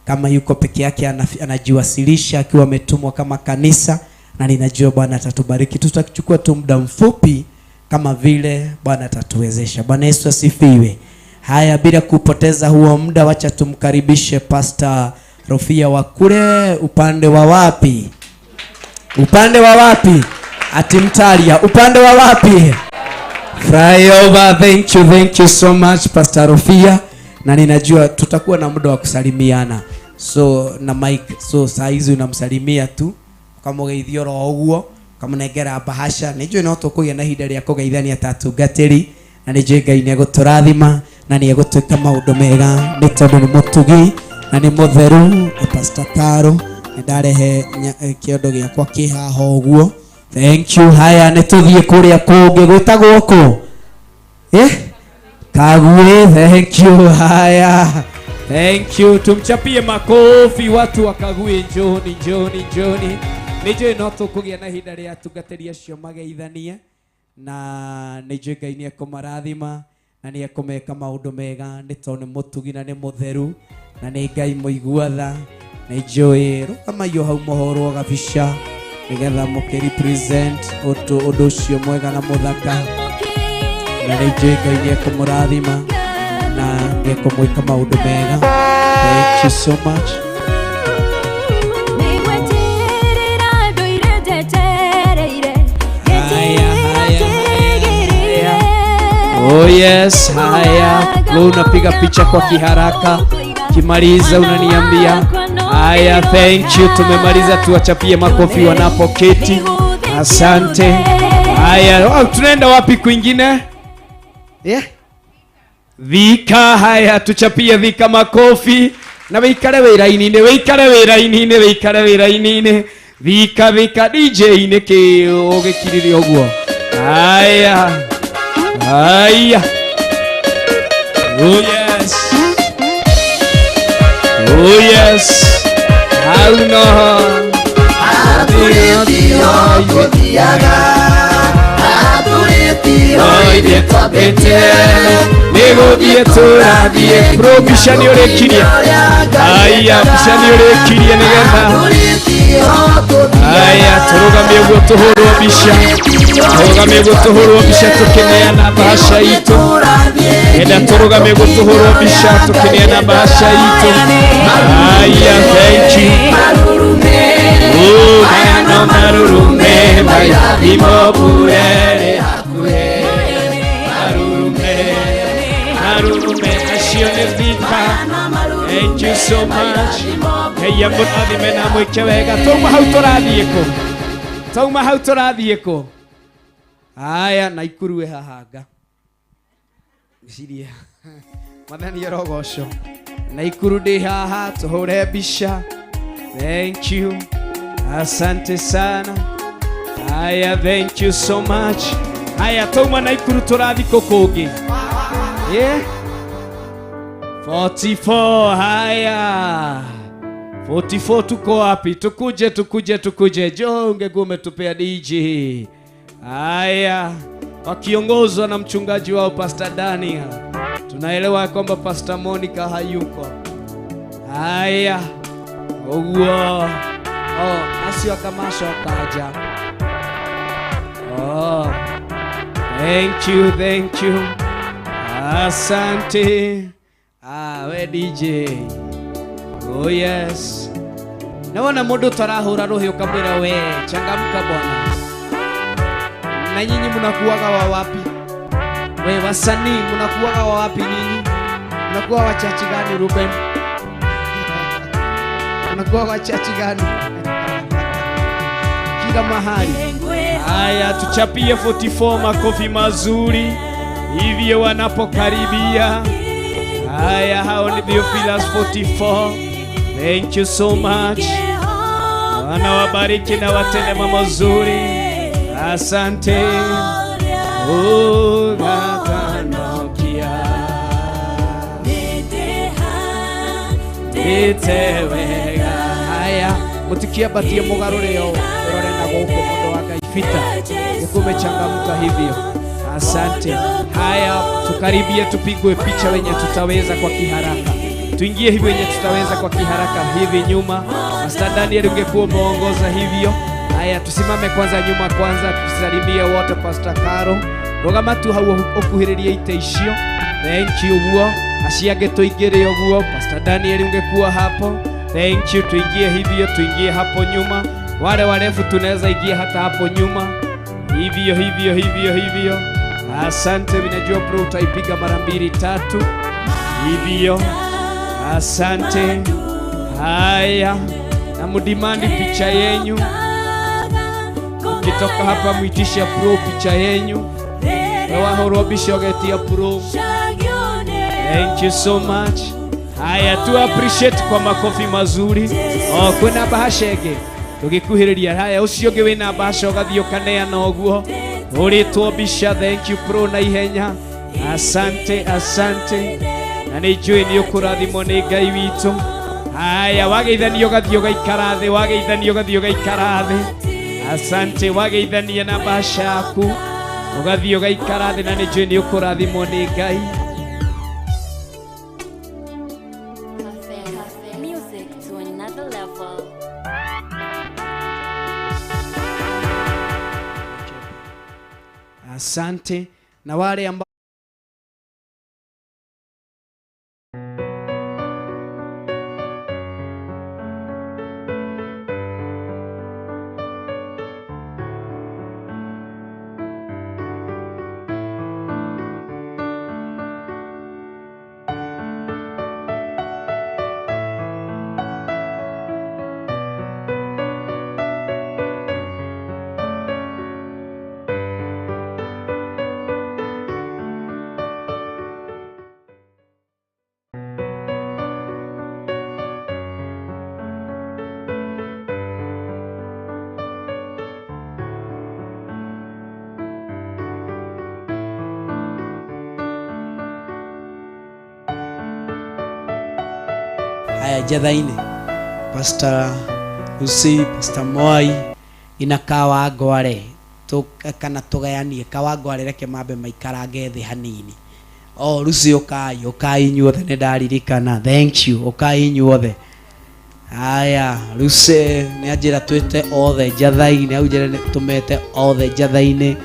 Speaker 11: kama yuko peke yake anajiwasilisha akiwa ametumwa kama kanisa, na ninajua Bwana atatubariki. Tutachukua tu muda mfupi kama vile Bwana atatuwezesha. Bwana Yesu asifiwe. Haya, bila kupoteza huo muda, wacha tumkaribishe Pastor Rofia wa kule upande wa wapi? Upande wa wapi? Atimtalia. Upande wa wapi? Flyover. Thank you so much Pastor Rofia. Na ninajua tutakuwa na muda wa kusalimiana. So na Mike, so saa hizi unamsalimia tu kama geithio ro uguo, kama negera bahasha. Nijue no tukugia na hinda ria kugeithania tatungatiri, na nijue Ngai ni aguturathima na ni agutwika maundu mega, ni tondu ni mutugi na ni mutheru. Pastor Karo ndarehe kiondo giakwa kihaho uguo. Thank you. Haya, nituthie kuria kungi gwitagwo ku Kagure. Thank you. Haya, thank you. Tumchapie makofi watu wa Kagure. Njoni. Nijue no tukugia na hinda ria tungatiri acio mageithanie, na nijue Ngai ni akumarathima na ni akumeka maundu mega, ni tondu ni mutugi na ni mutheru na ni Ngai muiguatha. Nijue rukama yo hau mohoro gabisha nigetha mukirepresent undu ucio mwega na muthaka, na nijue Ngai ni akumurathima na ni akumwika maundu mega. Thank you so much. Oh yes, haya. Wewe unapiga picha kwa kiharaka, kimaliza unaniambia. Haya, thank you. Tumemaliza, tuwachapie makofi wanapoketi. Asante. Haya, tunaenda wapi kwingine? Vika. Haya, tuchapie Vika makofi. Na weikare wirainine. Vika DJ niki ogekirire oguo. Haya. Oh yes. How no.
Speaker 8: Aya, turugamie gutuhurwo bisha. Turugamie gutuhurwo bisha tukineana bahasha itu. Enda turugamie gutuhurwo bisha tukineana bahasha itu. Aya, thank you. Oh, mano marurume, imo burere akure. Marurume, ashione vika. Thank you so much. Hey, ya mbonathi mena mwike wega. Tauma hau turathieko. Tauma hau turathieko. Aya, Naikuru hahanga. Ngiciria. Mathani arogosho. Naikuru ndi haha tuhure bisha. Thank you. Asante sana. Aya, thank you so much. Aya, tauma Naikuru turathiko kungi. Yeah. 44, haya 44 tuko wapi? Tukuje jo, ungekuwa umetupea DJ. Haya, wakiongozwa na mchungaji wao Pastor Daniel. Tunaelewa kwamba Pastor Monica hayuko. Haya, oh, asio kamasho kaja. Oh, thank you. Asante. We DJ. Oh yes. Naona mundu tarahura roho ukamwira we changamka bwana. Na nyinyi mnakuwaga wa wapi? We wasanii mnakuwaga wa wapi nyinyi? Mnakuwa wa chachi gani Ruben? Mnakuwa wa chachi gani? Kila mahali. Haya, tuchapie 44 makofi mazuri hivyo wanapokaribia. Haya, hao ni Theophilus 44. Thank you so much. Wana wabariki na watende mambo mazuri. Asante. Oh, gatanokia. Nitewega. Haya, mutikia batia mugarure yo. Rore na goko mondo wakaifita. Ukumechangamka hivyo. Asante. Haya, tukaribie tupigwe picha wenye tutaweza kwa kiharaka. Tuingie hivyo wenye tutaweza kwa kiharaka hivi nyuma. Pastor Daniel ungekuwa muongoza hivyo. Haya, tusimame kwanza nyuma kwanza tusalimie wote. Pastor Karo rogama tu hau okuhiririe iteishio. Thank you huo. Asiage toigere huo. Pastor Daniel ungekuwa hapo. Thank you. Tuingie hivyo, tuingie hapo nyuma. Wale warefu tunaweza ingia hata hapo nyuma. Hivyo. Asante, ninajua bro utaipiga mara 2 3. Hivyo. Asante. Haya, na mudimandi picha yenyu. Ukitoka hapa muitisha bro picha yenyu. Wewa horobisha ogetia bro. Thank you so much. Haya, tu appreciate kwa makofi mazuri. Kwena bahashege. Tugikuhiriria. Haya, usioge wena bahasha ogathio kanea na oguo. Uritwo bisha. Thank you bro na ihenya. Asante. Na nijui ni ukurathimwo ni Ngai witu. Haya, wageithanio gathio gaikara thi. Asante, wageithania na bahasha yaku ugathio gaikara thi, na nijui ni ukurathimwo ni Ngai. Asante. Na wale ambao haya jathaine Pastor Ruci, Pastor Moi inakawa ngware kana tugayanie kawa ngware reke mambe maikarange thi hanini. Ruci ukai inyuothe ni ndaririkana. Thank you. Ukai inyuothe.
Speaker 11: Haya, Luce ni ajira twete othe njathaine, au njira tumete othe njathaine.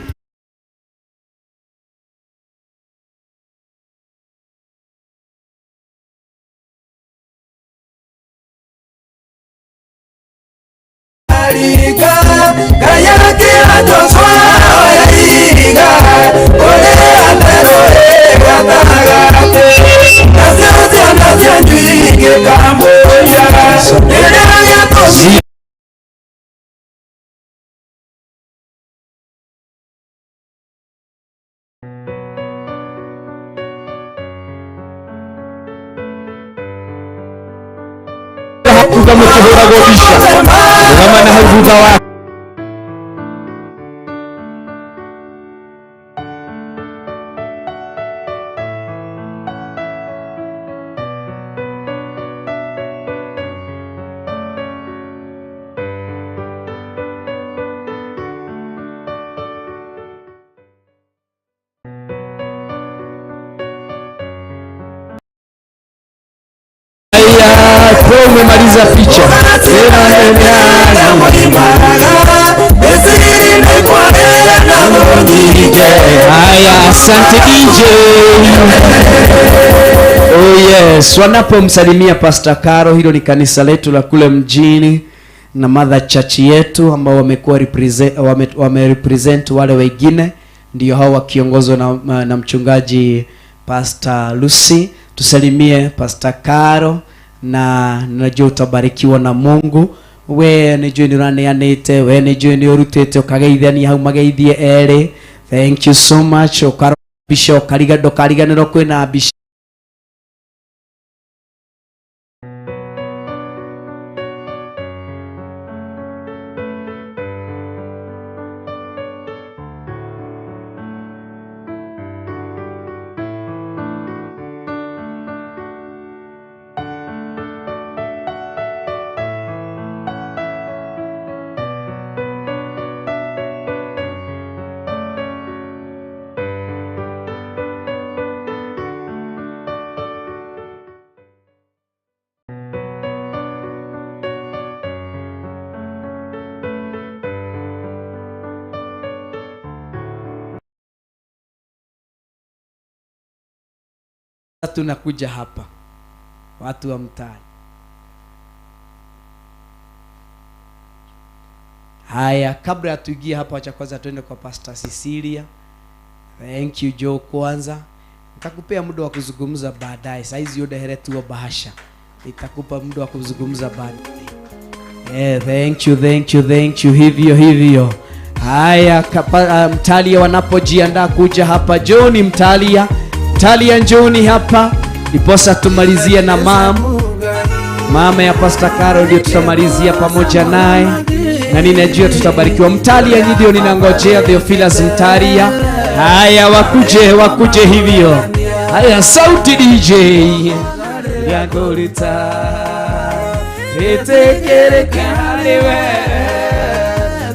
Speaker 7: Kuga mukihura gobisha ngamana havuga wa umemaliza picha. Haya, asante DJ. Oh yes, wanapomsalimia Pastor Caro, hilo ni kanisa letu la kule mjini na mother church yetu ambao wamekuwa represent wale wengine, ndio hao wakiongozwa na mchungaji Pastor Lucy. Tusalimie Pastor Caro na najua utabarikiwa na Mungu. We nijue ni raneanite, we nijue ni urutete ukageithania hau mageithie ere. Thank you so much. Ukarabisha ukariganiro kwina abisha. Tunakuja hapa watu wa mtaani. Haya, kabla ya tuingie hapa, acha kwanza tuende kwa Pastor Cecilia. Thank you Joe. Kwanza nitakupea muda wa kuzungumza baadaye. Saizi yote heretu wa bahasha, nitakupa muda wa kuzungumza baadaye. Thank you. Hivyo. Haya, Mtalia wanapojiandaa kuja hapa, John Mtalia njoni hapa, niposa tumalizia na mama ya Pastor Caro, ndio tutamalizia pamoja naye, na ninajua tutabarikiwa. Mtalia ndio ninangojea, Theophilus Mtalia. Haya, wakuje hivyo. Haya, sauti DJ yagolita etekereka lewe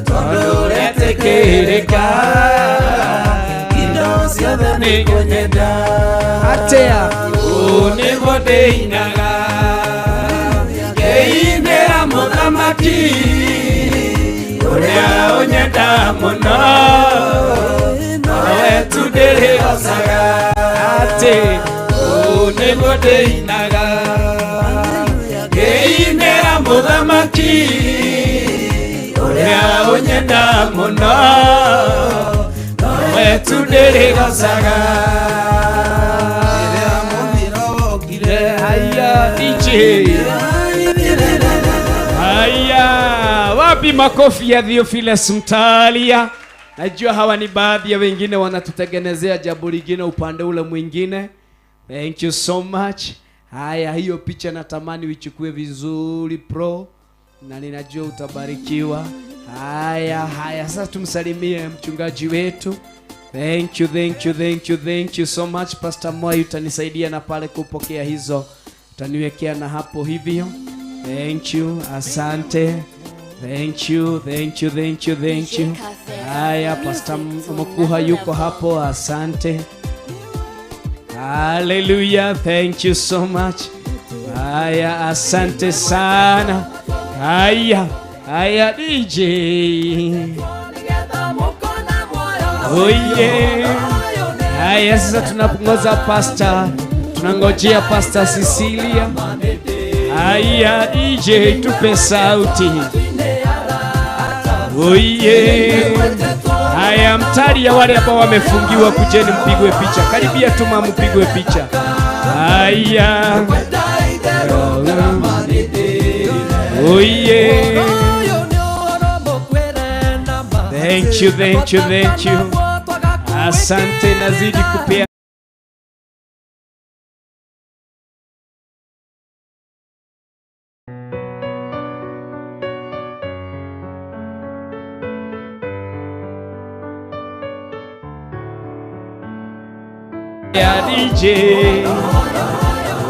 Speaker 7: toletekereka atea unegode inaga keindera muthamaki uria unyenda muno nawe tudere osaga ate unegode inaga keindera muthamaki uria unyenda muno tudere gasaga haya DJ. Haya, wapi makofi ya Theophilus Mtalia? Najua hawa ni baadhi ya wengine wanatutengenezea jambo lingine upande ule mwingine. Thank you so much. Haya, hiyo picha natamani uichukue vizuri pro, na ninajua utabarikiwa. Haya, sasa tumsalimie mchungaji wetu. Thank you so much. Pastor Moi, utanisaidia na pale kupokea hizo, utaniwekea na hapo hivyo. Thank you, asante. Thank you. Haya, Pastor Mkuha yuko hapo, asante. Hallelujah, thank you so much.
Speaker 11: Haya, asante sana. Haya DJ. Oh yeah. Haya, sasa tunapungoza pastor. Tunangojea Pastor Cecilia. Haya DJ, tupe sauti. Oh yeah. Haya, mtari ya wale ambao wamefungiwa, kujeni mpigwe picha. Karibia tu mama, mpigwe picha. Haya. Oh yeah. Thank you. Asante, nazidi kupea. Ya DJ.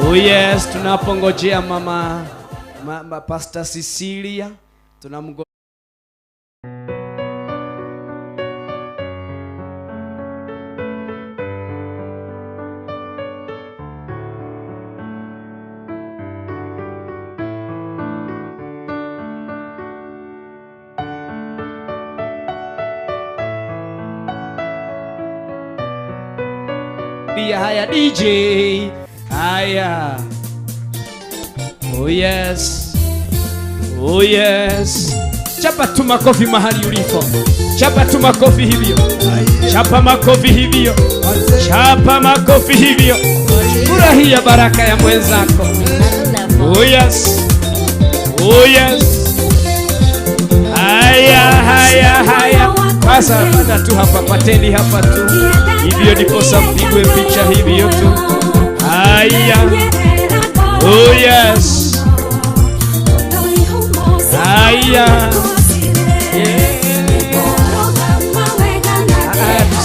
Speaker 11: Oh yes, tunapongojea mama Pastor Cecilia. Tunamgo haya DJ. Haya. Oh yes. Chapa tu makofi mahali ulipo. Chapa tu makofi hivyo. Chapa makofi hivyo. Furahia baraka ya mwenzako. Oh yes. Haya. Sasa pata tu hapa, pateni hapa tu. Hivyo ndipo mpigwe picha hivyo tu. Haya. Oh yes. Haya.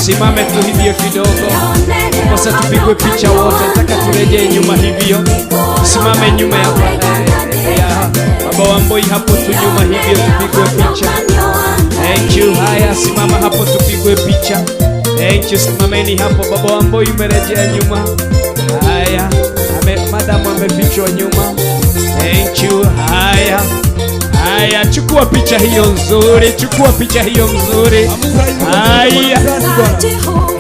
Speaker 11: Simame tu hivyo kidogo. Sasa tupigwe picha wote. Nataka turejee nyuma hivyo. Simame nyuma ya baba Wamboi hapo tu nyuma hivyo, tupigwe picha. Thank you. Haya, simama hapo tupigwe picha. Thank you. Simameni hapo, baba Wamboi umerejea nyuma. Haya, madam amefichwa nyuma. Thank you. Haya, chukua picha hiyo nzuri.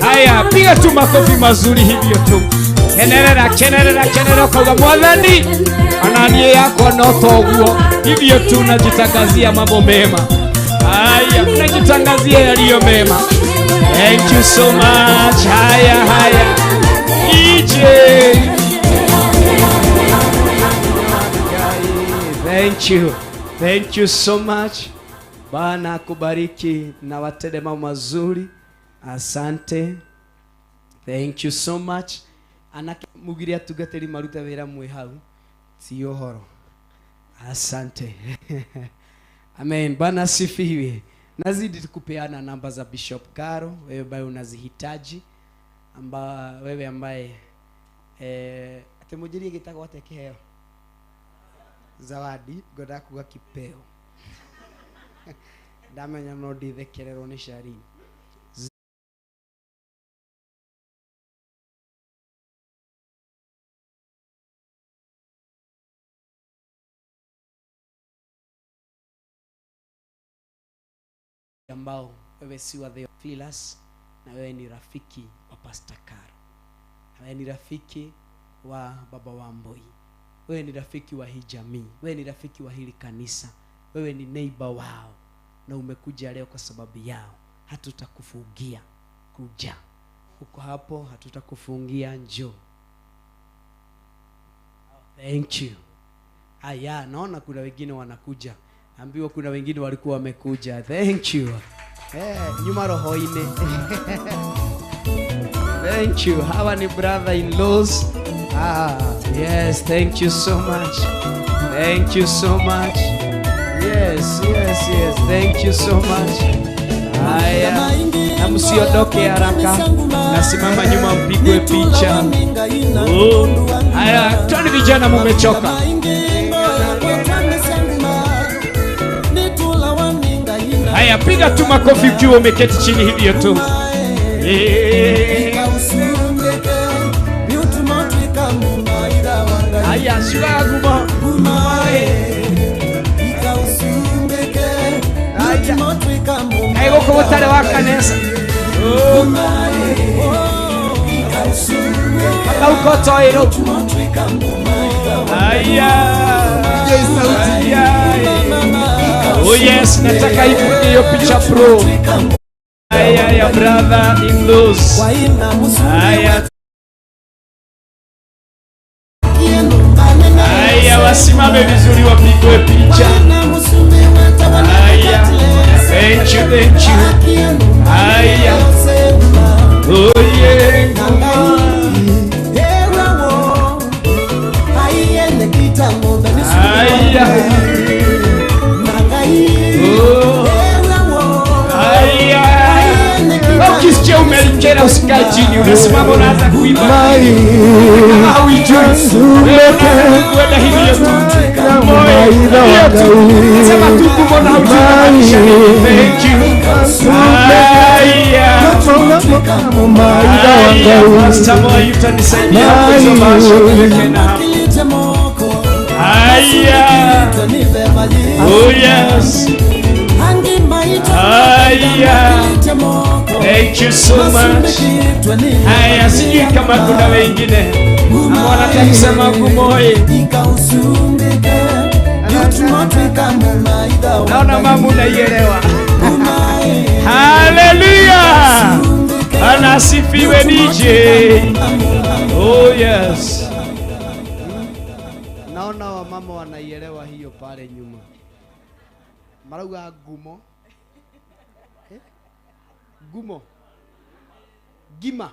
Speaker 11: Haya, piga tu makofi mazuri hivyo tu. Kenerera kwa Mwathani. Ananie yako no toguo. Hivyo tu unajitangazia mambo mema. Haya, unajitangazia yaliyo mema. Thank you so much. Haya. EJ. Thank you so much. Bwana akubariki na watende mambo mazuri. Asante. Thank you so much. Anake mugiria tugateri maruta wera mwe hau. Sio horo. Asante. Amen. Bwana sifiwe. Nazidi kupeana namba za Bishop Karo, wewe ambaye unazihitaji, wewe ambaye atemujirie gitaka wote kiheo. Zawadi goda kuga kipeo. Ndamenya no ndithekererwo ni Sharini. Ambao wewe si wa Theophilus, na wewe ni rafiki wa Pastor Karo, na wewe ni rafiki wa baba Wamboi, wewe ni rafiki wa hii jamii, wewe ni rafiki wa hili kanisa, wewe ni neighbor wao, na umekuja leo kwa sababu yao. Hatutakufungia kuja uko hapo, hatutakufungia njoo. Thank you. Aya, naona kuna wengine wanakuja. Ambiwa kuna wengine walikuwa wamekuja. Thank you. Nyuma hwa-ini. Thank you. Hawa ni brother-in-laws. Yes, thank you so much. Yes. Thank you so much. Haya. Na msiondoke haraka. Nasimama nyuma mpigwe picha. Haya, twende vijana, mumechoka. Haya, piga tu makofi ukiwa umeketi chini hivyo tu. Haya, Haya, shuka gumo. Ego como tare wa kanisa. Uko iro. Oh yes, nataka hiyo picha pro. Ya brother in laws. Wasimame vizuri wapigwe picha. Thank you. Oh yeah. Ukisikia umelikera usikae chini, unasimama unaanza kuimba. Kama haujui, kwenda hivyo tu. Sema tu kumona haujui. Thank you. Pastor Moyo utanisaidia kuzobasha kulekena hapo. Oh yes. Thank you so much. Sijui kama kuna wengine ambao wanataka kusema kumoye. Naona mama unaielewa. Hallelujah. Anasifiwe DJ. Oh yes. Naona wamama wanaielewa hiyo pale nyuma. Marauga gumo. Gumo. Gima.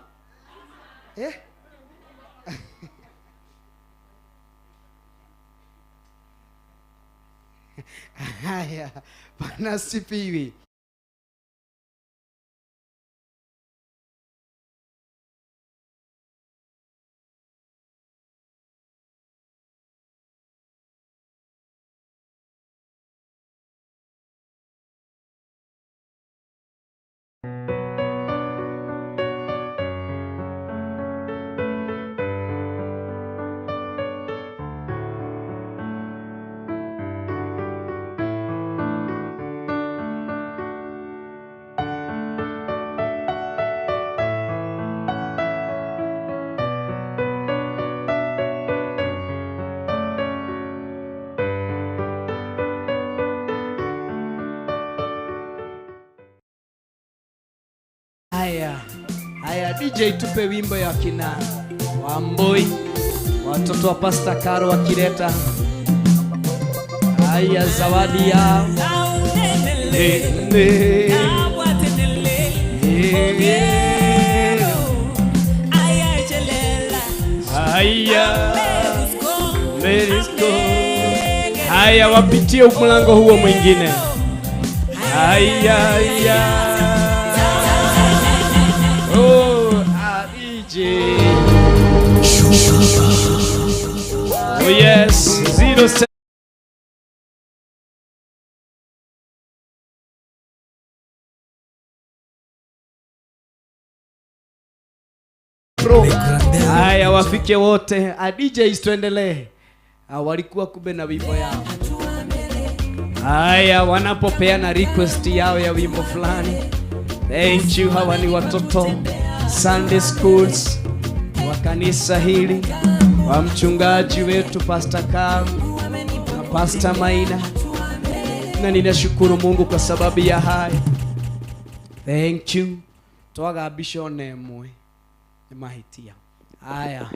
Speaker 11: Haya, panasifiwe. Haya DJ tupe wimbo ya kina Wamboi, watoto wa Pastor Karo wakileta. Haya zawadi yao. Haya wapitie mlango huo mwingine. Oh yes, 07 Pro. Haya wafike wote. DJs tuendelee. Walikuwa kube na wimbo yao. Haya wanapopeana request yao ya wimbo fulani. Thank you. Hawa ni watoto Sunday schools wa kanisa hili, wa mchungaji wetu Pastor Kam na Pastor Maina, na ninashukuru Mungu kwa sababu ya haya. Thank you. Toaga bishone mwe mahitia. Haya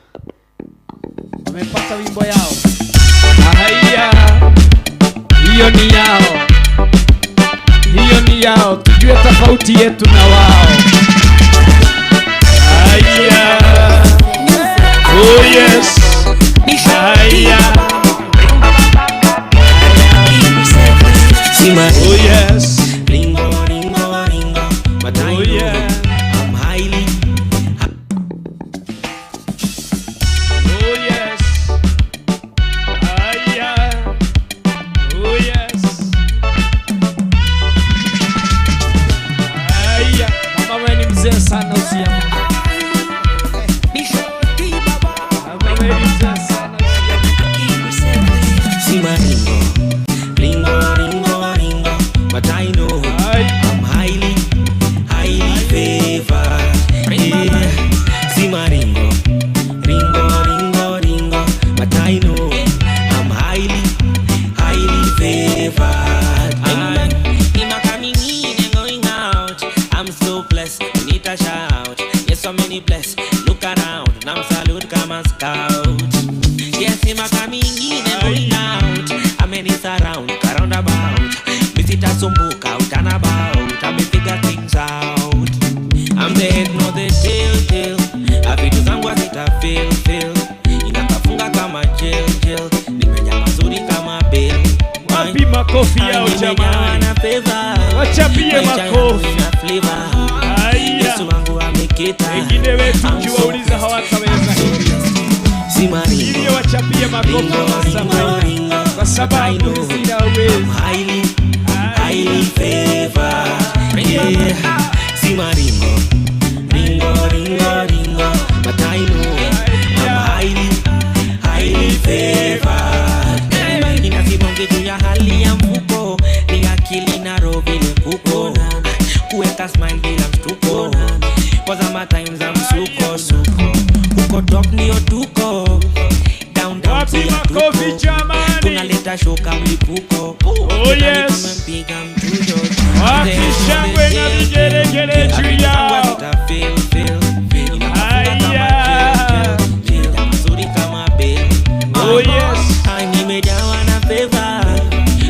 Speaker 11: wamepata wimbo yao. Haya hiyo ni yao, tujue tofauti yetu na wao. Haya oh yes. Haya oh yes. But oh yeah, I'm highly. Oh yes. Oh yes. Kama wewe ni mzee sana usiamke. Kama wewe ni mzee sana usiamke.
Speaker 12: utasumbuka, utanabao, utamefigure things out. I'm the head, no the tail. Vitu zangu hazitafeel. Inakafunga kama jail. Nimenya mazuri kama bail.
Speaker 8: Wapi makofi yao jamani? Wachapie makofi.
Speaker 12: Yesu wangu amekita.
Speaker 8: Wengine wetu ukiwauliza hawataweza hivi. Hivyo wachapie makofi kwa sababu sina uwezo.
Speaker 12: Highly favored. Yeah. Simaringo. Ringo. But I know I'm highly favored. Ninasibonge juu ya hali ya mfuko. Ni akili na roho vile kuko. Kuweka smile bila mshtuko. Cause I'm times I'm suko. Uko top ni otuko. Down
Speaker 8: wapi makofi jamani?
Speaker 12: Tunaleta shoka mlipuko.
Speaker 8: Oh yes. Wapi shangwe na vigelegele juu yao? Oh yes.
Speaker 12: Nimejawa na favor.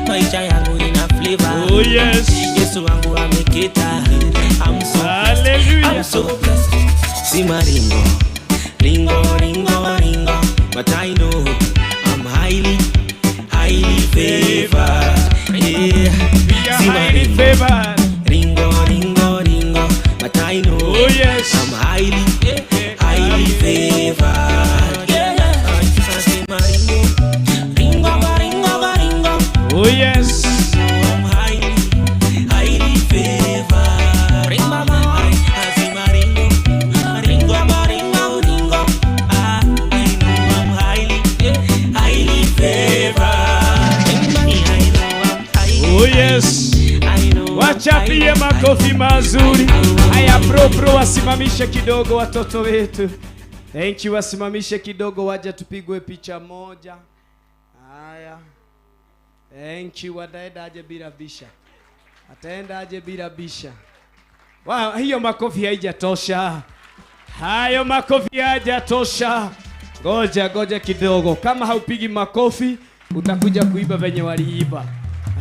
Speaker 12: Maisha yangu ina flavor.
Speaker 8: Oh yes.
Speaker 12: Yesu wangu amekita.
Speaker 8: Hallelujah.
Speaker 12: I'm so blessed. Simaringo. Ringo. But I know I'm highly favored. Yeah.
Speaker 8: We are highly favored.
Speaker 12: Ringo. But I know
Speaker 8: oh yes.
Speaker 12: I'm highly favored.
Speaker 8: Oh yes.
Speaker 12: I'm highly favored. Ringo. I know I'm highly favored.
Speaker 8: Oh yes. Wachapie makofi mazuri. Haya bro wasimamishe kidogo watoto wetu. Thank you, wasimamishe kidogo waje tupigwe picha moja. Haya. Thank you, wataenda aje bila bisha. Ataenda aje bila bisha. Wow, hiyo makofi haijatosha. Hayo makofi haijatosha. Ngoja kidogo. Kama haupigi makofi, utakuja kuiba venye waliiba.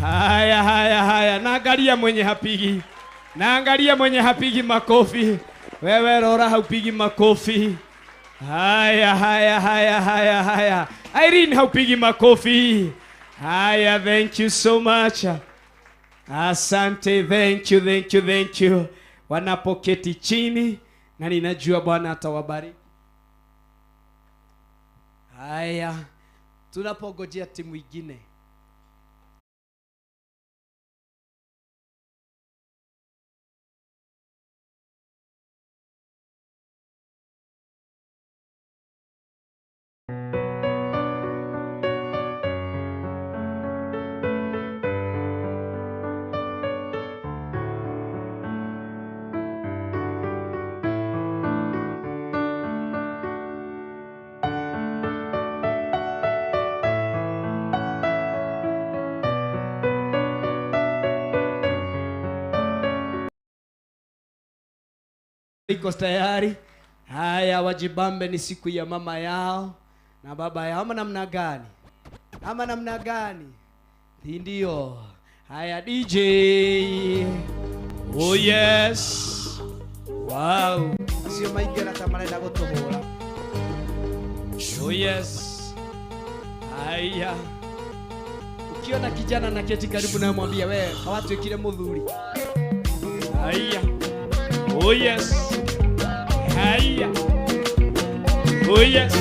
Speaker 8: Haya. Naangalia mwenye hapigi makofi. Wewe Rora haupigi makofi. Haya. Irene haupigi makofi. Haya, thank you so much. Asante, thank you. Wanapoketi chini na ninajua Bwana atawabariki. Haya, tunapongojea timu ingine. Iko tayari? Haya, wajibambe, ni siku ya mama yao na baba yao. Ama namna gani? Ndio. Haya DJ. Oh yes. Wow. Sio maigera tamarenda gutohora. Oh yes. Haya. Ukiona kijana na keti karibu na mwambie wewe hawatuikire muthuri. Haya. Oh yes. Haya. Oh yes.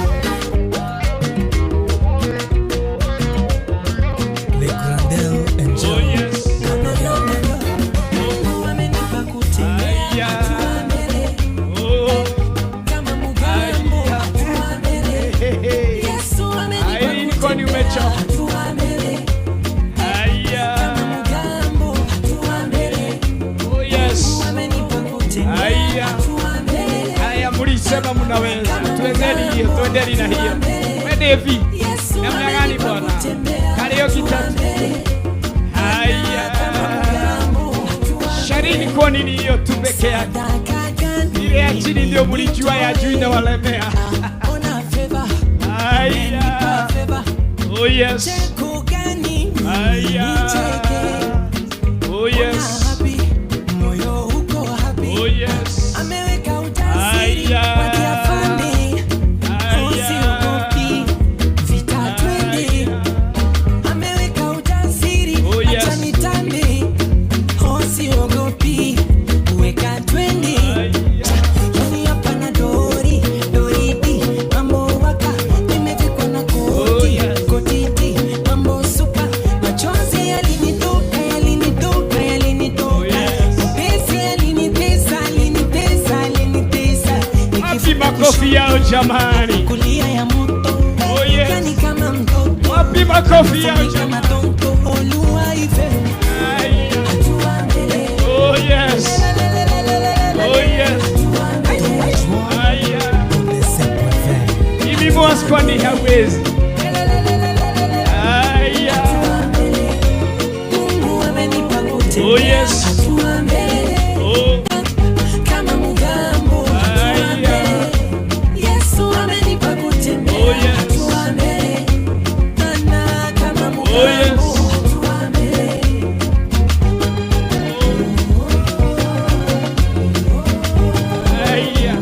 Speaker 1: Le Grandel Angel.
Speaker 8: Oh yes. Kwani umechoka? Haya. Oh yes. Haya. Haya, mlisema mnaweza. Tuendeni na hiyo. Wedevi. Namna gani bwana? Karaoke tatu. Haya. Sharini, kwa nini hiyo tu peke yake? Ile ya chini ndio mlijua, ya juu inawalemea. Haya. Oh yes. Haya. jamani.
Speaker 12: kulia ya moto.
Speaker 8: Oh yes.
Speaker 12: Kani kama mtoto.
Speaker 8: Wapi makofi ya
Speaker 12: kama tonto. Olua ife.
Speaker 8: Oh yes. Oh yes. Aya. Hivi mwas kwani hawezi. Aya.
Speaker 12: Mungu amenipa kutembea.
Speaker 8: Oh yes. Oh.
Speaker 12: Kama mugambo.
Speaker 8: Aya.
Speaker 12: Yesu amenipa kutembea.
Speaker 8: Oh yes.
Speaker 12: Mana kama mugambo.
Speaker 8: Oh yes. Aya.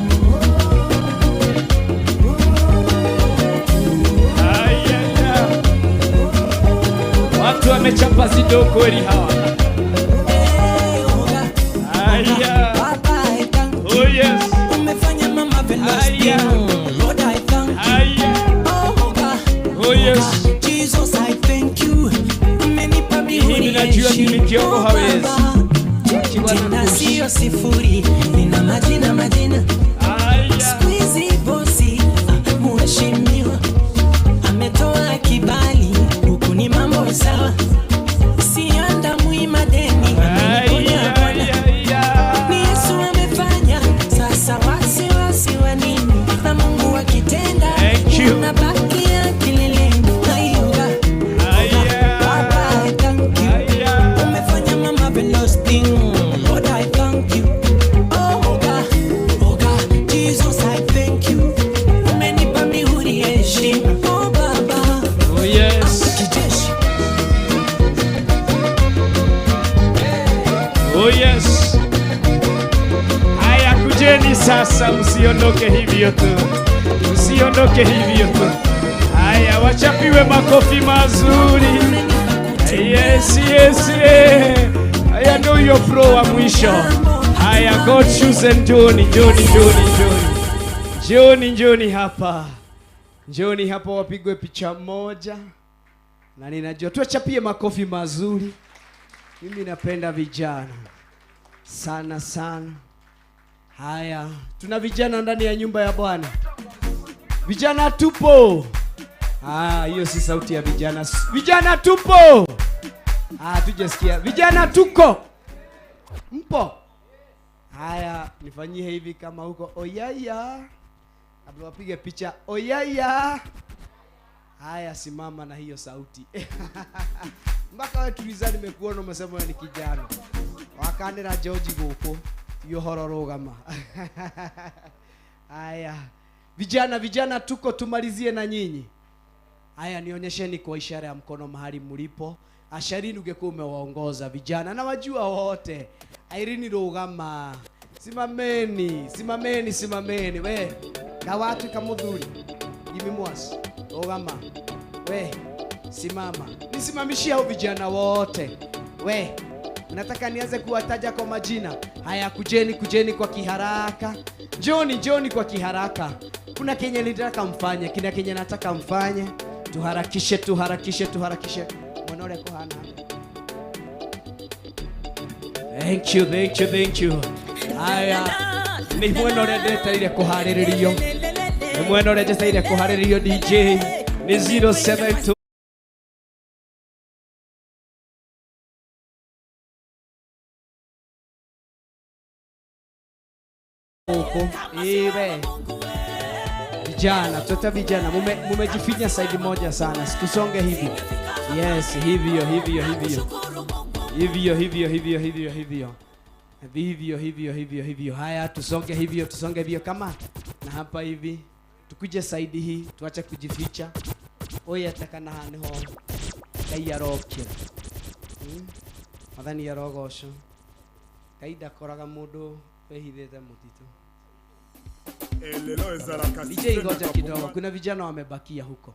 Speaker 8: Aya. Watu wamechapa zido kweli hawa. Aya. Oh yes.
Speaker 12: Umefanya mama velocity. Lord I thank you.
Speaker 8: Aya. Oh yes.
Speaker 12: Jesus I thank you. Umenipa
Speaker 8: Mimi najua mimi kiongo hawezi.
Speaker 12: Tena sio sifuri. Nina majina. Squeezy bossy. Mheshimiwa. Ametoa kibali. Huku ni mambo sawa. Sianda muima deni. Ni Yesu amefanya. Sasa wasiwasi wa nini? Na Mungu akitenda. Unabakia kileleni. Ayoga. Baba I thank you. Umefanya mama velocity. Lord I thank you. Oh God. Jesus I thank you. Umenipa mihuri ya heshima. Oh Baba.
Speaker 8: Oh yes.
Speaker 12: Kijeshi.
Speaker 8: Oh yes. Haya, kujeni sasa, msiondoke hivyo tu. Msiondoke hivyo tu. Haya, wachapiwe makofi mazuri. Yes, yes, yeah. Haya ndio hiyo pro wa mwisho. Haya, God chosen Johnny hapa. Johnny hapa, wapigwe picha moja. Na ninajua tuachapie makofi mazuri. Mimi napenda vijana sana. Haya, tuna vijana ndani ya nyumba ya Bwana. Vijana tupo. Hiyo si sauti ya vijana. Vijana tupo. Tujasikia. Vijana tuko. Mpo. Haya, nifanyie hivi kama huko. Oyaya. Kabla wapige picha. Oyaya. Haya, simama na hiyo sauti. Mpaka wewe tulizani nimekuona umesema wewe ni kijana. Wakanira George goko. Yo hororogama. Haya. Vijana tuko, tumalizie na nyinyi. Haya, nionyesheni kwa ishara ya mkono mahali mlipo. Asharini ungekuwa umewaongoza vijana na wajua wote. Irene rogama. Simameni. We. Gawatu kamudhuri. Imimwas. Rogama. We. Simama. Nisimamishie hao vijana wote. We. Nataka nianze kuwataja kwa majina. Haya, kujeni kwa kiharaka. Johnny kwa kiharaka. Kuna Kenya nitaka mfanye, kina Kenya nataka mfanye. Tuharakishe. Mwanore kohana. Thank you. Haya. Ni mwanore deta ile kuhariririo. Ni mwanore deta ile kuhariririo DJ. Ni 072 Ibe. Vijana, tota vijana, mumejifinya side moja sana. Tusonge hivi. Yes, hivyo. Hivyo. Haya, tusonge hivyo kama. Na hapa hivi. Tukuje side hii, tuache kujificha. Oya takana hane ho. Kaya rokira. Madhani ya rogosho. Kaida koraga mudu wehithete mutitu. DJ ngoja kidogo, kuna vijana wamebakia huko.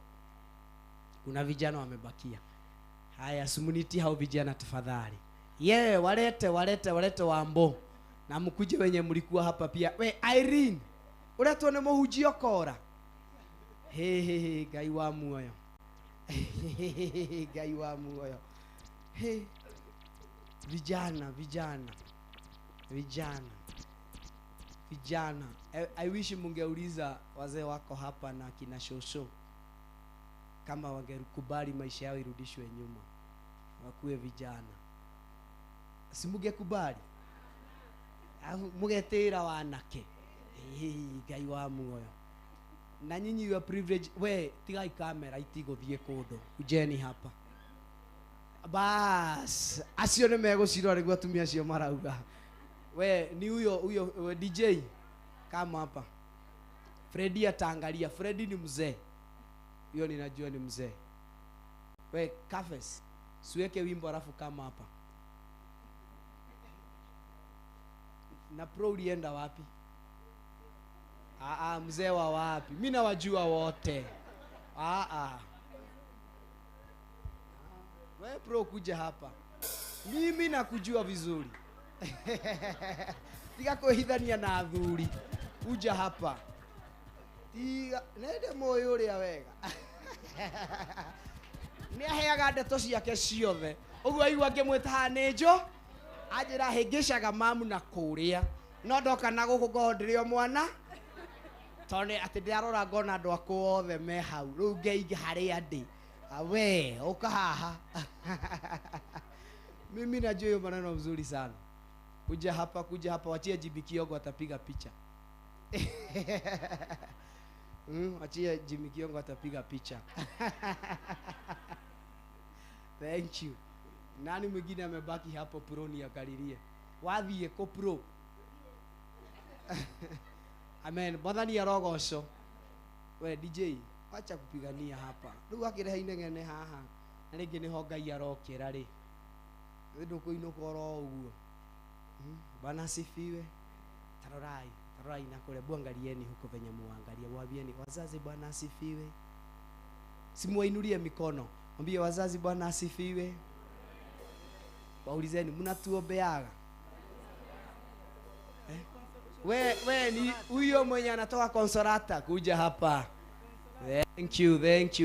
Speaker 8: Haya, sumuniti hao vijana tafadhali. Walete wambo. Na mkuje wenye mlikuwa hapa pia. We Irene, uretwo ni muhujio kora. Ngai wa muoyo. Vijana.
Speaker 11: vijana, I wish mungeuliza wazee wako hapa na kina shosho kama wangekubali maisha yao irudishwe nyuma, wakuwe vijana. Si mungekubali? Mugetira wanake. Ngai wa muoyo. Na nyinyi you are privileged. We tigai kamera itigothie kundu. Ujeni hapa. Bas, acio nĩ megũcirwo nĩguo atumia acio marauga. We ni huyo DJ kama hapa. Freddy ataangalia. Freddy ni mzee. Hiyo ninajua ni mzee. We Kafes, siweke wimbo alafu kama hapa. Na pro ulienda wapi? Mzee wa wapi? Mimi nawajua wote. Wewe pro kuja hapa. Mimi nakujua vizuri. Tiga kuhithania na athuri. Kuja hapa. Tiga nende moyo uria wega. Ni aheaga ndeto ciake ciothe. Uguo aigua ngimwita hanenjo. Ajira hingicaga mamu na kuria. No ndoka na guku ngondire mwana. Tone ati ndirarora ngona andu aku othe me hau. Riu ngeiga haria ndi. Awe uka haha. Mimi najua hiyo maneno mzuri sana. Kuja hapa wachie Jimmy Kiongo atapiga picha. Wachie Jimmy Kiongo atapiga picha. Thank you. Nani mwingine amebaki hapo pro ni akalilie? Wathie ko pro. Amen. Mwathani arogocwo. We DJ, acha kupigania hapa. Riu akirehe inegene haha. Na ringi ni ho Ngai arokira ri. Ndukuinuka oro uguo. Bwana asifiwe. Tarorai na kule buangalieni huko venye muangalia. Waambieni wazazi Bwana asifiwe. Simuinulie mikono. Mwambie wazazi Bwana asifiwe. Waulizeni mnatuombeaga? We ni huyo mwenye anatoka Consolata kuja hapa. Thank you.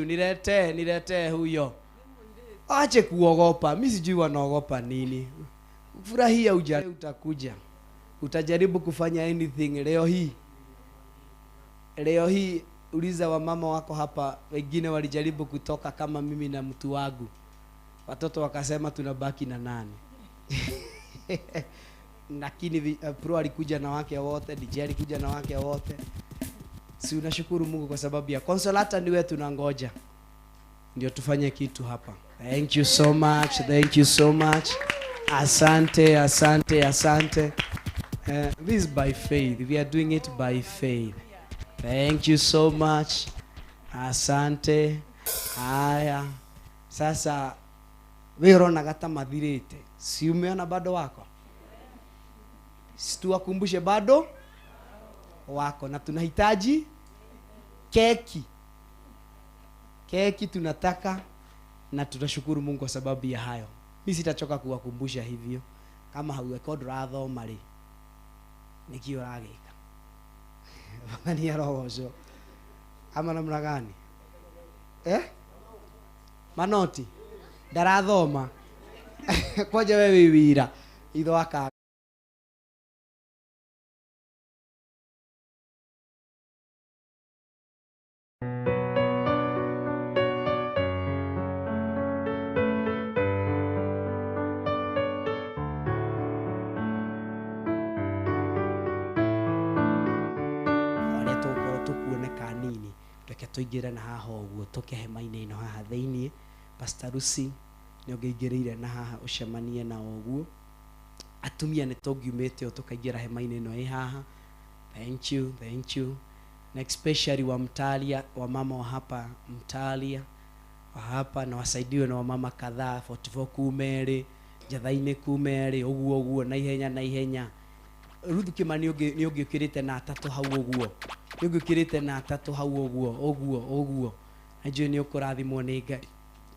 Speaker 11: Nilete huyo. Ache kuogopa. Mimi sijui wanaogopa nini. Furahia utakuja. Utajaribu kufanya anything leo hii uliza wa mama wako hapa, wengine walijaribu kutoka kama mimi na mtu wangu. Watoto wakasema tunabaki na nani. Lakini pro alikuja na wake wote, DJ alikuja na wake wote. Si unashukuru Mungu kwa sababu ya Consolata ndiwe tunangoja. Ndio tufanye kitu hapa. Thank you so much. Asante. This is by faith. We are doing it by faith. Thank you so much. Asante. Haya. Sasa wewe unagata mathirite. Si umeona bado wako? Situwakumbushe bado wako na tunahitaji keki tunataka, na tutashukuru Mungu kwa sababu ya hayo. Mimi sitachoka kuwakumbusha hivyo. Kama hauweko drathoma ri nikio ragika bani ya roho ama namna gani? Manoti ndarathoma kwaje wewe wira itho aka tuingira na haha uguo tuke hema-inĩ ĩno haha thĩinĩ. Pastor Ruci nĩ ũngĩingĩrĩire na haha ũcemanie na ũguo. Atumia nĩ tũngiumĩte o tukaingĩra hema-inĩ ĩno ĩ haha. Thank you. Na especially wa Mtalia, wa mama wa hapa Mtalia wa hapa, na wasaidiwe na wamama kadhaa 44 kumeri, Njatha-inĩ kumeri, uguo na ihenya. Ruth Kimani nĩ ũngĩkĩrĩte na atatũ hau ũguo. Nĩũngĩkĩrĩte na atatũ hau ũguo. Najua nĩ ũkũrathimwo nĩ Ngai.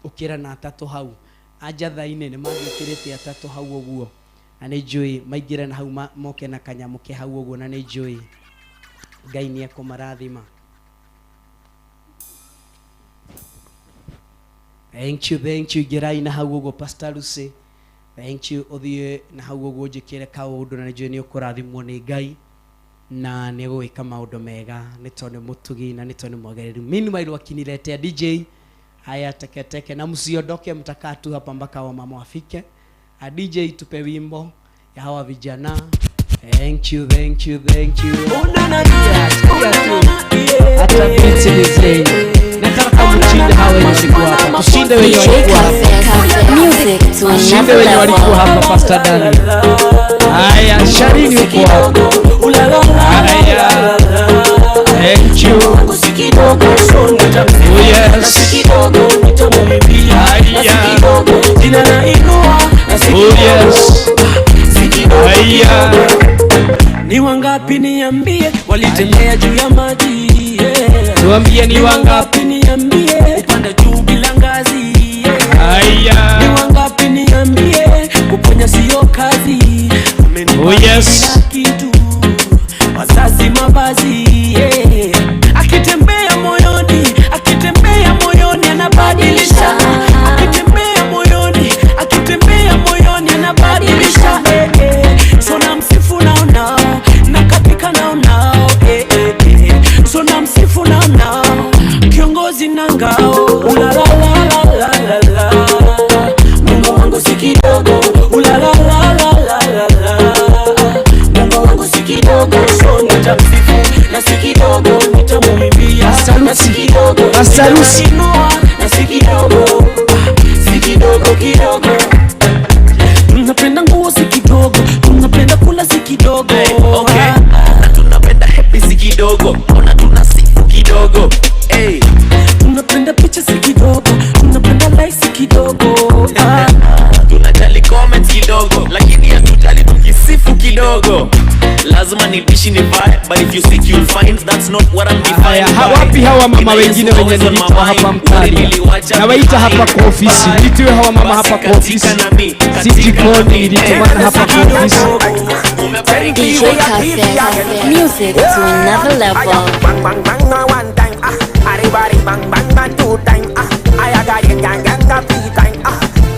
Speaker 11: Ũkĩra na atatũ hau. Njatha-inĩ nĩ magĩkĩrĩte atatũ hau ũguo. Na nĩ njũĩ maingĩre na hau moke na kanyamũ ke hau ũguo, na nĩ njũĩ Ngai nĩ ekũmarathima. Thank you. Ingĩrai na hau ũguo Pastor Lucy. Thank you. Uthie na hau ũguo njĩkĩre kaũndũ, na nĩ njũĩ nĩ ũkũrathimwo nĩ Ngai. na nĩgũĩka maũndũ mega nĩ tondũ mũtugi na nĩ tondũ mwagĩrĩru. Meanwhile wakiniletea DJ haya teketeke na msiondoke, mtakaa tu hapa mpaka wamama wafike. DJ tupe wimbo ya hawa vijana. Thank you. Hata biti ni zenyu. Nataka mchinde hawa wenye walikuwa hapa. Tushinde wenye walikuwa hapa. Tushinde wenye walikuwa hapa, Pastor Dani. Haya, Sharini yuko hapa. Haya. Thank you. Oh yes. Haya. Oh yes. Haya.
Speaker 12: Ni wangapi niambie walitembea juu ya maji, yeah.
Speaker 11: Tuambie ni wangapi
Speaker 12: niambie upanda juu bila ngazi, yeah.
Speaker 11: Haya.
Speaker 12: Ni wangapi niambie kuponya sio kazi.
Speaker 11: Oh yes.
Speaker 12: Kitu wazazi mavazi, yeah. Akitembea moyoni anabadilisha. Akitembea moyoni anabadilisha. So na msifu nao na katika nao so na msifu nao kiongozi na ngao. La la la la la la, Mungu wangu si kidogo. La la la la la la, Mungu wangu si kidogo. So nitamsifu na si kidogo, nitamwimbia na si kidogo, nitamuinua na si kidogo, kidogo. Tunapenda nguo si kidogo, tunapenda kula si kidogo.
Speaker 13: Okay. Na tunapenda happy si kidogo, ona tunasifu kidogo. Hey.
Speaker 12: Tunapenda picha si kidogo, tunapenda like si kidogo.
Speaker 13: Tunajali comments kidogo, lakini hatujali tukisifu kidogo. Lazima nipishi ni vibe, but if you seek you'll find. That's not what I'm defining.
Speaker 11: Wapi hawa mama wengine wenye niliitwa hapa mtaani? Nawaita hapa kwa ofisi. Nitoe hawa mama hapa kwa ofisi. Sijikoni nilitumana hapa kwa ofisi.
Speaker 2: DJ Cafe, music to another level.
Speaker 14: Bang bang bang one time, everybody bang bang bang two time, I got it gang three time,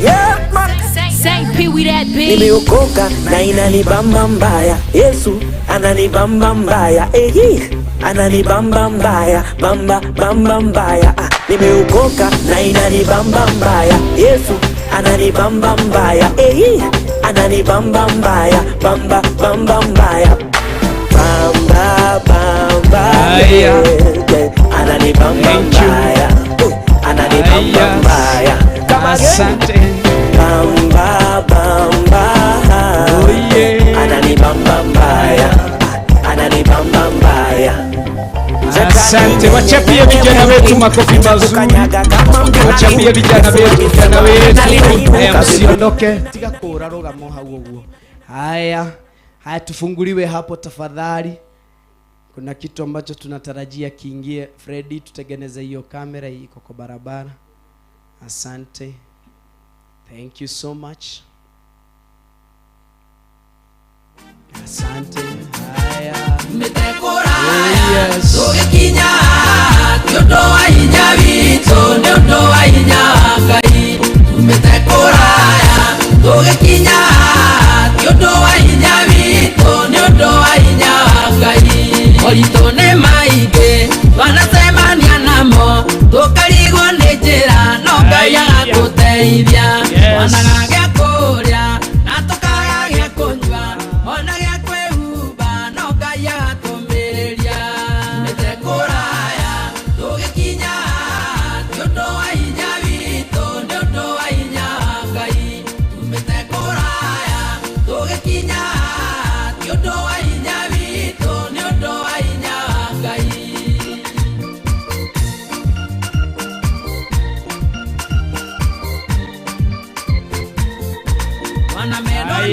Speaker 14: yeah man.
Speaker 2: Say P we that bitch.
Speaker 12: Nimeokoka na inanibamba mbaya, Yesu ananibamba mbaya, ananibamba mbaya, bamba mbaya. Nimeokoka na inanibamba mbaya, Yesu ananibamba mbaya, ananibamba mbaya, bamba mbaya.
Speaker 11: Haya.
Speaker 12: Ananibamba mbaya, ananibamba mbaya.
Speaker 11: Asante.
Speaker 12: Oh yeah. Ananibamba mbaya.
Speaker 11: Asante. Wachapie vijana wetu makofi mazuri. Wachapie vijana wetu. Msiondoke. Tika kura roga moha uo. Haya tufunguliwe hapo tafadhali. Kuna kitu ambacho tunatarajia kiingie. Freddy, tutengeneze hiyo kamera iko kwa barabara. Asante. Thank you so much. Asante. Haya. Yes.
Speaker 15: Tugekinya nyodoa inya wito nyodoa inya Ngai tumetekoraya tugekinya nyodoa inya wito nyodoa inya Ngai olitone maige wanasemania namo tukarigwo ni njira no Ngai agatuteithia wanagage kuria na tukagage kunywa ona gya kwehumba no Ngai agatumiria tumetekoraya tugekinya nyodoa inya wito nyodoa inya Ngai tumetekoraya tugekinya nyodoa inya wito nyodoa inya Ngai.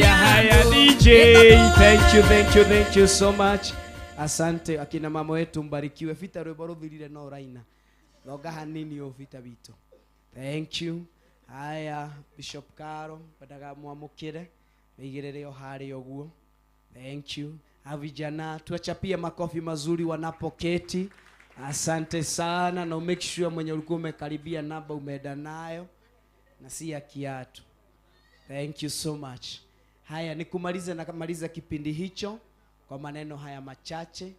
Speaker 11: Haya DJ, thank you so much. Asante akina mama wetu mbarikiwe. Fita rwebo ruthirire no raina. Loga hanini ofita bito. Thank you. Haya Bishop Karo badaga mwamukire. Meigirere ohari oguo. Thank you. Avijana tuachapie makofi mazuri wanapoketi. Asante sana na make sure mwenye ulikuwa umekaribia namba umeenda nayo na si ya kiatu. Thank you so much. Haya nikumalize na kumaliza kipindi hicho. Kwa maneno haya machache,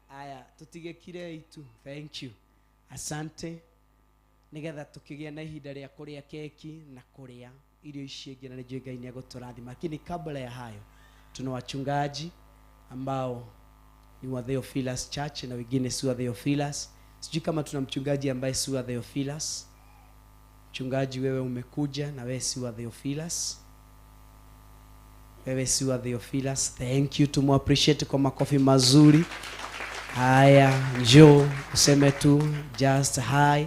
Speaker 11: haya tutigekire itu. Thank you. Asante. Nigetha tukigia na ihinda rĩa kũrĩa keki na kũrĩa irio ici ingĩ, na nĩjue Ngai nĩagũtũrathima. Lakini kabla ya hayo, tuna wachungaji ambao ni wa Theophilus Church na wengine si wa Theophilus. Sijui kama tuna mchungaji ambaye si wa Theophilus. Mchungaji, wewe umekuja na wewe si wa Theophilus. Wewe si wa Theophilus. Thank you, tumu appreciate kwa makofi mazuri. Haya, njoo useme tu just hi,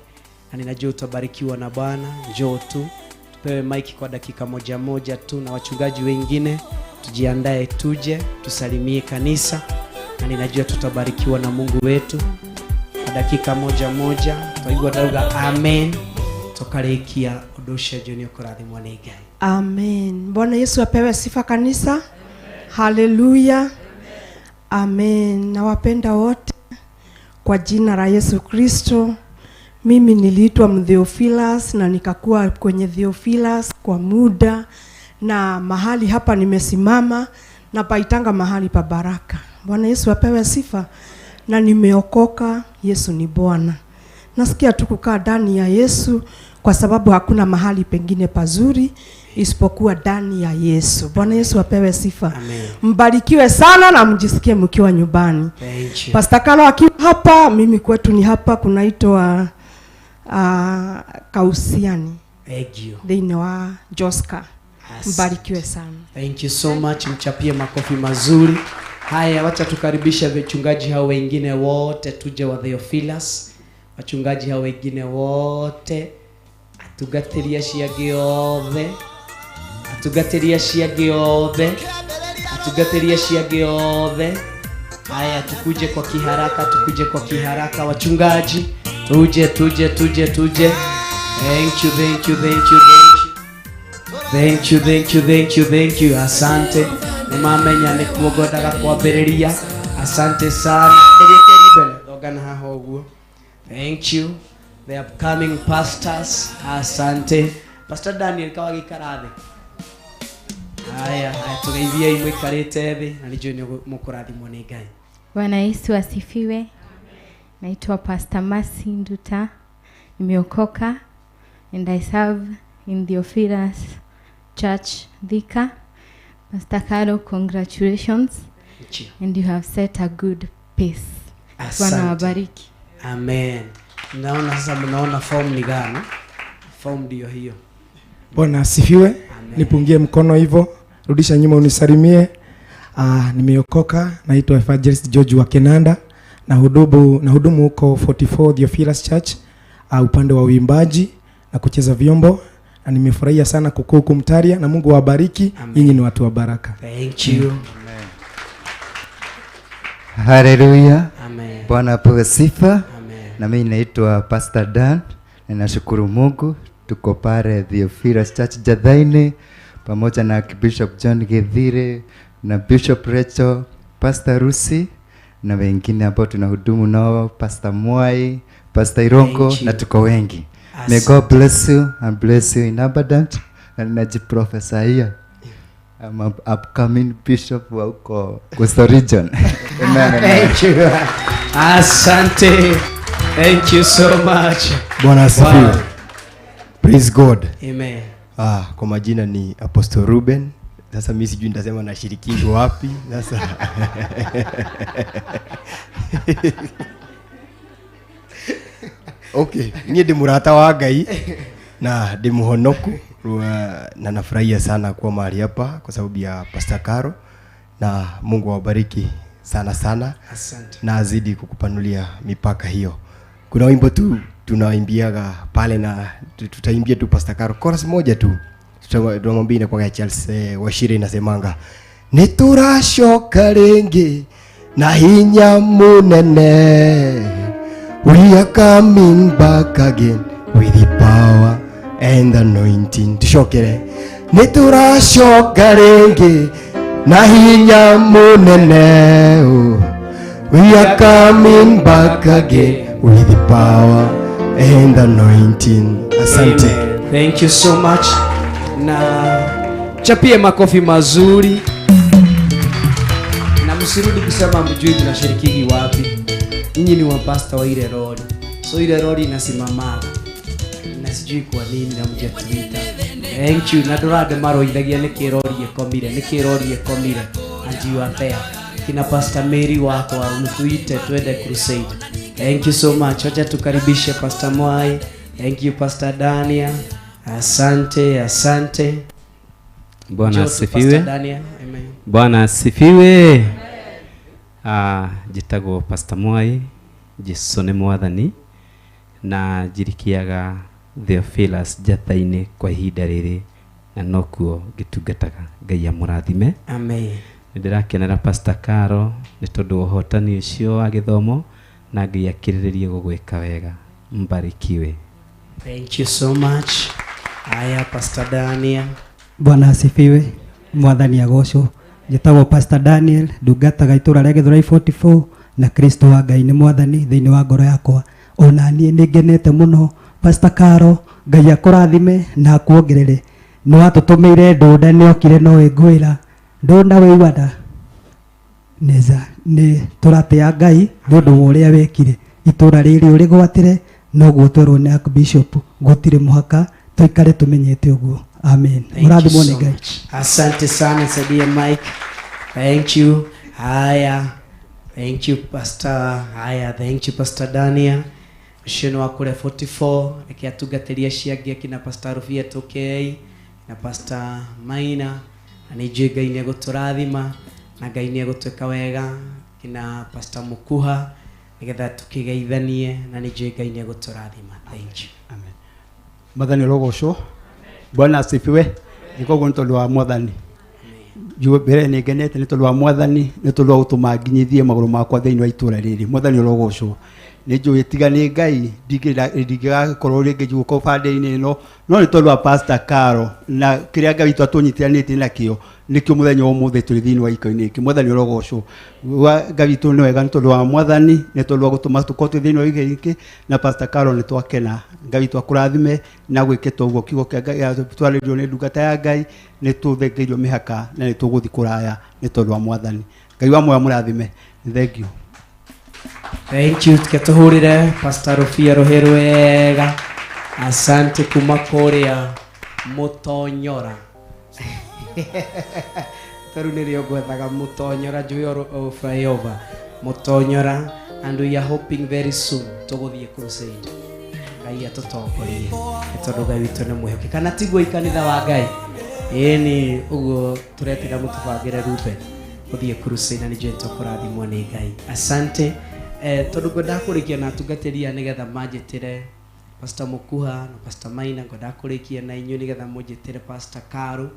Speaker 11: na ninajua utabarikiwa na Bwana. Njoo tu tupewe mic kwa dakika moja moja tu, na wachungaji wengine tujiandae tuje tusalimie kanisa, na ninajua tutabarikiwa na Mungu wetu. Kwa dakika moja moja twaigua dauga amen tokarekia odosha joni okurathimwa ni Ngai.
Speaker 16: Amen. Bwana Yesu apewe sifa kanisa. Haleluya. Amen. Nawapenda wote kwa jina la Yesu Kristo. Mimi niliitwa Theophilus na nikakuwa kwenye Theophilus kwa muda, na mahali hapa nimesimama na paitanga mahali pa baraka. Bwana Yesu apewe sifa. Na nimeokoka. Yesu ni Bwana. Nasikia tu kukaa ndani ya Yesu kwa sababu hakuna mahali pengine pazuri isipokuwa ndani ya Yesu. Bwana Yesu apewe sifa.
Speaker 11: Amen.
Speaker 16: Mbarikiwe sana na mjisikie mkiwa nyumbani.
Speaker 11: Thank you.
Speaker 16: Pastor Kalo akiwa hapa, mimi kwetu ni hapa kunaitwa Kausiani.
Speaker 11: Thank you.
Speaker 16: Thĩinĩ wa Joska. Mbarikiwe sana.
Speaker 11: Thank you so much. Mchapie makofi mazuri. Haya, wacha tukaribisha wachungaji hao wengine wote tuje wa Theophilus. Wachungaji hao wengine wote atugatiria cia giothe, atugatiria cia giothe, atugatiria cia giothe. Haya, tukuje kwa kiharaka, tukuje kwa kiharaka wachungaji. Tuje. Thank you. Asante. Nimamenya ni kuogodaga kwambĩrĩria. Asante sana. Ogana haho uguo. Thank you. The upcoming pastors. Asante. Pastor Daniel kawagi karathi. Haya, tugeithia imwe karite thi na nijue ni mukurathimwo ni Ngai.
Speaker 17: Bwana Yesu asifiwe. Naitwa Pastor Mercy Nduta. Nimeokoka and I serve in the Theophilus Church Thika. Pastor Karo, congratulations. And you have set a good pace. Bwana wabariki.
Speaker 11: Amen. Naona sasa mnaona form ni gani? Form ndio hiyo.
Speaker 18: Bwana asifiwe. Nipungie mkono hivyo. Rudisha nyuma unisalimie. Nimeokoka, naitwa Evangelist George wa Kenanda, na hudumu huko 44 Theophilus Church upande wa uimbaji na kucheza vyombo, na nimefurahia sana kukua huko Mtaria, na Mungu awabariki. Nyinyi ni watu wa baraka.
Speaker 11: Thank you.
Speaker 5: Amen. Hallelujah.
Speaker 11: Amen.
Speaker 5: Bwana apewe sifa. Amen. Na mimi naitwa Pastor Dan. Ninashukuru Mungu tuko pale Theophilus Church Jathaini pamoja na Bishop John Gethire na Bishop Rachel, Pastor Rusi na wengine ambao tunahudumu nao, Pastor Mwai, Pastor Irongo, na tuko wengi. May God bless you and bless you in abundance. And najiprofesa here, I'm an upcoming bishop wa huko Coastal Region. Amen.
Speaker 11: Thank you. Asante. Thank you so much.
Speaker 19: Bwana asifiwe. Wow. Praise God.
Speaker 11: Amen.
Speaker 19: Kwa majina ni Apostle Ruben. Sasa mimi sijui nitasema na shiriki wapi sasa. Okay, ni ndi murata wa Ngai na ndi muhonoku, na nafurahia sana kuwa mahali hapa kwa sababu ya Pastor Karo, na Mungu awabariki sana sana.
Speaker 11: Asante.
Speaker 19: Na azidi kukupanulia mipaka hiyo. Kuna wimbo tu tunaimbiaga pale, na tutaimbia tu Pastor Karo chorus moja tu. Tunamwambia kwa Charles Washire inasemanga, niturashoka ringi na hinya munene, we are coming back again with the power and anointing. Tushokere, niturashoka ringi na hinya munene, we are coming back again with the power and anointing. Asante.
Speaker 11: Amen. Thank you so much. Na Mchapie makofi mazuri. Na msirudi kusema mjui tunashirikigi wapi. Nyinyi ni wapasta wa ile roli. So ile roli inasimamaga. Na sijui kwa nini na mjatuita. Thank you. Na dorade maro idagia nikirori ekomire. And you are there. Kina Pastor Mary wako mtuite twende crusade. Thank you so much. Wacha tukaribishe Pastor Mwai. Thank you Pastor Dania. Asante.
Speaker 6: Bwana asifiwe.
Speaker 11: Amen.
Speaker 6: Bwana asifiwe. Jitago Pastor Mwai, Jesone Mwathani na jirikiaga Theophilus jataine kwa ihinda riri na nokuo gitungataga Ngai amurathime.
Speaker 11: Amen.
Speaker 6: Ndirakenera Pastor Caro ni tondu uhotani ucio wa githomo na Ngai akiriririe gugwika wega. Mbarikiwe.
Speaker 11: Thank you so much. Aya Pastor Daniel.
Speaker 20: Bwana asifiwe. Mwathani agocwo. Njĩtagwo Pastor Daniel, ndungataga itũra rĩa Gĩthũrai 44 na Kristo wa Ngai nĩ mwathani thĩinĩ wa ngoro yakwa. Ona niĩ nĩngenete mũno Pastor Caro, Ngai akũrathime na akuongerere. Nĩ watũtũmĩire ndũnda nĩokire no ĩngwĩra ndũnda wĩigua neza nĩ tũratĩa Ngai nĩ ũndũ wa ũrĩa wekire. Itũra rĩrĩ ũrĩgwatĩre noguo twerwo nĩ Archbishop gũtirĩ mũhaka tuikare tumenyete ũguo. Amen. Murathimwo nĩ Ngai.
Speaker 11: Asante sana Sadia Mike. Thank you. Haya. Thank you Pastor. Haya, thank you Pastor Dania. Mshino wa kule 44 akiatugateria ciagia kina Pastor Rufia tokei na Pastor Maina anije Ngai nĩ gũtũrathima na Ngai nĩ gũtweka wega kina Pastor Mukuha nigetha tukigeithanie na nije Ngai nĩ gũtũrathima. Thank you.
Speaker 21: Amen. Mwathani rogocwo. Bwana asifiwe. Niko tondu wa Mwathani. Juu mbere nĩ ngenete nĩ tondu wa Mwathani, nĩ tondu wa gũtũma nginyithie magũrũ makwa thĩinĩ wa itũra rĩrĩ. Mwathani rogocwo. Nĩ njũĩ tiga nĩ Ngai ndingĩgakorwo rĩngĩ guoko bande-inĩ ĩno, no nĩ tondu wa Pastor Caro na kĩrĩa Ngai witũ atũnyitithanĩtie nakĩo nĩkĩo mũthenya wa ũmũthĩ tũrĩ thĩinĩ wa iko-inĩ gĩkĩ. Mwathani rogocwo. Ngai witũ nĩ wega nĩ tondu wa Mwathani, nĩ tondu wa gũtũma tũkorwo twĩ thĩinĩ wa iko gĩkĩ na Pastor Caro nĩ twakena. Ngai witũ akũrathime na gwĩkĩte ũguo kiugo kĩa Ngai twarĩrio nĩ ndungata ya Ngai nĩ tũthengeirio mĩhaka na nĩ tũgũthiĩ kũraya nĩ tondu wa Mwathani. Ngai wa moyo mũrathime. Thank you.
Speaker 11: Thank you. Tukatuhurire Pastor Rufia rohero wega. Asante kuma kũrĩa Mũtonyora. Taru nĩrĩo gwethaga Mũtonyora njũĩ flyover Mũtonyora, and we are hoping very soon tũgũthiĩ crusade. Ngai atũtongorie tondũ Ngai witũ nĩ mwĩhokeku. Kana tiguo ikanitha wa Ngai ĩni ũguo tũretĩra mũtũbangĩre Ruben gũthiĩ crusade na nĩnjũĩ tũkũrathimwo nĩ Ngai. Asante. Tondu ngwenda kurikia na tungateria nigetha manjitire Pastor Mukuha na Pastor Maina, ngwenda kurikia na inyu nigetha munjitire Pastor Caro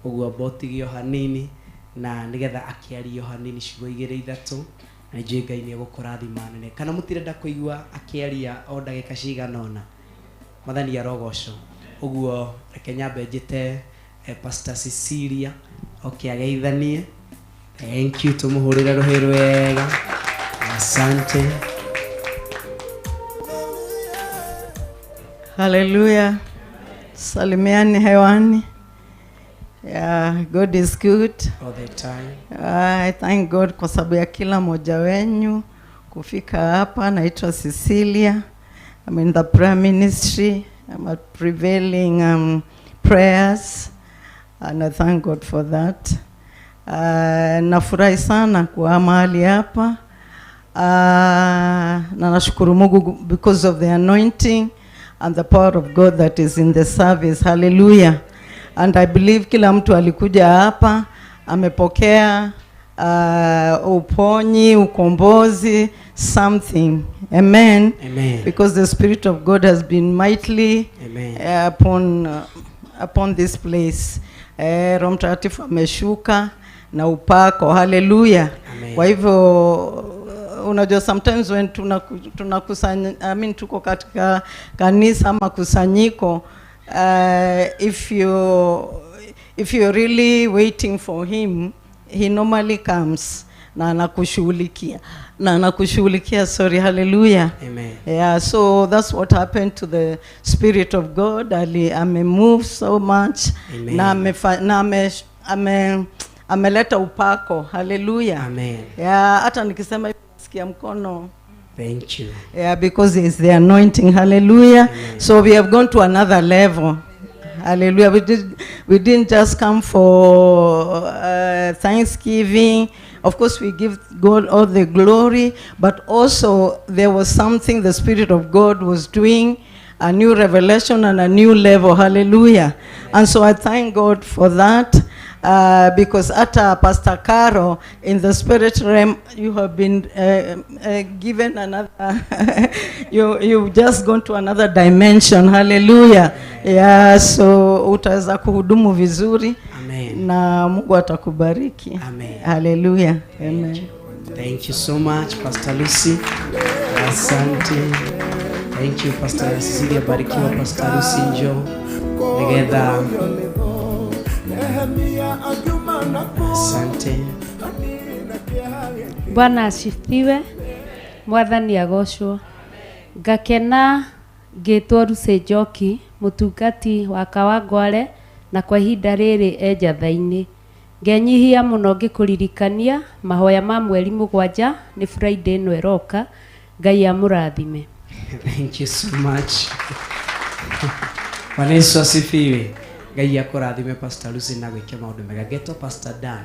Speaker 11: uguo botigio hanini na nigetha akiario hanini ciugo igire ithatu na nje Ngai ni egukurathima nene. Kana mutirenda kuigua akiaria o ndagika cigana ona Mwathani arogoco uguo reke nyambe njite Pastor Cecilia ageithanie. Thank you, tumuhurire ruhiru wega. Asante.
Speaker 22: Hallelujah. Salimiani hewani. Yeah, God is good.
Speaker 11: All the time.
Speaker 22: I thank God kwa sababu ya kila moja wenyu kufika hapa. Naitwa Cecilia. I'm in the prayer ministry. I'm at prevailing prayers and I thank God for that. Nafurahi sana kuwa mahali hapa. Na nashukuru Mungu because of the anointing and the power of God that is in the service. Hallelujah. And I believe kila mtu alikuja hapa amepokea uponyi, ukombozi, something. Amen.
Speaker 11: Amen.
Speaker 22: Because the Spirit of God has been mightily upon this place. Roho Mtakatifu ameshuka na upako. Hallelujah. Kwa hivyo unajua sometimes when tunakusanya tuko katika kanisa ama kusanyiko, if you're really waiting for him, he normally comes. na anakushughulikia, sorry, hallelujah.
Speaker 11: Amen.
Speaker 22: Yeah, so that's what happened to the Spirit of God. Amemove so much.
Speaker 11: Amen.
Speaker 22: Na ameleta upako, hallelujah.
Speaker 11: Amen.
Speaker 22: Yeah, hata nikisema nasikia mkono.
Speaker 11: Thank you.
Speaker 22: Yeah, because it's the anointing, hallelujah. Amen. So we have gone to another level. Hallelujah. We didn't just come for Thanksgiving. Of course, we give God all the glory, but also there was something the Spirit of God was doing, a new revelation and a new level. Hallelujah. And so I thank God for that. Because at Pastor Caro, in the spirit realm, you have been given another, you've just gone to another dimension. Hallelujah. Yeah, so utaweza kuhudumu vizuri.
Speaker 11: Amen.
Speaker 22: Na Mungu atakubariki.
Speaker 11: Amen.
Speaker 22: Hallelujah. Amen.
Speaker 11: Thank you so much, Pastor Lucy. Asante. Thank you, Pastor Cecilia. Barikiwa, Pastor Lucy. Njoo together. Asante.
Speaker 3: Bwana asifiwe. Mwathani agocwo. Ngakena ngĩtwo ruci-ini mũtungati wa Kawangware na kwa ihinda rĩrĩ enjatha-inĩ. Ngenyihia mũno ngĩkũririkania mahoya ma mweri 7 nĩ Friday ĩno ĩroka. Ngai amũrathime.
Speaker 11: Thank you so much. Bwana Yesu asifiwe. Ngai akũrathime Pastor Lucy na gwĩka maũndũ mega. Ngetwo Pastor Dan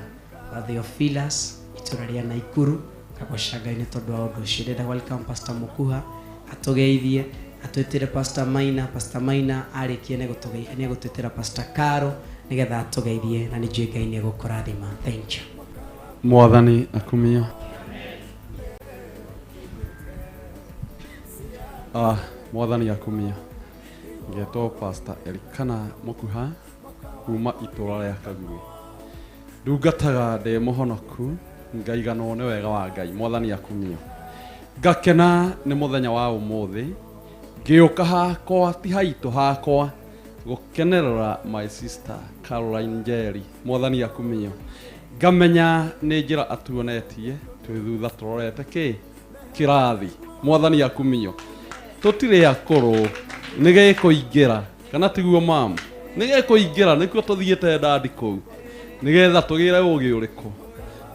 Speaker 11: wa Theophilus itũra rĩa Naikuru. Kagocangai-inĩ tondũ wa ũndũ ũcio. Ndĩrenda welcome Pastor Mukuha atũgeithie, atwĩtĩre Pastor Maina. Pastor Maina arĩkie nĩ gũtwĩtĩra Pastor Caro nĩgetha atũgeithie, na nĩ njũĩ Ngai nĩ egũkũrathima. Thank you.
Speaker 6: Mwathani akumia. Mwathani akumia. Ngetwo Pastor Elikana Mukuha kuma itũra rĩa Kaguru. Ndungataga ndĩ mũhonoku, ngaiganwo nĩ wega wa Ngai. Mwathani akumia. Ngakena nĩ mũthenya wa ũmũthĩ, ngĩũka hakwa ti haitũ hakwa gũkenerera my sister Caroline Njeri. Mwathani akumia. Ngamenya nĩ njĩra atuonetie twĩ thutha tũrorete kĩrathi. Mwathani akumia. Tũtirĩ akũrũ nĩgĩkũingĩra kana tiguo mamu, nĩgĩkũingĩra nĩkuo tũthiĩte ndandi kũu nĩgetha tũgĩre ũgĩ ũrĩkũ.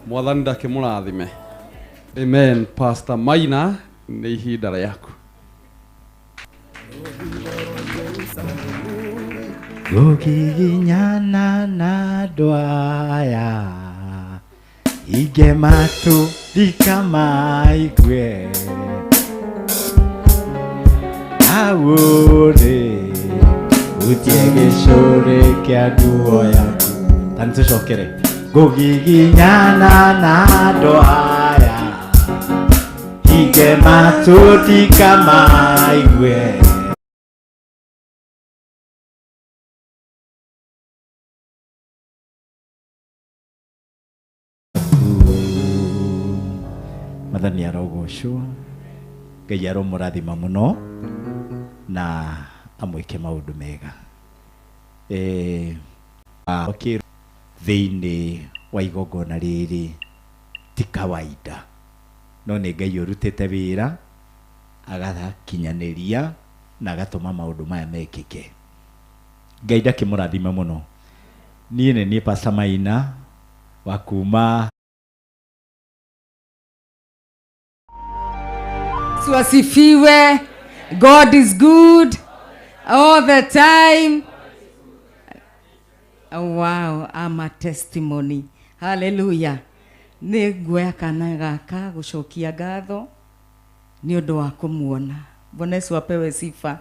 Speaker 6: Mwathani ndakĩmũrathime. Amen. Pastor Maina, nĩ ihinda rĩaku.
Speaker 4: Gũkiginyana na ndwaya igematu ndikamaigue awore utiegeshore kĩa nguo yaku. Tani tucokere. Gũkiginyana na ndwaya igematu ndikamaigue. Mathani arogocwo. Ngai aromũrathima mũno na amwĩke maũndũ mega. Thĩinĩ wa igongona rĩrĩ ti kawaida, no nĩ Ngai ũrutĩte wĩra agakinyanĩria na agatũma maũndũ maya mekĩke. Ngai ndakĩmũrathima mũno. Niĩ nĩ Pastor Maina wa kuma
Speaker 10: Asifiwe. God is good all the time. Wow, I'm a testimony. Hallelujah. Nĩ nguoya kana gaka gũcokia ngatho nĩ ũndũ wa kũmuona. Bwana Yesu apewe sifa.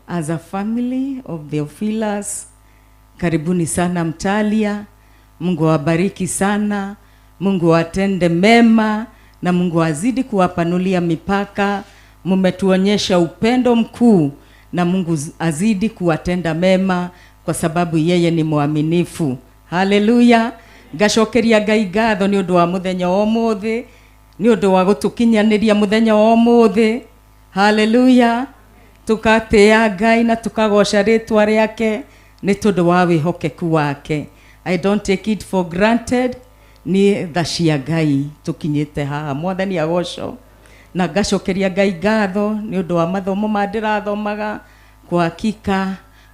Speaker 10: As a family of Theophilus, karibuni sana Mtalia. Mungu awabariki sana. Mungu atende mema na Mungu azidi kuwapanulia mipaka. Mumetuonyesha upendo mkuu na Mungu azidi kuwatenda mema kwa sababu yeye ni mwaminifu. Hallelujah. Ngacokeria Ngai ngatho nĩ ũndũ wa mũthenya wa ũmũthĩ, nĩ ũndũ wa gũtũkinyanĩria mũthenya wa ũmũthĩ. Hallelujah. Tukatĩa Ngai na tukagoca rĩtwa rĩake nĩ tondũ wa wĩhokeku wake. I don't take it for granted.
Speaker 22: ni tha cia Ngai tukinyite haha. Mwathani agocwo na ngacokeria Ngai ngatho ni undu wa mathomo mandirathomaga. Kwa hakika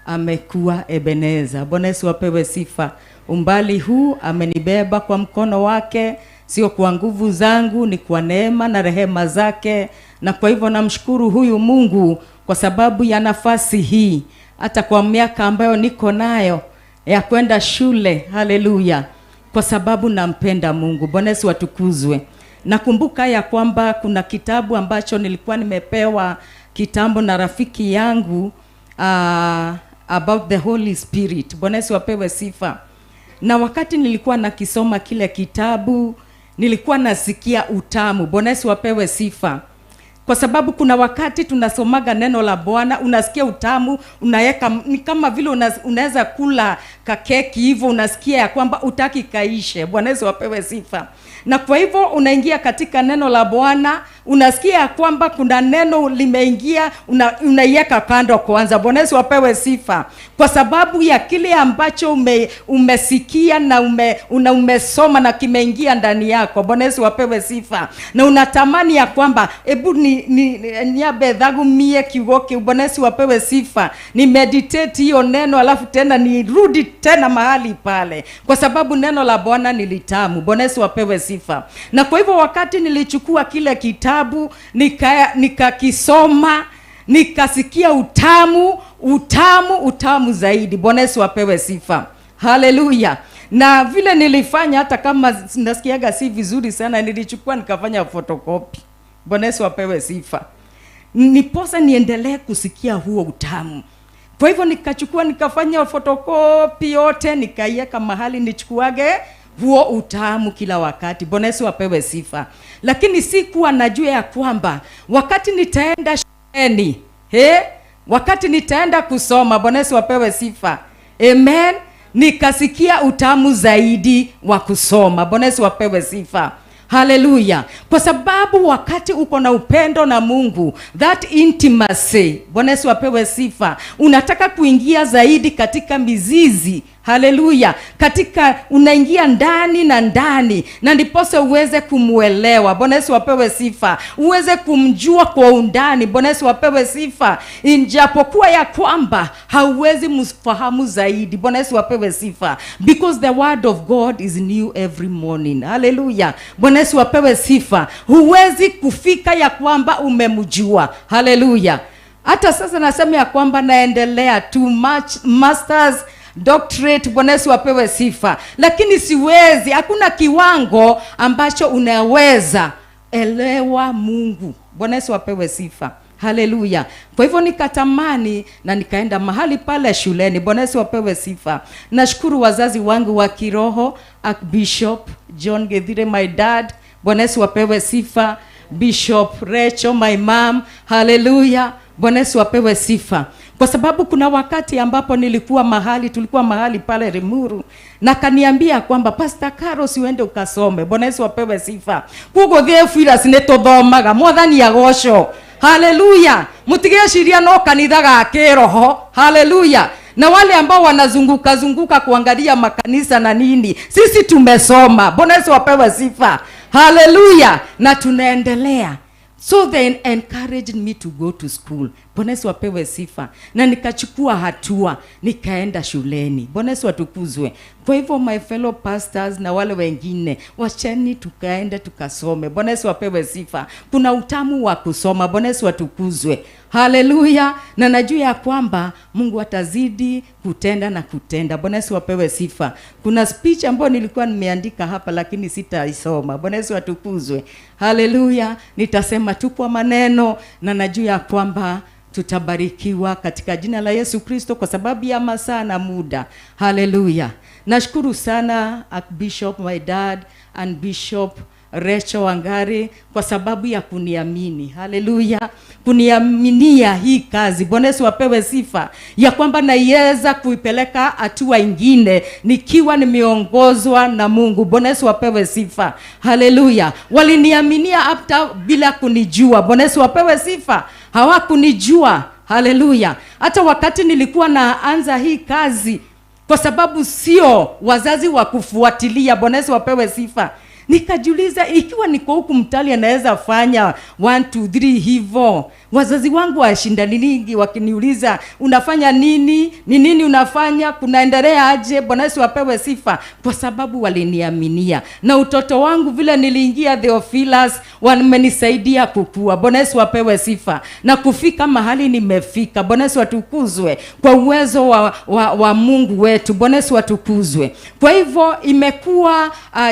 Speaker 22: amekuwa Ebeneza. Bwana Yesu apewe sifa. Umbali huu amenibeba kwa mkono wake, sio kwa nguvu zangu, ni kwa neema na rehema zake. Na kwa hivyo namshukuru huyu Mungu kwa sababu ya nafasi hii, hata kwa miaka ambayo niko nayo ya kwenda shule. Haleluya. Kwa sababu nampenda Mungu. Bwana Yesu atukuzwe. Nakumbuka ya kwamba kuna kitabu ambacho nilikuwa nimepewa kitambo na rafiki yangu about the Holy Spirit. Bwana Yesu apewe sifa. Na wakati nilikuwa nakisoma kile kitabu, nilikuwa nasikia utamu. Bwana Yesu apewe sifa. Kwa sababu kuna wakati tunasomaga neno la Bwana, unasikia utamu, unaweka ni kama vile unaweza kula kakeki hivyo, unasikia ya kwamba utaki kaishe. Bwana Yesu apewe sifa. Na kwa hivyo unaingia katika neno la Bwana, unasikia ya kwamba kuna neno limeingia, unaiweka kando kwanza. Bwana Yesu apewe sifa. Kwa sababu ya kile ambacho umesikia na umesoma na kimeingia ndani yako. Bwana Yesu apewe sifa. Na unatamani ya kwamba ebu niabe dhagu mie kiugo kiu. Bwana Yesu apewe sifa. Ni meditate hiyo neno alafu tena nirudi tena mahali pale. Kwa sababu neno la Bwana ni litamu. Bwana Yesu apewe sifa. Na kwa hivyo wakati nilichukua kile kitabu nikakisoma, nikasikia utamu zaidi. Bwana Yesu apewe sifa. Haleluya. Na vile nilifanya, hata kama nasikiaga si vizuri sana, nilichukua nikafanya photocopy. Bwana Yesu apewe sifa. Niposa niendelee kusikia huo utamu. Kwa hivyo nikachukua nikafanya photocopy yote, nikaiweka mahali nichukuage huo utamu kila wakati. Bwana Yesu apewe sifa. Lakini sikuwa najua ya kwamba wakati nitaenda shuleni, wakati nitaenda kusoma, Bwana Yesu apewe sifa. Amen. Nikasikia utamu zaidi wa kusoma. Bwana Yesu apewe sifa. Haleluya. Kwa sababu wakati uko na upendo na Mungu, that intimacy, Bwana Yesu apewe sifa, unataka kuingia zaidi katika mizizi. Haleluya. Katika unaingia ndani na ndiposa uweze kumuelewa. Bwana Yesu apewe sifa. Uweze kumjua kwa undani. Bwana Yesu apewe sifa. Injapokuwa ya kwamba hauwezi mfahamu zaidi. Bwana Yesu apewe sifa. Because the word of God is new every morning. Haleluya. Bwana Yesu apewe sifa. Huwezi kufika ya kwamba umemjua. Haleluya. Hata sasa nasema ya kwamba naendelea to masters doctorate. Bwana Yesu apewe sifa. Lakini siwezi, hakuna kiwango ambacho unaweza elewa Mungu. Bwana Yesu apewe sifa. Haleluya. Kwa hivyo nikatamani na nikaenda mahali pale shuleni. Bwana Yesu apewe sifa. Nashukuru wazazi wangu wa kiroho, Bishop John Gethire, my dad. Bwana Yesu apewe sifa. Bishop Rachel, my mom. Haleluya. Bwana Yesu apewe sifa. Kwa sababu kuna wakati ambapo tulikuwa mahali pale Rimuru, na kaniambia kwamba Pastor Carol uende ukasome. Bwana Yesu apewe sifa. Kugo Theophilus netothomaga. Mwathani agocwo. Haleluya. Mutigeciria no kanitha ga kiroho. Haleluya. Na wale ambao wanazunguka kuangalia makanisa na nini, sisi tumesoma. Bwana Yesu apewe sifa. Haleluya. Na tunaendelea. So they encouraged me to go to school. Bwana Yesu apewe sifa. Na nikachukua hatua, nikaenda shuleni. Bwana Yesu atukuzwe. Kwa hivyo my fellow pastors na wale wengine, wacheni tukaenda tukasome. Bwana Yesu apewe sifa. Kuna utamu wa kusoma. Bwana Yesu atukuzwe. Haleluya. Na najua ya kwamba Mungu atazidi kutenda na kutenda. Bwana Yesu apewe sifa. Kuna speech ambayo nilikuwa nimeandika hapa lakini sitaisoma. Bwana Yesu atukuzwe. Haleluya. Nitasema tu kwa maneno, na najua ya kwamba tutabarikiwa katika jina la Yesu Kristo kwa sababu ya masaa na muda. Haleluya. Nashukuru sana Bishop, my dad, and Bishop Rachel Wangari kwa sababu ya kuniamini. Haleluya. Kuniaminia hii kazi. Bwana Yesu apewe sifa. Ya kwamba naiweza kuipeleka hatua ingine nikiwa nimeongozwa na Mungu. Bwana Yesu apewe sifa. Haleluya. Waliniaminia hata bila kunijua. Bwana Yesu apewe sifa. Hawakunijua. Haleluya. Hata wakati nilikuwa naanza hii kazi,
Speaker 7: kwa sababu sio wazazi wa kufuatilia. Bwana Yesu wapewe sifa. Nikajiuliza, ikiwa niko huku mtali anaweza fanya 1 2 3 hivyo, wazazi wangu washindaningi wakiniuliza unafanya nini, ni nini unafanya, kunaendelea aje? Bwana Yesu apewe sifa, kwa sababu waliniaminia. Na utoto wangu vile niliingia Theophilus, wamenisaidia kukua. Bwana Yesu apewe sifa, na kufika mahali nimefika. Bwana Yesu atukuzwe kwa uwezo wa Mungu wetu. Bwana Yesu atukuzwe. Kwa hivyo imekuwa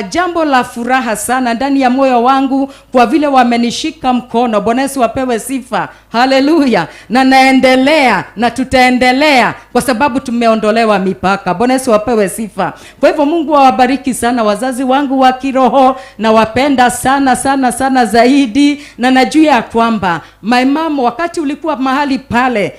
Speaker 7: jambo la furaha sana ndani ya moyo wangu kwa vile wamenishika mkono. Bwana Yesu apewe sifa. Haleluya. Na naendelea na tutaendelea kwa sababu tumeondolewa mipaka. Bwana Yesu apewe sifa. Kwa hivyo Mungu awabariki sana wazazi wangu wa kiroho, na wapenda sana sana sana zaidi, na najua ya kwamba my mom wakati ulikuwa mahali pale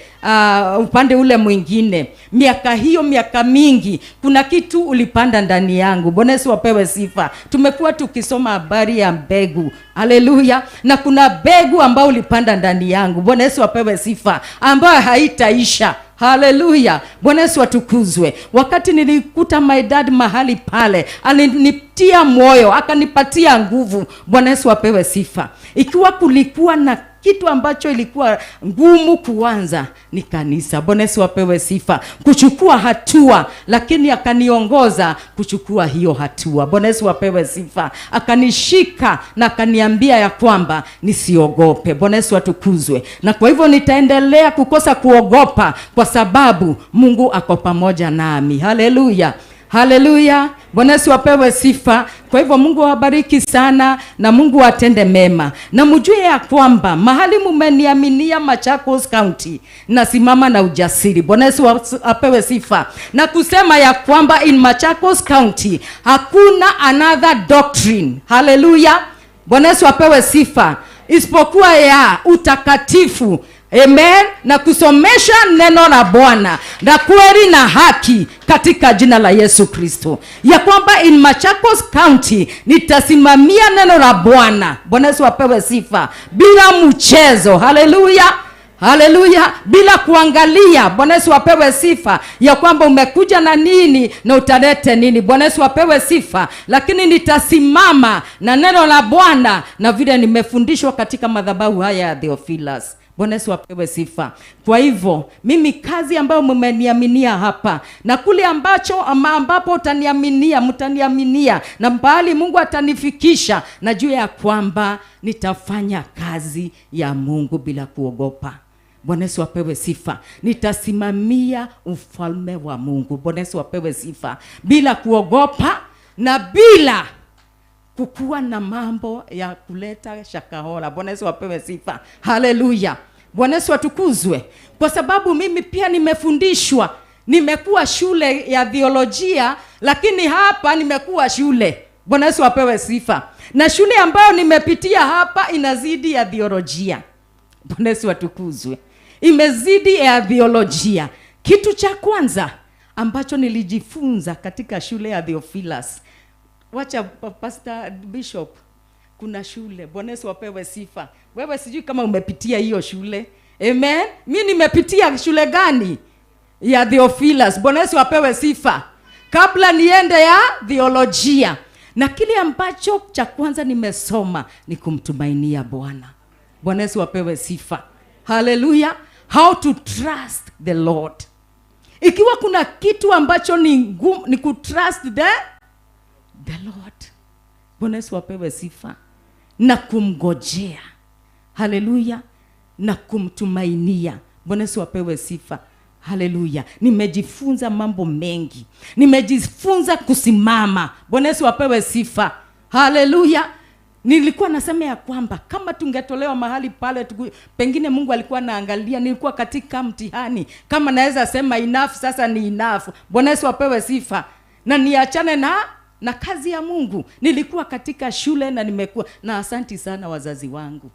Speaker 7: upande ule mwingine, miaka mingi, kuna kitu ulipanda ndani yangu. Bwana Yesu apewe sifa. Tumekuwa tukisoma habari ya mbegu. Haleluya. Na kuna mbegu ambayo ulipanda ndani yangu. Bwana Yesu apewe sifa, ambayo haitaisha. Haleluya. Bwana Yesu atukuzwe. Wakati nilikuta my dad mahali pale, alinitia moyo, akanipatia nguvu. Bwana Yesu apewe sifa. Ikiwa kulikuwa na kitu ambacho ilikuwa ngumu kuanza, ni kanisa. Bwana Yesu apewe sifa, kuchukua hatua, lakini akaniongoza kuchukua hiyo hatua. Bwana Yesu apewe sifa. Akanishika na akaniambia ya kwamba nisiogope. Bwana Yesu atukuzwe. Na kwa hivyo nitaendelea kukosa kuogopa kwa sababu Mungu ako pamoja nami. Haleluya. Haleluya. Bwana Yesu apewe sifa. Kwa hivyo Mungu awabariki sana na Mungu atende mema. Na mjue ya kwamba mahali mmeniaminia Machakos County, nasimama na ujasiri. Bwana Yesu apewe sifa. Na kusema ya kwamba in Machakos County hakuna another doctrine. Haleluya. Bwana Yesu apewe sifa, isipokuwa ya utakatifu. Amen. Na kusomesha neno la Bwana na kweli na haki katika jina la Yesu Kristo. Ya kwamba in Machakos County nitasimamia neno la Bwana. Bwana Yesu apewe sifa, bila mchezo. Haleluya. Haleluya. Bila kuangalia. Bwana Yesu apewe sifa, ya kwamba umekuja na nini na utalete nini. Bwana Yesu apewe sifa. Lakini nitasimama na neno la Bwana na vile nimefundishwa katika madhabahu haya ya Theophilus. Bwana Yesu apewe sifa. Kwa hivyo mimi kazi ambayo mmeniaminia hapa, na kule ambapo utaniaminia, mtaniaminia, na mbali Mungu atanifikisha, najua ya kwamba nitafanya kazi ya Mungu bila kuogopa. Bwana Yesu apewe sifa. Nitasimamia ufalme wa Mungu. Bwana Yesu apewe sifa, bila kuogopa na bila kukuwa na mambo ya kuleta shakahola. Bwana Yesu apewe sifa. Haleluya. Bwana Yesu atukuzwe. Kwa sababu mimi pia nimefundishwa, nimekuwa shule ya theolojia, lakini hapa nimekuwa shule. Bwana Yesu apewe sifa. Na shule ambayo nimepitia hapa inazidi ya theolojia. Bwana Yesu atukuzwe. Imezidi ya theolojia. Kitu cha kwanza ambacho nilijifunza katika shule ya Theophilus, wacha Pastor Bishop, kuna shule. Bwana Yesu apewe sifa. Wewe sijui kama umepitia hiyo shule. Amen. Mimi nimepitia shule gani? Ya Theophilus. Bwana Yesu apewe sifa. Kabla niende ya theolojia. Na kile ambacho cha kwanza nimesoma ni kumtumainia Bwana. Bwana Yesu apewe sifa. Hallelujah. How to trust the Lord. Ikiwa kuna kitu ambacho ni kutrust the Lord. Bwana Yesu apewe sifa. Na kumgojea. Haleluya. Na kumtumainia. Bwana Yesu apewe sifa. Haleluya. Nimejifunza mambo mengi. Nimejifunza kusimama. Bwana Yesu apewe sifa. Haleluya. Nilikuwa nasema ya kwamba kama tungetolewa mahali pale pengine Mungu alikuwa anaangalia, nilikuwa katika mtihani. Kama naweza sema enough, sasa ni enough. Bwana Yesu apewe sifa. Na niachane na kazi ya Mungu. Nilikuwa katika shule na nimekuwa na asanti sana wazazi wangu.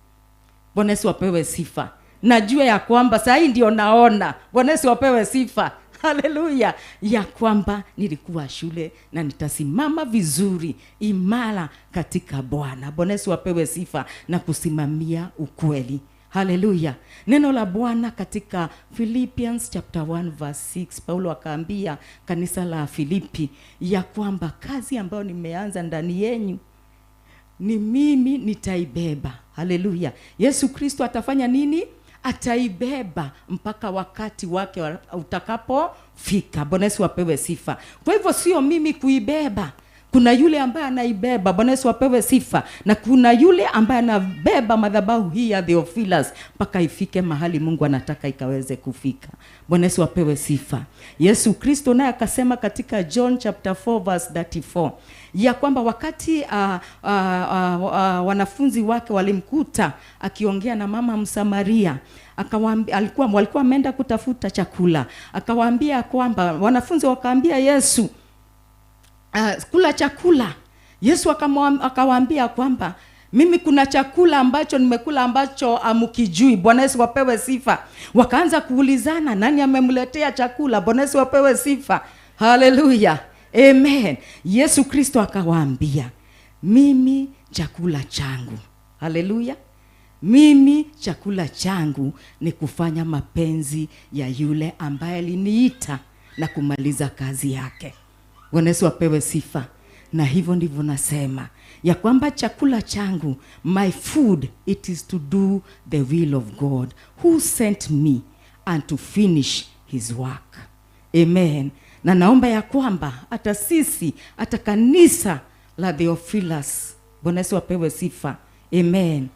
Speaker 7: Bwana Yesu apewe sifa. Najua ya kwamba sasa hii ndio naona. Bwana Yesu apewe sifa. Haleluya. Ya kwamba nilikuwa shule na nitasimama vizuri imara katika Bwana. Bwana Yesu apewe sifa, na kusimamia ukweli. Haleluya. Neno la Bwana katika Philippians chapter 1 verse 6, Paulo akaambia kanisa la Filipi ya kwamba kazi ambayo nimeanza ndani yenu ni mimi nitaibeba. Haleluya. Yesu Kristo atafanya nini? Ataibeba mpaka wakati wake utakapofika. Bwana Yesu apewe sifa. Kwa hivyo sio mimi kuibeba. Kuna yule ambaye anaibeba. Bwana Yesu apewe sifa. Na kuna yule ambaye anabeba madhabahu hii ya Theophilus mpaka ifike mahali Mungu anataka ikaweze kufika. Bwana Yesu apewe sifa. Yesu Kristo naye akasema katika John chapter 4 verse 34 ya kwamba wakati wanafunzi wake walimkuta akiongea na mama Msamaria, walikuwa wameenda kutafuta chakula, akawaambia kwamba wanafunzi wakaambia Yesu kula chakula. Yesu akawaambia kwamba mimi kuna chakula ambacho nimekula ambacho amukijui. Bwana Yesu wapewe sifa. Wakaanza kuulizana nani amemletea chakula. Bwana Yesu wapewe sifa. Haleluya. Amen. Yesu Kristo akawaambia mimi chakula changu. Haleluya. Mimi chakula changu ni kufanya mapenzi ya yule ambaye aliniita na kumaliza kazi yake. Bwana Yesu apewe sifa. Na hivyo ndivyo nasema ya kwamba chakula changu, my food, it is to do the will of God who sent me and to finish his work. Amen. Na naomba ya kwamba hata sisi, hata kanisa la Theophilus, Bwana Yesu apewe sifa. Amen.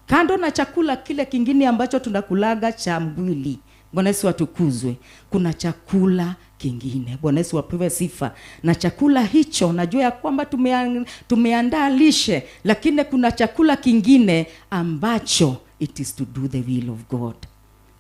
Speaker 7: Kando na chakula kile kingine ambacho tunakulaga cha mwili, Bwana Yesu atukuzwe, kuna chakula kingine. Bwana Yesu apewe sifa. Na chakula hicho najua ya kwamba tumeandaa lishe, lakini kuna chakula kingine ambacho it is to do the will of God.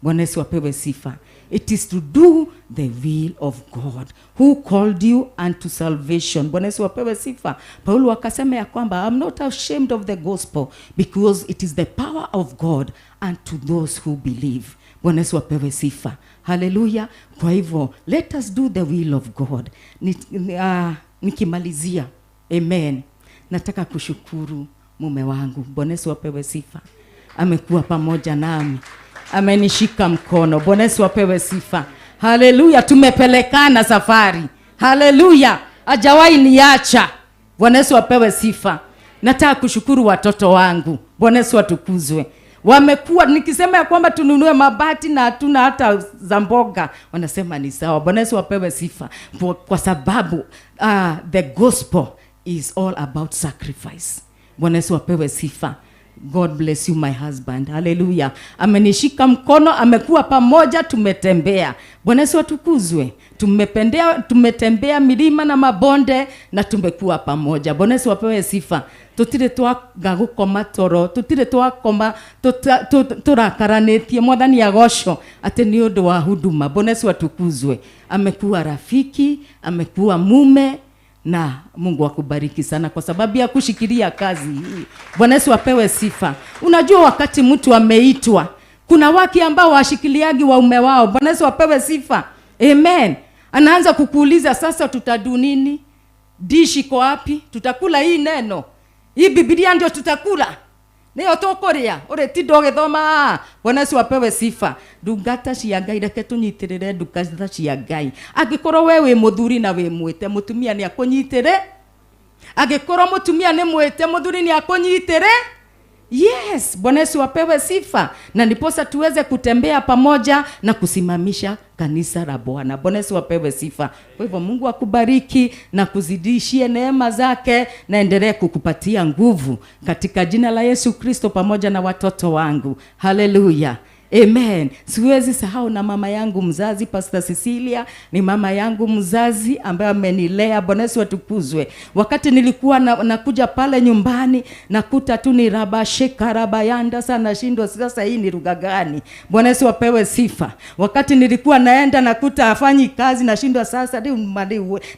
Speaker 7: Bwana Yesu apewe sifa. It is to do the will of God who called you unto salvation. Bwana Yesu apewe sifa. Paulo akasema ya kwamba I'm not ashamed of the gospel because it is the power of God unto those who believe. Bwana Yesu apewe sifa. Haleluya. Kwa hivyo let us do the will of God. Nikimalizia, amen, nataka kushukuru mume wangu. Bwana Yesu apewe sifa. Amekuwa pamoja nami, amenishika mkono. Bwana Yesu apewe sifa. Haleluya. Tumepelekana safari. Haleluya. Hajawahi niacha. Bwana Yesu apewe sifa. Nataka kushukuru watoto wangu. Bwana Yesu atukuzwe. Wamekuwa nikisema ya kwamba tununue mabati na hatuna hata za mboga, wanasema ni sawa. Bwana Yesu apewe sifa. Kwa sababu the gospel is all about sacrifice. Bwana Yesu apewe sifa. God bless you my husband. Hallelujah. Amenishika mkono, amekuwa pamoja, tumetembea. Bwana Yesu atukuzwe. Tumetembea milima na mabonde na tumekuwa pamoja. Bwana Yesu apewe sifa. Tutire twagagukoma toro, tutire twakoma turakaranetie Mwathani agocwo ati ni undu wa huduma. Bwana Yesu atukuzwe. Amekuwa rafiki, amekuwa mume, na Mungu akubariki sana kwa sababu ya kushikilia kazi hii. Bwana Yesu apewe sifa. Unajua wakati mtu ameitwa, kuna waki ambao washikiliagi waume wao. Bwana Yesu apewe sifa. Amen. Anaanza kukuuliza sasa tutadu nini? Dishi iko wapi? Tutakula hii neno. Hii Biblia ndio tutakula. Neo tokoria, ore tindo githoma. Bwana Yesu apewe sifa. Ndungata cia Ngai reke tunyitirire ndungata cia Ngai. Angikorwo wewe muthuri na we mwite, mutumia ni akunyitire. Angikorwo mutumia ni mwite, muthuri ni akunyitire. Yes, Bwana Yesu apewe sifa. Na niposa tuweze kutembea pamoja na kusimamisha kanisa la Bwana. Bwana Yesu apewe sifa. Kwa hivyo Mungu akubariki na kuzidishie neema zake na endelee kukupatia nguvu katika jina la Yesu Kristo pamoja na watoto wangu. Haleluya. Amen. Siwezi sahau na mama yangu mzazi Pastor Cecilia, ni mama yangu mzazi ambaye amenilea. Bwana Yesu atukuzwe. Wakati nilikuwa nakuja pale nyumbani nakuta tu ni rabashekarabayanda sana shindwa sasa hii ni lugha gani. Bwana Yesu apewe sifa. Wakati nilikuwa naenda nakuta afanyi kazi na shindwa sasa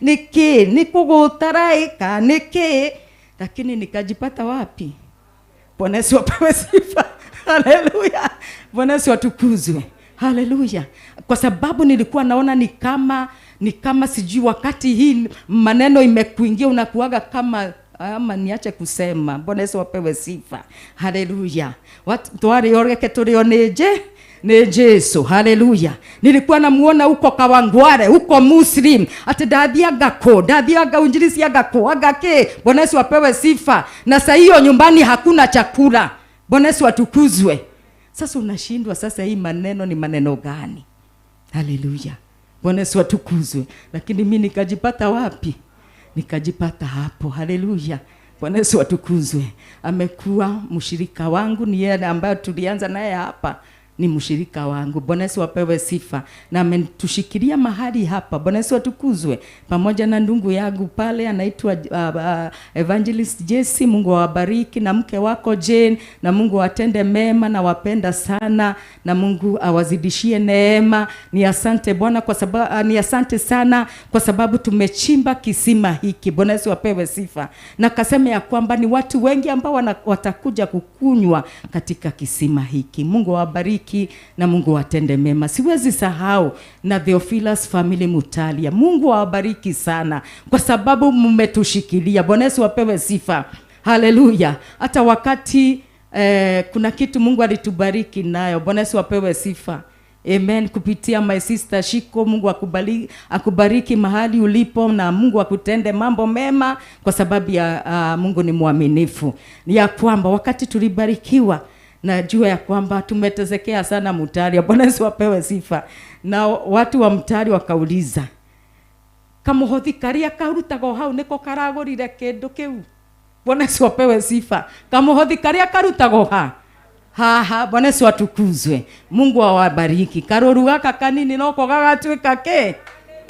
Speaker 7: niki nikugutaraika niki, lakini nikajipata wapi? Bwana Yesu apewe sifa. Haleluya. Bwana Yesu atukuzwe. Haleluya. Kwa sababu nilikuwa naona ni kama sijui wakati hii maneno imekuingia unakuaga kama ama niache kusema. Bwana Yesu apewe sifa. Haleluya. Watu twari oreke tulio ni Jesu. Haleluya. Nilikuwa namuona huko Kawangware, huko Muslim, ati dathiaga unjilisi agake. Bwana Yesu apewe sifa. Na saa hiyo nyumbani hakuna chakula. Bwana Yesu atukuzwe. Sasa unashindwa sasa, hii maneno ni maneno gani? Haleluya. Bwana Yesu atukuzwe. Lakini mimi nikajipata wapi? Nikajipata hapo. Haleluya. Bwana Yesu atukuzwe. Amekuwa mshirika wangu, ni yeye ambaye tulianza naye hapa. Ni mshirika wangu. Bwana Yesu apewe sifa. Na amentushikilia mahali hapa. Bwana Yesu atukuzwe. Pamoja na ndugu yangu pale anaitwa Evangelist Jesse. Mungu awabariki, na mke wako Jane, na Mungu atende mema, na wapenda sana, na Mungu awazidishie neema. Ni asante Bwana kwa sababu ni asante sana kwa sababu tumechimba kisima hiki. Bwana Yesu apewe sifa. Na kasema ya kwamba ni watu wengi ambao watakuja kukunywa katika kisima hiki. Mungu awabariki na Mungu atende mema. Siwezi sahau na Theophilus family Mutalia. Mungu awabariki sana kwa sababu mmetushikilia. Bwana Yesu apewe sifa. Haleluya. Hata wakati kuna kitu Mungu alitubariki nayo. Bwana Yesu apewe sifa. Amen. Kupitia my sister Shiko, Mungu akubariki mahali ulipo, na Mungu akutende mambo mema kwa sababu ya Mungu ni mwaminifu. Ni ya kwamba wakati tulibarikiwa, najua ya kwamba tumetezekea sana Mutalia. Bwana Yesu apewe sifa. Na watu wa Mutalia wakauliza, kamuhothi karia karutago hau niko karagorire kindu kiu. Bwana Yesu apewe sifa. Kamuhothi karia karutago ha. Bwana Yesu atukuzwe. Mungu awabariki. Karoru gaka kanini noko gagatwika ke.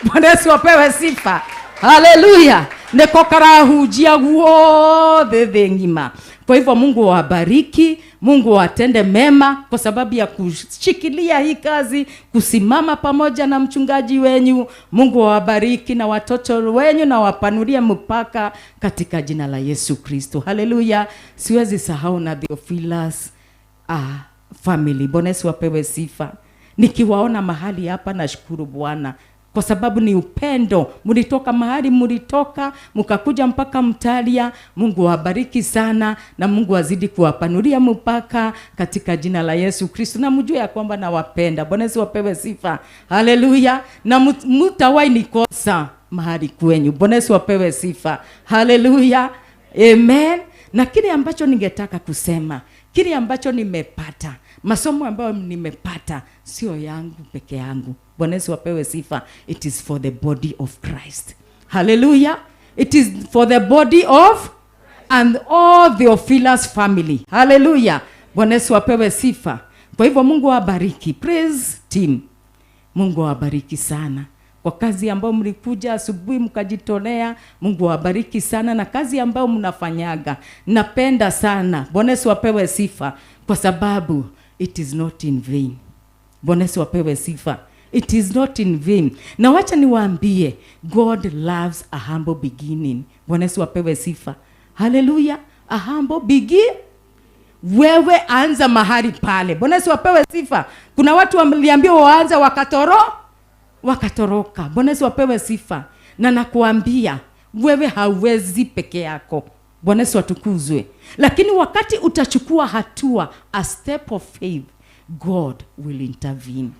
Speaker 7: Bwana Yesu apewe sifa. Haleluya. Niko karahujia guothe thĩ ngima. Kwa hivyo Mungu awabariki, Mungu atende mema kwa sababu ya kushikilia hii kazi, kusimama pamoja na mchungaji wenyu. Mungu awabariki na watoto wenyu, na wapanulie mpaka katika jina la Yesu Kristo. Haleluya. Siwezi sahau na Theophilus family. Bwana Yesu apewe sifa. Nikiwaona mahali hapa nashukuru Bwana kwa sababu ni upendo. Mlitoka mahali mlitoka, mkakuja mpaka Mutalia. Mungu awabariki sana, na Mungu azidi kuwapanulia mpaka katika jina la Yesu Kristo. Na mjue ya kwamba nawapenda. Bwana Yesu apewe sifa. Haleluya. Na mtawai nikosa mahali kwenyu. Bwana Yesu apewe sifa. Haleluya. Amen. Na kile ambacho ningetaka kusema, kile ambacho nimepata, masomo ambayo nimepata sio yangu peke yangu. Bwana Yesu apewe sifa. It is for the body of Christ. Hallelujah. It is for the body of and all the Theophilus family. Hallelujah. Bwana Yesu apewe sifa. Kwa hivyo Mungu awabariki. Praise team. Mungu awabariki sana kwa kazi ambayo mlikuja asubuhi mkajitolea. Mungu awabariki sana na kazi ambayo mnafanyaga. Napenda sana. Bwana Yesu apewe sifa kwa sababu it is not in vain. Bwana Yesu apewe sifa. It is not in vain. Na wacha niwaambie, God loves a humble beginning. Bwana Yesu apewe sifa. Hallelujah. A humble beginning. Wewe anza mahali pale. Bwana Yesu apewe sifa. Kuna watu waliambiwa waanze wakatoroka. Bwana Yesu apewe sifa. Na nakuambia wewe hauwezi peke yako. Bwana Yesu atukuzwe. Lakini wakati utachukua hatua, a step of faith, God will intervene.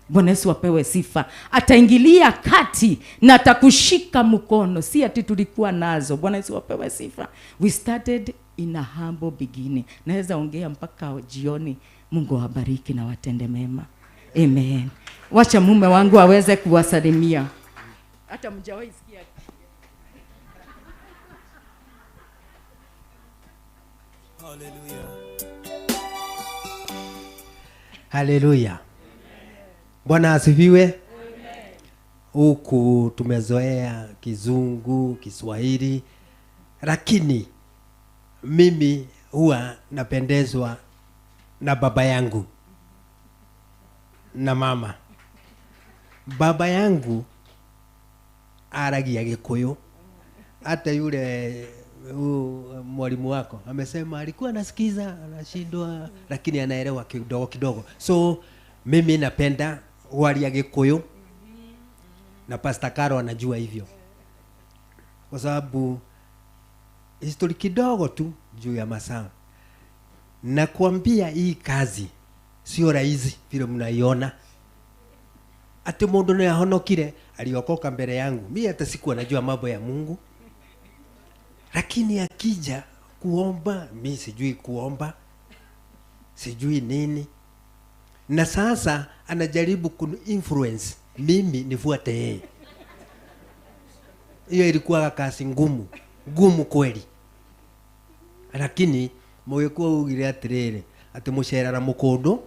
Speaker 7: Bwana Yesu apewe sifa. Ataingilia kati na atakushika mkono. Si ati tulikuwa nazo. Bwana Yesu apewe sifa. We started in a humble beginning. Naweza ongea mpaka jioni. Mungu awabariki na watende mema. Amen. Wacha mume wangu aweze kuwasalimia. Hata mjawahi sikia.
Speaker 1: Haleluya. Bwana asifiwe. Huku tumezoea Kizungu, Kiswahili, lakini mimi huwa napendezwa na baba yangu na mama. Baba yangu aragia Gikuyu. Hata yule mwalimu wako amesema alikuwa anasikiza anashindwa, lakini anaelewa kidogo kidogo. So mimi napenda wali ya Gikuyu, na Pastor Caro anajua hivyo, kwa sababu Histori kidogo tu juu ya masaa. Na kuambia hii kazi sio rahisi vile mnaiona. Ati mundu ni ahonokire aliokoka mbele yangu. Mimi hata sikuwa najua mambo ya Mungu. Lakini akija kuomba, mimi sijui kuomba. Sijui nini. Na sasa anajaribu influence mimi nifuate yeye. Hiyo ilikuwa kazi ngumu kweli. Lakini mwekuwa ugire atiriri ati mucerera mukondo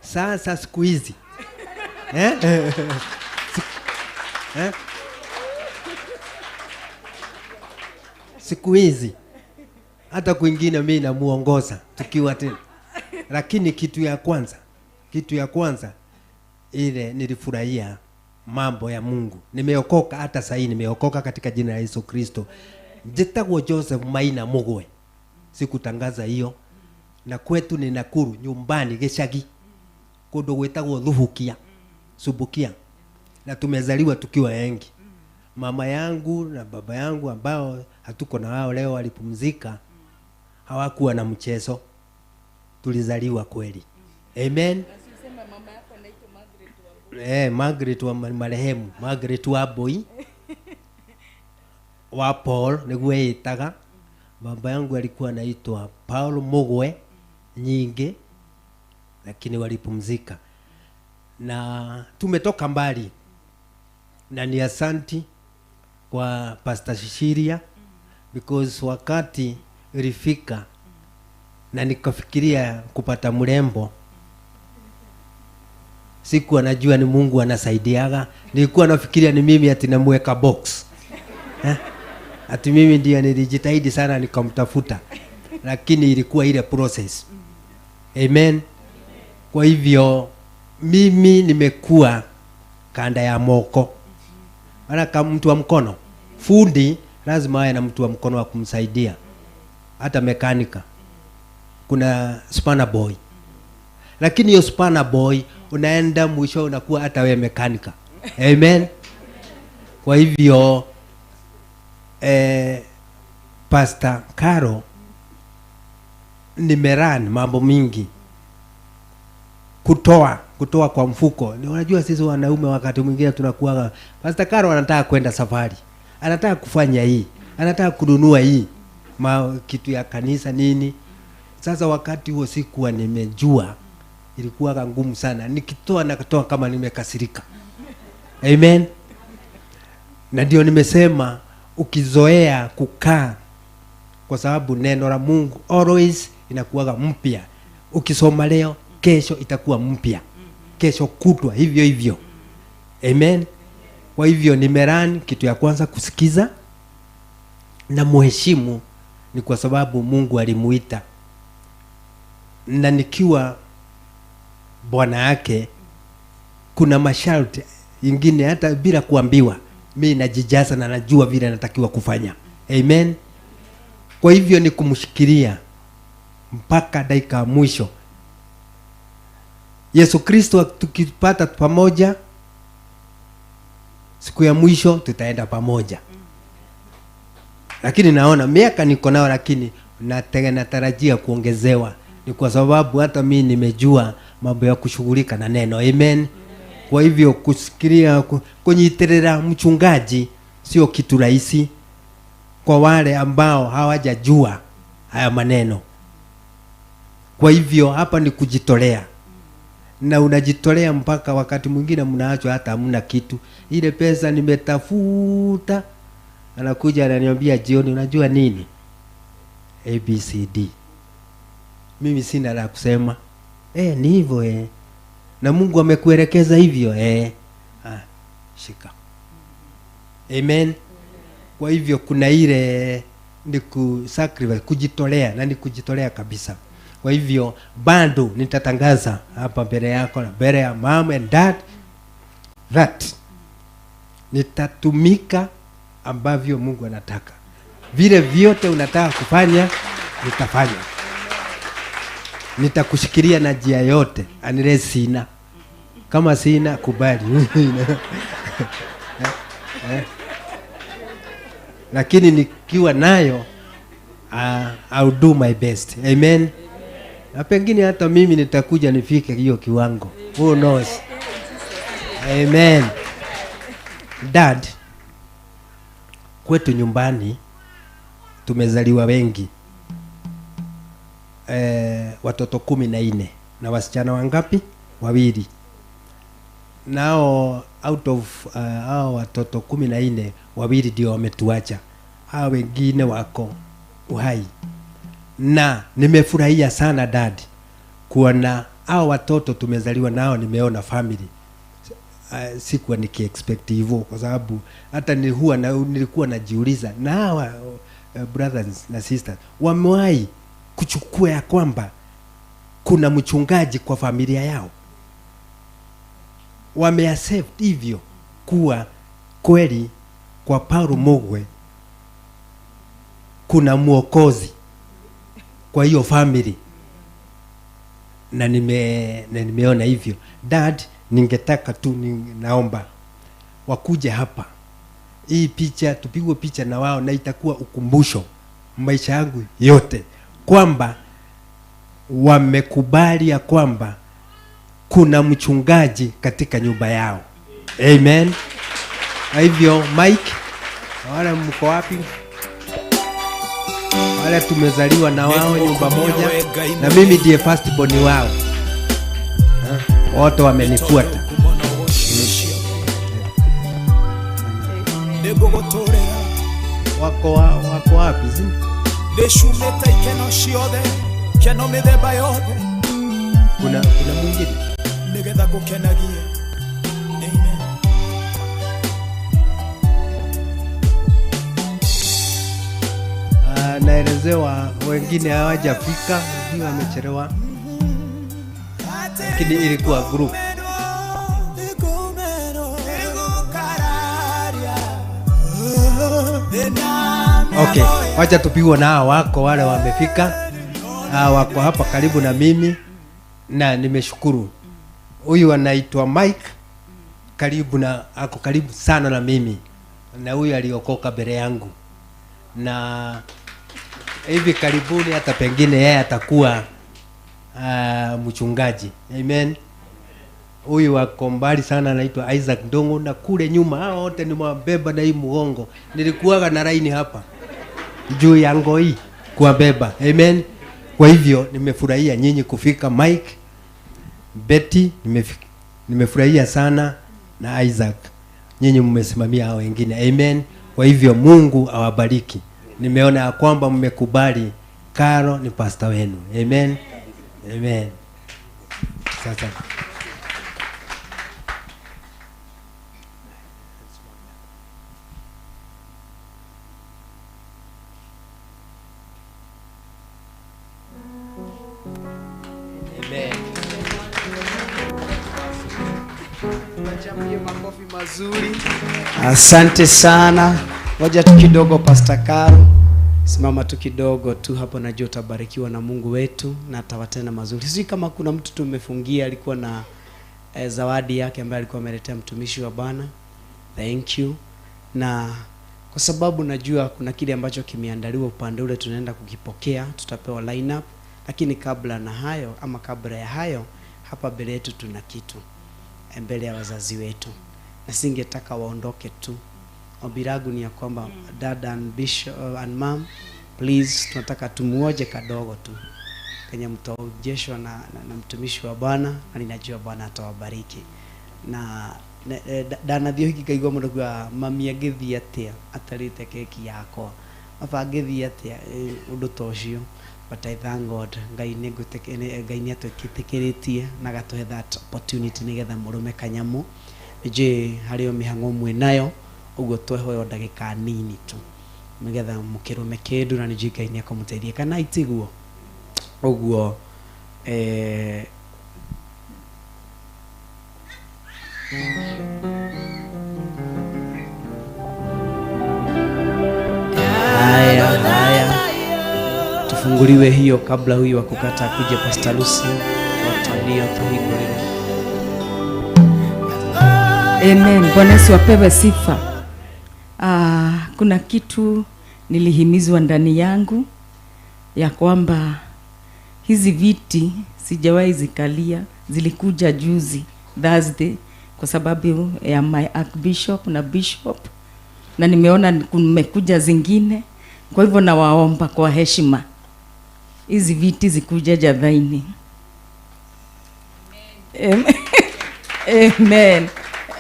Speaker 1: sasa siku hizi siku hizi hata kwingine mimi namuongoza tukiwa tena. Lakini kitu ya kwanza ile nilifurahia mambo ya Mungu. Nimeokoka hata sasa nimeokoka katika jina la Yesu Kristo. Njitagwo Joseph Maina Mugwe. Sikutangaza hiyo. Na kwetu ni Nakuru nyumbani Gicagi. Kundu gwetagwo Thubukia. Subukia. Na tumezaliwa tukiwa wengi. Mama yangu na baba yangu ambao hatuko na wao leo walipumzika. Hawakuwa na mchezo. Tulizaliwa kweli. Amen. Margaret wa marehemu, Margaret wa boy wa Paul niguo yitaga. Baba yangu alikuwa anaitwa Paul Mugwe Nyingi, lakini walipumzika. Na tumetoka mbali. Na ni asanti kwa Pastor Shishiria because wakati ilifika na nikafikiria kupata mrembo, sikuwa najua ni Mungu anasaidiaga. Nilikuwa nafikiria ni mimi ati namweka box. Ati mimi ndiye nilijitahidi sana nikamtafuta. Lakini ilikuwa ile process. Amen. Kwa hivyo mimi nimekuwa kanda ya moko. Maana kama mtu wa mkono, fundi lazima awe na mtu wa mkono wa kumsaidia. Hata mekanika. Kuna spanner boy. Lakini hiyo spanner boy unaenda mwisho unakuwa hata wewe mekanika. Amen. Kwa hivyo Pastor Caro nimeran mambo mingi kutoa kwa mfuko. Unajua sisi wanaume wakati mwingine tunakuwa Pastor Caro anataka kwenda safari. Anataka kufanya hii. Anataka kununua hii. Kitu ya kanisa nini. Sasa wakati huo sikuwa nimejua. Ilikuwa ngumu sana. Nikitoa kama nimekasirika. Amen. Na ndio nimesema ukizoea kukaa, kwa sababu neno la Mungu always inakuwa mpya. Ukisoma leo, kesho itakuwa mpya. Kesho kutwa hivyo. Amen. Kwa hivyo nimerani kitu ya kwanza kusikiza na muheshimu, ni kwa sababu Mungu alimuita. Na nikiwa bwana yake kuna masharti ingine hata bila kuambiwa mimi najijaza na najua vile natakiwa kufanya. Amen. Kwa hivyo ni kumshikilia mpaka dakika mwisho. Yesu Kristo tukipata pamoja, siku ya mwisho tutaenda pamoja. Lakini naona miaka niko nao, lakini natarajia kuongezewa. Ni kwa sababu hata mimi nimejua mambo ya kushughulika na neno. Amen. Kwa hivyo kusikilia kunyitirira mchungaji sio kitu rahisi kwa wale ambao hawajajua haya maneno. Kwa hivyo hapa ni kujitolea. Na unajitolea mpaka wakati mwingine mnaachwa hata hamna kitu. Ile pesa nimetafuta, anakuja ananiambia jioni, unajua nini? ABCD. Mimi sina la kusema. Ni hivyo na Mungu amekuelekeza hivyo. Shika. Amen. Kwa hivyo kuna ile ni kusacrifice, kujitolea, na ni kujitolea kabisa. Kwa hivyo bado nitatangaza hapa mbele yako na mbele ya mom and dad that nitatumika ambavyo Mungu anataka. Vile vyote unataka kufanya nitafanya. Nitakushikilia na njia yote unless sina. Kama sina kubali. lakini nikiwa nayo I'll do my best. Amen. Na pengine hata mimi nitakuja nifike hiyo kiwango. Who knows? Amen. Dad, kwetu nyumbani tumezaliwa wengi, watoto 14 na wasichana wangapi? 2. Nao out of hao watoto 14, 2 ndio wametuacha, hao wengine wako uhai. Na nimefurahia sana dad kuona hao watoto tumezaliwa nao, nimeona family. Sikuwa nikiexpect hivyo, kwa sababu hata nilikuwa najiuliza na hawa brothers na sisters wamewahi kuchukua ya kwamba kuna mchungaji kwa familia yao, wameaccept hivyo kuwa kweli kwa Paulo Mugwe kuna mwokozi kwa hiyo family. Na nimeona hivyo. Dad, ningetaka tu naomba wakuje hapa, hii picha tupigwe picha na wao, na itakuwa ukumbusho maisha yangu yote kwamba wamekubali ya kwamba kuna mchungaji katika nyumba yao. Amen. Na hivyo Mike, wale mko wapi? Wale tumezaliwa na wao nyumba moja, na mimi ndiye first born wao. Wote wamenifuata. Wako wapi? Kuna mwingine? Naelezewa wengine hawajafika, ndio wamechelewa, lakini ilikuwa group. Okay, wacha tupigwe na wako wale wamefika. Wako hapa karibu na mimi na nimeshukuru. Huyu anaitwa Mike, ako karibu sana na mimi, na huyu aliokoka mbele yangu, na hivi karibuni hata pengine yeye atakuwa mchungaji. Amen. Huyu wako mbali sana, anaitwa Isaac Ndongo, na kule nyuma hao wote ni mabeba na hii mgongo. Nilikuwa na line hapa juu ya ngoi kuwabeba. Amen. Kwa hivyo nimefurahia nyinyi kufika. Mike, Betty, nimefurahia sana, na Isaac, nyinyi mmesimamia hao wengine. Amen. Kwa hivyo Mungu awabariki. Nimeona ya kwamba mmekubali Karo ni pastor wenu. Amen. Amen. Sasa
Speaker 11: makofi mazuri. Asante sana. Ngoja tu kidogo Pastor Karo. Simama tu kidogo tu hapo, najua utabarikiwa na Mungu wetu na atawatenda mazuri. Sisi kama kuna mtu tumefungia alikuwa na zawadi yake ambaye alikuwa ameletea mtumishi wa Bwana. Thank you. Na kwa sababu najua kuna kile ambacho kimeandaliwa upande ule tunaenda kukipokea, tutapewa line up, lakini kabla ya hayo hapa mbele yetu tuna kitu mbele ya wazazi wetu, na singetaka waondoke tu. Ombi langu ni ya kwamba dad and bishop and mom, please, tunataka tumuoje kadogo tu kwenye mtaojeshwa na mtumishi wa Bwana, na ninajua Bwana atawabariki. Na dana thio hiki kaigwa mundu kwa mami agethi atia atarite keki yako abagethi atia undu tocio, but I thank God ngai ni atwikitikiretie na gatuhe that opportunity nigetha murume kanyamu je hario mihango mwe nayo ugo twehoyo ndagika nini tu nigetha mukirume kindu na niji ngai ni akomuteithia kana itiguo uguo haya tufunguliwe hiyo kabla huyu wa kukata kuja Pastor Lucy watandio tuhigurire.
Speaker 7: Amen. Bwana Yesu apewe sifa. kuna kitu nilihimizwa ndani yangu ya kwamba hizi viti sijawahi zikalia, zilikuja juzi Thursday kwa sababu ya my archbishop na bishop, na nimeona kumekuja zingine. Kwa hivyo nawaomba kwa heshima hizi viti zikuja Jathaini. Amen. Amen.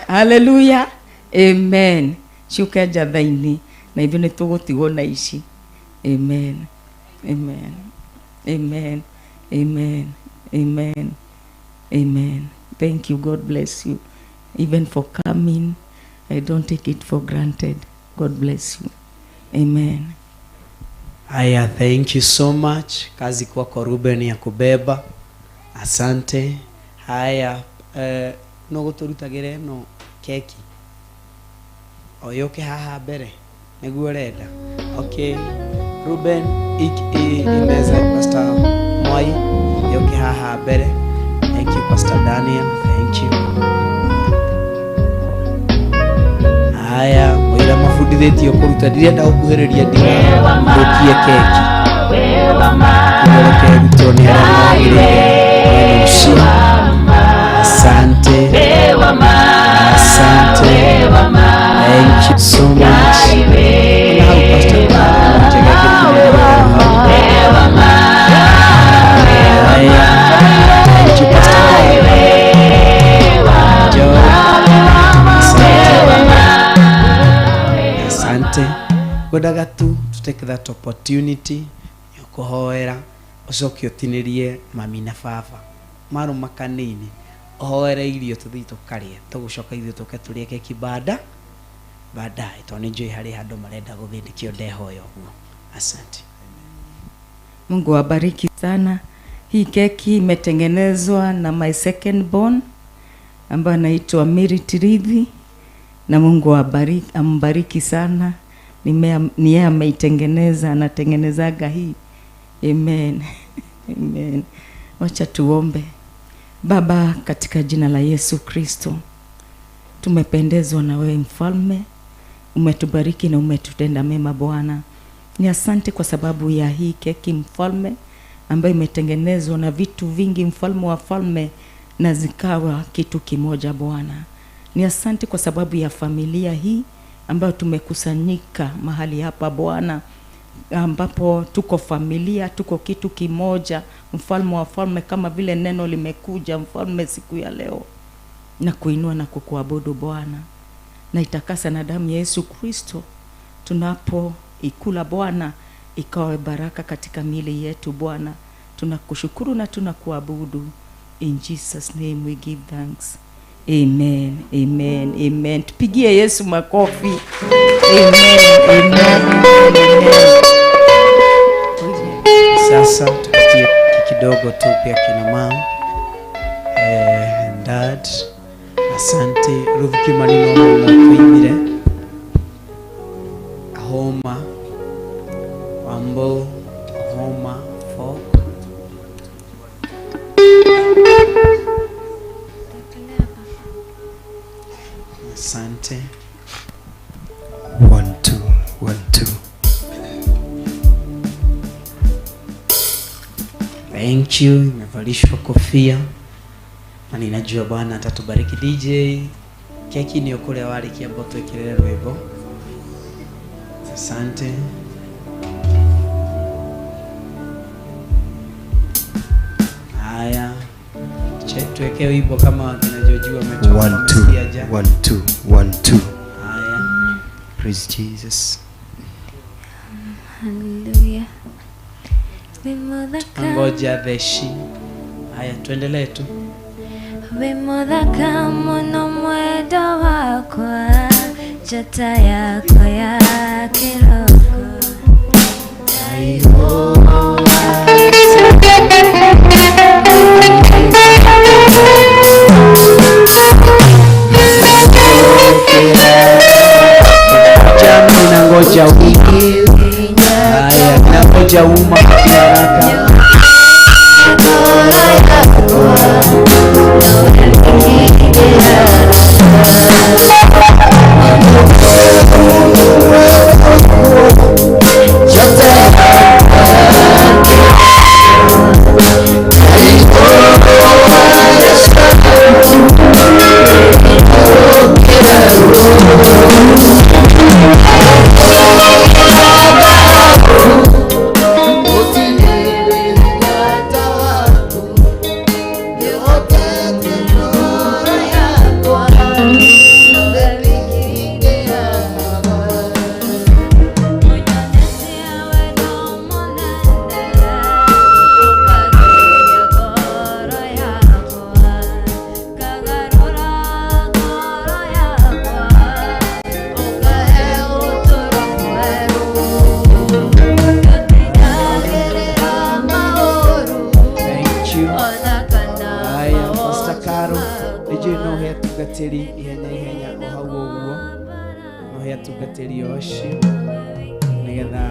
Speaker 7: Hallelujah. Amen. Shuka Jathaini na hivyo nitugutigwo na ici. Amen. Amen. Amen. Amen. Amen. Amen. Thank you. God bless you. Even for coming. I don't take it for granted. God bless you. Amen.
Speaker 11: Haya, thank you so much. Kazi kwako Ruben ya kubeba. Asante. Haya, no guturutagire no keki. Oyoke haha mbere. Niguo renda. Okay. Ruben imeza Pastor Moi. Yoke haha mbere. Thank you Pastor Daniel. Thank you. Haya, mwira mafundithitio kuruta ndirenda gukuhiriria ndiga ndukie keki. Wewe mtu ni asante. Asante. Thank you so much. Godaga tu to take that opportunity yokuhoera ucoke utinirie mami na baba maru makanini uhoere irio tuthi tukarie tugucoka irio tuke turie keki baadaye to nijui hari handu marenda guthindikio ndehoyo guo. Asante.
Speaker 7: Mungu awabariki sana. Hii keki imetengenezwa na my second born ambaye anaitwa Merit Ridhi, na Mungu ambariki sana. Ni yeye ameitengeneza, anatengenezaga hii. Amen. Amen. Wacha tuombe. Baba, katika jina la Yesu Kristo, tumependezwa na wewe mfalme, umetubariki na umetutenda mema Bwana. Ni asante kwa sababu ya hii keki mfalme, ambayo imetengenezwa na vitu vingi mfalme wa falme na zikawa kitu kimoja Bwana. Ni asante kwa sababu ya familia hii ambayo tumekusanyika mahali hapa Bwana, ambapo tuko familia, tuko kitu kimoja mfalme wa falme, kama vile neno limekuja mfalme siku ya leo, na kuinua na kukuabudu Bwana, na itakasa na damu ya Yesu Kristo tunapo ikula Bwana, ikawe baraka katika miili yetu Bwana. Tunakushukuru na tunakuabudu. In Jesus name we give thanks. Amen. Amen. Amen. Tupigie Yesu makofi. Amen. Amen. Amen.
Speaker 11: Sasa tupatie kidogo tu pia kina mama dad. Asante. Ruth Kimanino tuimire homa Wambo homa for asante.
Speaker 19: 1 2 1 2.
Speaker 11: Thank you. Nimevalishwa kofia na ninajua Bwana atatubariki. DJ keki ni okole wali kiambo tuekelele rwebo. Asante. Haya, tuwekee wimbo kama tunajojua umetoka
Speaker 19: 1 2 1 2 1 2.
Speaker 11: Haya, praise Jesus.
Speaker 2: Hallelujah.
Speaker 11: Ngoja veshi. Haya, tuendelee tu.
Speaker 2: Wimodhaka muno mwendo wakwa, chata yako ya kiroko.
Speaker 11: Jamii na ngoja wiki. Haya, na ngoja uma haraka. makĩria ũcio nĩgetha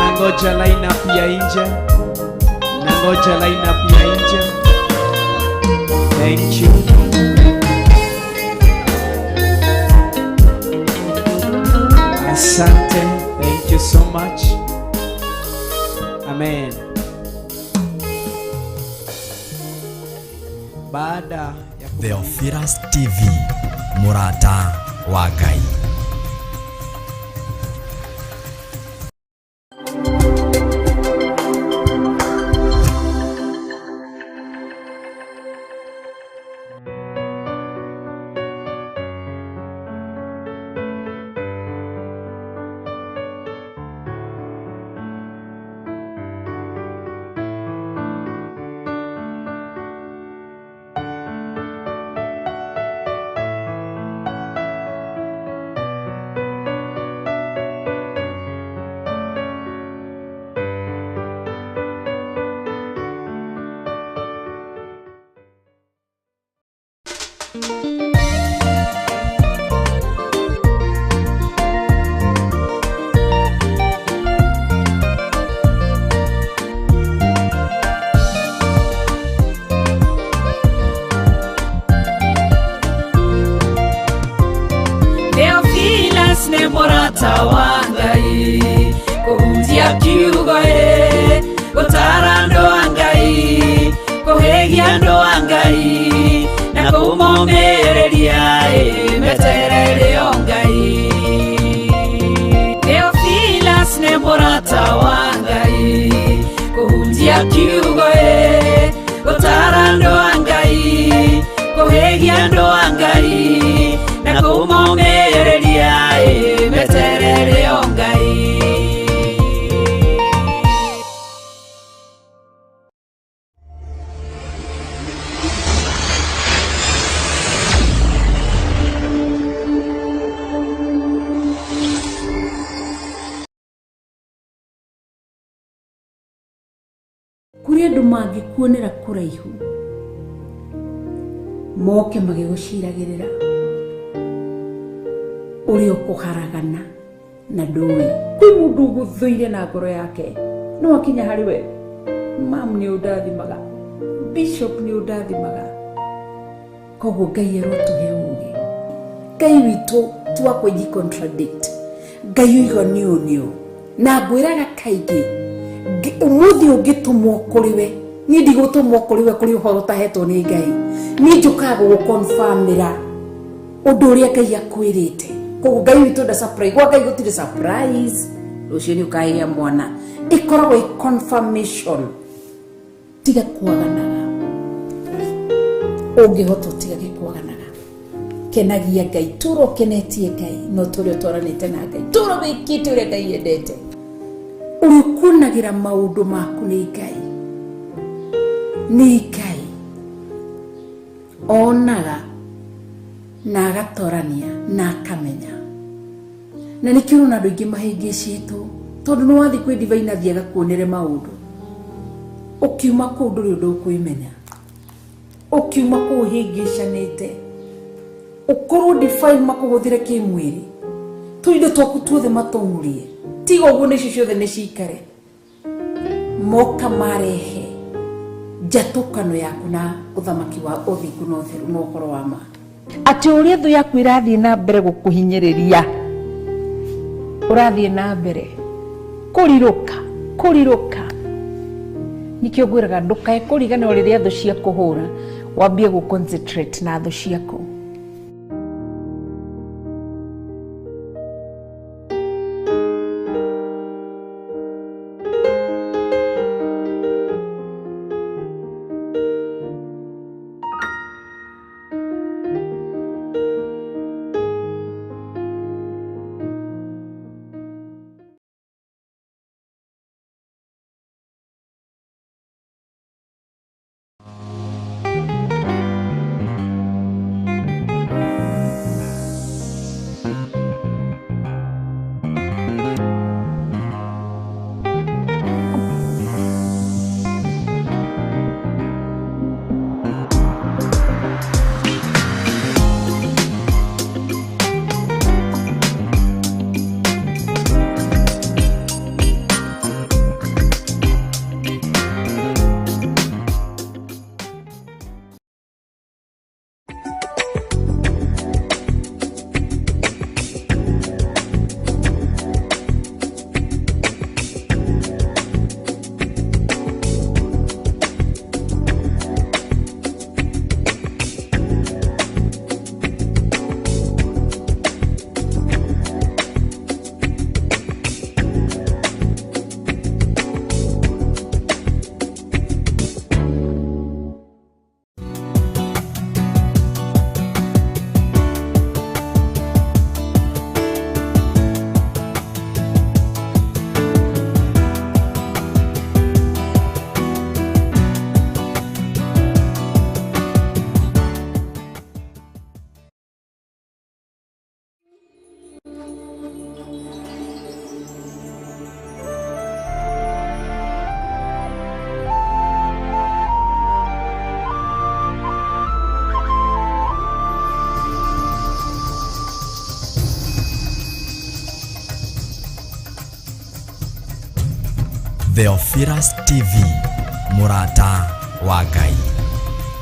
Speaker 11: nangoja line up ya nje, nangoja line up ya nje. Thank you. Asante, thank you so much. Amen. Baada ya
Speaker 8: Theophilus TV, MURATA wa Ngai.
Speaker 15: Theophilus ne MURATA wa Ngai, kuhunjia kiugo gutara andũ a Ngai, kuhegia andũ a Ngai na kũmomĩrĩria meterere o Ngai. Theophilus ne MURATA wa Ngai, kuhunjia kiugo gutara andũ a Ngai, kuhegia andũ a Ngai na kũmomĩrĩria meterere o Ngai.
Speaker 9: Kuri andũ mangĩkuonera kũraihu moke magĩgũciragĩrĩra ũrĩ ũkũharagana na ndũĩ kwĩ mũndũ ũgũthũire na ngoro yake no akinya harĩ we mam nĩ ũndathimaga, bishop nĩ ũndathimaga. Koguo Ngai arotũhe ũũgĩ, Ngai witũ tuwa kwĩgi contradict, Ngai ũigo nĩũ na ngwĩraga kaingĩ ũmũthĩ ũngĩtũmwo kũrĩ we, niĩ ndigũtũmwo kũrĩ we kũrĩ ũhoro ũtahetwo nĩ Ngai, niĩ njũkaga gũgũconfirmĩra ũndũ ũrĩa Ngai akwĩrĩte. Koguo Ngai witũ nda surprise, gwa Ngai gũtirĩ surprise. Rũciũ nĩ ũkahĩa mwana, ĩkoragwo ĩ confirmation. Tiga kwaganaga, ũngĩhota ũtigage kwaganaga. Kenagia Ngai, tũra ũkenetie Ngai, no tũrĩa ũtwaranĩte na Ngai, tũra wĩkĩte ũrĩa Ngai endete. Ũrĩkuonagĩra maũndũ maku nĩ Ngai, nĩ Ngai onaga na agatorania na akamenya. Na nĩkĩo ũrona andũ aingĩ mahĩngĩcĩtwo tondũ nĩ wathiĩ kwĩ divine athiĩ agakuonere maũndũ, ũkiuma kũu ndũrĩ ũndũ ũkwĩmenya, ũkiuma kũu ũhĩngĩcanĩte, ũkorwo divine makũhũthĩre kĩmwĩrĩ, tũindo twaku tuothe matũng'urie. Tiga ũguo nĩcio ciothe nĩ cikare, moka marehe njatũkano yaku na ũthamaki wa ũthingu na ũtheru na ũhoro wa ma.
Speaker 7: Atĩ ũrĩa thũ yaku ĩrathiĩ na mbere gũkũhinyĩrĩria, ũrathiĩ na mbere kũrirũka. Nĩkĩo ngwĩraga ndũkae kũriganĩrwo rĩrĩa thũ ciakũhũra, wambie gũconcentrate na thũ ciaku.
Speaker 8: Theophilus TV, MURATA wa Ngai.